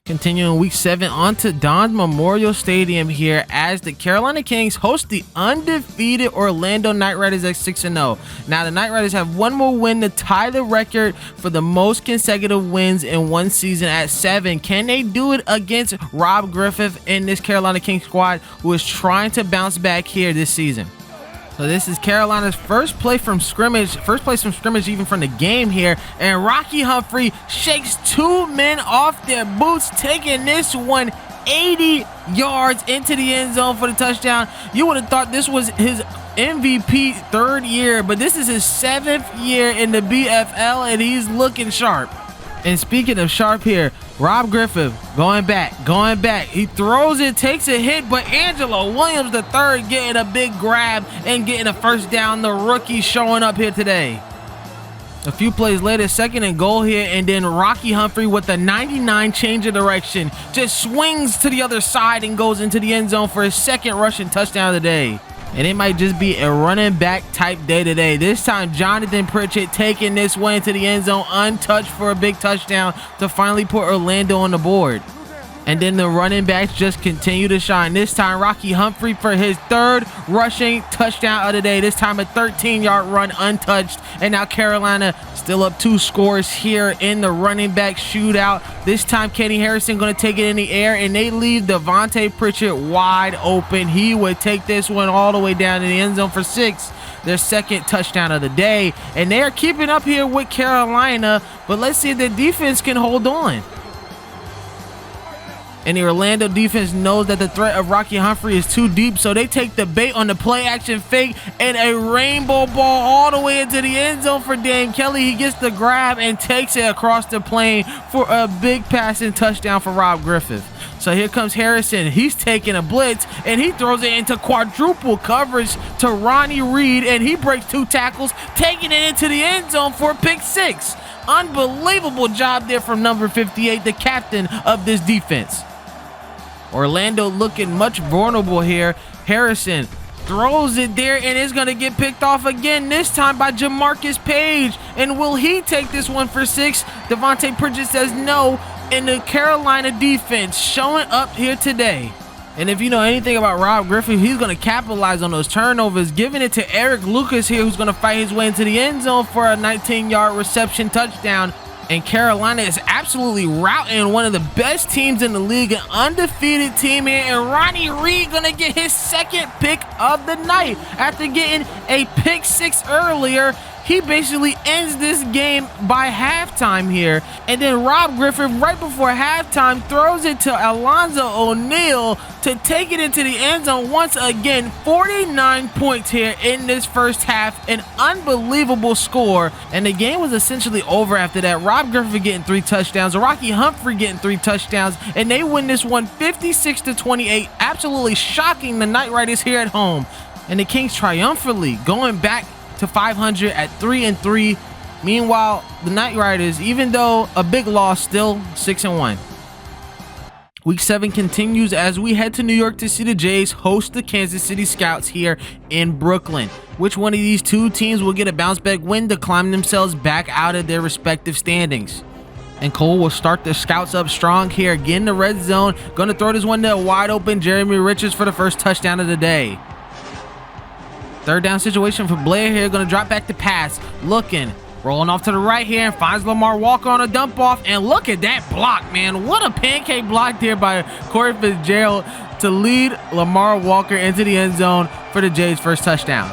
Continuing Week 7 onto Don's Memorial Stadium here as the Carolina Kings host the undefeated Orlando Knight Riders at 6-0. Now the Knight Riders have 1 more win to tie the record for the most consecutive wins in one season at 7. Can they do it against Rob Griffith and this Carolina Kings squad, who is trying to bounce back here this season? So this is Carolina's first place from scrimmage even from the game here, and Rocky Humphrey shakes 2 men off their boots, taking this one 80 yards into the end zone for the touchdown. You would have thought this was his MVP 3rd year, but this is his 7th year in the BFL, and he's looking sharp. And speaking of sharp here, Rob Griffith going back. He throws it, takes a hit, but Angelo Williams III getting a big grab and getting a 1st down. The rookie showing up here today. A few plays later, 2nd and goal here, and then Rocky Humphrey with the 99 change of direction just swings to the other side and goes into the end zone for his 2nd rushing touchdown of the day. And it might just be a running back type day today. This time, Jonathan Pritchett taking this one into the end zone untouched for a big touchdown to finally put Orlando on the board. And then the running backs just continue to shine. This time, Rocky Humphrey for his 3rd rushing touchdown of the day. This time, a 13-yard run untouched. And now Carolina still up 2 scores here in the running back shootout. This time, Kenny Harrison going to take it in the air, and they leave Devontae Pritchett wide open. He would take this one all the way down in the end zone for 6. Their 2nd touchdown of the day. And they are keeping up here with Carolina, but let's see if the defense can hold on. And the Orlando defense knows that the threat of Rocky Humphrey is too deep, so they take the bait on the play action fake and a rainbow ball all the way into the end zone for Dan Kelly. He gets the grab and takes it across the plane for a big passing touchdown for Rob Griffith. So here comes Harrison. He's taking a blitz and he throws it into quadruple coverage to Ronnie Reed, and he breaks 2 tackles, taking it into the end zone for a pick 6. Unbelievable job there from number 58, the captain of this defense. Orlando looking much vulnerable here. Harrison throws it there and it's going to get picked off again, this time by Jamarcus Page. And will he take this one for 6? Devontae Pritchett says no, and the Carolina defense showing up here today. And if you know anything about Rob Griffith, he's going to capitalize on those turnovers, giving it to Eric Lucas here, who's going to fight his way into the end zone for a 19-yard reception touchdown. And Carolina is absolutely routing one of the best teams in the league, an undefeated team here. And Ronnie Reed gonna get his 2nd pick of the night after getting a pick 6 earlier. He basically ends this game by halftime here. And then Rob Griffith, right before halftime, throws it to Alonzo O'Neal to take it into the end zone once again. 49 points here in this first half, an unbelievable score. And the game was essentially over after that. Rob Griffith getting 3 touchdowns, Rocky Humphrey getting 3 touchdowns, and they win this one 56-28, absolutely shocking the Knight Riders here at home. And the Kings triumphantly going back to 500 at 3-3. Meanwhile, the Knight Riders, even though a big loss, still 6-1. Week 7 continues as we head to New York to see the Jays host the Kansas City Scouts here in Brooklyn. Which one of these 2 teams will get a bounce back win to climb themselves back out of their respective standings? And Cole will start the Scouts up strong here, again in the red zone. Gonna throw this one to a wide open Jeremy Richards for the first touchdown of the day. 3rd down situation for Blair here. Gonna drop back to pass. Looking. Rolling off to the right here and finds Lamar Walker on a dump off. And look at that block, man. What a pancake block there by Corey Fitzgerald to lead Lamar Walker into the end zone for the Jays' first touchdown.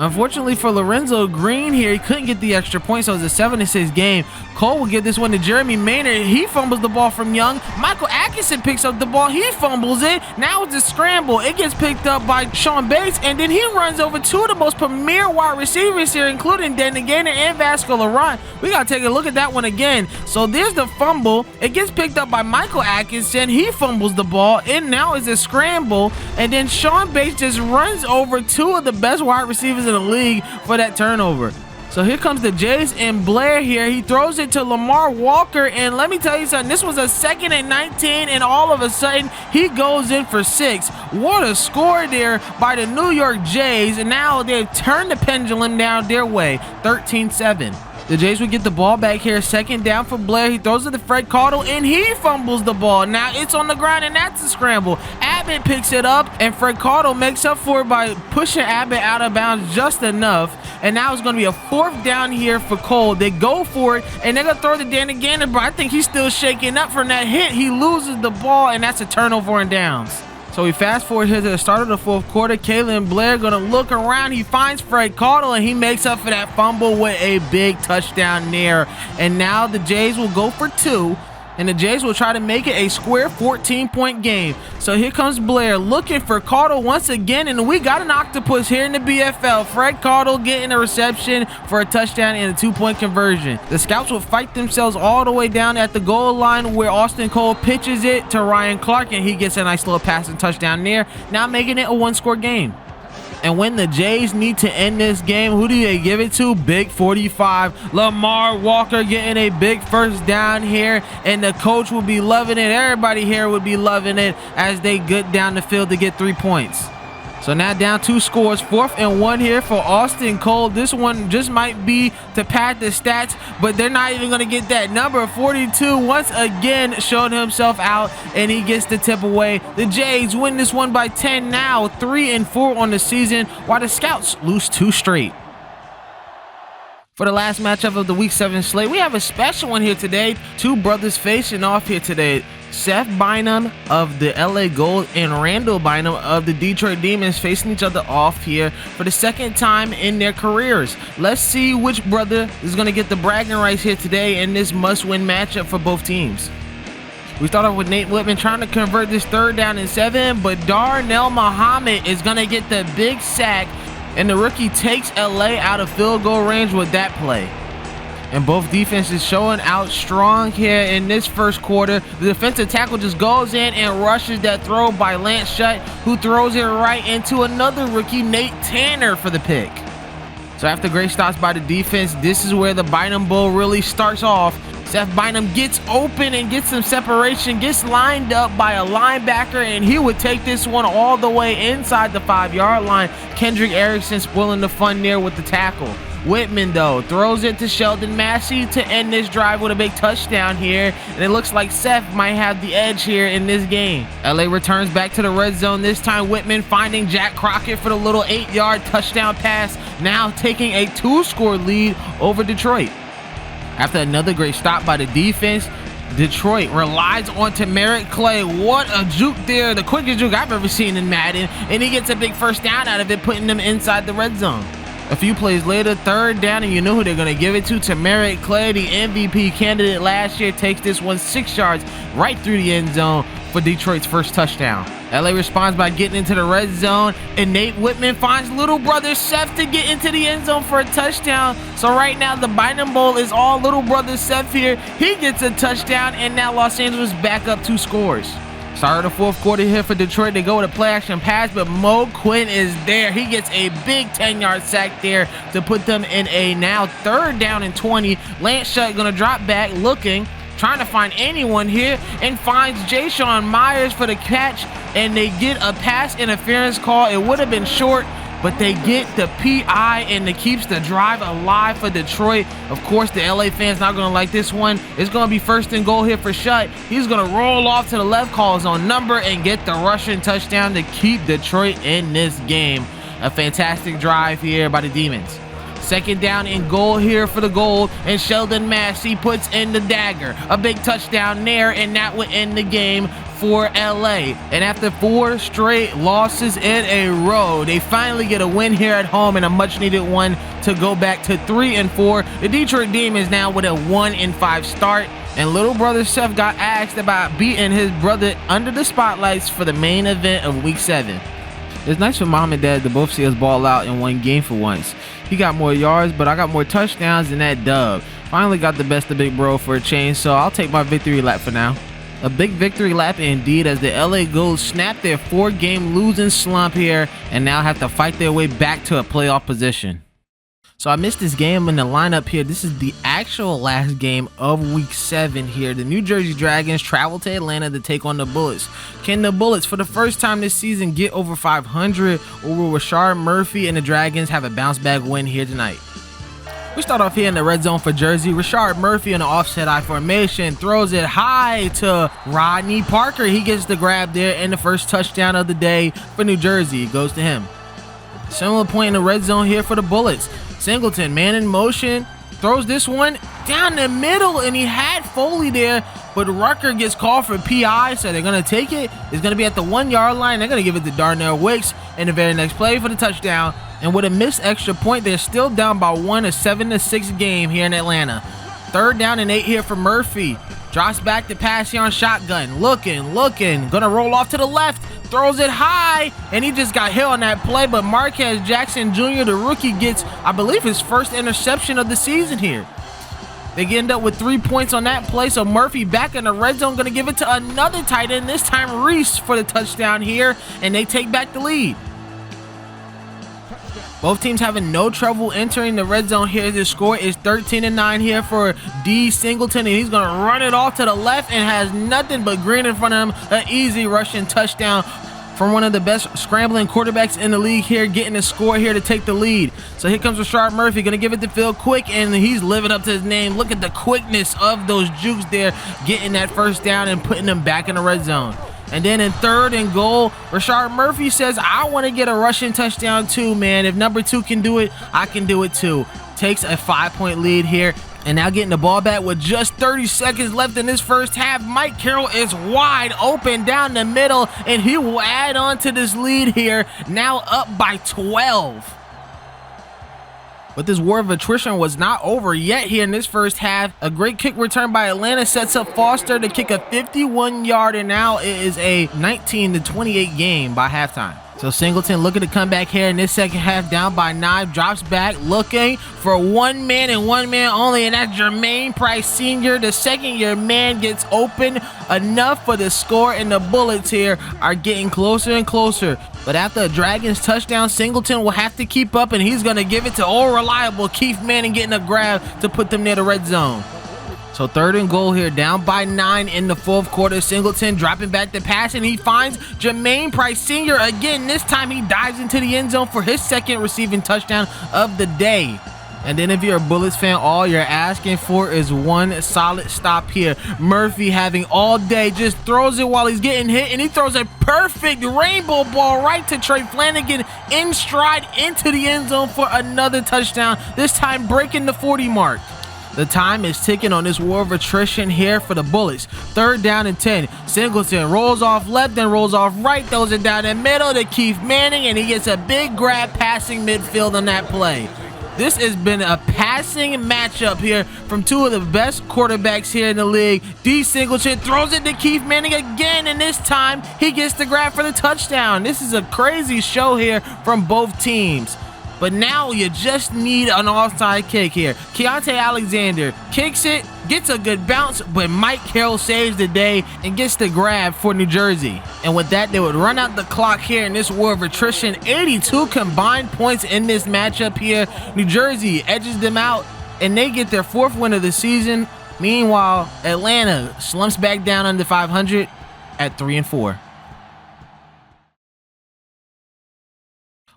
Unfortunately for Lorenzo Green here, he couldn't get the extra point, so it's a 7-6 game. Cole will give this one to Jeremy Maynard. He fumbles the ball from Young. Michael Atkinson picks up the ball. He fumbles it. Now it's a scramble. It gets picked up by Sean Bates, and then he runs over 2 of the most premier wide receivers here, including Danny Gaynor and Vasco Laurent. We got to take a look at that one again. So there's the fumble. It gets picked up by Michael Atkinson. He fumbles the ball, and now it's a scramble. And then Sean Bates just runs over 2 of the best wide receivers in the league for that turnover. So here comes the Jays and Blair here. He throws it to Lamar Walker, and let me tell you something, this was a 2nd and 19, and all of a sudden he goes in for 6. What a score there by the New York Jays, and now they've turned the pendulum down their way, 13-7. The Jays would get the ball back here. 2nd down for Blair. He throws it to Fred Caudle, and he fumbles the ball. Now it's on the ground, and that's a scramble. Abbott picks it up, and Fred Caudle makes up for it by pushing Abbott out of bounds just enough. And now it's going to be a 4th down here for Cole. They go for it, and they're going to throw to Danny Gaynor, but I think he's still shaking up from that hit. He loses the ball, and that's a turnover and downs. So we fast forward here to the start of the 4th quarter. Kalen Blair gonna look around. He finds Fred Caudle, and he makes up for that fumble with a big touchdown there. And now the Jays will go for 2. And the Jays will try to make it a square 14-point game. So here comes Blair looking for Caudle once again. And we got an octopus here in the BFL. Fred Caudle getting a reception for a touchdown and a 2-point conversion. The Scouts will fight themselves all the way down at the goal line where Austin Cole pitches it to Ryan Clark. And he gets a nice little passing touchdown there. Now making it a 1-score game. And when the Jays need to end this game, who do they give it to? Big 45. Lamar Walker getting a big first down here. And the coach will be loving it. Everybody here would be loving it as they get down the field to get 3 points. So now down 2 scores, 4th and 1 here for Austin Cole. This one just might be to pad the stats, but they're not even going to get that. Number 42 once again showed himself out, and he gets the tip away. The Jays win this one by 10 now, 3-4 on the season, while the Scouts lose 2 straight. For the last matchup of the Week 7 slate, we have a special one here today. 2 brothers facing off here today. Seth Bynum of the LA Gold and Randall Bynum of the Detroit Demons facing each other off here for the 2nd time in their careers. Let's see which brother is going to get the bragging rights here today in this must-win matchup for both teams. We start off with Nate Whitman trying to convert this 3rd down and 7, but Darnell Muhammad is going to get the big sack, and the rookie takes LA out of field goal range with that play. And both defenses showing out strong here in this first quarter. The defensive tackle just goes in and rushes that throw by Lance Shutt, who throws it right into another rookie, Nate Tanner, for the pick. So after great stops by the defense, this is where the Bynum Bowl really starts off. Seth Bynum gets open and gets some separation, gets lined up by a linebacker, and he would take this one all the way inside the 5-yard line. Kendrick Erickson spoiling the fun there with the tackle. Whitman, though, throws it to Sheldon Massey to end this drive with a big touchdown here, and it looks like Seth might have the edge here in this game. LA returns back to the red zone, this time Whitman finding Jack Crockett for the little 8-yard touchdown pass, now taking a 2-score lead over Detroit. After another great stop by the defense, Detroit relies on Merritt Clay. What a juke there, the quickest juke I've ever seen in Madden, and he gets a big first down out of it, putting them inside the red zone. A few plays later, 3rd down, and you know who they're going to give it to. Merritt Clay, the MVP candidate last year, takes this one 6 yards right through the end zone for Detroit's first touchdown. LA responds by getting into the red zone, and Nate Whitman finds little brother Seth to get into the end zone for a touchdown. So right now, the Bynum Bowl is all little brother Seth here. He gets a touchdown, and now Los Angeles back up 2 scores. Start of the 4th quarter here for Detroit. They go with a play action pass, but Mo Quinn is there. He gets a big 10-yard sack there to put them in a now 3rd down and 20. Lance Shutt gonna drop back, looking, trying to find anyone here, and finds Jayshawn Myers for the catch, and they get a pass interference call. It would have been short, but they get the PI, and it keeps the drive alive for Detroit. Of course, the LA fans not gonna like this one. It's gonna be 1st and goal here for Shutt. He's gonna roll off to the left, call his own number, and get the rushing touchdown to keep Detroit in this game. A fantastic drive here by the Demons. 2nd down and goal here for the Gold, and Sheldon Massey puts in the dagger. A big touchdown there, and that would end the game for LA. And after 4 straight losses in a row, they finally get a win here at home, and a much needed one to go back to 3-4. The Detroit Demons now with a 1-5 start, and little brother Seth got asked about beating his brother under the spotlights for the main event of week 7. It's nice for mom and dad to both see us ball out in one game for once. He got more yards, but I got more touchdowns than that dub. Finally got the best of big bro for a change, so I'll take my victory lap for now. A big victory lap indeed, as the LA Ghosts snap their 4-game losing slump here and now have to fight their way back to a playoff position. So I missed this game in the lineup here. This is the actual last game of week 7 here. The New Jersey Dragons travel to Atlanta to take on the Bullets. Can the Bullets, for the first time this season, get over 500, or will Rashard Murphy and the Dragons have a bounce back win here tonight? We start off here in the red zone for Jersey. Rashard Murphy in the offset I formation throws it high to Rodney Parker. He gets the grab there, and the first touchdown of the day for New Jersey goes to him. Similar point in the red zone here for the Bullets. Singleton, man in motion, throws this one down the middle, and he had Foley there, but Rucker gets called for PI, so they're going to take it. It's going to be at the 1-yard line. They're going to give it to Darnell Wicks in the very next play for the touchdown. And with a missed extra point, they're still down by 1, a 7-6 game here in Atlanta. 3rd down and 8 here for Murphy. Drops back to pass here on shotgun. Looking. Gonna roll off to the left. Throws it high, and he just got hit on that play, but Marquez Jackson Jr., the rookie, gets, I believe, his first interception of the season here. They end up with 3 points on that play, so Murphy back in the red zone, going to give it to another tight end, this time Reese for the touchdown here, and they take back the lead. Both teams having no trouble entering the red zone here. The score is 13-9 here for D. Singleton, and he's going to run it off to the left and has nothing but green in front of him. An easy rushing touchdown from one of the best scrambling quarterbacks in the league here, getting a score here to take the lead. So here comes Rashard Murphy, going to give it to Phil Quick, and he's living up to his name. Look at the quickness of those jukes there, getting that first down and putting them back in the red zone. And then in 3rd and goal, Rashard Murphy says, I want to get a rushing touchdown too, man. If number 2 can do it, I can do it too. Takes a 5-point lead here. And now getting the ball back with just 30 seconds left in this first half. Mike Carroll is wide open down the middle, and he will add on to this lead here. Now up by 12. But this war of attrition was not over yet here in this first half. A great kick return by Atlanta sets up Foster to kick a 51-yarder. Now it is a 19-28 game by halftime. So Singleton looking to come back here in this second half, down by 9, drops back, looking for one man and one man only, and that's Jermaine Price Sr. The second-year man gets open enough for the score, and the Bullets here are getting closer and closer. But after a Dragons touchdown, Singleton will have to keep up, and he's going to give it to all reliable Keith Manning getting a grab to put them near the red zone. So 3rd and goal here, down by 9 in the 4th quarter. Singleton dropping back the pass, and he finds Jermaine Price Sr. again. This time he dives into the end zone for his 2nd receiving touchdown of the day. And then if you're a Bullets fan, all you're asking for is one solid stop here. Murphy having all day, just throws it while he's getting hit, and he throws a perfect rainbow ball right to Trey Flanagan in stride into the end zone for another touchdown, this time breaking the 40 mark. The time is ticking on this war of attrition here for the Bullets. 3rd down and 10. Singleton rolls off left and rolls off right. Throws it down the middle to Keith Manning, and he gets a big grab passing midfield on that play. This has been a passing matchup here from two of the best quarterbacks here in the league. D. Singleton throws it to Keith Manning again, and this time he gets the grab for the touchdown. This is a crazy show here from both teams. But now you just need an offside kick here. Keontae Alexander kicks it, gets a good bounce, but Mike Carroll saves the day and gets the grab for New Jersey. And with that, they would run out the clock here in this war of attrition. 82 combined points in this matchup here. New Jersey edges them out, and they get their 4th win of the season. Meanwhile, Atlanta slumps back down under 500 at 3-4.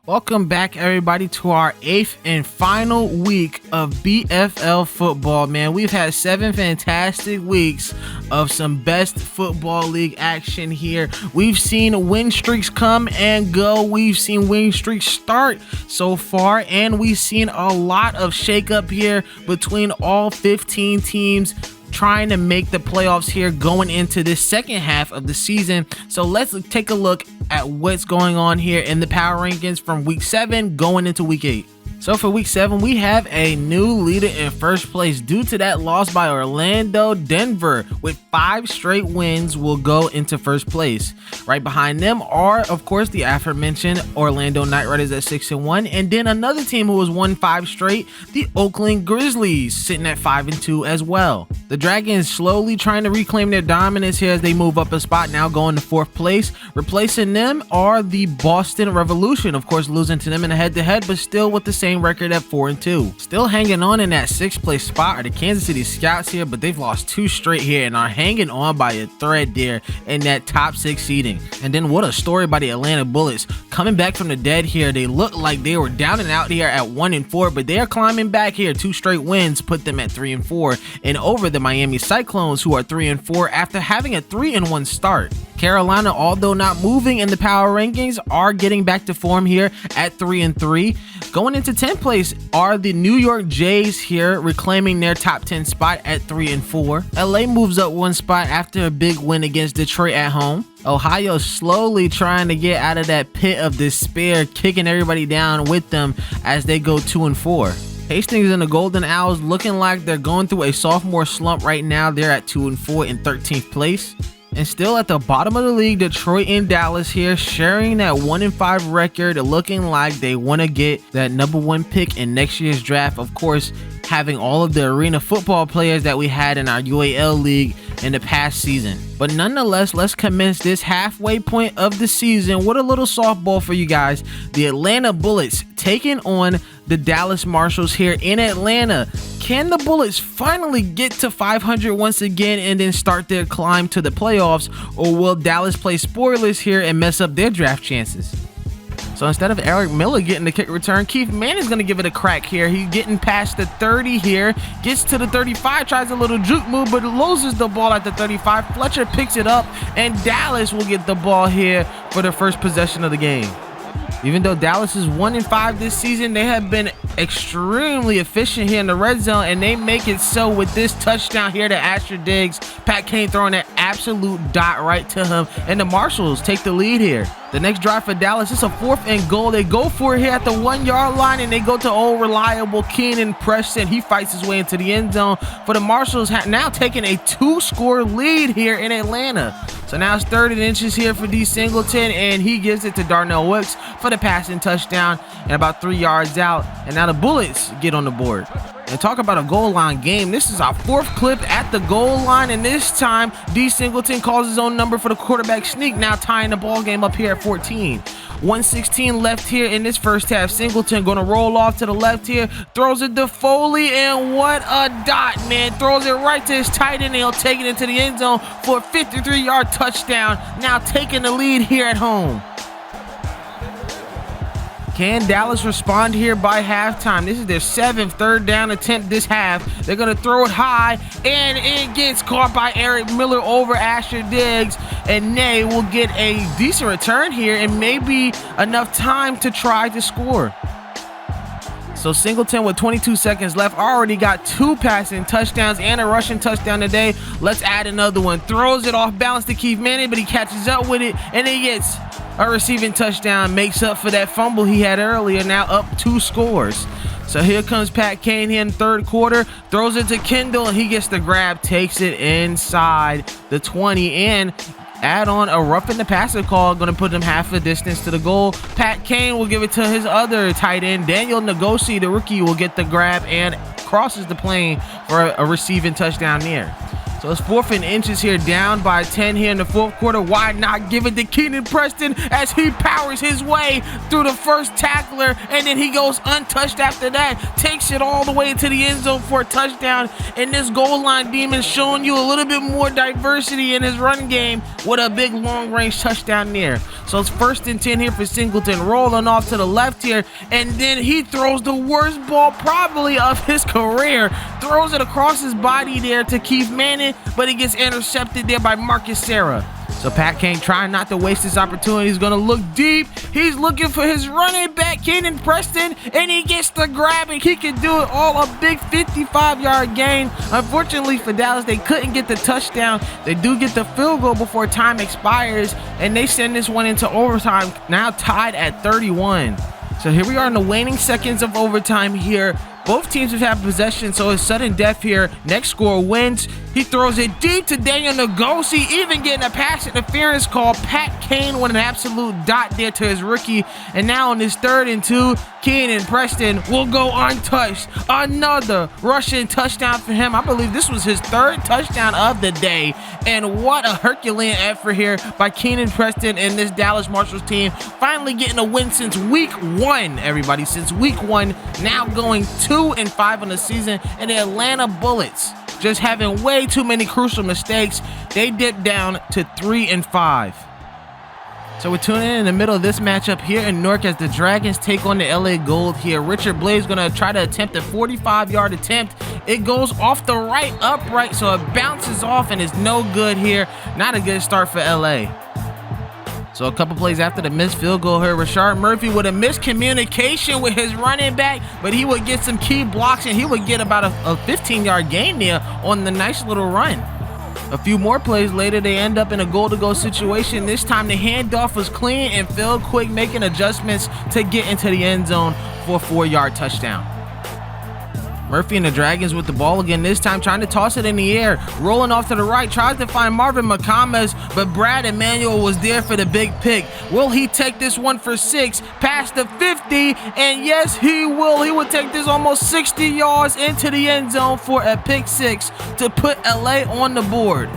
Welcome back, everybody, to our 8th and final week of BFL football, man. We've had 7 fantastic weeks of some best football league action here. We've seen win streaks come and go. We've seen win streaks start so far, and we've seen a lot of shakeup here between all 15 teams trying to make the playoffs here going into this second half of the season. So let's take a look at what's going on here in the power rankings from week 7 going into week 8. So for week 7, we have a new leader in first place due to that loss by Orlando. Denver with 5 straight wins will go into first place. Right behind them are, of course, the aforementioned Orlando Knight Riders at 6-1, and then another team who has won 5 straight, the Oakland Grizzlies, sitting at 5-2 as well. The Dragons slowly trying to reclaim their dominance here as they move up a spot, now going to 4th place. Replacing them are the Boston Revolution, of course, losing to them in a head-to-head, but still with the same record at 4-2. Still hanging on in that 6th place spot are the Kansas City Scouts here, but they've lost 2 straight here and are hanging on by a thread there in that top 6 seeding. And then what a story by the Atlanta Bullets, coming back from the dead here. They look like they were down and out here at 1-4, but they are climbing back here. 2 straight wins put them at 3-4 and over the Miami Cyclones, who are 3-4 after having a 3-1 start. Carolina, although not moving in the power rankings, are getting back to form here at 3-3. Going into 10th place are the New York Jays here, reclaiming their top 10 spot at 3-4. LA moves up 1 spot after a big win against Detroit at home. Ohio slowly trying to get out of that pit of despair, kicking everybody down with them as they go 2-4. Hastings and the Golden Owls looking like they're going through a sophomore slump right now. They're at 2-4 in 13th place. And still at the bottom of the league, Detroit and Dallas here sharing that 1-5 record, looking like they want to get that number 1 pick in next year's draft. Of course, having all of the arena football players that we had in our UAL league in the past season. But nonetheless, let's commence this halfway point of the season with a little softball for you guys. The Atlanta Bullets taking on the Dallas Marshals here in Atlanta. Can the Bullets finally get to 500 once again and then start their climb to the playoffs, or will Dallas play spoilers here and mess up their draft chances? So instead of Eric Miller getting the kick return, Keith Manning is going to give it a crack here. He's getting past the 30 here, gets to the 35, tries a little juke move, but loses the ball at the 35. Fletcher picks it up, and Dallas will get the ball here for the first possession of the game. Even though Dallas is 1-5 this season, they have been extremely efficient here in the red zone, and they make it so with this touchdown here to Asher Diggs. Pat Kane throwing an absolute dot right to him, and the Marshals take the lead here. The next drive for Dallas, it's a 4th and goal. They go for it here at the 1-yard line, and they go to old reliable Keenan Preston. He fights his way into the end zone for the Marshals, now taking a 2-score lead here in Atlanta. So now it's 3rd and inches here for D. Singleton, and he gives it to Darnell Wicks for the passing touchdown, and about 3 yards out. And now the Bullets get on the board. And talk about a goal line game. This is our 4th clip at the goal line, and this time D. Singleton calls his own number for the quarterback sneak, now tying the ball game up here at 14. 1:16 left here in this first half. Singleton gonna roll off to the left here, throws it to Foley, and what a dot, man. Throws it right to his tight end, and he'll take it into the end zone for a 53-yard touchdown, now taking the lead here at home. Can Dallas respond here by halftime? This is their 7th third down attempt this half. They're going to throw it high, and it gets caught by Eric Miller over Asher Diggs, and they will get a decent return here and maybe enough time to try to score. So Singleton with 22 seconds left already got 2 passing touchdowns and a rushing touchdown today. Let's add another one. Throws it off balance to Keith Manning, but he catches up with it, and he gets a receiving touchdown, makes up for that fumble he had earlier, now up 2 scores. So here comes Pat Kane here in the 3rd quarter, throws it to Kendall, and he gets the grab, takes it inside the 20, and add on a roughing the passer call, going to put him half a distance to the goal. Pat Kane will give it to his other tight end, Daniel Ngozi, the rookie, will get the grab and crosses the plane for a receiving touchdown there. So it's 4th and inches here, down by 10 here in the 4th quarter. Why not give it to Keenan Preston as he powers his way through the first tackler, and then he goes untouched after that, takes it all the way to the end zone for a touchdown. And this goal line demon showing you a little bit more diversity in his run game with a big long-range touchdown there. So it's 1st and 10 here for Singleton, rolling off to the left here, and then he throws the worst ball probably of his career, throws it across his body there to Keith Manning, but he gets intercepted there by Marcus Sarah. So Pat Kane trying not to waste this opportunity. He's going to look deep. He's looking for his running back, Keenan Preston, and he gets the grab, and he can do it all, a big 55-yard gain. Unfortunately for Dallas, they couldn't get the touchdown. They do get the field goal before time expires, and they send this one into overtime, now tied at 31. So here we are in the waning seconds of overtime here. Both teams have had possession, so it's sudden death here. Next score wins. He throws it deep to Daniel Ngozi, even getting a pass interference call. Pat Kane with an absolute dot there to his rookie. And now on this 3rd and 2, Keenan Preston will go untouched. Another rushing touchdown for him. I believe this was his 3rd touchdown of the day. And what a Herculean effort here by Keenan Preston and this Dallas Marshals team. Finally getting a win since week 1, everybody. Since week 1, now going 2-5 on the season. And the Atlanta Bullets, just having way too many crucial mistakes, they dip down to 3-5. So we're tuning in the middle of this matchup here in Newark as the Dragons take on the LA Gold here. Richard Blaze going to try to attempt a 45-yard attempt. It goes off the right upright, so it bounces off and is no good here. Not a good start for LA. So a couple plays after the missed field goal here, Rashard Murphy with a miscommunication with his running back, but he would get some key blocks, and he would get about a 15-yard gain there on the nice little run. A few more plays later, they end up in a goal-to-go situation. This time the handoff was clean, and Phil Quick making adjustments to get into the end zone for a 4-yard touchdown. Murphy and the Dragons with the ball again, this time trying to toss it in the air. Rolling off to the right, tries to find Marvin McComas, but Brad Emanuel was there for the big pick. Will he take this one for 6, past the 50? And yes, he will. He will take this almost 60 yards into the end zone for a pick 6 to put LA on the board.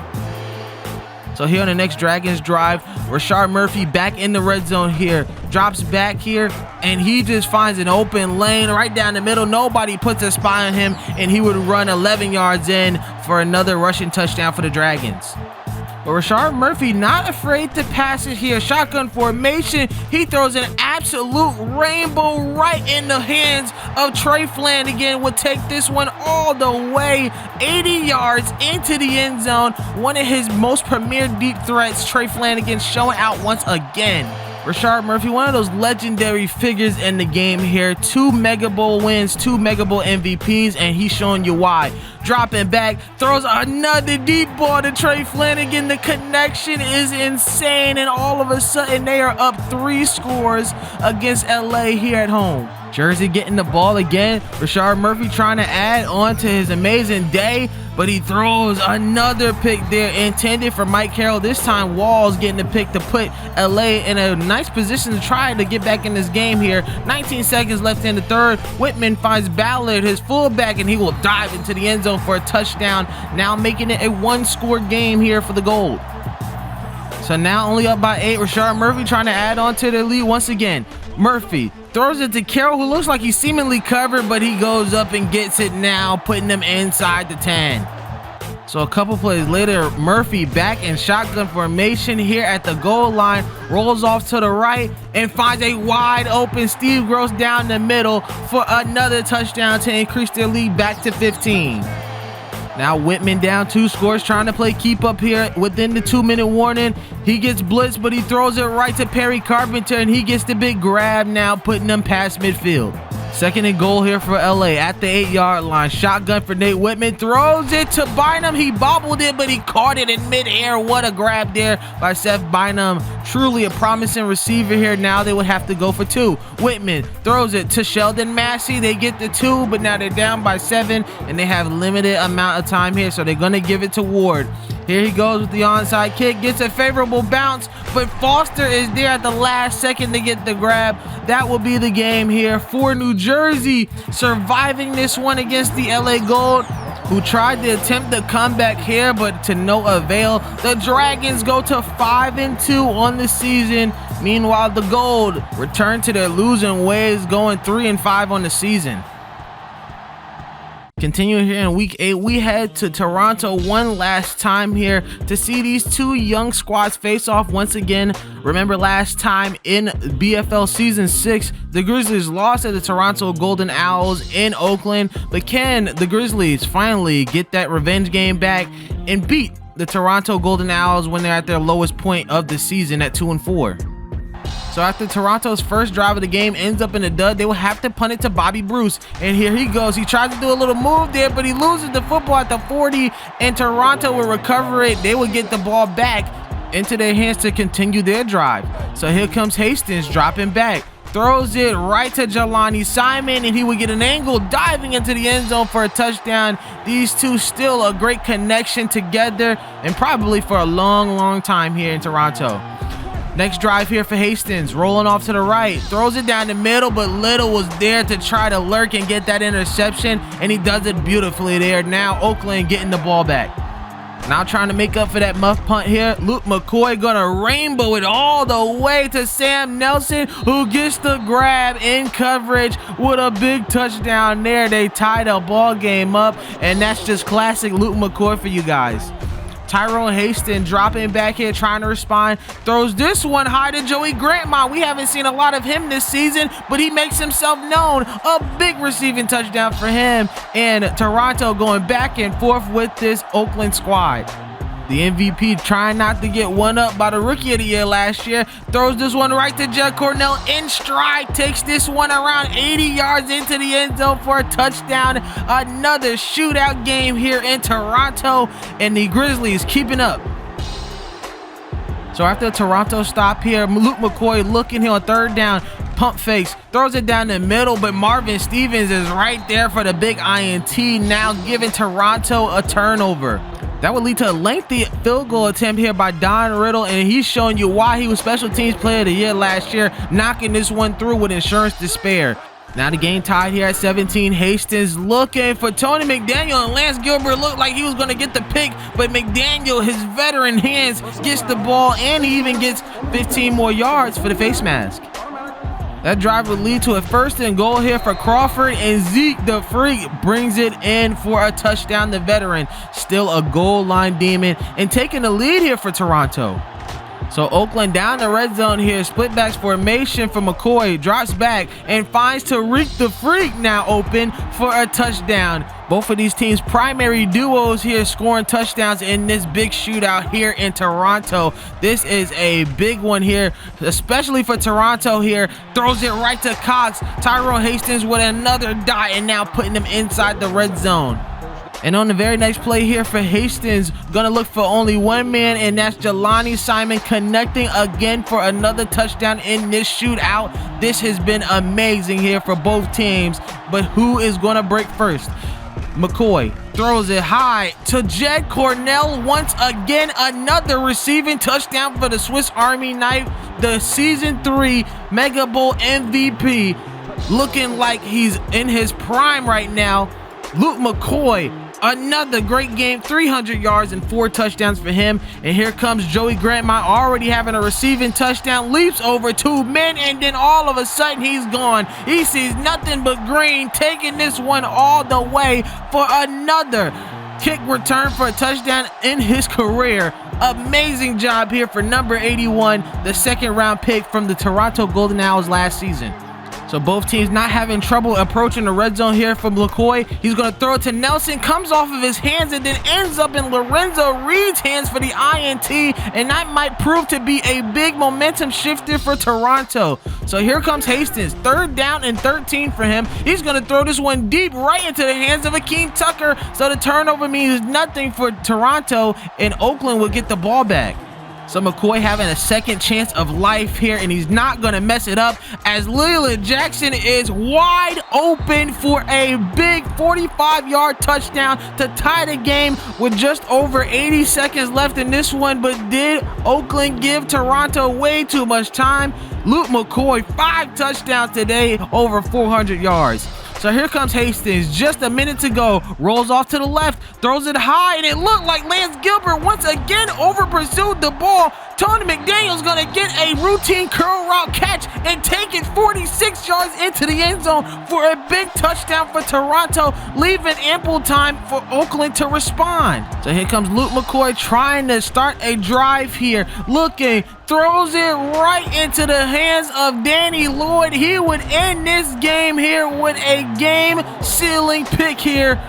So here on the next Dragons drive, Rashard Murphy back in the red zone here. Drops back here, and he just finds an open lane right down the middle. Nobody puts a spy on him, and he would run 11 yards in for another rushing touchdown for the Dragons. But Rashard Murphy not afraid to pass it here. Shotgun formation. He throws an absolute rainbow right in the hands of Trey Flanagan. Will take this one all the way 80 yards into the end zone. One of his most premier deep threats, Trey Flanagan, showing out once again. Rashard Murphy, one of those legendary figures in the game here. 2 Mega Bowl wins, 2 Mega Bowl MVPs, and he's showing you why. Dropping back, throws another deep ball to Trey Flanagan. The connection is insane, and all of a sudden they are up 3 scores against LA here at home. Jersey getting the ball again. Rashard Murphy trying to add on to his amazing day, but he throws another pick there intended for Mike Carroll. This time Walls getting the pick to put LA in a nice position to try to get back in this game here. 19 seconds left in the third. Whitman finds Ballard, his fullback, and he will dive into the end zone for a touchdown, now making it a 1-score game here for the Gold. So now only up by 8. Rashard Murphy trying to add on to the lead once again. Murphy throws it to Carroll, who looks like he's seemingly covered, but he goes up and gets it now, putting them inside the 10. So a couple plays later, Murphy back in shotgun formation here at the goal line, rolls off to the right and finds a wide open Steve Gross down the middle for another touchdown to increase their lead back to 15. Now Whitman down 2 scores, trying to play keep up here within the 2-minute warning. He gets blitzed, but he throws it right to Perry Carpenter, and he gets the big grab now, putting them past midfield. 2nd and goal here for LA at the 8-yard line. Shotgun for Nate Whitman, throws it to Bynum. He bobbled it, but he caught it in midair. What a grab there by Seth Bynum. Truly a promising receiver here. Now they would have to go for 2. Whitman throws it to Sheldon Massey. They get the 2, but now they're down by 7, and they have limited amount of time here, so they're going to give it to Ward. Here he goes with the onside kick, gets a favorable bounce, but Foster is there at the last second to get the grab. That will be the game here for New Jersey, surviving this one against the LA Gold, who tried to attempt the comeback here, but to no avail. The Dragons go to 5-2 on the season. Meanwhile, the Gold return to their losing ways, going 3-5 on the season. Continuing here in week 8, we head to Toronto one last time here to see these 2 young squads face off once again. Remember last time in BFL season 6, the Grizzlies lost at the Toronto Golden Owls in Oakland, but can the Grizzlies finally get that revenge game back and beat the Toronto Golden Owls when they're at their lowest point of the season at 2-4? So after Toronto's first drive of the game ends up in a dud, they will have to punt it to Bobby Bruce. And here he goes. He tries to do a little move there, but he loses the football at the 40, and Toronto will recover it. They will get the ball back into their hands to continue their drive. So here comes Hastings dropping back. Throws it right to Jelani Simon, and he will get an angle diving into the end zone for a touchdown. These 2 still a great connection together, and probably for a long time here in Toronto. Next drive here for Hastings, rolling off to the right, throws it down the middle, but Little was there to try to lurk and get that interception, and he does it beautifully there. Now Oakland getting the ball back. Now trying to make up for that muff punt here. Luke McCoy gonna rainbow it all the way to Sam Nelson, who gets the grab in coverage with a big touchdown there. They tie the ball game up, and that's just classic Luke McCoy for you guys. Tyrone Hastings dropping back here, trying to respond. Throws this one high to Joey Grantmont. We haven't seen a lot of him this season, but he makes himself known. A big receiving touchdown for him. And Toronto going back and forth with this Oakland squad. The MVP trying not to get one up by the Rookie of the Year last year. Throws this one right to Judd Cornell in stride. Takes this one around 80 yards into the end zone for a touchdown. Another shootout game here in Toronto, and the Grizzlies keeping up. So after a Toronto stop here, Luke McCoy looking here on 3rd down. Pump fakes, throws it down the middle, but Marvin Stevens is right there for the big INT, now giving Toronto a turnover. That would lead to a lengthy field goal attempt here by Don Riddle, and he's showing you why he was Special Teams Player of the Year last year, knocking this one through with insurance to spare. Now the game tied here at 17. Hastings looking for Tony McDaniel, and Lance Gilbert looked like he was going to get the pick, but McDaniel, his veteran hands, gets the ball, and he even gets 15 more yards for the face mask. That drive would lead to a 1st and goal here for Crawford, and Zeke the Freak brings it in for a touchdown. The veteran, still a goal line demon, and taking the lead here for Toronto. So Oakland down the red zone here, split backs formation for McCoy, drops back and finds Tariq the Freak now open for a touchdown. Both of these teams' primary duos here scoring touchdowns in this big shootout here in Toronto. This is a big one here, especially for Toronto here. Throws it right to Cox. Tyrone Hastings with another dot and now putting them inside the red zone. And on the very next play here for Hastings, gonna look for only one man, and that's Jelani Simon connecting again for another touchdown in this shootout. This has been amazing here for both teams, but who is gonna break first? McCoy throws it high to Jed Cornell once again. Another receiving touchdown for the Swiss Army knife, the Season 3 Mega Bowl MVP, looking like he's in his prime right now. Luke McCoy, another great game, 300 yards and 4 touchdowns for him. And here comes Joey Grantmont, already having a receiving touchdown, leaps over 2 men, and then all of a sudden he's gone. He sees nothing but green, taking this one all the way for another kick return for a touchdown in his career. Amazing job here for number 81, the second round pick from the Toronto Golden Owls last season. So both teams not having trouble approaching the red zone here from McCoy. He's going to throw it to Nelson, comes off of his hands and then ends up in Lorenzo Reed's hands for the INT, and that might prove to be a big momentum shifter for Toronto. So here comes Hastings, 3rd down and 13 for him. He's going to throw this one deep right into the hands of Akeem Tucker, so the turnover means nothing for Toronto, and Oakland will get the ball back. So McCoy having a second chance of life here, and he's not going to mess it up as Leland Jackson is wide open for a big 45-yard touchdown to tie the game with just over 80 seconds left in this one. But did Oakland give Toronto way too much time? Luke McCoy, 5 touchdowns today, over 400 yards. So here comes Hastings, just a minute to go, rolls off to the left, throws it high, and it looked like Lance Gilbert once again over-pursued the ball. Tony McDaniel's gonna get a routine curl route catch and take it 46 yards into the end zone for a big touchdown for Toronto, leaving ample time for Oakland to respond. So here comes Luke McCoy trying to start a drive here, looking, throws it right into the hands of Danny Lloyd. He would end this game here with a game-sealing pick here.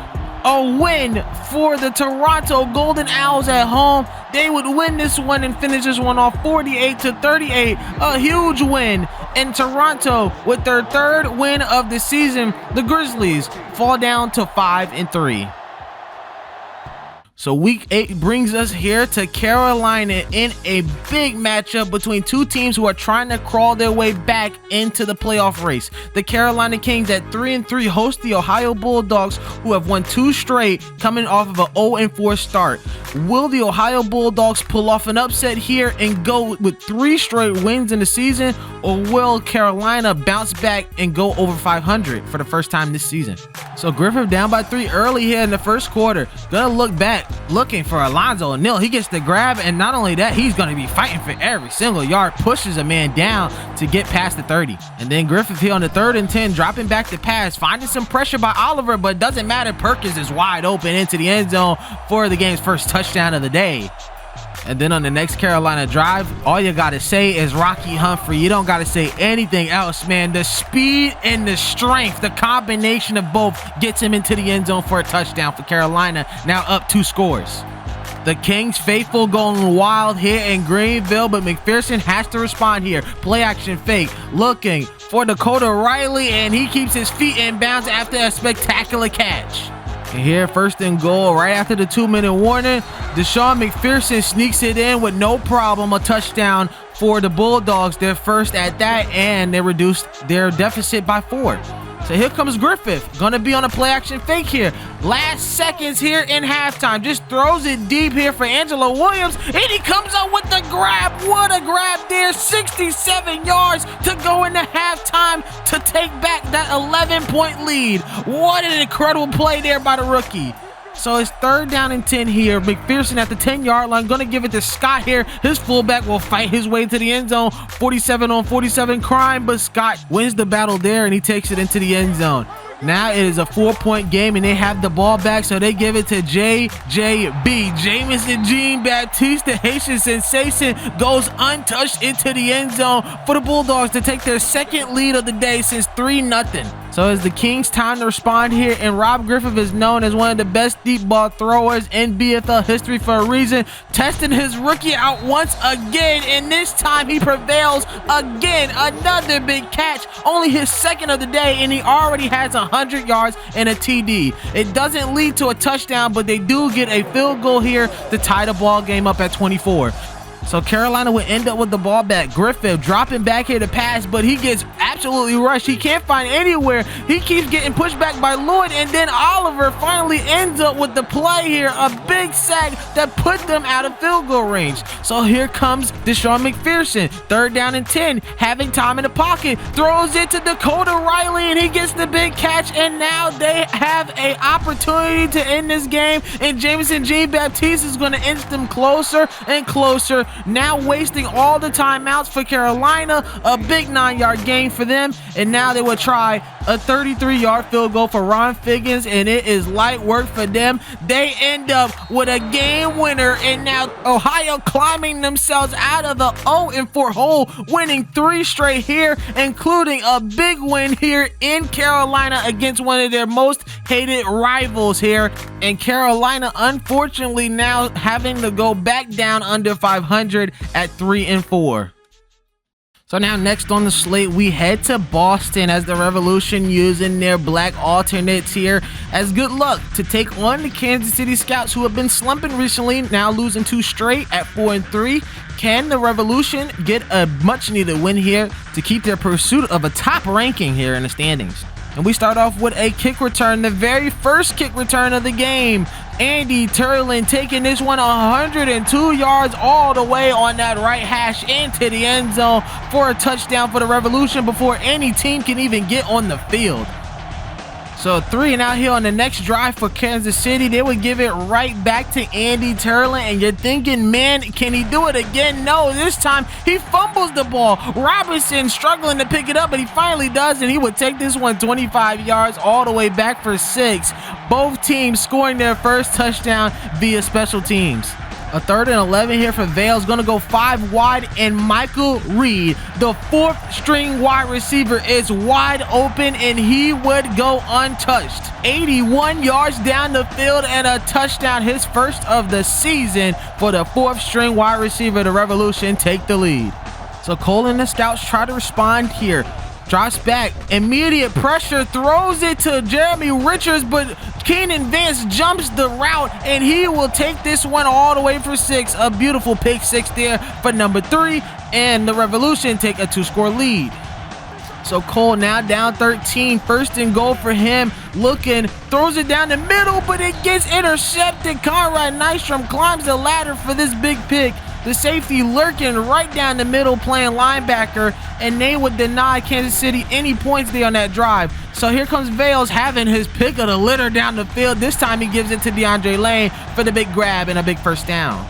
A win for the Toronto Golden Owls at home. They would win this one and finish this one off 48-38. A huge win. In Toronto, with their 3rd win of the season, the Grizzlies fall down to 5-3. So week 8 brings us here to Carolina in a big matchup between two teams who are trying to crawl their way back into the playoff race. The Carolina Kings at 3-3 host the Ohio Bulldogs, who have won 2 straight, coming off of an 0-4 start. Will the Ohio Bulldogs pull off an upset here and go with 3 straight wins in the season, or will Carolina bounce back and go over 500 for the first time this season? So Griffith down by 3 early here in the first quarter. Gonna look back, looking for Alonzo O'Neal. He gets the grab, and not only that, he's going to be fighting for every single yard, pushes a man down to get past the 30. And then Griffith here on the 3rd and 10, dropping back to pass, finding some pressure by Oliver, but doesn't matter. Perkins is wide open into the end zone for the game's first touchdown of the day. And then on the next Carolina drive, all you got to say is Rocky Humphrey. You don't got to say anything else, man. The speed and the strength, the combination of both gets him into the end zone for a touchdown for Carolina, now up 2 scores. The Kings faithful going wild here in Greenville, but McPherson has to respond here. Play action fake, looking for Dakota Riley, and he keeps his feet in bounds after a spectacular catch. And here, 1st and goal, right after the 2-minute warning, Deshaun McPherson sneaks it in with no problem. A touchdown for the Bulldogs, their first at that, and they reduced their deficit by 4. So here comes Griffith, gonna be on a play action fake here. Last seconds here in halftime, just throws it deep here for Angelo Williams, and he comes up with the grab. What a grab there, 67 yards to go into halftime to take back that 11-point lead. What an incredible play there by the rookie. So it's 3rd down and 10 here. McPherson at the 10-yard line, gonna give it to Scott here. His fullback will fight his way to the end zone. 47-on-47 crime, but Scott wins the battle there, and he takes it into the end zone. Now it is a 4-point game, and they have the ball back, so they give it to JJB. Jamison Jean-Baptiste, the Haitian sensation, goes untouched into the end zone for the Bulldogs to take their second lead of the day since 3-0. So it's the Kings' time to respond here, and Rob Griffith is known as one of the best deep ball throwers in BFL history for a reason, testing his rookie out once again, and this time he prevails again. Another big catch, only his second of the day, and he already has 100 yards and a TD. It doesn't lead to a touchdown, but they do get a field goal here to tie the ball game up at 24. So Carolina would end up with the ball back. Griffith dropping back here to pass, but he gets absolutely rushed. He can't find anywhere. He keeps getting pushed back by Lloyd, and then Oliver finally ends up with the play here. A big sack that put them out of field goal range. So here comes Deshaun McPherson. 3rd down and 10. Having time in the pocket. Throws it to Dakota Riley, and he gets the big catch, and now they have an opportunity to end this game, and Jamison Jean-Baptiste is going to inch them closer and closer. Now wasting all the timeouts for Carolina, a big 9-yard gain for them, and now they will try a 33-yard field goal for Ron Figgins, and it is light work for them. They end up with a game winner, and now Ohio climbing themselves out of the 0-4 hole, winning 3 straight here, including a big win here in Carolina against one of their most hated rivals here, and Carolina unfortunately now having to go back down under 500 at 3-4. So now next on the slate, we head to Boston as the Revolution using their black alternates here as good luck to take on the Kansas City Scouts, who have been slumping recently, now losing 2 straight at 4-3. Can the Revolution get a much needed win here to keep their pursuit of a top ranking here in the standings? And we start off with a kick return, the very first kick return of the game. Andy Turlin taking this one 102 yards all the way on that right hash into the end zone for a touchdown for the Revolution before any team can even get on the field. So 3 and out here on the next drive for Kansas City. They would give it right back to Andy Turlin, and you're thinking, man, can he do it again? No, this time he fumbles the ball. Robinson struggling to pick it up, but he finally does, and he would take this one 25 yards all the way back for 6. Both teams scoring their first touchdown via special teams. A 3rd and 11 here for Vales, going to go 5 wide, and Michael Reed, the 4th string wide receiver, is wide open, and he would go untouched. 81 yards down the field and a touchdown, his first of the season for the 4th string wide receiver. The Revolution take the lead. So Cole and the Scouts try to respond here. Drops back, immediate pressure, throws it to Jeremy Richards, but Keenan Vance jumps the route, and he will take this one all the way for 6. A beautiful pick 6 there for number 3, and the Revolution take a 2-score lead. So Cole now down 13, 1st and goal for him, looking, throws it down the middle, but it gets intercepted. Conrad Nystrom climbs the ladder for this big pick. The safety lurking right down the middle playing linebacker, and they would deny Kansas City any points there on that drive. So here comes Vales having his pick of the litter down the field. This time he gives it to DeAndre Lane for the big grab and a big 1st down.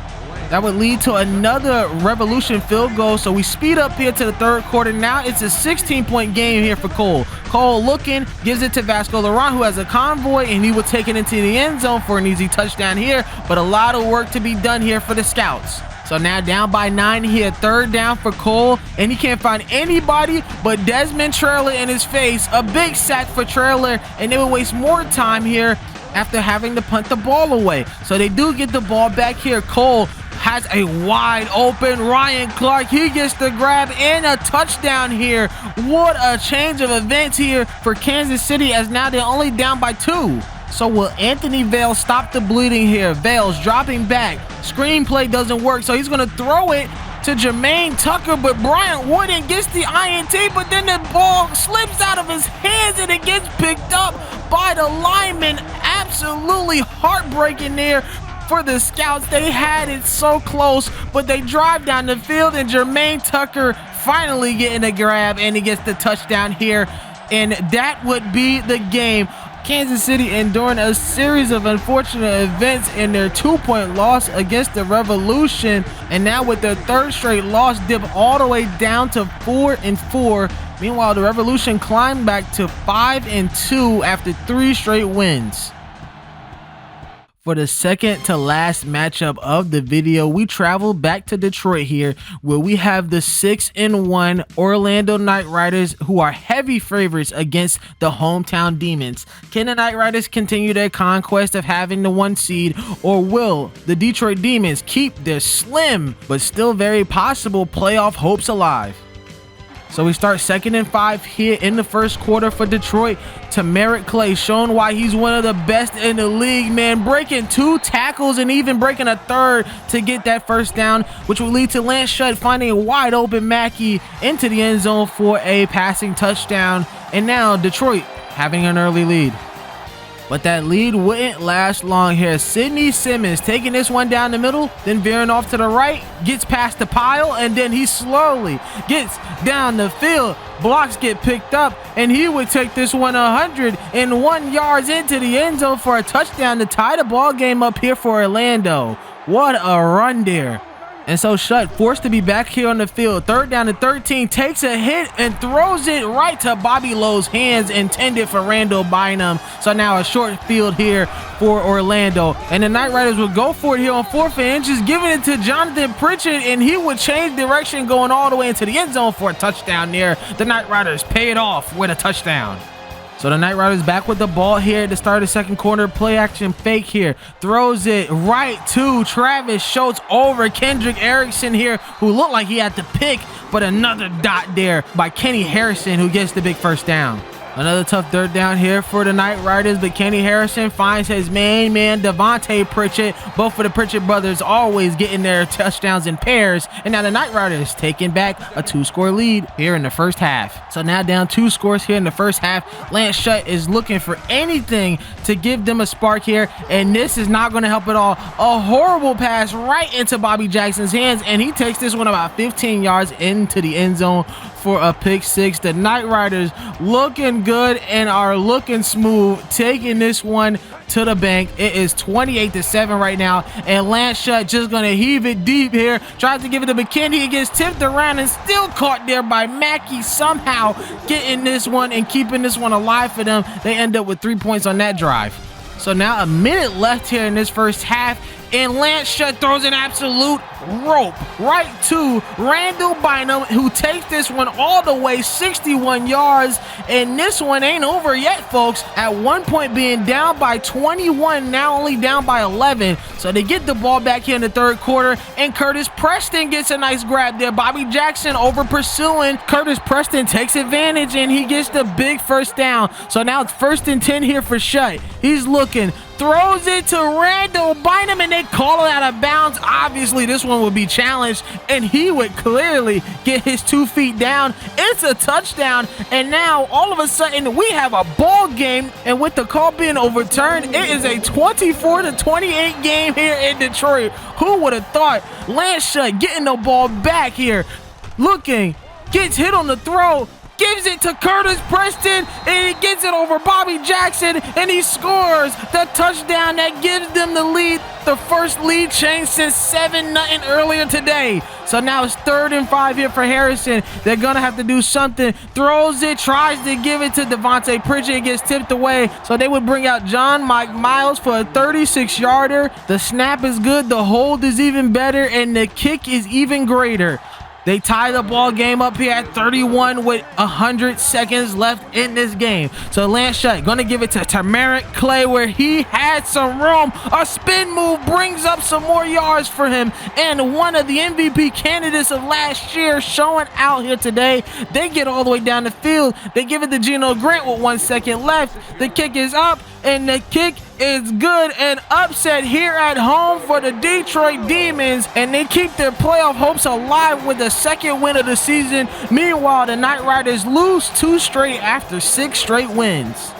That would lead to another Revolution field goal. So we speed up here to the 3rd quarter. Now it's a 16-point game here for Cole. Cole looking, gives it to Vasco Laurent, who has a convoy, and he will take it into the end zone for an easy touchdown here. But a lot of work to be done here for the Scouts. So now down by 9 here, 3rd down for Cole, and he can't find anybody but Desmond Traylor in his face. A big sack for Traylor, and they will waste more time here after having to punt the ball away. So they do get the ball back here. Cole has a wide open Ryan Clark. He gets the grab and a touchdown here. What a change of events here for Kansas City, as now they're only down by 2. So will Anthony Vales stop the bleeding here? Vales dropping back. Screenplay doesn't work, so he's going to throw it to Jermaine Tucker, but Bryant Wooden gets the INT, but then the ball slips out of his hands and it gets picked up by the lineman. Absolutely heartbreaking there for the Scouts. They had it so close, but they drive down the field, and Jermaine Tucker finally getting a grab, and he gets the touchdown here, and that would be the game. Kansas City enduring a series of unfortunate events in their 2-point loss against the Revolution, and now with their 3rd straight loss, dip all the way down to 4-4. Meanwhile, the Revolution climbed back to 5-2 after 3 straight wins. For the second to last matchup of the video, we travel back to Detroit here, where we have the 6-1 Orlando Knight Riders, who are heavy favorites against the hometown Demons. Can the Knight Riders continue their conquest of having the 1 seed, or will the Detroit Demons keep their slim but still very possible playoff hopes alive? So we start 2nd and 5 here in the first quarter for Detroit. Tamarick Clay showing why he's one of the best in the league, man. Breaking 2 tackles and even breaking a 3rd to get that first down, which will lead to Lance Shutt finding a wide open Mackey into the end zone for a passing touchdown. And now Detroit having an early lead. But that lead wouldn't last long here. Sidney Simmons taking this one down the middle, then veering off to the right, gets past the pile, and then he slowly gets down the field. Blocks get picked up, and he would take this one 101 yards into the end zone for a touchdown to tie the ball game up here for Orlando. What a run there. And so Shutt, forced to be back here on the field. 3rd down and 13, takes a hit and throws it right to Bobby Lowe's hands, intended for Randall Bynum. So now a short field here for Orlando. And the Knight Riders would go for it here on 4th and inches, giving it to Jonathan Pritchett, and he would change direction, going all the way into the end zone for a touchdown there. The Knight Riders pay it off with a touchdown. So the Knight Riders back with the ball here at the start of the second quarter. Play action fake here. Throws it right to Travis Schultz over Kendrick Erickson here, who looked like he had to pick, but another dot there by Kenny Harrison, who gets the big first down. Another tough 3rd down here for the Knight Riders, but Kenny Harrison finds his main man, Devontae Pritchett. Both of the Pritchett brothers always getting their touchdowns in pairs. And now the Knight Riders taking back a 2-score lead here in the first half. So now down 2 scores here in the first half. Lance Shutt is looking for anything to give them a spark here, and this is not going to help at all. A horrible pass right into Bobby Jackson's hands, and he takes this one about 15 yards into the end zone for a pick 6. The Knight Riders looking good and are looking smooth, taking this one to the bank. It is 28-7 right now, and Lance Shutt just gonna heave it deep here. Tries to give it to McKinney. He gets tipped around and still caught there by Mackey, somehow getting this one and keeping this one alive for them. They end up with 3 points on that drive. So now a minute left here in this first half, and Lance Shutt throws an absolute rope right to Randall Bynum, who takes this one all the way 61 yards. And this one ain't over yet, folks. At one point being down by 21, now only down by 11. So they get the ball back here in the 3rd quarter, and Curtis Preston gets a nice grab there. Bobby Jackson over pursuing. Curtis Preston takes advantage, and he gets the big first down. So now it's 1st and 10 here for Shutt. He's looking, throws it to Randall Bynum, and they call it out of bounds. Obviously, this one would be challenged, and he would clearly get his 2 feet down. It's a touchdown, and now all of a sudden we have a ball game, and with the call being overturned, it is a 24-28 game here in Detroit. Who would have thought? Lance Shutt getting the ball back here, looking, gets hit on the throw, gives it to Curtis Preston, and he gets it over Bobby Jackson, and he scores the touchdown that gives them the lead. The first lead change since 7-0 earlier today. So now it's 3rd and 5 here for Harrison. They're gonna have to do something. Throws it, tries to give it to Devontae Pritchett, gets tipped away. So they would bring out John Mike Miles for a 36-yarder. The snap is good, the hold is even better, and the kick is even greater. They tie the ball game up here at 31 with 100 seconds left in this game. So Lance Shutt gonna give it to Tamarick Clay, where he had some room. A spin move brings up some more yards for him, and one of the MVP candidates of last year showing out here today. They get all the way down the field. They give it to Geno Grant with 1 second left. The kick is up, and the kick is good. An upset here at home for the Detroit Demons, and they keep their playoff hopes alive with the 2nd win of the season. Meanwhile, the Knight Riders lose 2 straight after 6 straight wins.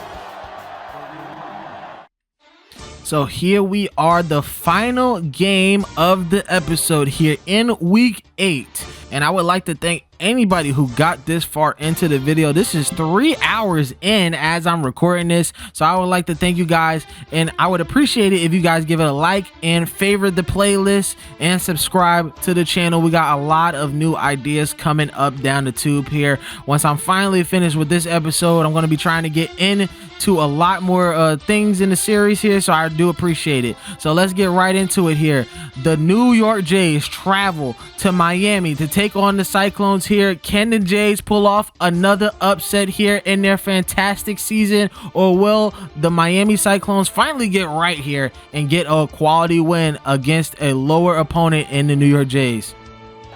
So here we are, the final game of the episode here in week 8. And I would like to thank anybody who got this far into the video. This is 3 hours in as I'm recording this, so I would like to thank you guys, and I would appreciate it if you guys give it a like and favorite the playlist and subscribe to the channel. We got a lot of new ideas coming up down the tube here. Once I'm finally finished with this episode, I'm going to be trying to get into a lot more things in the series here, so I do appreciate it. So let's get right into it here. The New York Jays travel to Miami to take on the Cyclones here. Can the Jays pull off another upset here in their fantastic season, or will the Miami Cyclones finally get right here and get a quality win against a lower opponent in the New York Jays?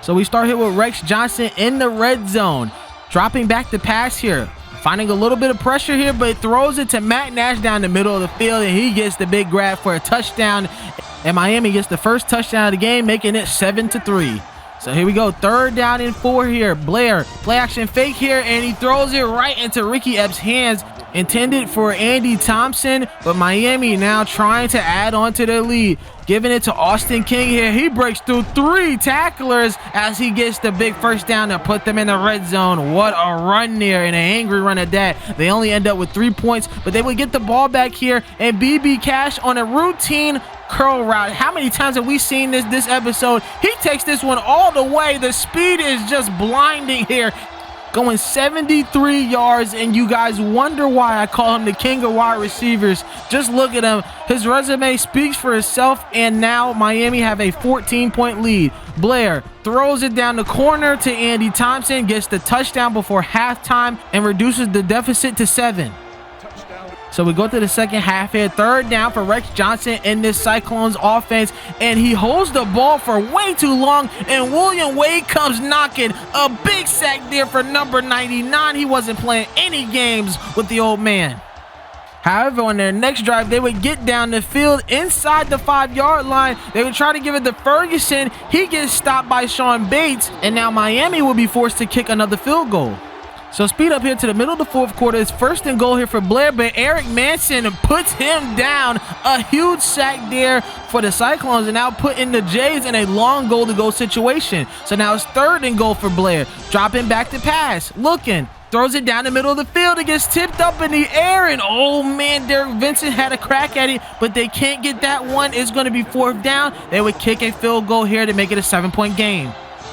So we start here with Rex Johnson in the red zone, dropping back the pass here, finding a little bit of pressure here, but throws it to Matt Nash down the middle of the field, and he gets the big grab for a touchdown, and Miami gets the first touchdown of the game, making it 7-3. So here we go, 3rd down and 4 here. Blair, play action fake here, and he throws it right into Ricky Epps' hands, intended for Andy Thompson, but Miami now trying to add on to their lead, giving it to Austin King here. He breaks through 3 tacklers as he gets the big first down to put them in the red zone. What a run there, and an angry run at that. They only end up with 3 points, but they would get the ball back here, and BB Cash on a routine curl route. How many times have we seen this episode? He takes this one all the way. The speed is just blinding here, going 73 yards, and you guys wonder why I call him the king of wide receivers. Just look at him. His resume speaks for itself, and now Miami have a 14-point lead. Blair throws it down the corner to Andy Thompson, gets the touchdown before halftime, and reduces the deficit to 7. So we go to the second half here. 3rd down for Rex Johnson in this Cyclones offense, and he holds the ball for way too long, and William Wade comes knocking. A big sack there for number 99. He wasn't playing any games with the old man. However, on their next drive, they would get down the field inside the 5-yard line. They would try to give it to Ferguson. He gets stopped by Sean Bates, and now Miami will be forced to kick another field goal. So speed up here to the middle of the 4th quarter. It's 1st and goal here for Blair, but Eric Manson puts him down. A huge sack there for the Cyclones, and now putting the Jays in a long goal-to-go situation. So now it's 3rd and goal for Blair, dropping back to pass, looking, throws it down the middle of the field. It gets tipped up in the air, and oh man, Derek Vincent had a crack at it, but they can't get that one. It's going to be 4th down. They would kick a field goal here to make it a 7-point game.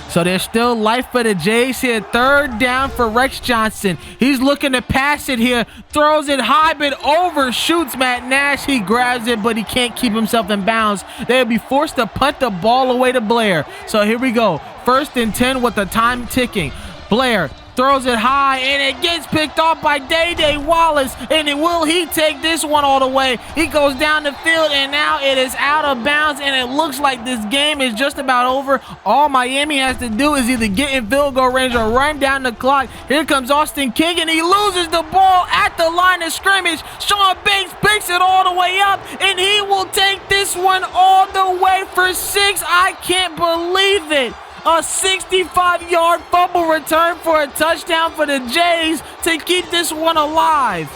So there's still life for the Jays here. 3rd down for Rex Johnson. He's looking to pass it here. Throws it high, but overshoots Matt Nash. He grabs it, but he can't keep himself in bounds. They'll be forced to punt the ball away to Blair. So here we go. 1st and 10 with the time ticking. Blair throws it high, and it gets picked off by Day Wallace, and will he take this one all the way? He goes down the field, and now it is out of bounds, and it looks like this game is just about over. All Miami has to do is either get in field goal range or run down the clock. Here comes Austin King, and he loses the ball at the line of scrimmage. Sean Bates picks it all the way up, and he will take this one all the way for 6. I can't believe it. A 65-yard fumble return for a touchdown for the Jays to keep this one alive.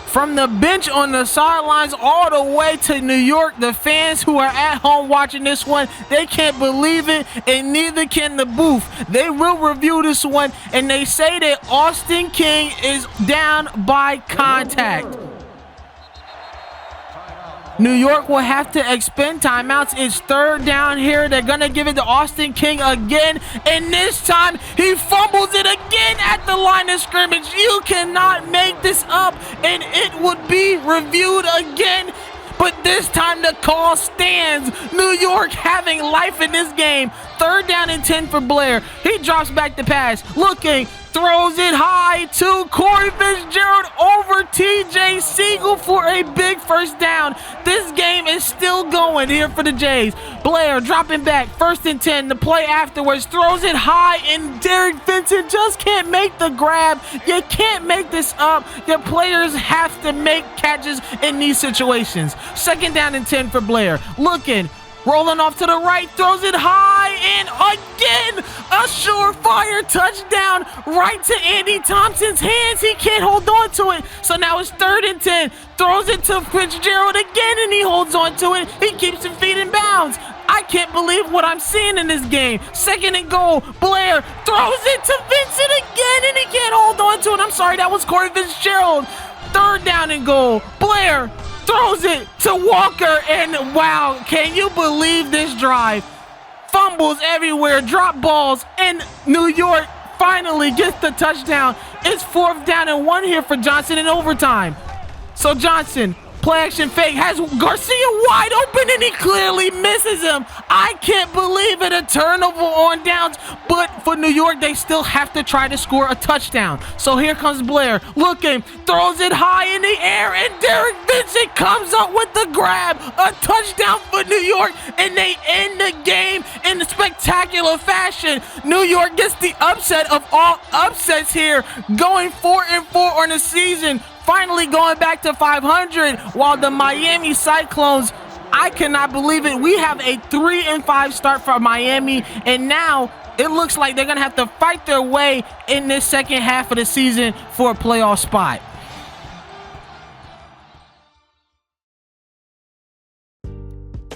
From the bench on the sidelines all the way to New York, the fans who are at home watching this one, they can't believe it, and neither can the booth. They will review this one, and they say that Austin King is down by contact. New York will have to expend timeouts. It's 3rd down here. They're going to give it to Austin King again, and this time he fumbles it again at the line of scrimmage. You cannot make this up, and it would be reviewed again. But this time the call stands. New York having life in this game. 3rd down and 10 for Blair. He drops back the pass, looking, throws it high to Corey Fitzgerald over TJ Siegel for a big first down. This game is still going here for the Jays. Blair dropping back, 1st and 10. The play afterwards, throws it high, and Derek Vincent just can't make the grab. You can't make this up. Your players have to make catches in these situations. 2nd down and 10 for Blair. Looking, rolling off to the right, throws it high, and again, a surefire touchdown right to Andy Thompson's hands. He can't hold on to it. So now it's 3rd and 10. Throws it to Fitzgerald again, and he holds on to it. He keeps his feet in bounds. I I can't believe what I'm seeing in this game. 2nd and goal. Blair throws it to Vincent again, and he can't hold on to it. I'm sorry, that was Corey Fitzgerald. 3rd down and goal. Blair throws it to Walker, and wow, can you believe this drive? Fumbles everywhere, drop balls, and New York finally gets the touchdown. It's 4th down and 1 here for Johnson in overtime. So Johnson, play action fake, has Garcia wide open, and he clearly misses him. I can't believe it, a turnover on downs, but for New York, they still have to try to score a touchdown. So here comes Blair, looking, throws it high in the air, and Derek Vincent comes up with the grab. A touchdown for New York, and they end the game in a spectacular fashion. New York gets the upset of all upsets here, going 4-4 on the season, finally going back to 500, while the Miami Cyclones, I cannot believe it. We have a 3-5 start for Miami, and now it looks like they're going to have to fight their way in this second half of the season for a playoff spot.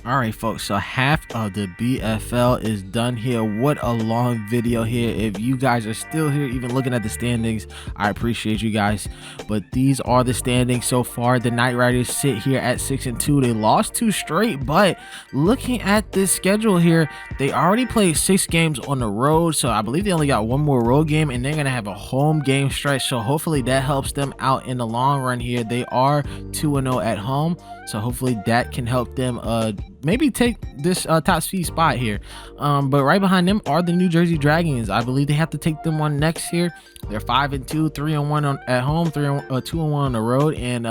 All right, folks, so half of the BFL is done here. What a long video here. If you guys are still here, even looking at the standings, I appreciate you guys. But these are the standings so far. The Knight Riders sit here at 6-2. They lost 2 straight, but looking at this schedule here, they already played 6 games on the road. So I believe they only got 1 more road game, and they're going to have a home game stretch. So hopefully that helps them out in the long run here. They are 2-0 at home. So hopefully that can help them maybe take this top speed spot here. But right behind them are the New Jersey Dragons. I believe they have to take them on next here. They're 5-2, 3-1 at home, 2-1 on the road, and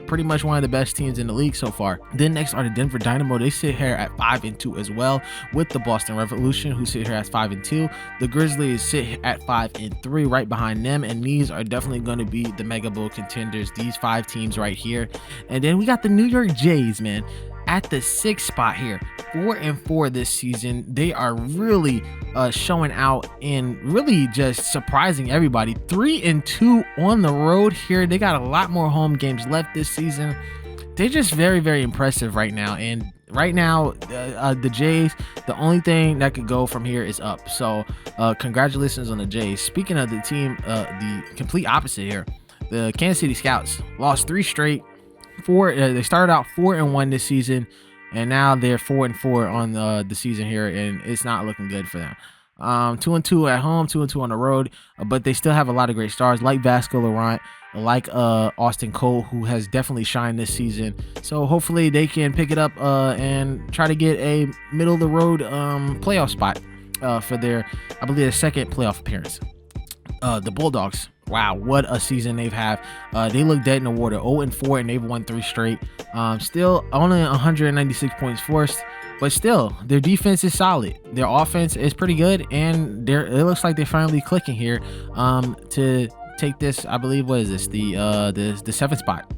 pretty much one of the best teams in the league so far. Then next are the Denver Dynamo. They sit here at 5-2 as well, with the Boston Revolution, who sit here at 5-2. The Grizzlies sit at 5-3 right behind them, and these are definitely going to be the Mega Bowl contenders, these 5 teams right here. And then we got the New York Jays, man, at the 6th spot here, 4-4 this season. They are really showing out and really just surprising everybody. 3-2 on the road here. They got a lot more home games left this season. They're just very, very impressive right now. And right now, the Jays, the only thing that could go from here is up. So congratulations on the Jays. Speaking of the team, the complete opposite here, the Kansas City Scouts lost 3 straight. They started out 4-1 this season, and now they're 4-4 on the season here, and it's not looking good for them. 2-2 at home, 2-2 on the road, but they still have a lot of great stars like Vasco Laurent, like Austin Cole, who has definitely shined this season. So hopefully they can pick it up and try to get a middle of the road playoff spot for their, I believe, their 2nd playoff appearance. The Bulldogs, wow, what a season they've had. They look dead in the water, 0-4, and they've won 3 straight. Still only 196 points forced, but still their defense is solid. Their offense is pretty good, and it looks like they're finally clicking here to take this, I believe, what is this, the 7th spot.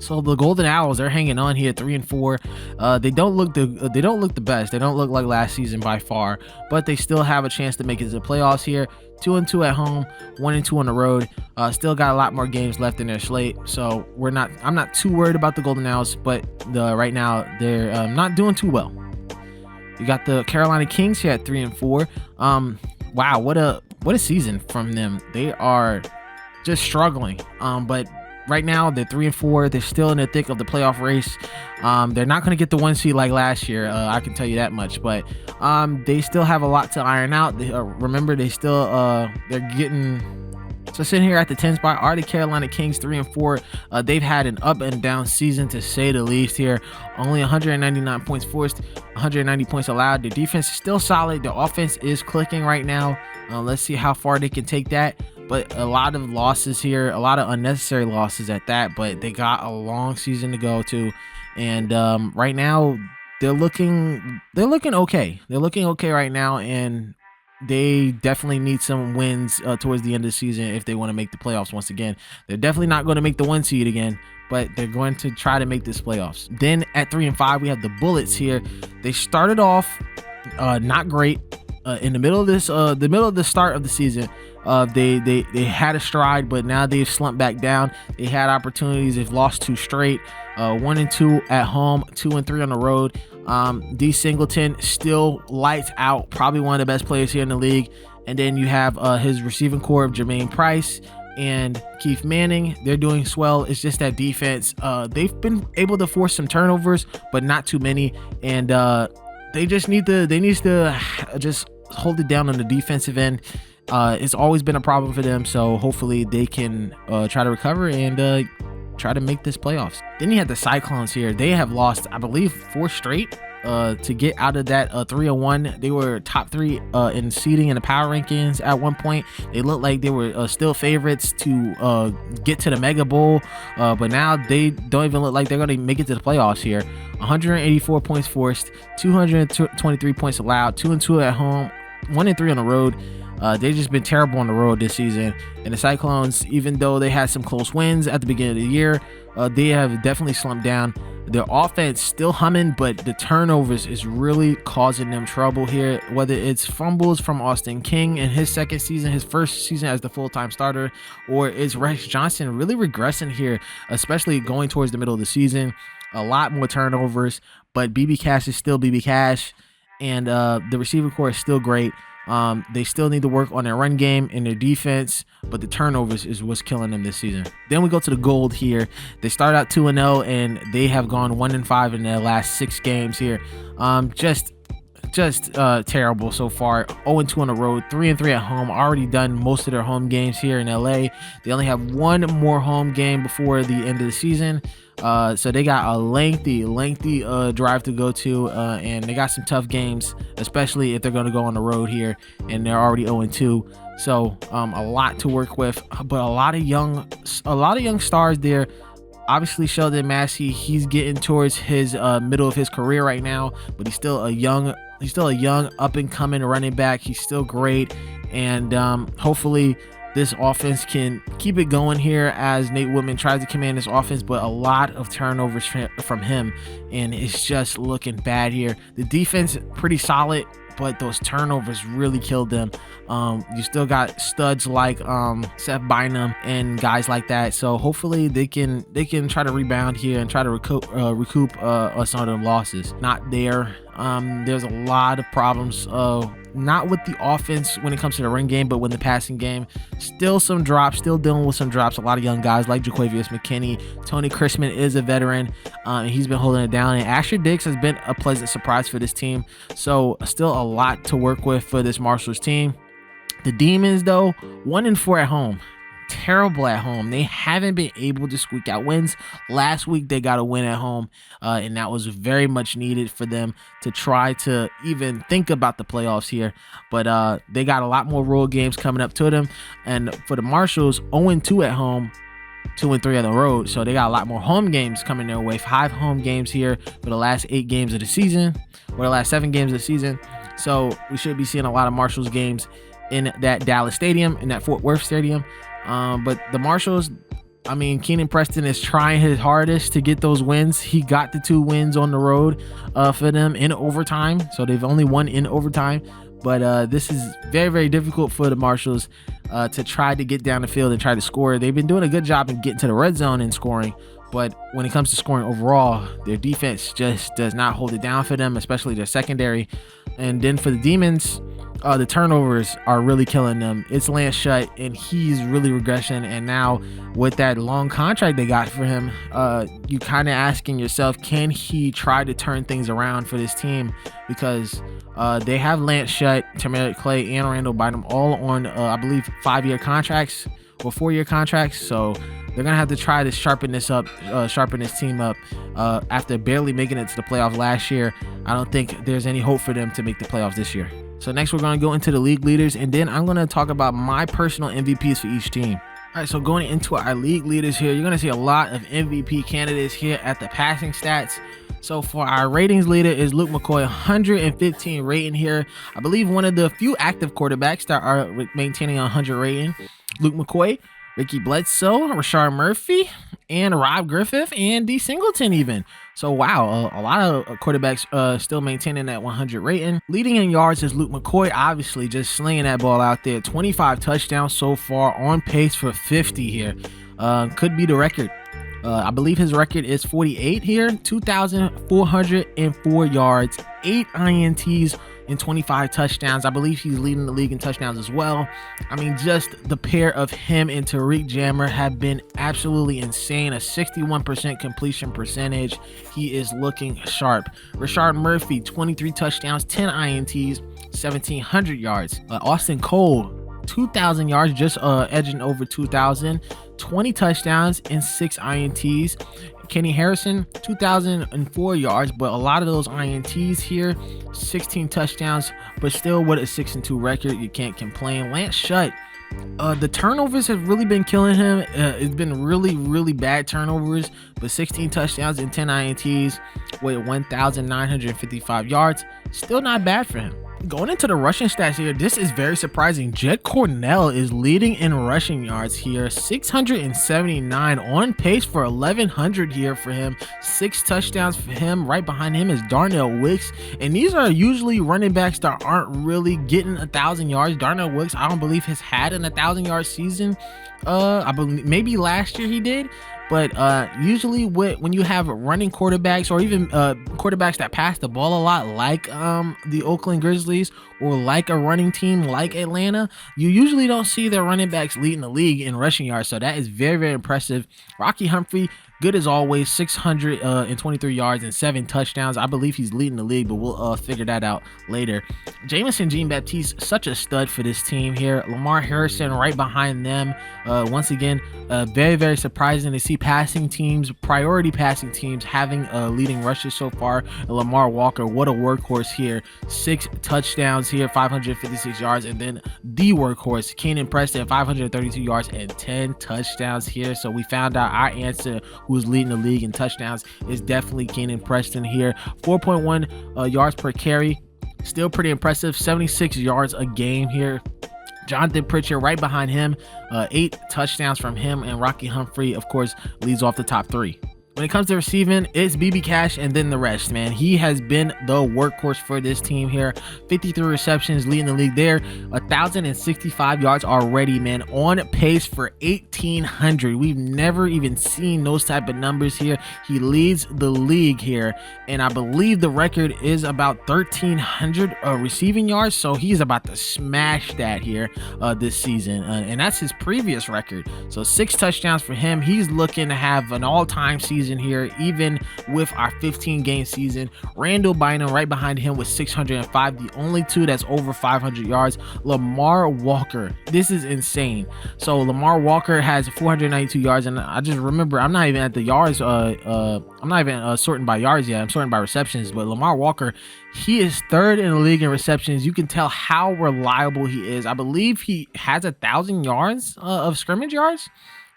So the Golden Owls, they're hanging on here, 3-4. They don't look the best. They don't look like last season by far, but they still have a chance to make it to the playoffs here. 2-2 at home, 1-2 on the road. Still got a lot more games left in their slate, so I'm not too worried about the Golden Owls, but right now they're not doing too well. You got the Carolina Kings here at 3-4. Wow, what a season from them. They are just struggling, but right now they're 3-4. They're still in the thick of the playoff race. They're not going to get the 1 seed like last year, I can tell you that much, but they still have a lot to iron out. Remember, they're getting, so sitting here at the 10th spot are the Carolina Kings, 3-4. They've had an up and down season, to say the least here. Only 199 points forced, 190 points allowed. Their defense is still solid. Their offense is clicking right now. Let's see how far they can take that. But a lot of losses here, a lot of unnecessary losses at that, but they got a long season to go to. And right now they're looking okay. They're looking okay right now, and they definitely need some wins towards the end of the season if they want to make the playoffs once again. They're definitely not going to make the 1 seed again, but they're going to try to make this playoffs. Then at 3-5, we have the Bullets here. They started off not great. In the middle of the start of the season, They had a stride, but now they've slumped back down. They had opportunities. They've lost 2 straight. 1-2 at home, 2-3 on the road. D Singleton still lights out, probably one of the best players here in the league. And then you have his receiving core of Jermaine Price and Keith Manning. They're doing swell. It's just that defense. They've been able to force some turnovers, but not too many. And they need to just hold it down on the defensive end. It's always been a problem for them. So hopefully they can try to recover and try to make this playoffs. Then you have the Cyclones here. They have lost, I believe, 4 straight to get out of that 3-1. They were top 3 in seeding in the power rankings at one point. They looked like they were still favorites to get to the Mega Bowl, but now they don't even look like they're going to make it to the playoffs here. 184 points forced, 223 points allowed, 2-2 at home, 1-3 on the road. They've just been terrible on the road this season. And the Cyclones, even though they had some close wins at the beginning of the year, they have definitely slumped down. Their offense still humming, but the turnovers is really causing them trouble here. Whether it's fumbles from Austin King in his second season, his first season as the full-time starter, or is Rex Johnson really regressing here, especially going towards the middle of the season. A lot more turnovers, but BB Cash is still BB Cash, and the receiver core is still great. They still need to work on their run game and their defense, but the turnovers is what's killing them this season. Then we go to the Gold here. They start out 2-0 and they have gone 1-5 in their last 6 games here. Just terrible so far. 0-2 on the road, 3-3 at home. Already done most of their home games here in LA. They only have 1 more home game before the end of the season. So they got a lengthy drive to go to, and they got some tough games, especially if they're going to go on the road here, and they're already 0-2. So a lot to work with, but a lot of young stars there. Obviously, Sheldon Massey, he's getting towards his middle of his career right now, but he's still a young up and coming running back. He's still great, and hopefully this offense can keep it going here as Nate Woodman tries to command this offense, but a lot of turnovers from him, and it's just looking bad here. The defense pretty solid, but those turnovers really killed them. You still got studs like Seth Bynum and guys like that, so hopefully they can try to rebound here and try to recoup some of them losses. Not there. There's a lot of problems, not with the offense when it comes to the run game, but when the passing game, still dealing with some drops. A lot of young guys like Jaquavius McKinney. Tony Chrisman is a veteran, and he's been holding it down. And Asher Diggs has been a pleasant surprise for this team. So still a lot to work with for this Marshals team. The Demons, though, 1-4 at home. Terrible at home. They haven't been able to squeak out wins. Last week they got a win at home, and that was very much needed for them to try to even think about the playoffs here. But they got a lot more road games coming up to them, and for the Marshals, 0-2 at home, 2-3 on the road. So they got a lot more home games coming their way. 5 home games here for the last 8 games of the season, or the last 7 games of the season. So we should be seeing a lot of Marshals games in that Dallas stadium, in that Fort Worth stadium. But the Marshals, I mean, Keenan Preston is trying his hardest to get those wins. He got the 2 wins on the road for them in overtime. So they've only won in overtime. But this is very, very difficult for the Marshals to try to get down the field and try to score. They've been doing a good job in getting to the red zone and scoring. But when it comes to scoring overall, their defense just does not hold it down for them, especially their secondary. And then for the Demons, the turnovers are really killing them. It's Lance Shutt, and he's really regression. And now with that long contract they got for him, you kind of asking yourself, can he try to turn things around for this team? Because they have Lance Shutt, Tamarick Clay, and Randall Bynum all on, I believe, 5-year contracts or 4-year contracts. So they're gonna have to try to sharpen this team up. After barely making it to the playoff last year, I don't think there's any hope for them to make the playoffs this year. So next we're going to go into the league leaders, and then I'm going to talk about my personal MVPs for each team. All right, so going into our league leaders here, you're going to see a lot of MVP candidates here at the passing stats. So for our ratings leader is Luke McCoy, 115 rating here. I believe one of the few active quarterbacks that are maintaining a 100 rating. Luke McCoy Ricky Bledsoe, Rashard Murphy, and Rob Griffith, and D Singleton even. So wow, a lot of quarterbacks still maintaining that 100 rating. Leading in yards is Luke McCoy, obviously just slinging that ball out there. 25 touchdowns so far, on pace for 50 here. Could be the record. I believe his record is 48 here, 2,404 yards, 8 INTs, and 25 touchdowns. I believe he's leading the league in touchdowns as well. I mean, just the pair of him and Tariq Jammer have been absolutely insane. A 61% completion percentage. He is looking sharp. Rashard Murphy, 23 touchdowns, 10 INTs, 1,700 yards. Austin Cole, 2,000 yards, just edging over 2,000, 20 touchdowns and 6 INTs. Kenny Harrison, 2,004 yards, but a lot of those INTs here, 16 touchdowns, but still with a 6-2 record, you can't complain. Lance Shutt, the turnovers have really been killing him. It's been really bad turnovers, but 16 touchdowns and 10 INTs with 1,955 yards, still not bad for him. Going into the rushing stats here, this is very surprising. Jet Cornell is leading in rushing yards here, 679, on pace for 1,100 here for him. 6 touchdowns for him. Right behind him is Darnell Wicks, and these are usually running backs that aren't really getting 1,000 yards. Darnell Wicks, I don't believe has had an 1,000-yard season. I believe maybe last year he did. But usually when you have running quarterbacks, or even quarterbacks that pass the ball a lot, like the Oakland Grizzlies, or like a running team like Atlanta, you usually don't see their running backs leading the league in rushing yards. So that is very impressive. Rocky Humphrey, good as always, 623 yards and 7 touchdowns. I believe he's leading the league, but we'll figure that out later. Jamison Jean-Baptiste, such a stud for this team here. Lamar Harrison right behind them. Once again, very surprising to see passing teams, priority passing teams, having leading rushers so far. Lamar Walker, what a workhorse here. 6 touchdowns here, 556 yards, and then the workhorse, Keenan Preston, 532 yards and 10 touchdowns here. So we found out our answer, who's leading the league in touchdowns, is definitely Keenan Preston here. 4.1 yards per carry, still pretty impressive. 76 yards a game here. Jonathan Pritchard right behind him, 8 touchdowns from him, and Rocky Humphrey, of course, leads off the top 3. When it comes to receiving, it's BB Cash and then the rest, man. He has been the workhorse for this team here. 53 receptions, leading the league there. 1,065 yards already, man. On pace for 1,800. We've never even seen those type of numbers here. He leads the league here, and I believe the record is about 1,300 receiving yards. So he's about to smash that here this season, and that's his previous record. So 6 touchdowns for him. He's looking to have an all-time season here, even with our 15-game season. Randall Bynum right behind him with 605, the only 2 that's over 500 yards. Lamar Walker, this is insane. So Lamar Walker has 492 yards, and I just remember, I'm not even at the yards, I'm not even sorting by yards yet, I'm sorting by receptions. But Lamar Walker, he is 3rd in the league in receptions. You can tell how reliable he is. I believe he has 1,000 yards of scrimmage yards,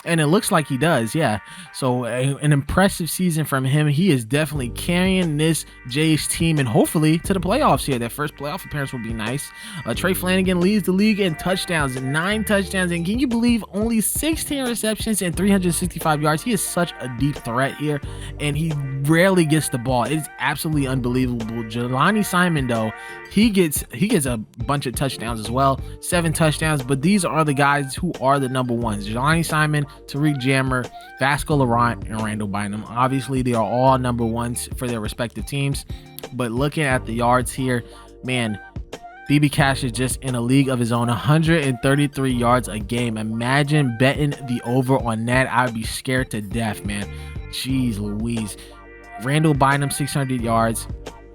and it looks like he does, yeah. So an impressive season from him. He is definitely carrying this Jays team, and hopefully to the playoffs here. That first playoff appearance will be nice. Trey Flanagan leads the league in touchdowns, 9 touchdowns, and can you believe only 16 receptions and 365 yards? He is such a deep threat here, and he rarely gets the ball. It's absolutely unbelievable. Jelani Simon, though, he gets a bunch of touchdowns as well, 7 touchdowns. But these are the guys who are the number ones: Jelani Simon, Tariq Jammer, Vasco Laurent, and Randall Bynum. Obviously, they are all number ones for their respective teams. But looking at the yards here, man, BB Cash is just in a league of his own. 133 yards a game. Imagine betting the over on that. I'd be scared to death, man. Jeez Louise. Randall Bynum, 600 yards.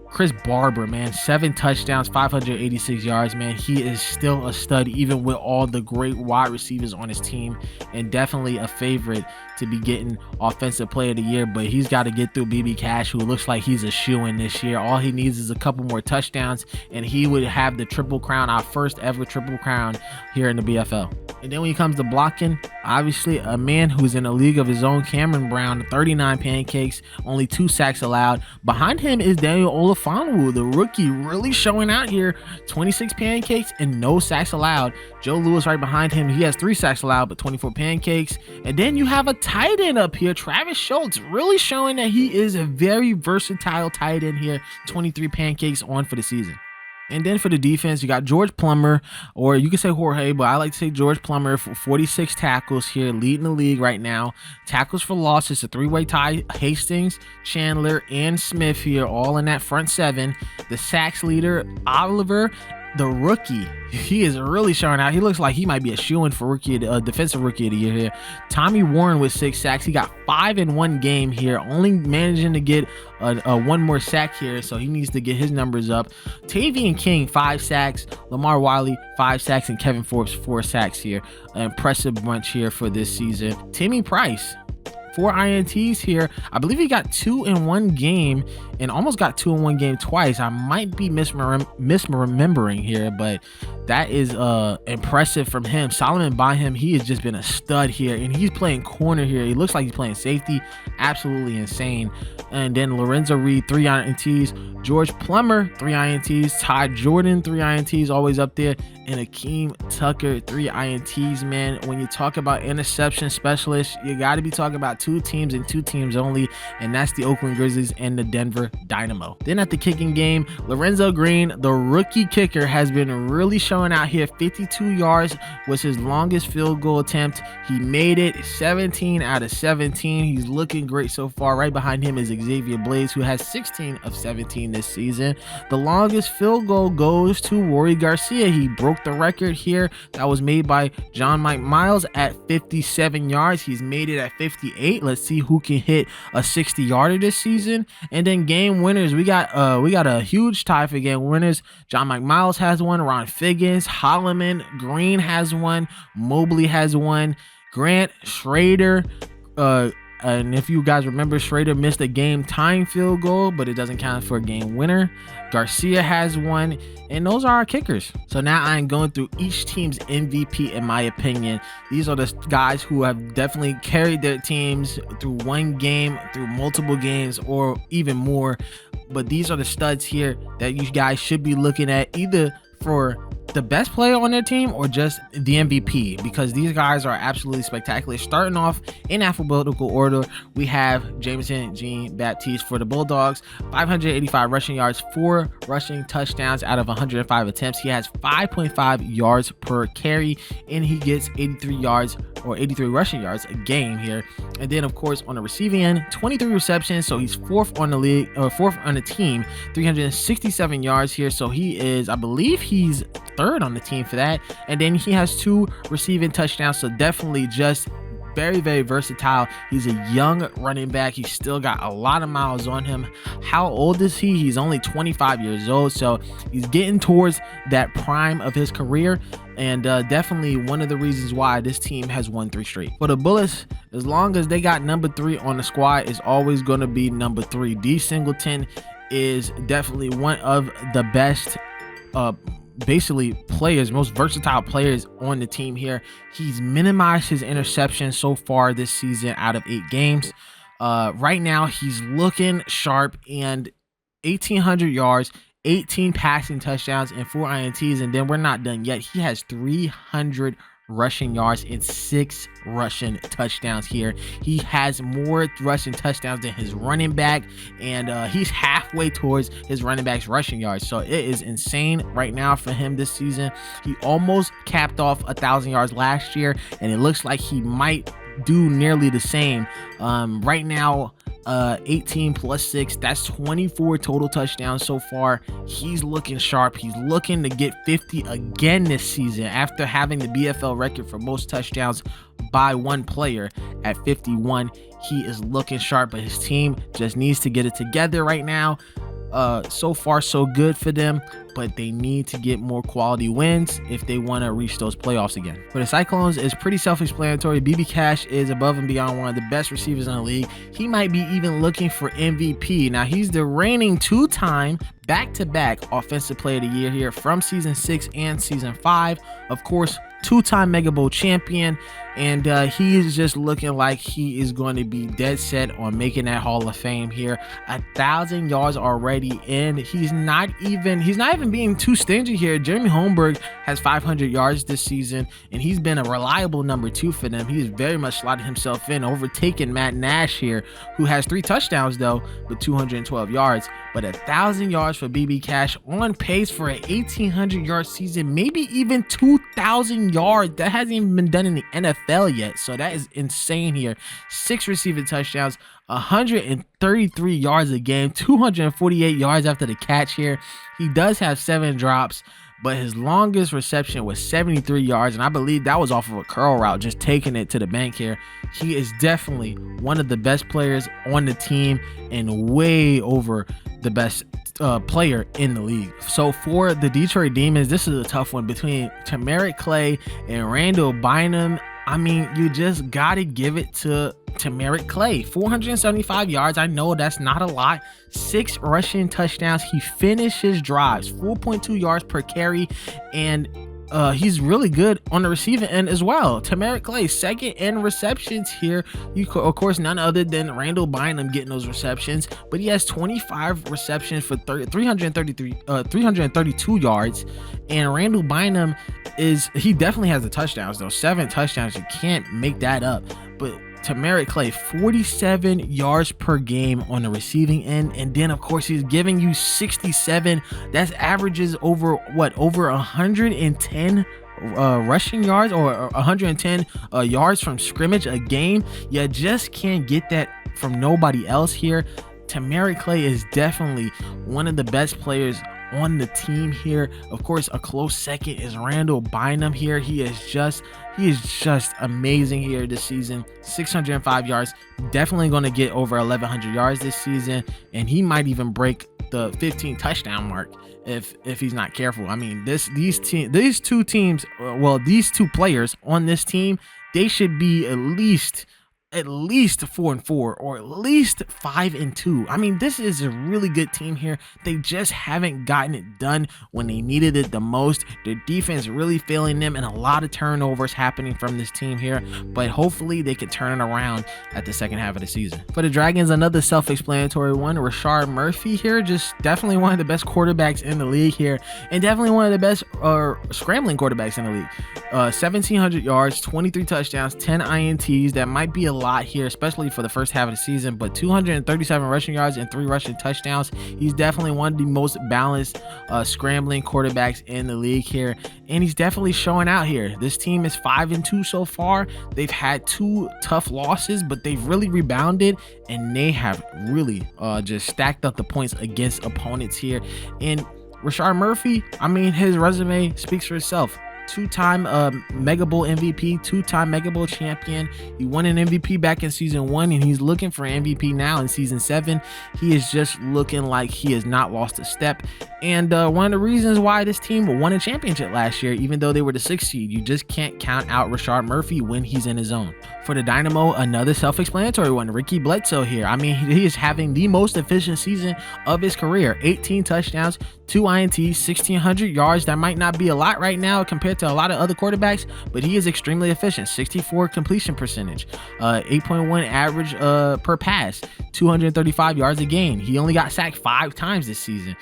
Chris Barber, man, 7 touchdowns, 586 yards, man. He is still a stud, even with all the great wide receivers on his team, and definitely a favorite to be getting Offensive Player of the Year. But he's got to get through BB Cash, who looks like he's a shoo-in this year. All he needs is a couple more touchdowns, and he would have the triple crown, our first ever triple crown here in the BFL. And then when it comes to blocking, obviously a man who's in a league of his own, Cameron Brown, 39 pancakes, only 2 sacks allowed. Behind him is Daniel Olafonu, the rookie, really showing out here, 26 pancakes and no sacks allowed. Joe Lewis right behind him, he has 3 sacks allowed but 24 pancakes. And then you have a tight end up here, Travis Schultz, really showing that he is a very versatile tight end here, 23 pancakes on for the season. And then for the defense, you got George Plummer, or you can say Jorge, but I like to say George Plummer, for 46 tackles here, leading the league right now. Tackles for loss, it's a 3-way tie. Hastings, Chandler, and Smith here, all in that front 7. The sacks leader, Oliver, the rookie, he is really showing out. He looks like he might be a shoo-in for defensive rookie of the year here. Tommy Warren with 6 sacks. He got 5 in one game here, only managing to get one more sack here, so he needs to get his numbers up. Tavian King, 5 sacks. Lamar Wiley, 5 sacks, and Kevin Forbes, 4 sacks here. An impressive bunch here for this season. Timmy Price, 4 INTs here. I believe he got 2 in one game and almost got 2 in one game twice. I might be misremembering here, but that is impressive from him. Solomon Byham, he has just been a stud here, and he's playing corner here. He looks like he's playing safety. Absolutely insane. And then Lorenzo Reed, 3 INTs. George Plummer, 3 INTs. Ty Jordan, 3 INTs, always up there. And Akeem Tucker, 3 INTs, man. When you talk about interception specialists, you got to be talking about 2 teams and 2 teams only, and that's the Oakland Grizzlies and the Denver Dynamo. Then at the kicking game, Lorenzo Green, the rookie kicker, has been really showing out here. 52 yards was his longest field goal attempt. He made it 17 out of 17. He's looking great so far. Right behind him is Xavier Blades, who has 16 of 17 this season. The longest field goal goes to Rory Garcia. He broke the record here that was made by John Mike Miles at 57 yards. He's made it at 58. Let's see who can hit a 60-yarder this season. And then game winners, we got a huge tie for game winners. John Mike Miles has one, Ron Figgins, Holloman, Green has one, Mobley has one, Grant, Schrader, and if you guys remember, Schrader missed a game tying field goal, but it doesn't count for a game winner. Garcia has one, and those are our kickers. So now I'm going through each team's MVP in my opinion. These are the guys who have definitely carried their teams through one game, through multiple games, or even more. But these are the studs here that you guys should be looking at, either for the best player on their team or just the MVP, because these guys are absolutely spectacular. Starting off in alphabetical order, we have Jameson Jean-Baptiste for the Bulldogs, 585 rushing yards, 4 rushing touchdowns out of 105 attempts. He has 5.5 yards per carry, and he gets 83 yards or 83 rushing yards a game here. And then of course on the receiving end, 23 receptions, so he's 4th on the league, or 4th on the team, 367 yards here. So he is, I believe he's 3rd on the team for that. And then he has 2 receiving touchdowns, so definitely just very, very versatile. He's a young running back. He's still got a lot of miles on him. How old is he? He's only 25 years old, so he's getting towards that prime of his career, and definitely one of the reasons why this team has won 3 straight. For the Bullets, as long as they got number 3 on the squad, it's always going to be number 3. D Singleton is definitely one of the best basically players, most versatile players on the team here. He's minimized his interceptions so far this season out of 8 games. Right now he's looking sharp, and 1,800 yards, 18 passing touchdowns, and 4 INTs. And then we're not done yet. He has 300 rushing yards and 6 rushing touchdowns here. He has more rushing touchdowns than his running back, and he's halfway towards his running back's rushing yards. So it is insane right now for him this season. He almost capped off 1,000 yards last year, and it looks like he might do nearly the same. Right now, 18 plus 6, that's 24 total touchdowns so far. He's looking sharp. He's looking to get 50 again this season after having the BFL record for most touchdowns by one player at 51. He is looking sharp, but his team just needs to get it together right now. So far so good for them, but they need to get more quality wins if they want to reach those playoffs again. For the Cyclones, it's pretty self-explanatory. BB Cash is above and beyond one of the best receivers in the league. He might be even looking for MVP. Now, he's the reigning 2-time back-to-back offensive player of the year here from season 6 and season 5. Of course, two-time Mega Bowl champion, and he is just looking like he is going to be dead set on making that Hall of Fame here. 1,000 yards already in. He's not even being too stingy here. Jeremy Holmberg has 500 yards this season, and he's been a reliable number 2 for them. He has very much slotted himself in, overtaking Matt Nash here, who has 3 touchdowns though, with 212 yards. But 1,000 yards for BB Cash, on pace for an 1,800 yard season, maybe even 2,000 yards. That hasn't even been done in the NFL yet, so that is insane here. 6 receiving touchdowns, 133 yards a game, 248 yards after the catch here. He does have 7 drops, but his longest reception was 73 yards, and I believe that was off of a curl route, just taking it to the bank here. He is definitely one of the best players on the team and way over the best player in the league. So for the Detroit Demons, this is a tough one between Tamarick Clay and Randall Bynum. I mean, you just gotta give it to Tamarick Clay. 475 yards. I know that's not a lot. 6 rushing touchdowns. He finishes drives 4.2 yards per carry, and he's really good on the receiving end as well. Tamarick Clay, second in receptions here. Of course, none other than Randall Bynum getting those receptions, but he has 25 receptions for 332 yards. And Randall Bynum he definitely has the touchdowns though. 7 touchdowns. You can't make that up. But Tamarick Clay, 47 yards per game on the receiving end, and then of course he's giving you 67. That's averages over 110 rushing yards, or 110 yards from scrimmage a game. You just can't get that from nobody else here. Tamarick Clay is definitely one of the best players on the team here. Of course, a close second is Randall Bynum here. He is just amazing here this season. 605 yards, definitely going to get over 1,100 yards this season, and he might even break the 15 touchdown mark if he's not careful. I mean, these two players on this team, they should be at least 4-4 or at least 5-2. I mean, this is a really good team here. They just haven't gotten it done when they needed it the most. Their defense really failing them, and a lot of turnovers happening from this team here, but hopefully they can turn it around at the second half of the season. For the Dragons, another self-explanatory one. Rashard Murphy here, just definitely one of the best quarterbacks in the league here, and definitely one of the best scrambling quarterbacks in the league. 1,700 yards, 23 touchdowns, 10 INTs. That might be a lot here, especially for the first half of the season, but 237 rushing yards and 3 rushing touchdowns. He's definitely one of the most balanced scrambling quarterbacks in the league here, and he's definitely showing out here. This team is 5-2 so far. They've had 2 tough losses, but they've really rebounded, and they have really just stacked up the points against opponents here. And Rashard Murphy, I mean, his resume speaks for itself. 2-time Mega Bowl MVP, 2-time Mega Bowl champion. He won an MVP back in season 1, and he's looking for MVP now in season 7. He is just looking like he has not lost a step. And one of the reasons why this team won a championship last year, even though they were the 6th seed, you just can't count out Rashard Murphy when he's in his zone. For the Dynamo, another self-explanatory one. Ricky Bledsoe here. I mean, he is having the most efficient season of his career. 18 touchdowns, 2 INTs, 1,600 yards. That might not be a lot right now compared to a lot of other quarterbacks, but he is extremely efficient. 64 completion percentage, 8.1 average per pass, 235 yards a game. He only got sacked 5 times this season.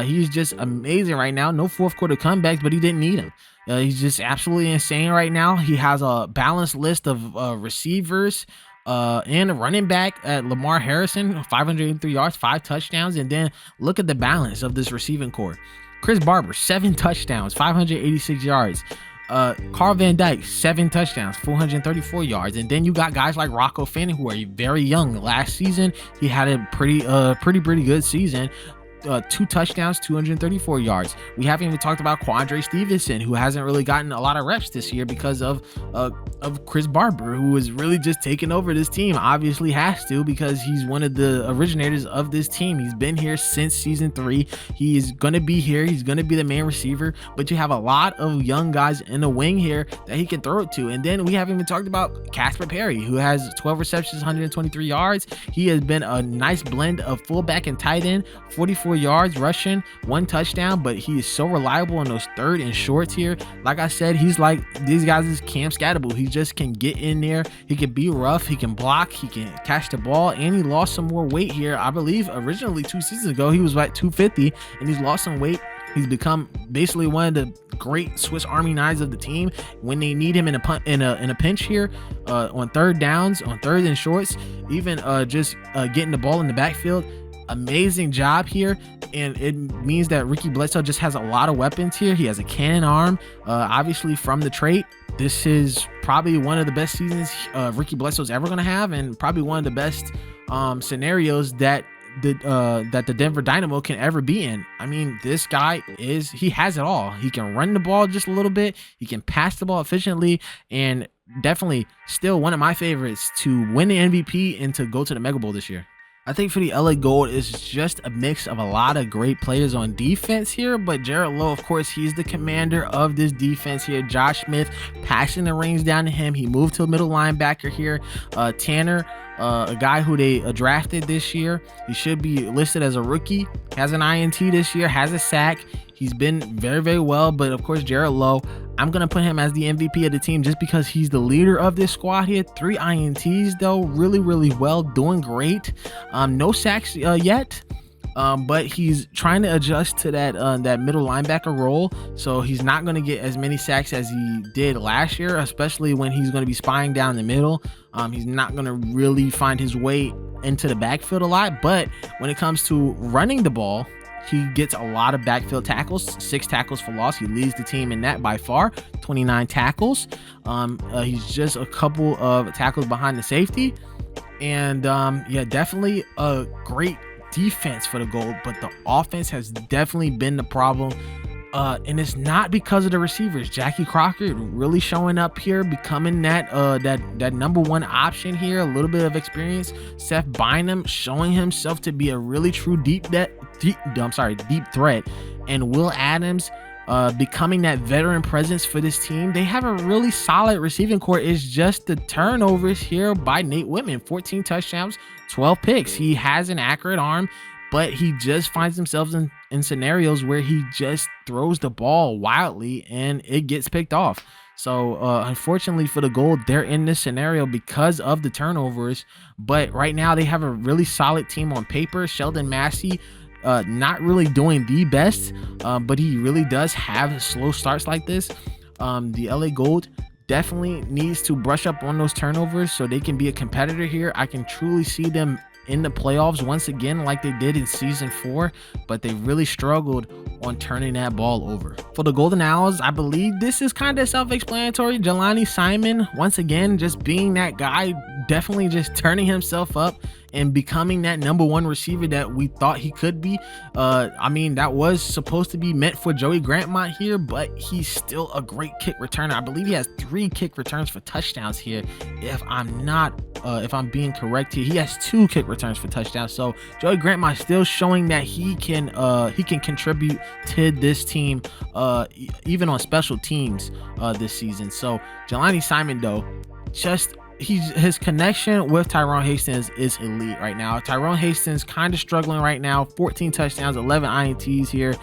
He's just amazing right now. No fourth quarter comebacks, but he didn't need him. He's just absolutely insane right now. He has a balanced list of receivers and a running back at Lamar Harrison, 583 yards, 5 touchdowns. And then look at the balance of this receiving core. Chris Barber, 7 touchdowns, 586 yards. Carl Van Dyke, 7 touchdowns, 434 yards. And then you got guys like Rocco Fanning, who are very young. Last season, he had a pretty good season. 2 touchdowns, 234 yards. We haven't even talked about Quandre Stevenson, who hasn't really gotten a lot of reps this year because of Chris Barber, who is really just taking over this team. Obviously has to, because he's one of the originators of this team. He's been here since season 3. He is going to be here. He's going to be the main receiver, but you have a lot of young guys in the wing here that he can throw it to. And then we haven't even talked about Casper Perry, who has 12 receptions, 123 yards. He has been a nice blend of fullback and tight end, 44 184 yards rushing, 1 touchdown, but he is so reliable in those 3rd and shorts here. Like I said, he's like these guys is Cam Scatterable. He just can get in there. He can be rough. He can block. He can catch the ball, and he lost some more weight here. I believe originally 2 seasons ago he was like 250, and he's lost some weight. He's become basically one of the great Swiss Army knives of the team when they need him in a pinch here, on 3rd downs, on 3rd and shorts, even just getting the ball in the backfield. Amazing job here, and it means that Ricky Bledsoe just has a lot of weapons here. He has a cannon arm, obviously from the trait. This is probably one of the best seasons Ricky Bledsoe's ever going to have, and probably one of the best scenarios that the Denver Dynamo can ever be in. I mean, this guy he has it all. He can run the ball just a little bit. He can pass the ball efficiently, and definitely still one of my favorites to win the MVP and to go to the Mega Bowl this year. I think for the LA Gold, it's just a mix of a lot of great players on defense here, but Jared Lowe, of course, he's the commander of this defense here. Josh Smith passing the reins down to him. He moved to a middle linebacker here. Tanner, a guy who they drafted this year, he should be listed as a rookie, has an INT this year, has a sack. He's been very, very well, but of course, Jared Lowe, I'm going to put him as the MVP of the team just because he's the leader of this squad here. 3 INTs, though, really, really well, doing great. No sacks yet, but he's trying to adjust to that middle linebacker role, so he's not going to get as many sacks as he did last year, especially when he's going to be spying down the middle. He's not going to really find his way into the backfield a lot, but when it comes to running the ball, he gets a lot of backfield tackles, 6 tackles for loss. He leads the team in that by far, 29 tackles. He's just a couple of tackles behind the safety. And yeah, definitely a great defense for the Gold, but the offense has definitely been the problem. And it's not because of the receivers. Jackie Crockett really showing up here, becoming that number 1 option here. A little bit of experience. Seth Bynum showing himself to be a really true deep threat, and Will Adams becoming that veteran presence for this team. They have a really solid receiving core. It's just the turnovers here by Nate Whitman. 14 touchdowns, 12 picks. He has an accurate arm, but he just finds himself in scenarios where he just throws the ball wildly and it gets picked off. So unfortunately for the Gold, they're in this scenario because of the turnovers. But right now they have a really solid team on paper. Sheldon Massey, not really doing the best, but he really does have slow starts like this. The LA Gold definitely needs to brush up on those turnovers so they can be a competitor here. I can truly see them in the playoffs once again like they did in season 4, but they really struggled on turning that ball over. For the Golden Owls, I believe this is kind of self-explanatory. Jelani Simon, once again, just being that guy, definitely just turning himself up and becoming that number 1 receiver that we thought he could be. I mean, that was supposed to be meant for Joey Grantmont here, but he's still a great kick returner. I believe he has 3 kick returns for touchdowns here. If I'm being correct here, he has 2 kick returns for touchdowns. So Joey Grantmont still showing that he can contribute to this team, even on special teams this season. So Jelani Simon, though, just his connection with Tyrone Hastings is elite right now. Tyrone Hastings kind of struggling right now. 14 touchdowns, 11 INTs here.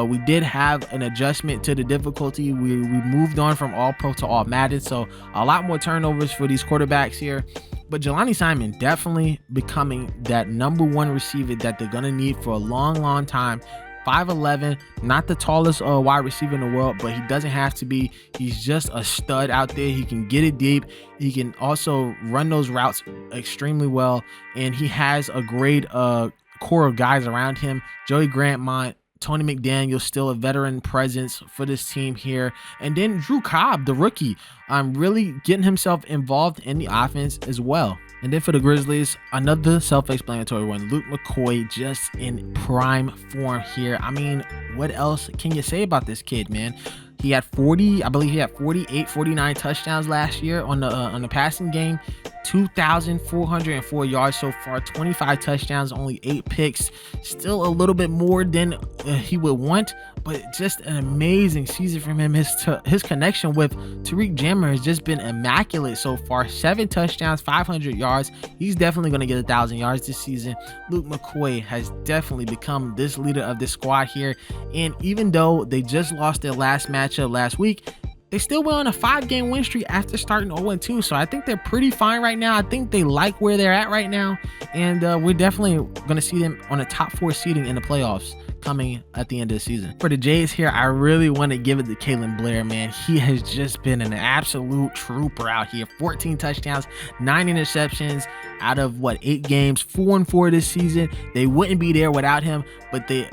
We did have an adjustment to the difficulty. We moved on from all pro to all Madden, so a lot more turnovers for these quarterbacks here. But Jelani Simon definitely becoming that number 1 receiver that they're gonna need for a long time. 5'11", not the tallest wide receiver in the world, but he doesn't have to be. He's just a stud out there. He can get it deep. He can also run those routes extremely well, and he has a great core of guys around him. Joey Grantmont, Tony McDaniel, still a veteran presence for this team here. And then Drew Cobb, the rookie, really getting himself involved in the offense as well. And then for the Grizzlies, another self-explanatory one. Luke McCoy just in prime form here. I mean, what else can you say about this kid, man? He had 48, 49 touchdowns last year on the passing game. 2,404 yards so far, 25 touchdowns, only 8 picks. Still a little bit more than he would want, but just an amazing season from him. His connection with Tariq Jammer has just been immaculate so far. 7 touchdowns, 500 yards. He's definitely going to get 1,000 yards this season. Luke McCoy has definitely become this leader of this squad here, and even though they just lost their last matchup last week, they still went on a 5-game win streak after starting 0-2. So I think they're pretty fine right now. I think they like where they're at right now. And we're definitely going to see them on a top 4 seeding in the playoffs coming at the end of the season. For the Jays here, I really want to give it to Kalen Blair, man. He has just been an absolute trooper out here. 14 touchdowns, 9 interceptions out of 8 games, 4-4 this season. They wouldn't be there without him, but they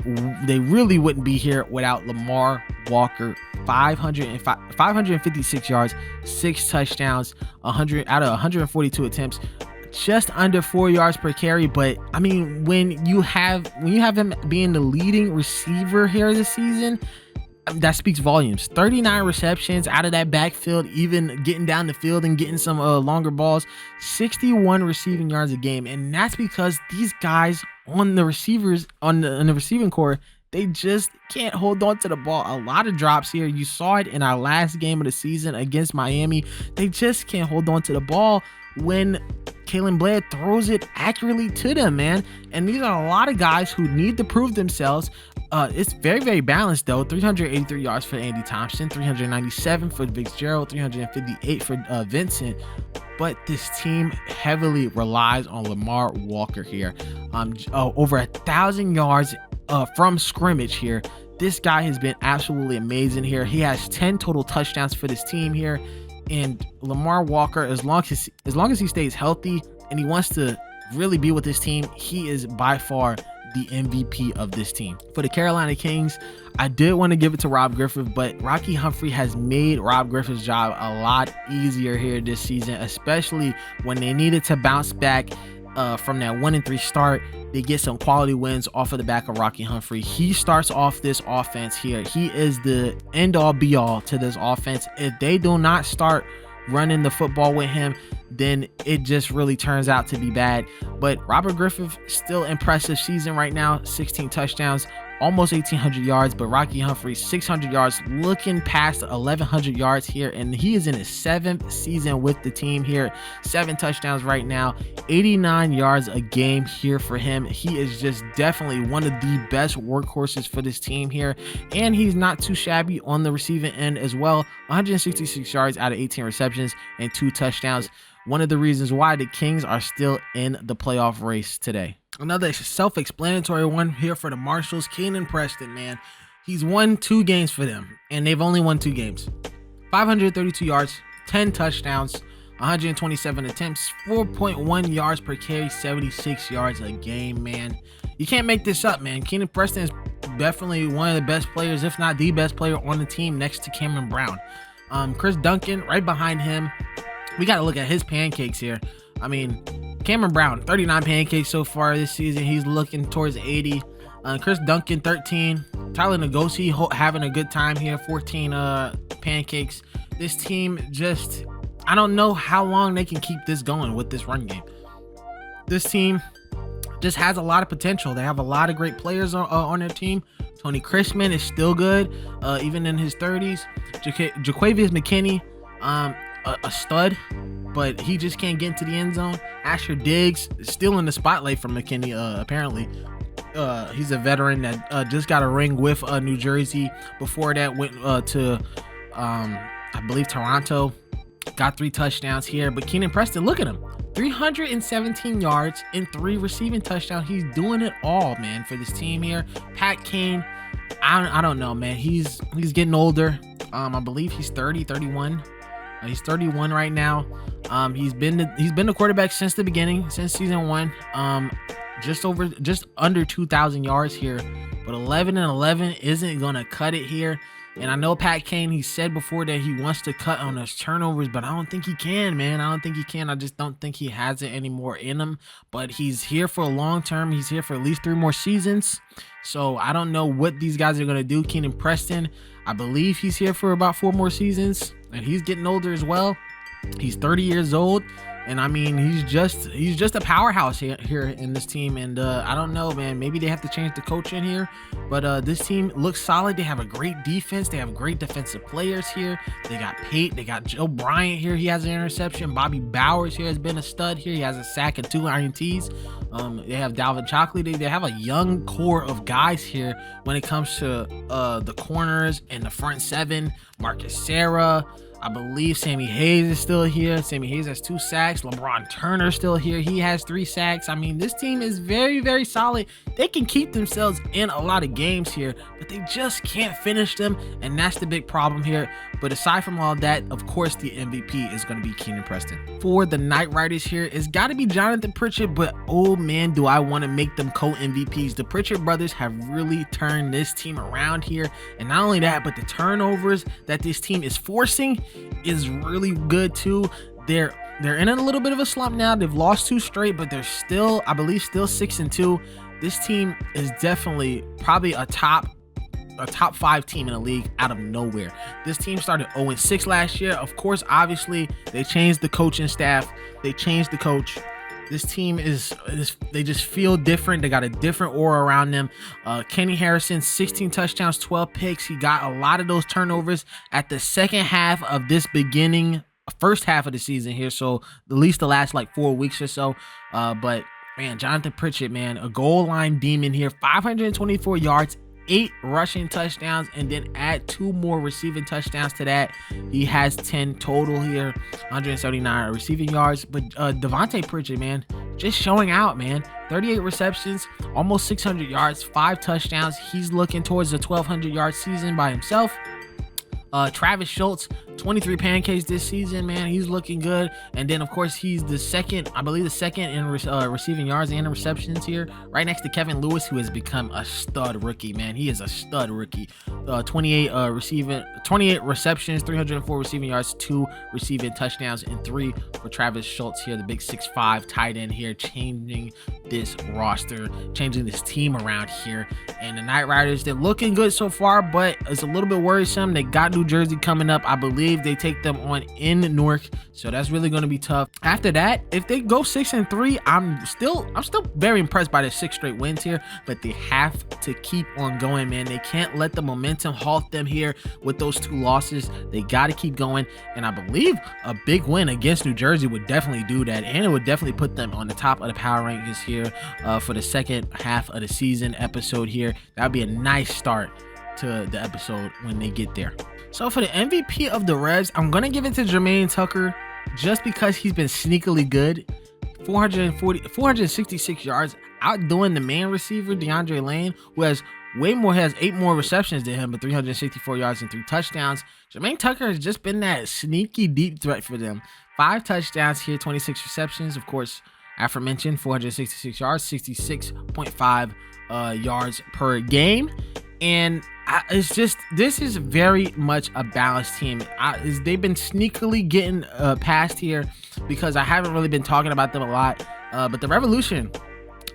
really wouldn't be here without Lamar Walker. 556 yards, 6 touchdowns, 100 out of 142 attempts, just under 4 yards per carry. But I mean, when you have him being the leading receiver here this season, that speaks volumes. 39 receptions out of that backfield, even getting down the field and getting some longer balls. 61 receiving yards a game, and that's because these guys on the receivers on the receiving core, they just can't hold on to the ball. A lot of drops here. You saw it in our last game of the season against Miami. They just can't hold on to the ball when Kalen Blair throws it accurately to them, man. And these are a lot of guys who need to prove themselves. It's very, very balanced, though. 383 yards for Andy Thompson, 397 for Fitzgerald, 358 for Vincent. But this team heavily relies on Lamar Walker here. Over 1,000 yards from scrimmage here. This guy has been absolutely amazing here. He has 10 total touchdowns for this team here. And Lamar Walker, as long as he stays healthy and he wants to really be with this team, he is by far the MVP of this team. For the Carolina Kings, I did want to give it to Rob Griffith, but Rocky Humphrey has made Rob Griffith's job a lot easier here this season, especially when they needed to bounce back from that 1-3 start. They get some quality wins off of the back of Rocky Humphrey. He starts off this offense here. He is the end-all be-all to this offense. If they do not start running the football with him, then it just really turns out to be bad. But Robert Griffith, still impressive season right now. 16 touchdowns, almost 1,800 yards, but Rocky Humphrey 600 yards, looking past 1,100 yards here, and he is in his 7th season with the team here. 7 touchdowns right now, 89 yards a game here for him. He is just definitely one of the best workhorses for this team here, and he's not too shabby on the receiving end as well. 166 yards out of 18 receptions and 2 touchdowns. One of the reasons why the Kings are still in the playoff race today. Another self-explanatory one here for the Marshalls. Keenan Preston, man, he's won 2 games for them, and they've only won 2 games. 532 yards, 10 touchdowns, 127 attempts, 4.1 yards per carry, 76 yards a game, man. You can't make this up, man. Keenan Preston is definitely one of the best players, if not the best player on the team, next to Cameron Brown. Chris Duncan right behind him. We got to look at his pancakes here. I mean, Cameron Brown, 39 pancakes so far this season. He's looking towards 80. Chris Duncan, 13. Tyler Ngozi having a good time here, 14 pancakes. This team just, I don't know how long they can keep this going with this run game. This team just has a lot of potential. They have a lot of great players on their team. Tony Chrisman is still good, even in his 30s. Jaquavius McKinney, a stud, but he just can't get into the end zone. Asher Diggs still in the spotlight from McKinney, apparently. He's a veteran that just got a ring with New Jersey. Before that, went to I believe Toronto. Got 3 touchdowns here. But Keenan Preston, look at him, 317 yards and 3 receiving touchdowns. He's doing it all, man, for this team here. Pat Kane, I don't know, man. He's getting older. I believe he's 31. He's 31 right now. He's been the quarterback since the beginning, since season 1. Just under 2,000 yards here, but 11-11 isn't gonna cut it here. And I know Pat Kane, he said before that he wants to cut on his turnovers, but I don't think he can, man. I don't think he can. I just don't think he has it anymore in him. But he's here for a long term. He's here for at least 3 more seasons. So I don't know what these guys are gonna do. Keenan Preston, I believe he's here for about 4 more seasons, and he's getting older as well. He's 30 years old. And I mean, he's just a powerhouse here in this team. And I don't know, man, maybe they have to change the coach in here, but this team looks solid. They have a great defense. They have great defensive players here. They got Pate, they got Joe Bryant here. He has an interception. Bobby Bowers here has been a stud here. He has a sack and 2 INTs. They have Dalvin Chockley. They have a young core of guys here when it comes to the corners and the front seven. Marcus Sarah, I believe Sammy Hayes is still here. Sammy Hayes has 2 sacks. LeBron Turner still here. He has 3 sacks. I mean, this team is very, very solid. They can keep themselves in a lot of games here, but they just can't finish them, and that's the big problem here. But aside from all that, of course, the MVP is going to be Keenan Preston. For the Knight Riders here, it's got to be Jonathan Pritchard, but oh man, do I want to make them co-MVPs. The Pritchard brothers have really turned this team around here, and not only that, but the turnovers that this team is forcing is really good too. They're in a little bit of a slump now. They've lost 2 straight, but they're still, I believe, still 6-2. This team is definitely probably a top 5 team in the league out of nowhere. This team started 0-6 last year. Of course, obviously, they changed the coaching staff. They changed the coach. This team they just feel different. They got a different aura around them. Kenny Harrison, 16 touchdowns, 12 picks. He got a lot of those turnovers at the second half of this first half of the season here. So at least the last like 4 weeks or so. But man, Jonathan Pritchard, man, a goal line demon here, 524 yards, 8 rushing touchdowns, and then add 2 more receiving touchdowns to that. He has 10 total here, 179 receiving yards. But Devontae Pritchard, man, just showing out, man. 38 receptions, almost 600 yards, 5 touchdowns. He's looking towards a 1,200-yard season by himself. Travis Schultz, 23 pancakes this season, man. He's looking good. And then, of course, he's the second in receiving yards and receptions here, right next to Kevin Lewis, who has become a stud rookie, man. He is a stud rookie. 28 receptions, 304 receiving yards, 2 receiving touchdowns, and 3 for Travis Schultz here, the big 6'5" tight end here, changing this roster, changing this team around here. And the Knight Riders, they're looking good so far, but it's a little bit worrisome. They got New Jersey coming up. I believe they take them on in Newark, so that's really going to be tough. After that, if they go 6-3, I'm still very impressed by the 6 straight wins here, but they have to keep on going, man. They can't let the momentum halt them here with those 2 losses. They got to keep going, and I believe a big win against New Jersey would definitely do that, and it would definitely put them on the top of the power rankings here for the second half of the season episode here. That would be a nice start to the episode when they get there. So for the MVP of the Revs, I'm going to give it to Jermaine Tucker just because he's been sneakily good. 466 yards, outdoing the main receiver, DeAndre Lane, who has 8 more receptions than him, but 364 yards and 3 touchdowns. Jermaine Tucker has just been that sneaky deep threat for them. 5 touchdowns here, 26 receptions. Of course, aforementioned, 466 yards, 66.5 yards per game. And this is very much a balanced team. They've been sneakily getting past here because I haven't really been talking about them a lot. But the Revolution,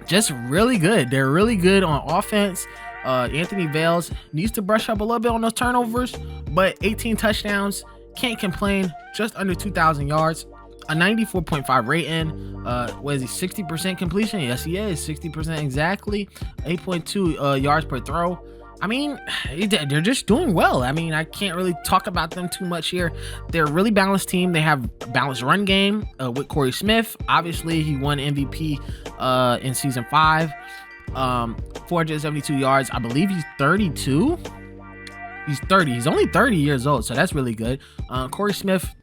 just really good. They're really good on offense. Anthony Vales needs to brush up a little bit on those turnovers, but 18 touchdowns, can't complain. Just under 2,000 yards. A 94.5 rating. What is he, 60% completion? Yes, he is, 60% exactly. 8.2 yards per throw. I mean, they're just doing well. I mean, I can't really talk about them too much here. They're a really balanced team. They have a balanced run game with Corey Smith. Obviously, he won MVP in season 5. 472 yards. I believe he's 32. He's 30. He's only 30 years old, so that's really good. Corey Smith,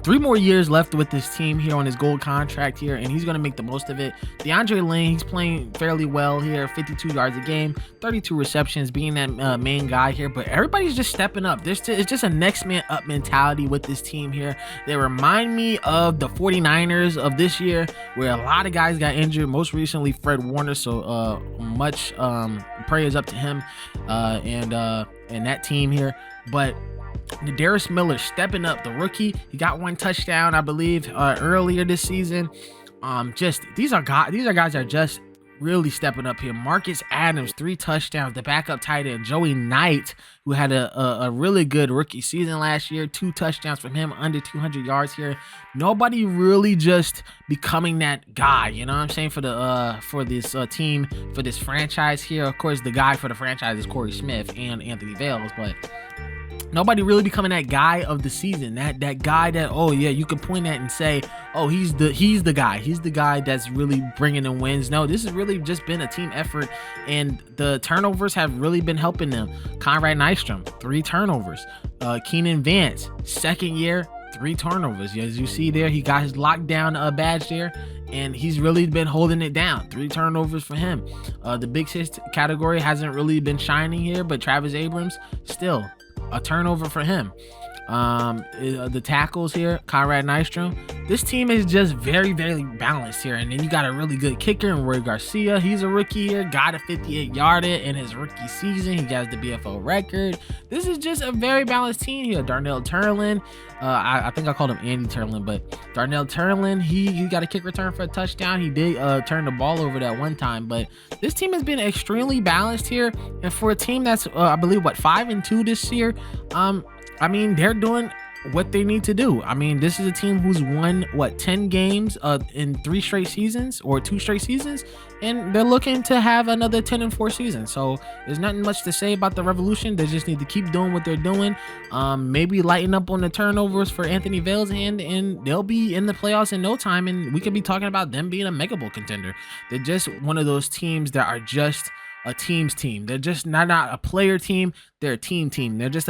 3 more years left with this team here on his gold contract here, and he's going to make the most of it. DeAndre Lane, he's playing fairly well here, 52 yards a game, 32 receptions, being that main guy here, but everybody's just stepping up. It's just a next man up mentality with this team here. They remind me of the 49ers of this year, where a lot of guys got injured, most recently Fred Warner, so much prayers up to him and that team here. But Darius Miller stepping up, the rookie. He got 1 touchdown, I believe, earlier this season. These are guys that are just really stepping up here. Marcus Adams, 3 touchdowns. The backup tight end, Joey Knight, who had a really good rookie season last year, 2 touchdowns from him, under 200 yards here. Nobody really just becoming that guy, you know what I'm saying, for this team, for this franchise here. Of course, the guy for the franchise is Corey Smith and Anthony Vales, but nobody really becoming that guy of the season, that guy that, oh yeah, you can point at and say, oh, he's the guy that's really bringing in wins. No, this has really just been a team effort, and the turnovers have really been helping them. Conrad Nystrom, 3 turnovers. Keenan Vance, second year, 3 turnovers. As you see there, he got his lockdown badge there, and he's really been holding it down. 3 turnovers for him. The Big 6 category hasn't really been shining here, but Travis Abrams, still a turnover for him. The tackles here, Conrad Nystrom. This team is just very, very balanced here. And then you got a really good kicker in Roy Garcia. He's a rookie here, got a 58-yarder in his rookie season. He got the BFL record. This is just a very balanced team here. Darnell Turlin, I think I called him Andy Turlin, but Darnell Turlin, he got a kick return for a touchdown. He did turn the ball over that one time, but this team has been extremely balanced here. And for a team that's, I believe, 5-2 this year, I mean, they're doing what they need to do. I mean, this is a team who's won 10 games in 3 straight seasons or 2 straight seasons, and they're looking to have another 10-4 season. So there's nothing much to say about the Revolution. They just need to keep doing what they're doing. Maybe lighten up on the turnovers for Anthony Vale's hand, and they'll be in the playoffs in no time, and we could be talking about them being a Mega Bowl contender. They're just one of those teams that are just a team's team. They're just not a player team. They're a team. They're just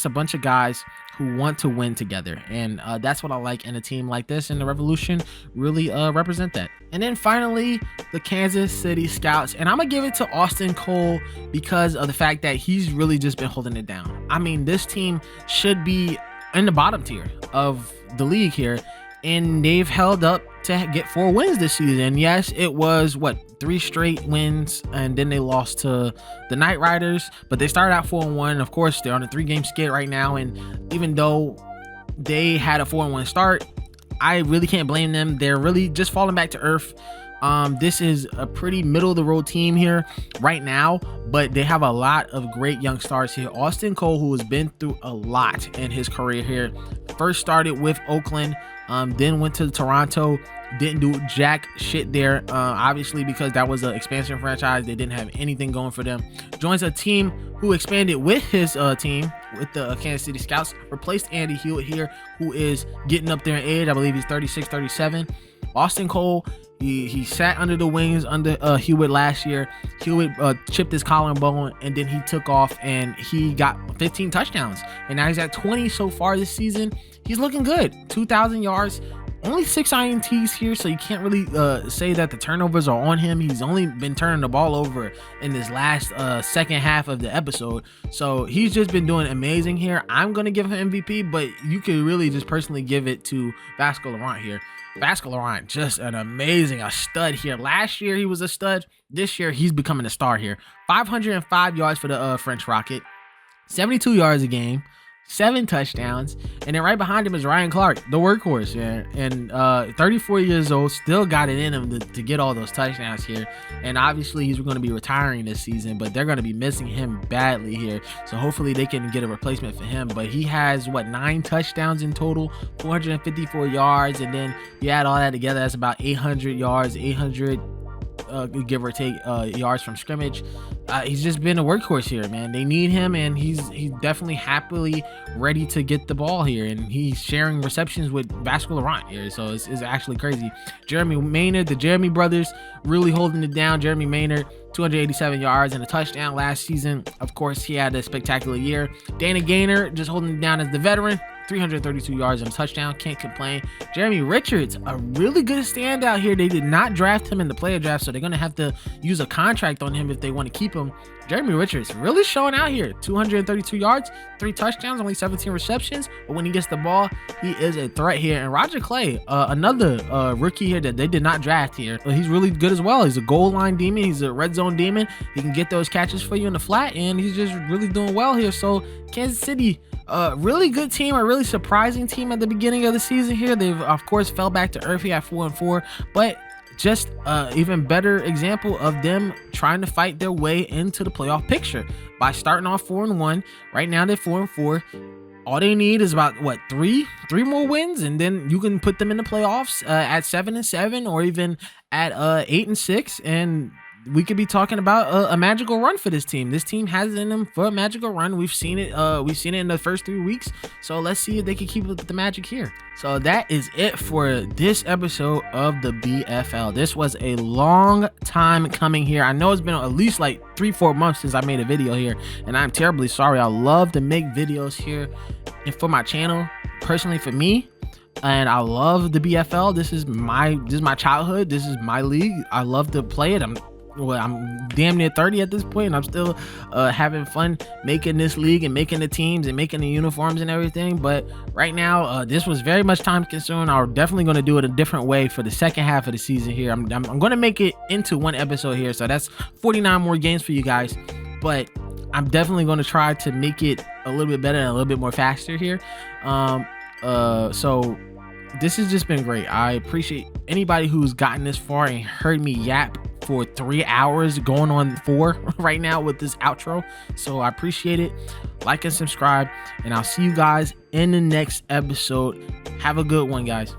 a bunch of guys who want to win together, and that's what I like in a team like this. And the Revolution really represent that. And then finally, the Kansas City Scouts, and I'm gonna give it to Austin Cole because of the fact that he's really just been holding it down. I mean, this team should be in the bottom tier of the league here, and they've held up to get 4 wins this season. Yes, it was 3 straight wins, and then they lost to the Knight Riders, but they started out 4-1. Of course, they're on a 3-game skid right now, and even though they had a 4-1 start, I really can't blame them. They're really just falling back to earth. This is a pretty middle of the road team here right now, but they have a lot of great young stars here. Austin Cole, who has been through a lot in his career here, first started with Oakland, then went to Toronto, didn't do jack shit there, obviously, because that was an expansion franchise. They didn't have anything going for them. Joins a team who expanded with his team, with the Kansas City Scouts, replaced Andy Hewitt here, who is getting up there in age. I believe he's 36, 37. Austin Cole, he sat under the wings under Hewitt last year. Hewitt chipped his collarbone, and then he took off and he got 15 touchdowns, and now he's at 20 so far this season. He's looking good. 2,000 yards, only 6 INTs here, so you can't really say that the turnovers are on him. He's only been turning the ball over in this last second half of the episode, so he's just been doing amazing here. I'm gonna give him MVP, but you could really just personally give it to Vasco Laurent here. Vasco Laurent, just a stud here. Last year he was a stud. This year he's becoming a star here. 505 yards for the French Rocket, 72 yards a game, 7 touchdowns, and then right behind him is Ryan Clark, the workhorse, yeah, and 34 years old, still got it in him to get all those touchdowns here. And obviously he's going to be retiring this season, but they're going to be missing him badly here, so hopefully they can get a replacement for him. But he has 9 touchdowns in total, 454 yards, and then you add all that together, that's about 800 yards, 800 give or take yards from scrimmage. He's just been a workhorse here, man. They need him, and he's definitely happily ready to get the ball here, and he's sharing receptions with Vasco Laurent here, so it's actually crazy. Jeremy Maynard, the Jeremy brothers, really holding it down. Jeremy Maynard, 287 yards and a touchdown last season. Of course, he had a spectacular year. Dana Gaynor just holding it down as the veteran, 332 yards and a touchdown. Can't complain. Jeremy Richards, a really good standout here. They did not draft him in the player draft, so they're going to have to use a contract on him if they want to keep him. Jeremy Richards really showing out here. 232 yards, 3 touchdowns, only 17 receptions. But when he gets the ball, he is a threat here. And Roger Clay, another rookie here that they did not draft here. He's really good as well. He's a goal line demon. He's a red zone demon. He can get those catches for you in the flat, and he's just really doing well here. So Kansas City, really good team, a really surprising team at the beginning of the season here. They've, of course, fell back to earth here at 4-4, but just even better example of them trying to fight their way into the playoff picture by starting off 4-1. Right now they're 4-4. All they need is about three more wins, and then you can put them in the playoffs at 7-7, or even at 8-6, and we could be talking about a magical run for this team. This team has it in them for a magical run. We've seen it. We've seen it in the first 3 weeks. So let's see if they can keep the magic here. So that is it for this episode of the BFL. This was a long time coming here. I know it's been at least like 3-4 months since I made a video here, and I'm terribly sorry. I love to make videos here and for my channel, personally for me. And I love the BFL. This is my childhood. This is my league. I love to play it. I'm damn near 30 at this point, and I'm still having fun making this league and making the teams and making the uniforms and everything. But right now, this was very much time consuming. I'm definitely going to do it a different way for the second half of the season here. I'm going to make it into one episode here, so that's 49 more games for you guys. But I'm definitely going to try to make it a little bit better and a little bit more faster here. So this has just been great. I appreciate anybody who's gotten this far and heard me yap for 3 hours, going on 4 right now with this outro. So I appreciate it. Like and subscribe, and I'll see you guys in the next episode. Have a good one, guys.